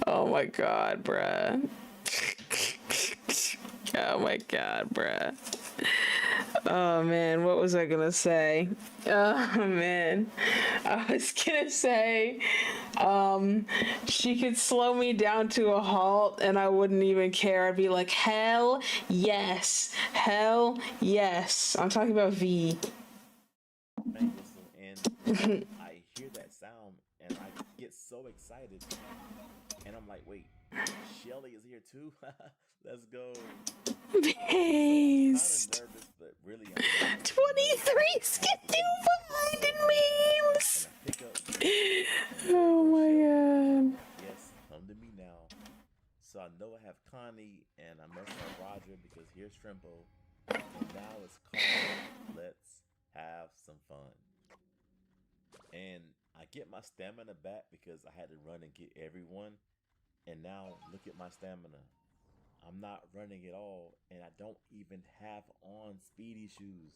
Oh my god, bruh. Oh my god, bruh. Oh man, what was I gonna say? Oh man, I was gonna say, she could slow me down to a halt and I wouldn't even care. I'd be like, hell yes, hell yes. I'm talking about V. And I hear that sound and I get so excited and I'm like, wait, Shelly is here too? Let's go. Based. So I'm kind of nervous, but really 23 Please get too behind in memes. Oh my god. Yes, come to me now. So I know I have Connie and I'm messing with Roger because here's Shrimpo. And now it's called Let's Have Some Fun. And I get my stamina back because I had to run and get everyone. And now look at my stamina. I'm not running at all, and I don't even have on speedy shoes.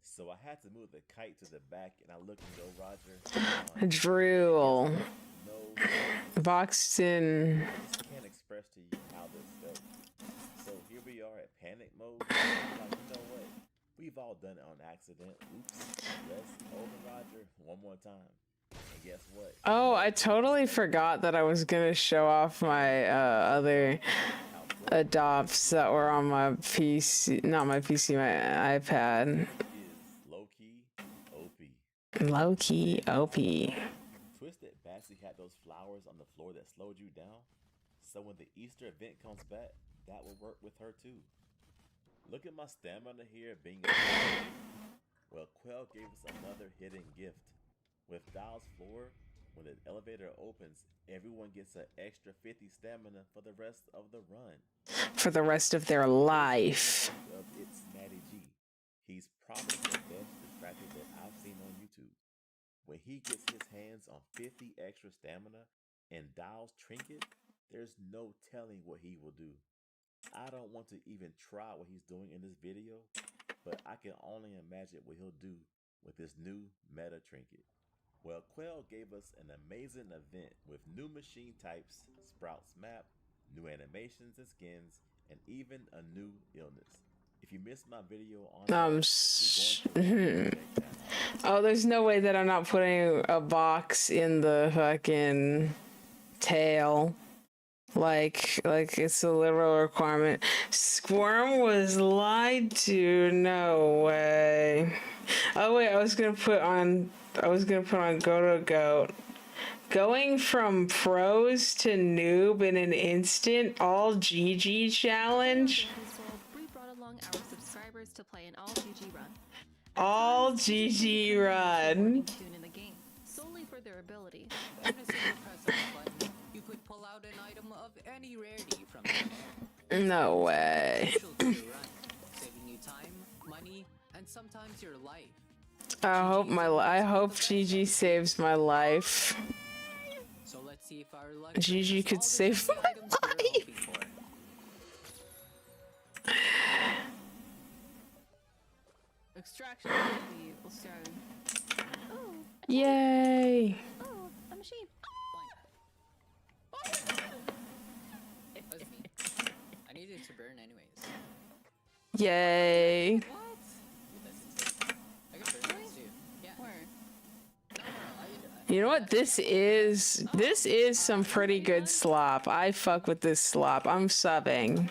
So I had to move the kite to the back, and I look and go, Roger. Drool. No. Boxed in. I just can't express to you how this felt. So here we are at panic mode. I'm like, you know what? We've all done it on accident. Oops. Let's hold Roger one more time. And guess what? Oh, I totally forgot that I was gonna show off my other adopts that were on my PC, not my PC, my iPad. Low-key OP. Low-key OP. Twisted Bassy had those flowers on the floor that slowed you down. So when the Easter event comes back, that will work with her too. Look at my stamina here being a well, Quell gave us another hidden gift. With Dial's floor, when the elevator opens, everyone gets an extra 50 stamina for the rest of the run. For the rest of their life. It's Matty G. He's probably the best distractor that I've seen on YouTube. When he gets his hands on 50 extra stamina and Dial's trinket, there's no telling what he will do. I don't want to even try what he's doing in this video, but I can only imagine what he'll do with this new meta trinket. Well, Quell gave us an amazing event with new machine types, Sprout's map, new animations and skins, and even a new illness. If you missed my video on oh, there's no way that I'm not putting a box in the fucking tail. Like it's a literal requirement. Squirm was lied to. No way. Oh wait, I was gonna put on Go to Goat. Going from pros to noob in an instant, all GG challenge. We brought along our subscribers to play an all GG run. All GG run. Tune in the game solely for their ability. You could pull out an item of any rarity from No way. saving you time, money, and sometimes your life. I hope GG saves my life. So let's see if our luck GG could save my life. Extraction will start. Oh. Yay. Oh, a machine. It was me. I needed to burn anyways. Yay. What? I can burn this too. Yeah. Where? You know what this is? This is some pretty good slop. I fuck with this slop. I'm subbing.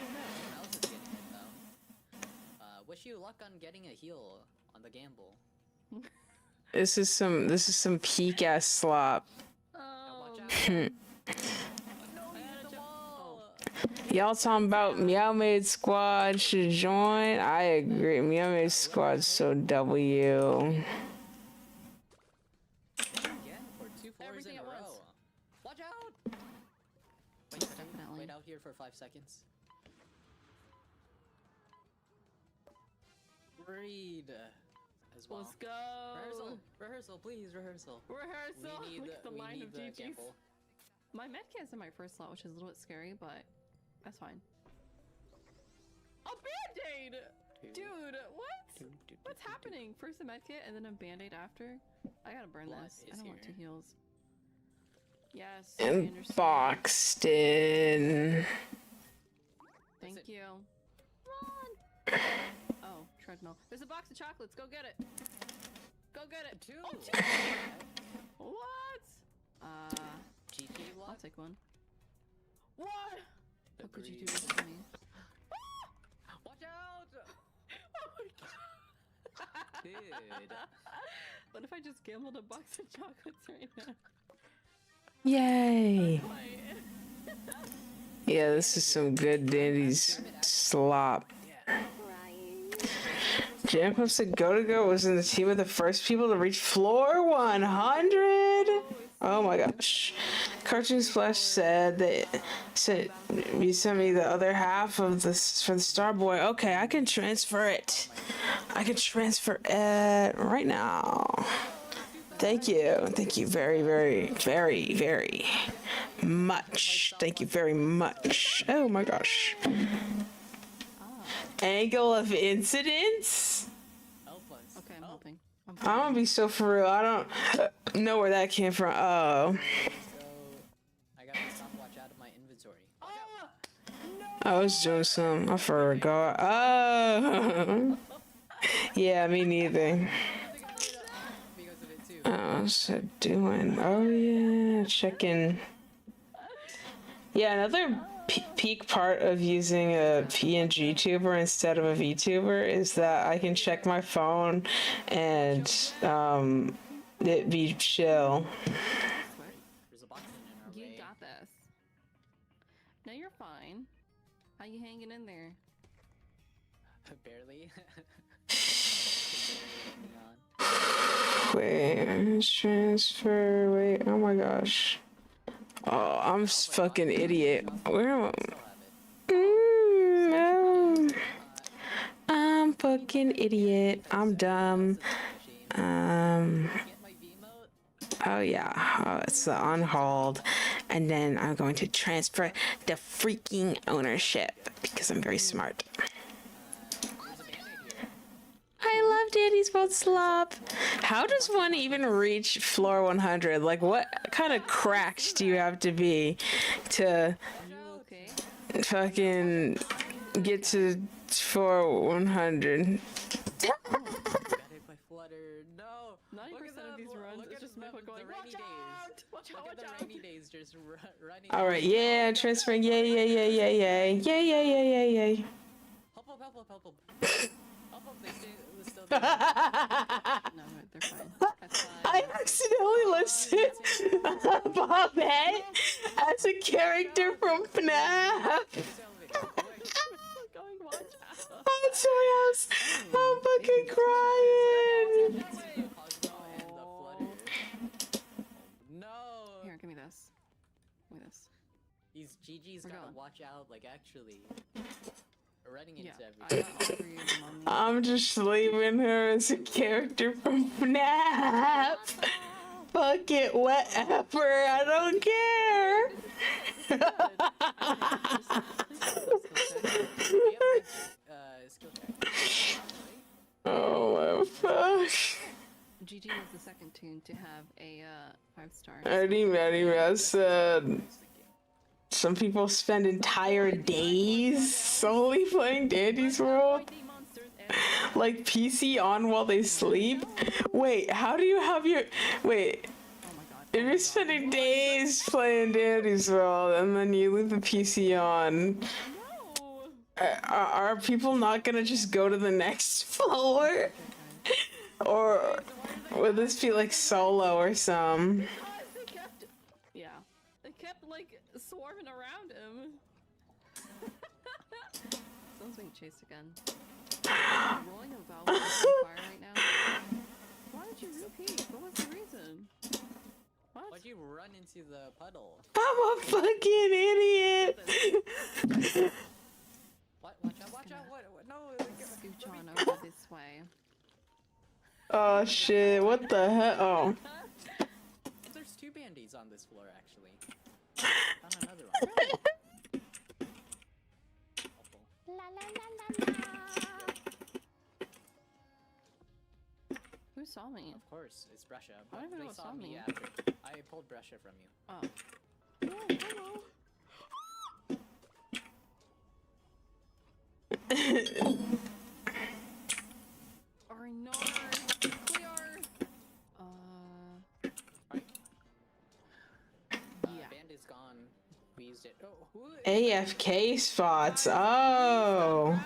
Wish you luck on getting a heal on the gamble. This is some peak ass slop. Oh. Y'all talking about Meow Maid Squad should join? I agree. Meow Maid Squad's so W. Everything at once. Watch out! Wait out here for 5 seconds. Read as well. Let's go. Rehearsal, please, rehearsal. Rehearsal. We need Look at the line of GGs. gamble. My medkit's in my first slot, which is a little bit scary, but that's fine. A band-aid! Dude, what? What's happening? First a medkit and then a band-aid after? I gotta burn this. I don't want 2 heals. Yes, I And understand. boxed in. Thank you. Run! Oh, treadmill. There's a box of chocolates. Go get it. Go get it. 2. Oh, 2! What? I'll take one. What? How could you do this to me? Watch out! Oh my god! Dude. What if I just gambled a box of chocolates right now? Yay. Yeah, this is some good Dandy's slop. Jam posted Go was in the team of the first people to reach floor 100. Oh my gosh. Cartoon Splash said you sent me the other half of this for the Starboy. Okay, I can transfer it. I can transfer it right now. Thank you. Thank you very, very, very, very much. Thank you very much. Oh my gosh. Angle of incidence? Okay, I'm helping. I'm gonna be so for real. I don't know where that came from. Oh. So I got my stopwatch out of my inventory. I was doing some. I forgot. Oh. Yeah, me neither. I was doing. Oh yeah, checking. Yeah, another peak part of using a pngtuber instead of a vtuber is that I can check my phone and it be chill. You got this. No, you're fine. How you hanging in there? Barely. Wait, transfer. Wait, oh my gosh. Oh, I'm fucking idiot. Where am I? No. I'm fucking idiot. I'm dumb. Oh yeah. Oh, it's the unhauled. And then I'm going to transfer the freaking ownership because I'm very smart. I love Danny's World Slop. How does one even reach floor 100? Like, what kind of cracked do you have to be to fucking get to floor 100? No. 90% of these runs is just Mako going, watch out! Watch out, watch out! The rainy days just running. Alright, yeah, transferring. Yay. Help. They still No, they're fine. That's fine. I accidentally listed Bobette as a character from FNAF. Going, watch out. Oh, it's my house. I'm fucking crying. No. Here, give me this. Give me this. These GG's gotta watch out, like actually running into I everything. got all three of them on me. I'm just leaving her as a character from FNAF. Fuck it, whatever. I don't care. Oh my fuck. GG was the second tune to have a 5-star. I said some people spend entire days solely playing Dandy's World. Like PC on while they sleep? Wait, how do you have your... Wait. If you're spending days playing Dandy's World and then you leave the PC on, are people not gonna just go to the next floor? Or would this be like solo or some? Yeah. They kept like swarming around him. Someone's being chased again. Rolling a valve on fire right now. Why did you repeat? What was the reason? What? Why'd you run into the puddle? I'm a fucking idiot! What? Watch out, what? No! Scooch on over this way. Oh shit, what the hell? Oh. There's 2 bandies on this floor, actually. Found another one. Who saw me? Of course, it's Brescia. I don't even know They what saw saw me me. after. I pulled Brescia from you. Oh. Bandit's gone. We used it. Oh, who? AFK spots. Oh.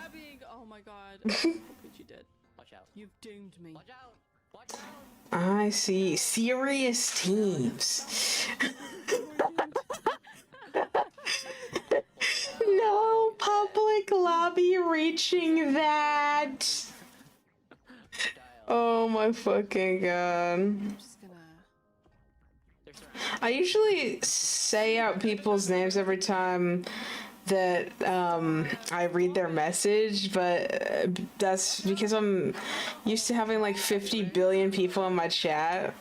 Oh my god. What you did? Watch out. You've doomed me. Watch out. Watch out. I see. Serious teams. No public lobby reaching that. Oh my fucking god. I'm just gonna. I usually say out people's names every time that I read their message, but that's because I'm used to having like 50 billion people in my chat.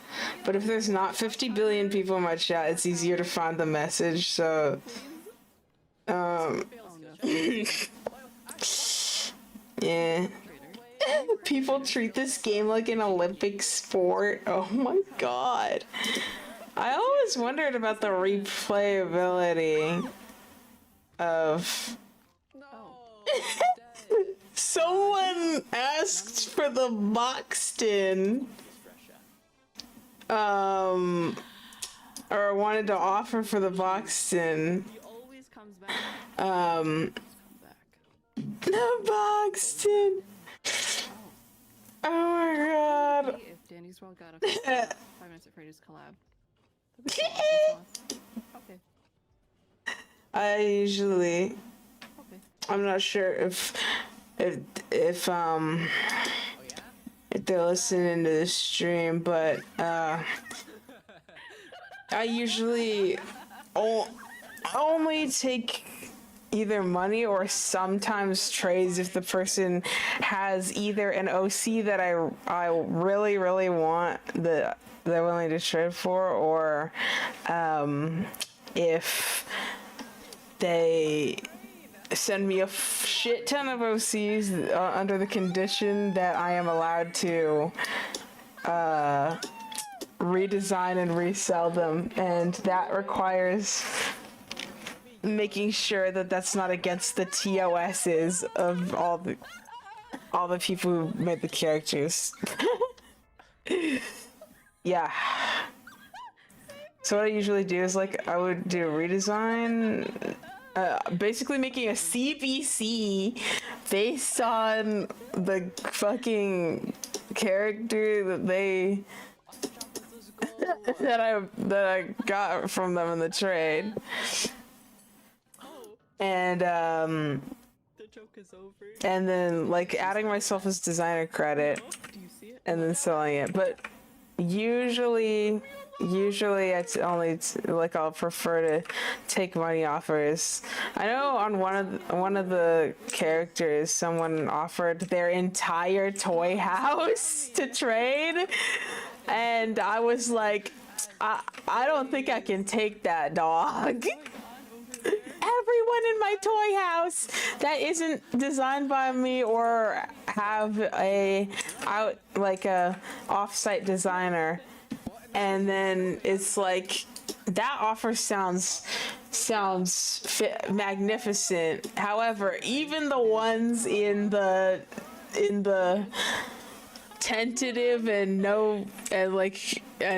But if there's not 50 billion people in my chat, it's easier to find the message. So, yeah. People treat this game like an Olympic sport. Oh my god. I always wondered about the replayability of... Someone asked for the Boxton. Or wanted to offer for the Boxton. He always comes back. The Boxton. Oh my god. If Danny's World got a 5 Minutes at Freddy's collab. Okay. I usually... Okay. I'm not sure if they're listening to the stream, but I usually only take either money or sometimes trades if the person has either an OC that I really want that they're willing to trade for, or if they send me a shit ton of OCs under the condition that I am allowed to redesign and resell them, and that requires making sure that that's not against the TOSs of all the people who made the characters. Yeah. So what I usually do is, like, I would do a redesign, basically making a CBC based on the fucking character that they that I got from them in the trade. And The joke is over. and then like adding myself as designer credit Do you see it? and then selling it. But usually it's only like I'll prefer to take money offers. I know on one of the characters someone offered their entire toy house to trade, and I was like, I don't think I can take that, dog. Everyone in my toy house that isn't designed by me or have a off-site designer, and then it's like that offer sounds magnificent. However, even the ones in the tentative and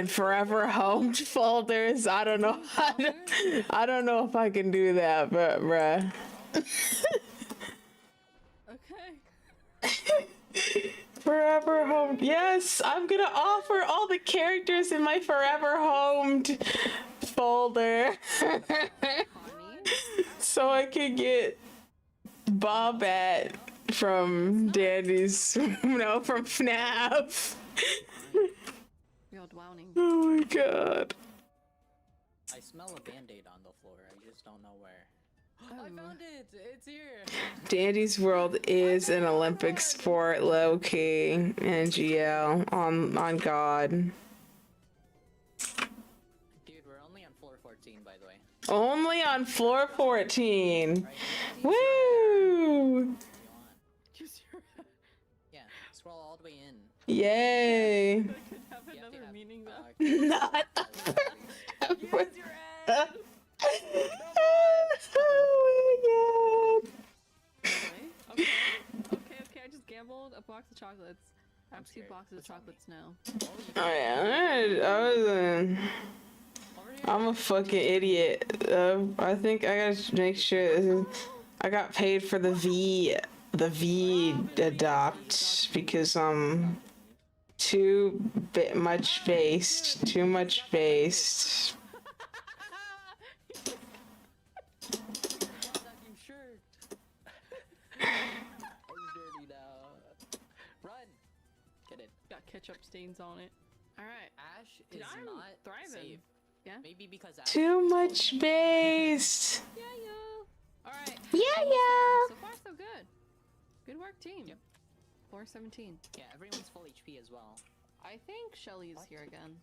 forever homed folders, I don't know if I can do that, but bruh. Okay. Forever homed. Yes, I'm gonna offer all the characters in my forever homed folder so I can get Bobette from Danny's, from FNAF. You're drowning. Oh my god. I smell a band-aid on the floor. I just don't know where. I found it. It's here. Dandy's World is an Olympic sport, low key. NGL on God. Dude, we're only on floor 14, by the way. Only on floor 14. Woo! Yeah, scroll all the way in. Yay! That could have another meaning though. Not. Use your head. Oh Okay. I just gambled a box of chocolates. I have 2 boxes of chocolates now. my god. I'm a fucking idiot. I think I gotta make sure I got paid for the V adopt because too much based. Fucking shirt. It's dirty now. Run. Get it. Got ketchup stains on it. All right. Ash Dude, is I'm not thriving. safe. Yeah. Maybe because Ash Too is much full. space. Yeah, yeah. All right. Yeah, Almost there. yeah. So far, so good. Good work, team. Yep. Floor 17. Yeah, everyone's full HP as well. I think Shelly is here again.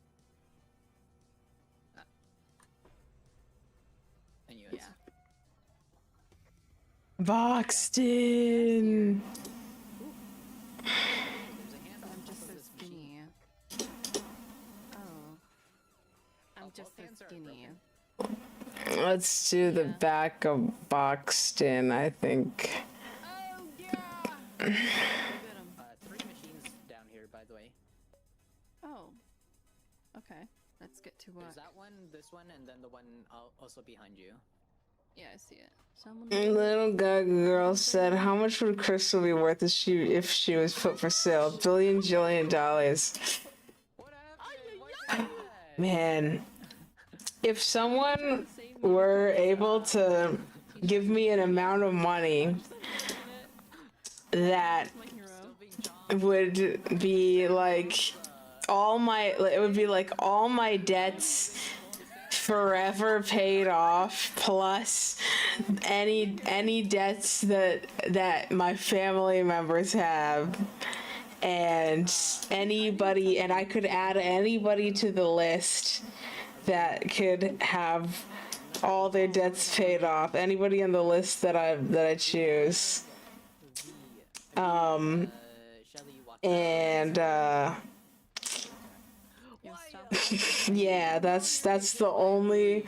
Anyways. Yeah. Boxton. I'm just so skinny. Oh. I'm just so skinny. Let's do the back of Boxton, I think. Oh, yeah! 3 machines down here, by the way. Oh. Okay. Let's get to work. There's that one, this one, and then the one also behind you. Yeah, I see it. Someone. Little Gaga girl said, "How much would Crystal be worth if she was put for sale? $1 billion. Man, if someone were able to give me an amount of money that would be like all my debts forever paid off, plus any debts that my family members have, and I could add anybody to the list that could have all their debts paid off, anybody on the list that I choose, and yeah, that's the only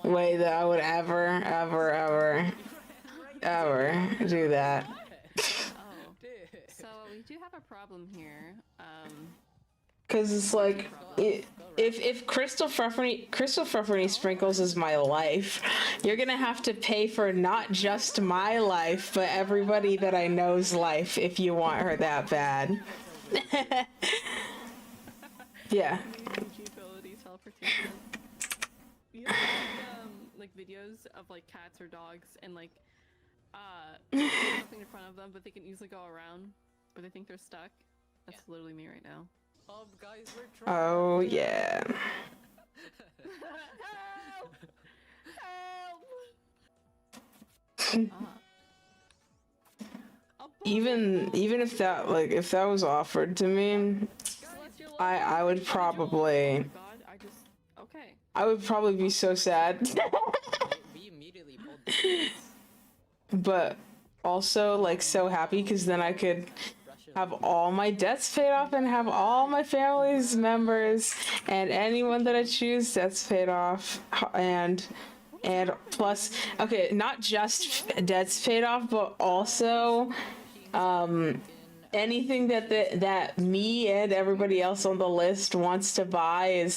way that I would ever do that. So we do have a problem here. Cause it's like, if Crystal Frufferny Sprinkles is my life, you're gonna have to pay for not just my life, but everybody that I know's life if you want her that bad. Yeah. Ability, teleportation. You know, like videos of like cats or dogs and like there's nothing in front of them, but they can easily go around, but they think they're stuck. That's literally me right now. Guys, we're trying. Oh yeah. Help! Even if that was offered to me, I would probably be so sad. We immediately pulled the But also like so happy because then I could have all my debts paid off and have all my family's members and anyone that I choose debts paid off, and plus, okay, not just debts paid off, but also anything that me and everybody else on the list wants to buy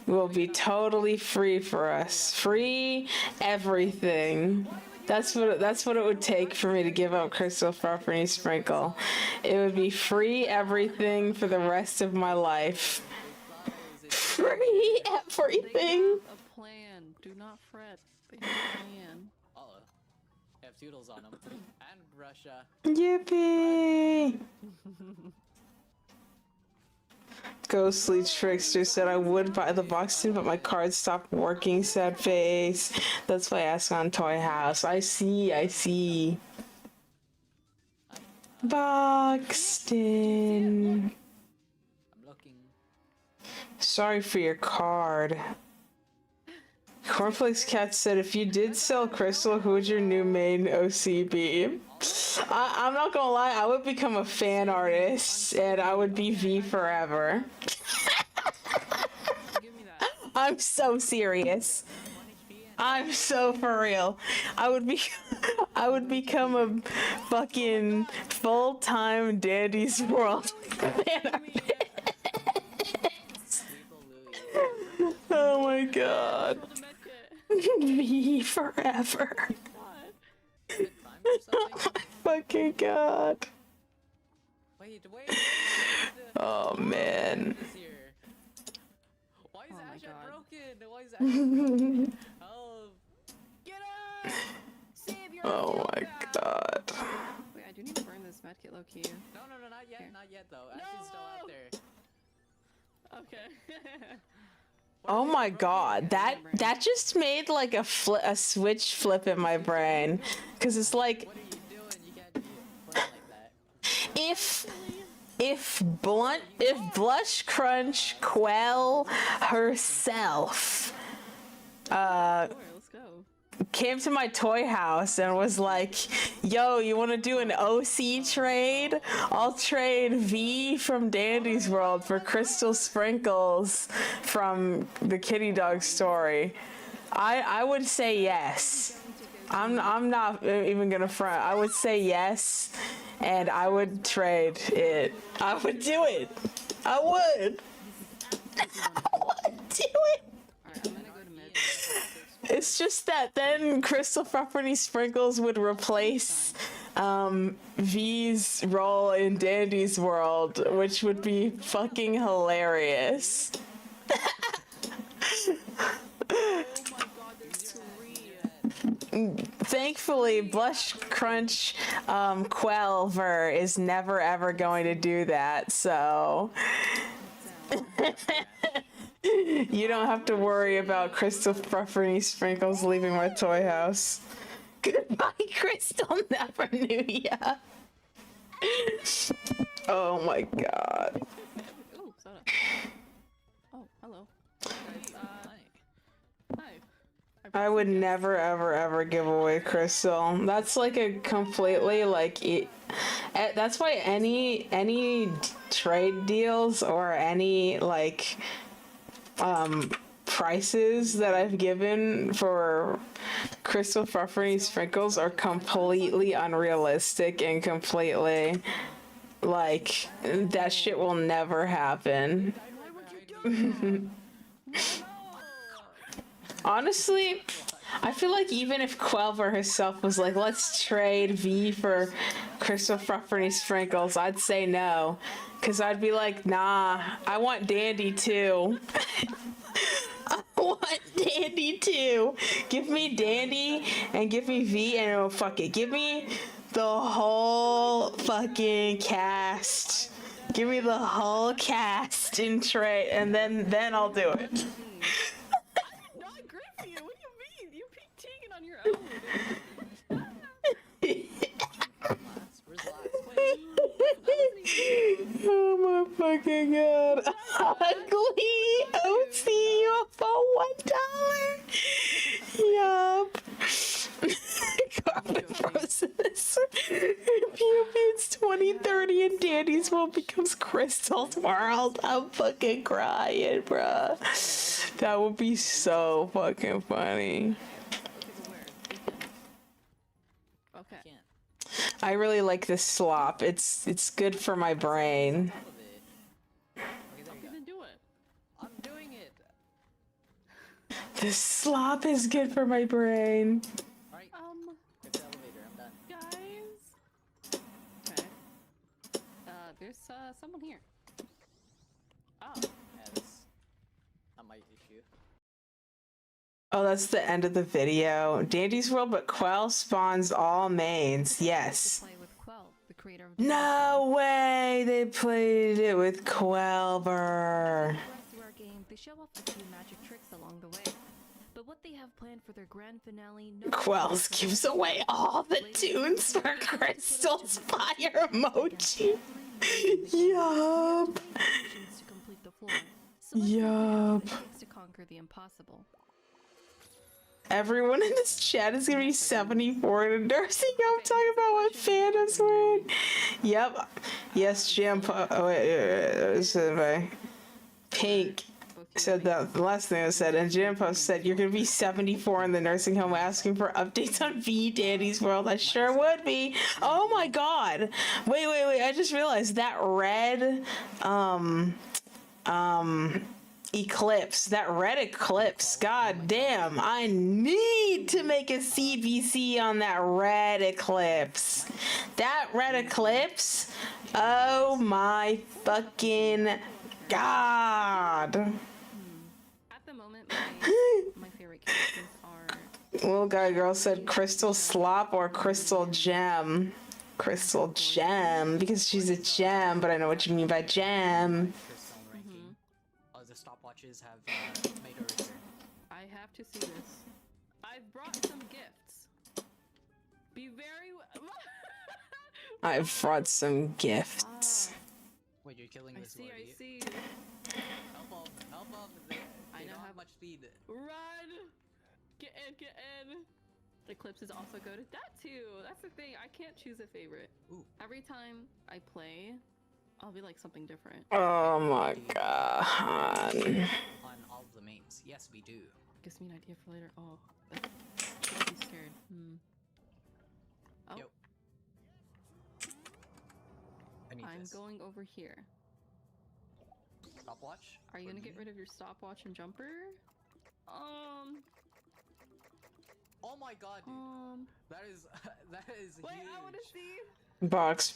will be totally free for us. Free everything. That's what it would take for me to give up Crystal Frufferny Sprinkle. It would be free everything for the rest of my life. Free everything. A plan. Do not fret. They have a plan. They have doodles on them. And Russia. Yippee! Ghostly Trickster said I would buy the box too, but my card stopped working, sad face. That's why I asked on Toy House. I see. Boxton. I'm looking. Sorry for your card. Cornflakes Cat said, if you did sell Crystal, who would your new main OC be? I'm not gonna lie, I would become a fan artist, and I would be V forever. I'm so serious. I'm so for real. I would become a fucking full-time Dandy's World fan artist. Oh my god. V forever. Oh my fucking god. Wait. Oh man. Why is Ash broken? Why is Ash broken? Help! Get up! Save your Oh my god. Wait, I do need to burn this medkit low key. No, not yet, Here. not yet though. Ashley's still out there. Okay. Oh my god, that just made like a switch flip in my brain, because it's like, What are you doing? You can't be playing like that. if Blush Crunch Quell herself Let's go. came to my toy house and was like, yo, you want to do an OC trade? I'll trade V from Dandy's World for Crystal Sprinkles from the Kitty Dog story. I would say yes. I'm not even gonna front. I would say yes, and I would trade it. I would do it. I would. I would do it. Alright, I'm gonna go to mid. It's just that then Crystal Frufferty Sprinkles would replace V's role in Dandy's World, which would be fucking hilarious. Thankfully, Blush Crunch Quelver is never ever going to do that, so you don't have to worry about Crystal Frufferty Sprinkles leaving my toy house. Goodbye, Crystal. Never knew ya. Oh my god. Ooh, soda. Oh, hello. Guys, hi. I would never ever ever give away Crystal. That's like a completely like that's why any trade deals or any like prices that I've given for Crystal Frufferty Sprinkles are completely unrealistic and completely like that shit will never happen. Honestly, I feel like even if Quelver herself was like, let's trade V for Crystal Frufferty Sprinkles, I'd say no. Because I'd be like, nah, I want Dandy too. I want Dandy too. Give me Dandy and give me V and oh, fuck it. Give me the whole fucking cast. Give me the whole cast in trade and then I'll do it. On your own. Oh my fucking god. Ugly OC for $1. Yup. Carpet frozen. It's 2030 and Dandy's World becomes Crystal's World. I'm fucking crying, bruh. That would be so fucking funny. Okay. I really like this slop. It's good for my brain. Then do it. I'm doing it. This slop is good for my brain. Alright. Get the elevator, I'm done. Guys. Okay. There's someone here. Oh. Yeah, that's not my issue. Oh, that's the end of the video. Dandy's World, but Quell spawns all mains. Yes. Play with Quell, the creator of No way they played it with Quelver. through our game, they show off a few magic tricks along the way. But what they have planned for their grand finale, no Quells gives away all the tunes for Crystal's fire emoji. Yup. to complete the floor. So Yup. it takes to conquer the impossible. Everyone in this chat is gonna be 74 in nursing home talking about what fandoms were in. Yep. Yes, Jim. Oh, wait. Pink said that the last thing I said, and Jim Post said you're gonna be 74 in the nursing home asking for updates on V Dandy's World. I sure would be. Oh my god. Wait. I just realized that red eclipse, that red eclipse, god damn, I need to make a CBC on that red eclipse. That red eclipse, oh my fucking god. At the moment, my favorite characters are. Little guy girl said Crystal Slop or Crystal Gem. Crystal gem, because she's a gem, but I know what you mean by gem. Crystal ranking. The stopwatches have made a return. I have to see this. I've brought some gifts. Be very. I've brought some gifts. Wait, you're killing this I lordy. see. Help him! Help him! They don't have much speed. Run! Get in! Eclipses also go to that too. That's the thing. I can't choose a favorite. Ooh. Every time I play, I'll be like something different. Oh my god. On all of the mains. Yes, we do. Gives me an idea for later. Oh, I'd be scared. Oh. Yo. I'm going over here. Stopwatch? Are you gonna get rid of your stopwatch and jumper? Oh my god, dude. That is Wait, huge. I wanna see. Boxin.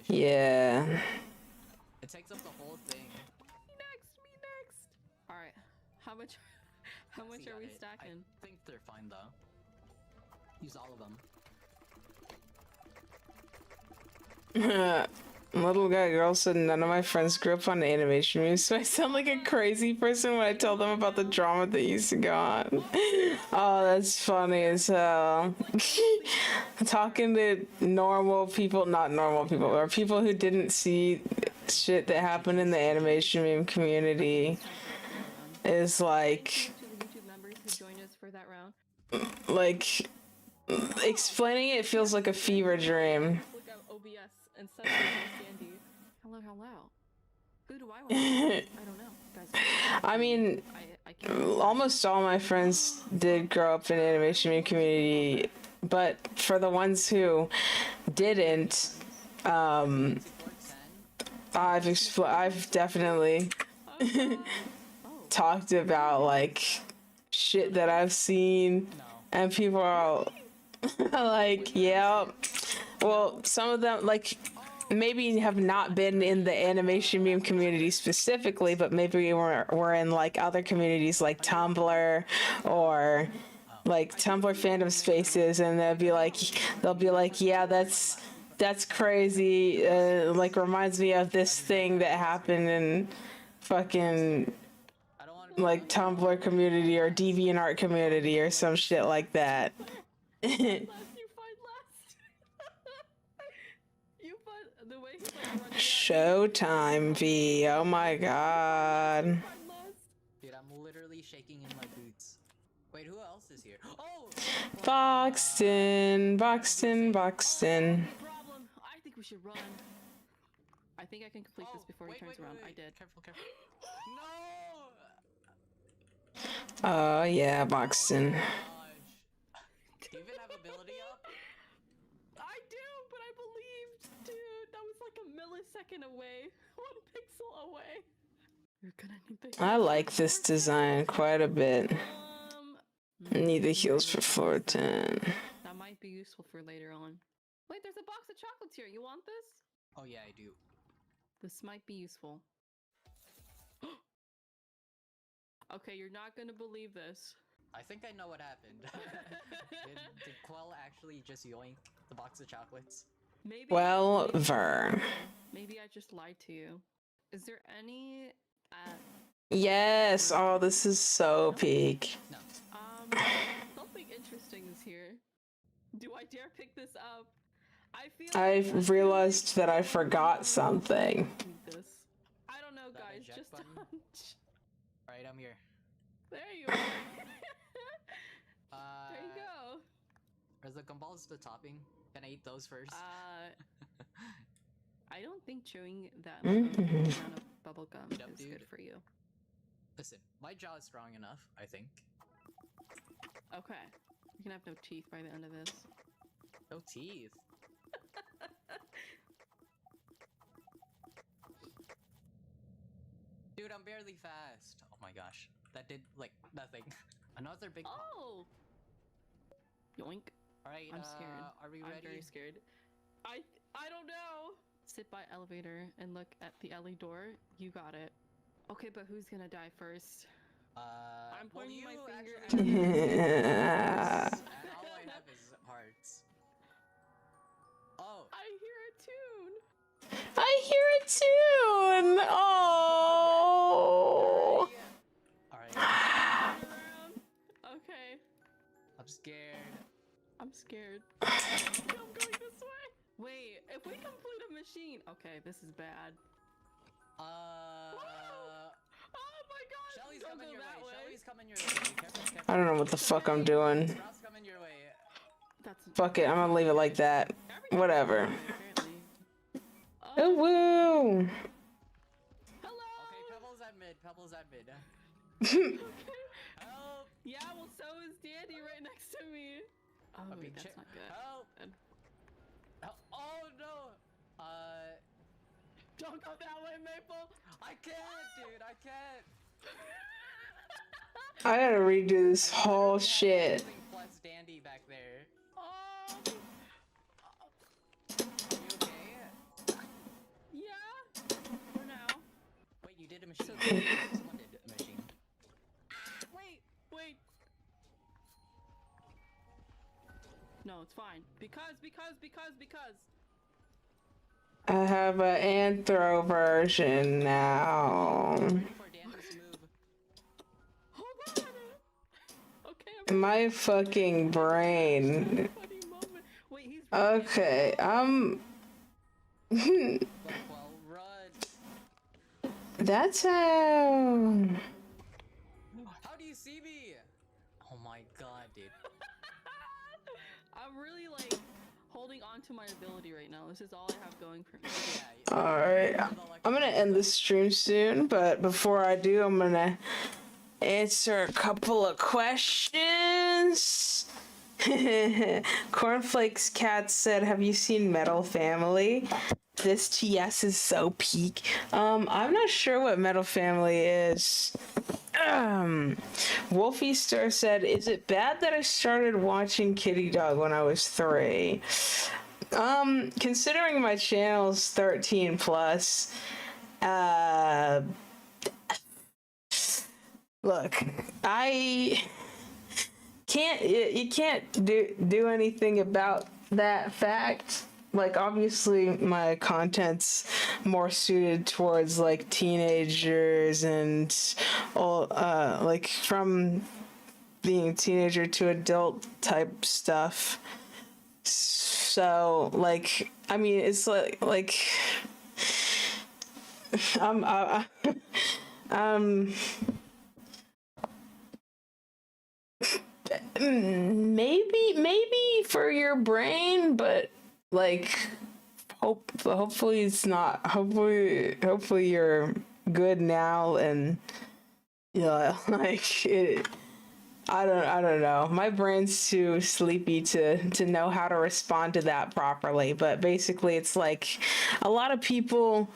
Yeah. It takes up the whole thing. Me next. All right. How much are we stacking? I think they're fine though. Use all of them. Little guy girl said none of my friends grew up on animation movies, so I sound like a crazy person when I tell them about the drama that used to go on. Oh, that's funny as hell. Talking to normal people, not normal people, or people who didn't see shit that happened in the animation meme community is like, like, explaining it feels like a fever dream. And suddenly Sandy. Hello. Who do I want to I don't know, guys. I mean, almost all my friends did grow up in the animation meme community, but for the ones who didn't, I've definitely talked about like shit that I've seen, and people are like, yeah. Well, some of them, like, maybe have not been in the animation meme community specifically, but maybe were in, like, other communities like Tumblr or, like, Tumblr fandom spaces, and they'll be like, yeah, that's crazy, like, reminds me of this thing that happened in fucking, like, Tumblr community or DeviantArt community or some shit like that. Showtime V. Oh my god. Dude, I'm literally shaking in my boots. Wait, who else is here? Oh! Boxton. I think we should run. I think I can complete this before he turns around. I did. Careful. No! Oh yeah, Boxton. Do you even have ability up? I do, but I believed, dude. That was like a millisecond away. 1 pixel away. You're gonna need the. I like this design quite a bit. Need the heels for floor 10. That might be useful for later on. Wait, there's a box of chocolates here. You want this? Oh yeah, I do. This might be useful. Okay, you're not gonna believe this. I think I know what happened. did Quell actually just yoink the box of chocolates? Maybe. Well, Vern. Maybe I just lied to you. Is there any? Yes. Oh, this is so peak. No. Something interesting is here. Do I dare pick this up? I've realized that I forgot something. This. I don't know, guys. Just Alright, I'm here. There you are. There you go. Are the gumballs the topping? Can I eat those first? I don't think chewing that amount of bubble gum is good for you. Listen, my jaw is strong enough, I think. Okay. You can have no teeth by the end of this. No teeth? Dude, I'm barely fast. Oh my gosh. That did, like, nothing. Another big... Oh! Yoink. Alright, I'm scared. Are we ready? I'm very scared. I don't know! Sit by elevator and look at the alley door. You got it. Okay, but who's gonna die first? I'm pointing my finger at all I have tune. I hear a tune. Oh. Alright. Okay. I'm scared. I'm scared. I'm going this way. Wait, if we complete a machine. Okay, this is bad. Oh my god! Shelly's Don't coming go your that way. way. Shelly's coming your way. Careful, careful. I don't know what the fuck I'm doing. Sprout's coming your way. Fuck it, I'm gonna leave it like that. Whatever. Oh, woo! Hello! Okay, Pebbles at mid. Pebbles at mid. Help! Yeah, well, so is Dandy right next to me. Oh, wait, that's not good. Help! Oh no! Don't go that way, Maple! I can't, dude! I can't! I gotta redo this whole shit. Plus Dandy back there. Oh! You okay? Yeah? For now. Wait, you did a machine. Someone did a machine. Wait! No, it's fine. Because. I have an anthro version now. Ready for Dandy's move. Hold on! Okay, My fucking brain. Wait, he's Okay, Well, run. That's how. How do you see me? Oh my god, dude. I'm really like holding on to my ability right now. This is all I have going for me. Alright, I'm gonna end the stream soon, but before I do, I'm gonna answer a couple of questions. Cornflakes Cat said, have you seen Metal Family? This TS is so peak. I'm not sure what Metal Family is. Wolfie Star said, is it bad that I started watching Kitty Dog when I was 3? Considering my channel's 13 plus, look, I can't, you can't do anything about that fact. Like, obviously my content's more suited towards like teenagers and all, like from being teenager to adult type stuff. So like, I mean, it's like maybe for your brain, but like hopefully it's not. Hopefully you're good now, and like it. I don't know. My brain's too sleepy to know how to respond to that properly. But basically, it's like a lot of people,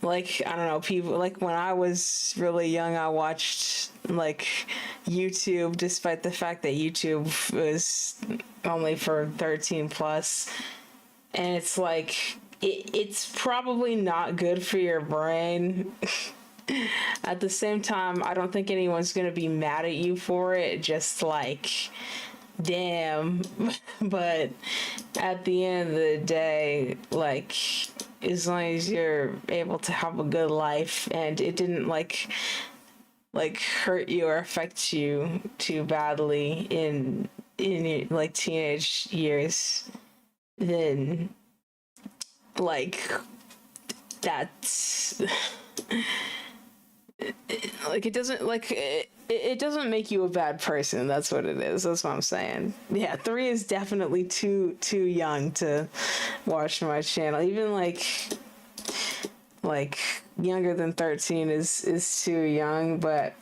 like, I don't know, people, like when I was really young, I watched like YouTube, despite the fact that YouTube was only for 13 plus. And it's like, it's probably not good for your brain. At the same time, I don't think anyone's gonna be mad at you for it, just like, damn. But at the end of the day, like, as long as you're able to have a good life and it didn't like hurt you or affect you too badly in your, like, teenage years, then like that's like it doesn't like it doesn't make you a bad person. That's what it is. That's what I'm saying. Yeah, 3 is definitely too young to watch my channel. Even like younger than 13 is too young. But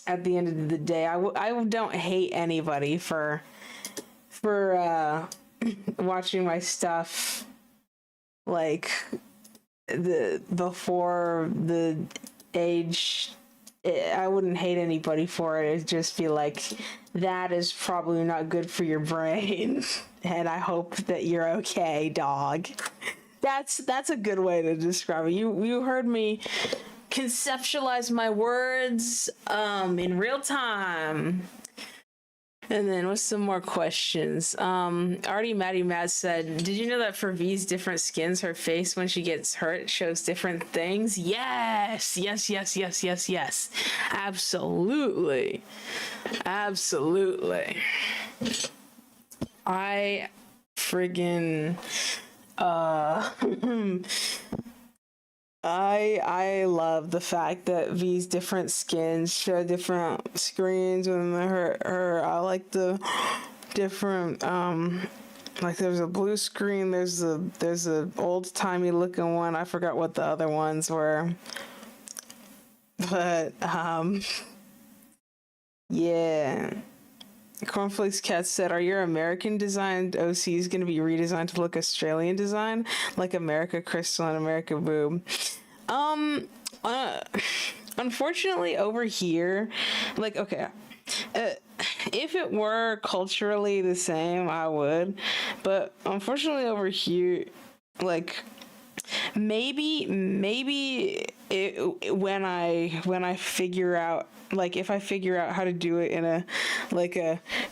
at the end of the day, I don't hate anybody for watching my stuff like before the age. I wouldn't hate anybody for it. It'd just be like, that is probably not good for your brain, and I hope that you're okay, dog. That's a good way to describe it. You heard me conceptualize my words in real time. And then what's some more questions? Artie Maddie Mad said, did you know that for V's different skins, her face when she gets hurt shows different things? Yes, yes, yes, yes, yes, yes. Absolutely. Absolutely. I friggin' I love the fact that V's different skins show different screens when her I like the different like there's a blue screen, there's a old timey looking one. I forgot what the other ones were. But yeah. Cornflakes Cat said, are your American designed OCs going to be redesigned to look Australian design? Like America Crystal and America Boob? Unfortunately over here, like, okay, if it were culturally the same, I would. But unfortunately over here, like, maybe when I figure out, like, if I figure out how to do it in a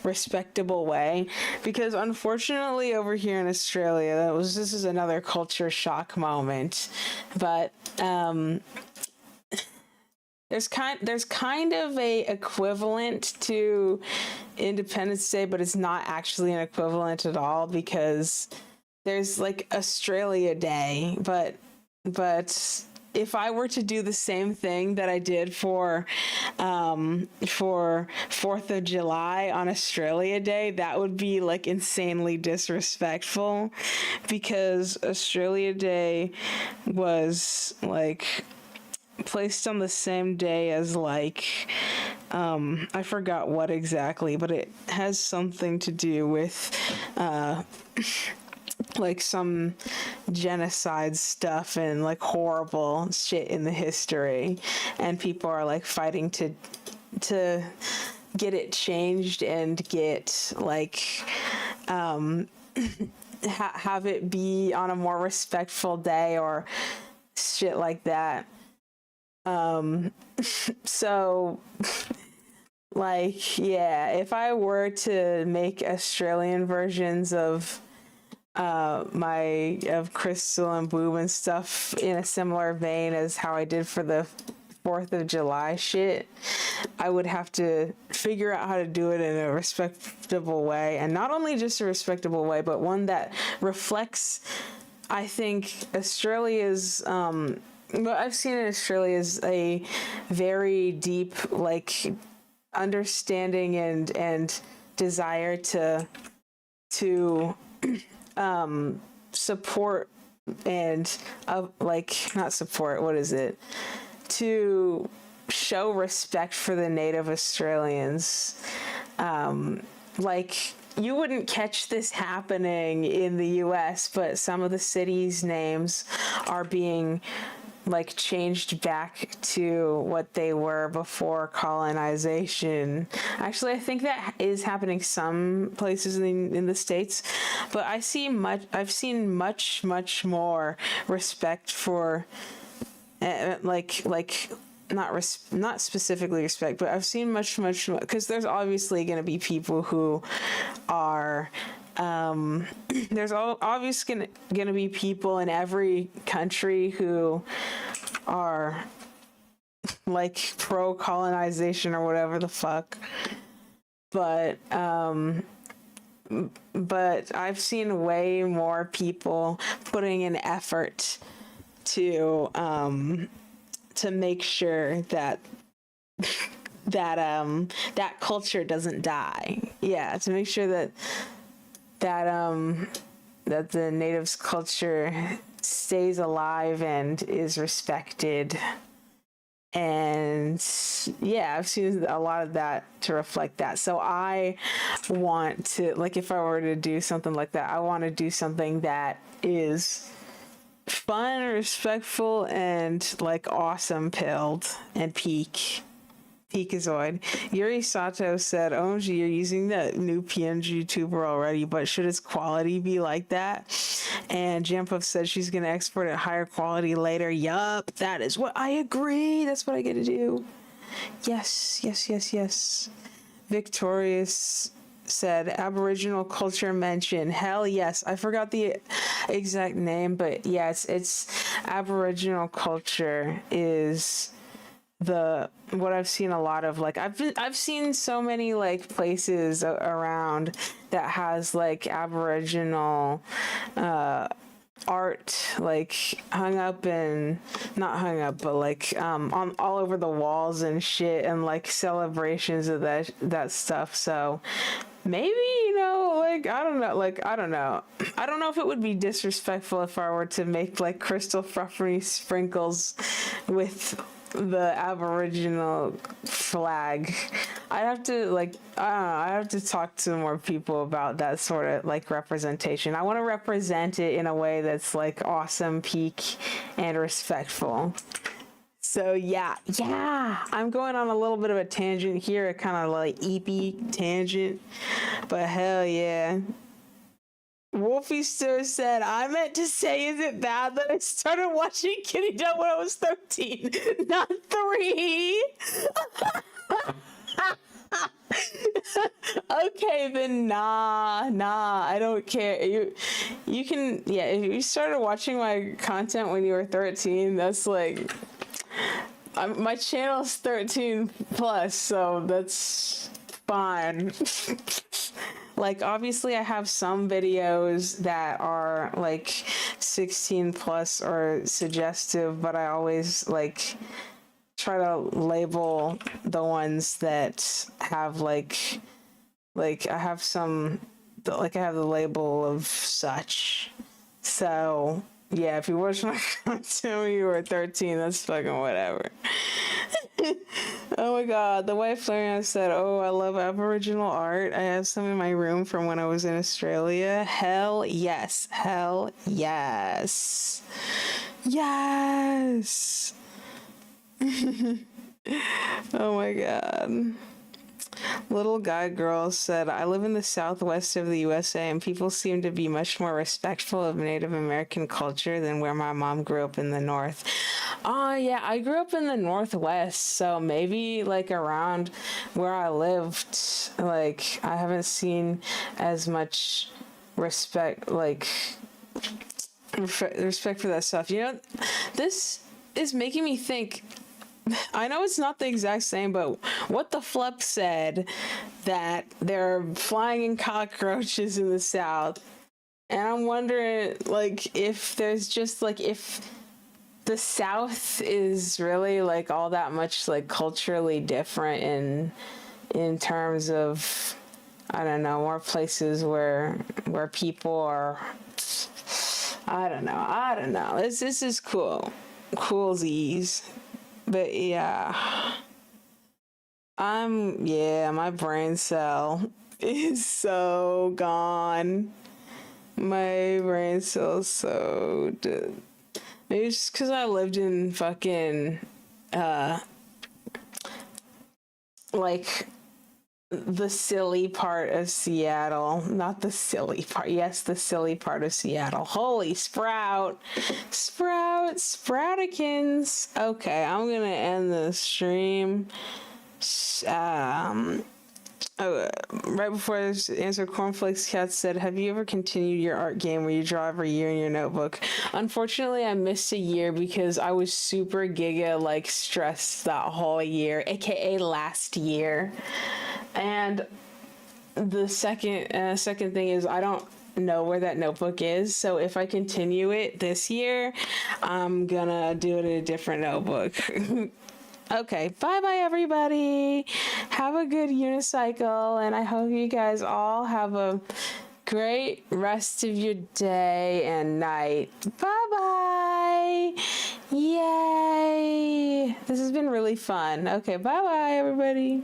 respectable way, because unfortunately over here in Australia, this is another culture shock moment, but there's kind of a equivalent to Independence Day, but it's not actually an equivalent at all, because there's like Australia Day, but if I were to do the same thing that I did for 4th of July on Australia Day, that would be like insanely disrespectful, because Australia Day was like placed on the same day as like I forgot what exactly, but it has something to do with like some genocide stuff and like horrible shit in the history, and people are like fighting to get it changed and get like have it be on a more respectful day or shit like that. So like, yeah, if I were to make Australian versions of Crystal and Boob and stuff in a similar vein as how I did for the 4th of July shit, I would have to figure out how to do it in a respectable way, and not only just a respectable way, but one that reflects, I think, Australia's what I've seen in Australia is a very deep like understanding and desire to support and like not support, what is it, to show respect for the native Australians. Like, you wouldn't catch this happening in the US, but some of the cities' names are being like changed back to what they were before colonization. Actually, I think that is happening some places in the States, but I've seen much more respect for not specifically respect, but I've seen much more, because there's obviously going to be people who are there's obviously going to be people in every country who are like pro colonization or whatever the fuck, but I've seen way more people putting an effort to make sure that that culture doesn't die. Yeah, to make sure that the natives' culture stays alive and is respected. And yeah, I've seen a lot of that to reflect that. So I want to, like, if I were to do something like that, I want to do something that is fun, respectful, and like awesome pilled and Peakazoid. Yuri Sato said, OMG, you're using the new pngtuber already, but should its quality be like that? And Jampuff said she's going to export at higher quality later. Yup, that is what I agree. That's what I get to do. Yes. Victorious said Aboriginal culture mention. Hell yes. I forgot the exact name, but yes, it's Aboriginal culture is what I've seen a lot of. Like I've seen so many like places around that has like Aboriginal art like not hung up but like on all over the walls and shit, and like celebrations of that stuff. So maybe, like I don't know if it would be disrespectful if I were to make like crystal fruffery sprinkles with the Aboriginal flag. I have to talk to more people about that sort of like representation. I want to represent it in a way that's like awesome, peak, and respectful. So yeah, I'm going on a little bit of a tangent here, a kind of like EP tangent, but hell yeah. Wolfie Stir said, I meant to say, is it bad that I started watching Kitty Dot when I was 13, not 3? Okay, then nah, I don't care. You can, yeah, if you started watching my content when you were 13, that's like, my channel's 13 plus, so that's fine. Like, obviously I have some videos that are like 16 plus or suggestive, but I always like try to label the ones that have like I have some, like I have the label of such. So yeah, if you watch my content when you were 13, that's fucking whatever. Oh my god, the wife Florian said, oh, I love Aboriginal art. I have some in my room from when I was in Australia. Hell yes. Hell yes. Yes. Oh my god. Little Guy Girl said, I live in the southwest of the USA and people seem to be much more respectful of Native American culture than where my mom grew up in the north. Oh yeah, I grew up in the northwest, so maybe like around where I lived, like I haven't seen as much respect, like respect for that stuff. This is making me think, I know it's not the exact same, but What the Flup said that there are flying cockroaches in the South. And I'm wondering, like, if there's just, like, if the South is really, like, all that much, like, culturally different in terms of, I don't know, more places where people are, I don't know. This is cool. Coolsies. But yeah, my brain cell is so gone. My brain cell's so dead. Maybe it's just because I lived in fucking, like, the silly part of Seattle. Not the silly part. Yes, the silly part of Seattle. Holy Sproutikins. Okay, I'm gonna end the stream. Right before I answered, Cornflakes Cat said, have you ever continued your art game where you draw every year in your notebook? Unfortunately, I missed a year because I was super giga, like, stressed that whole year, aka last year. And the second thing is I don't know where that notebook is, so if I continue it this year, I'm gonna do it in a different notebook. Okay, bye everybody. Have a good unicycle, and I hope you guys all have a great rest of your day and night. Bye. Yay. This has been really fun. Okay, bye everybody.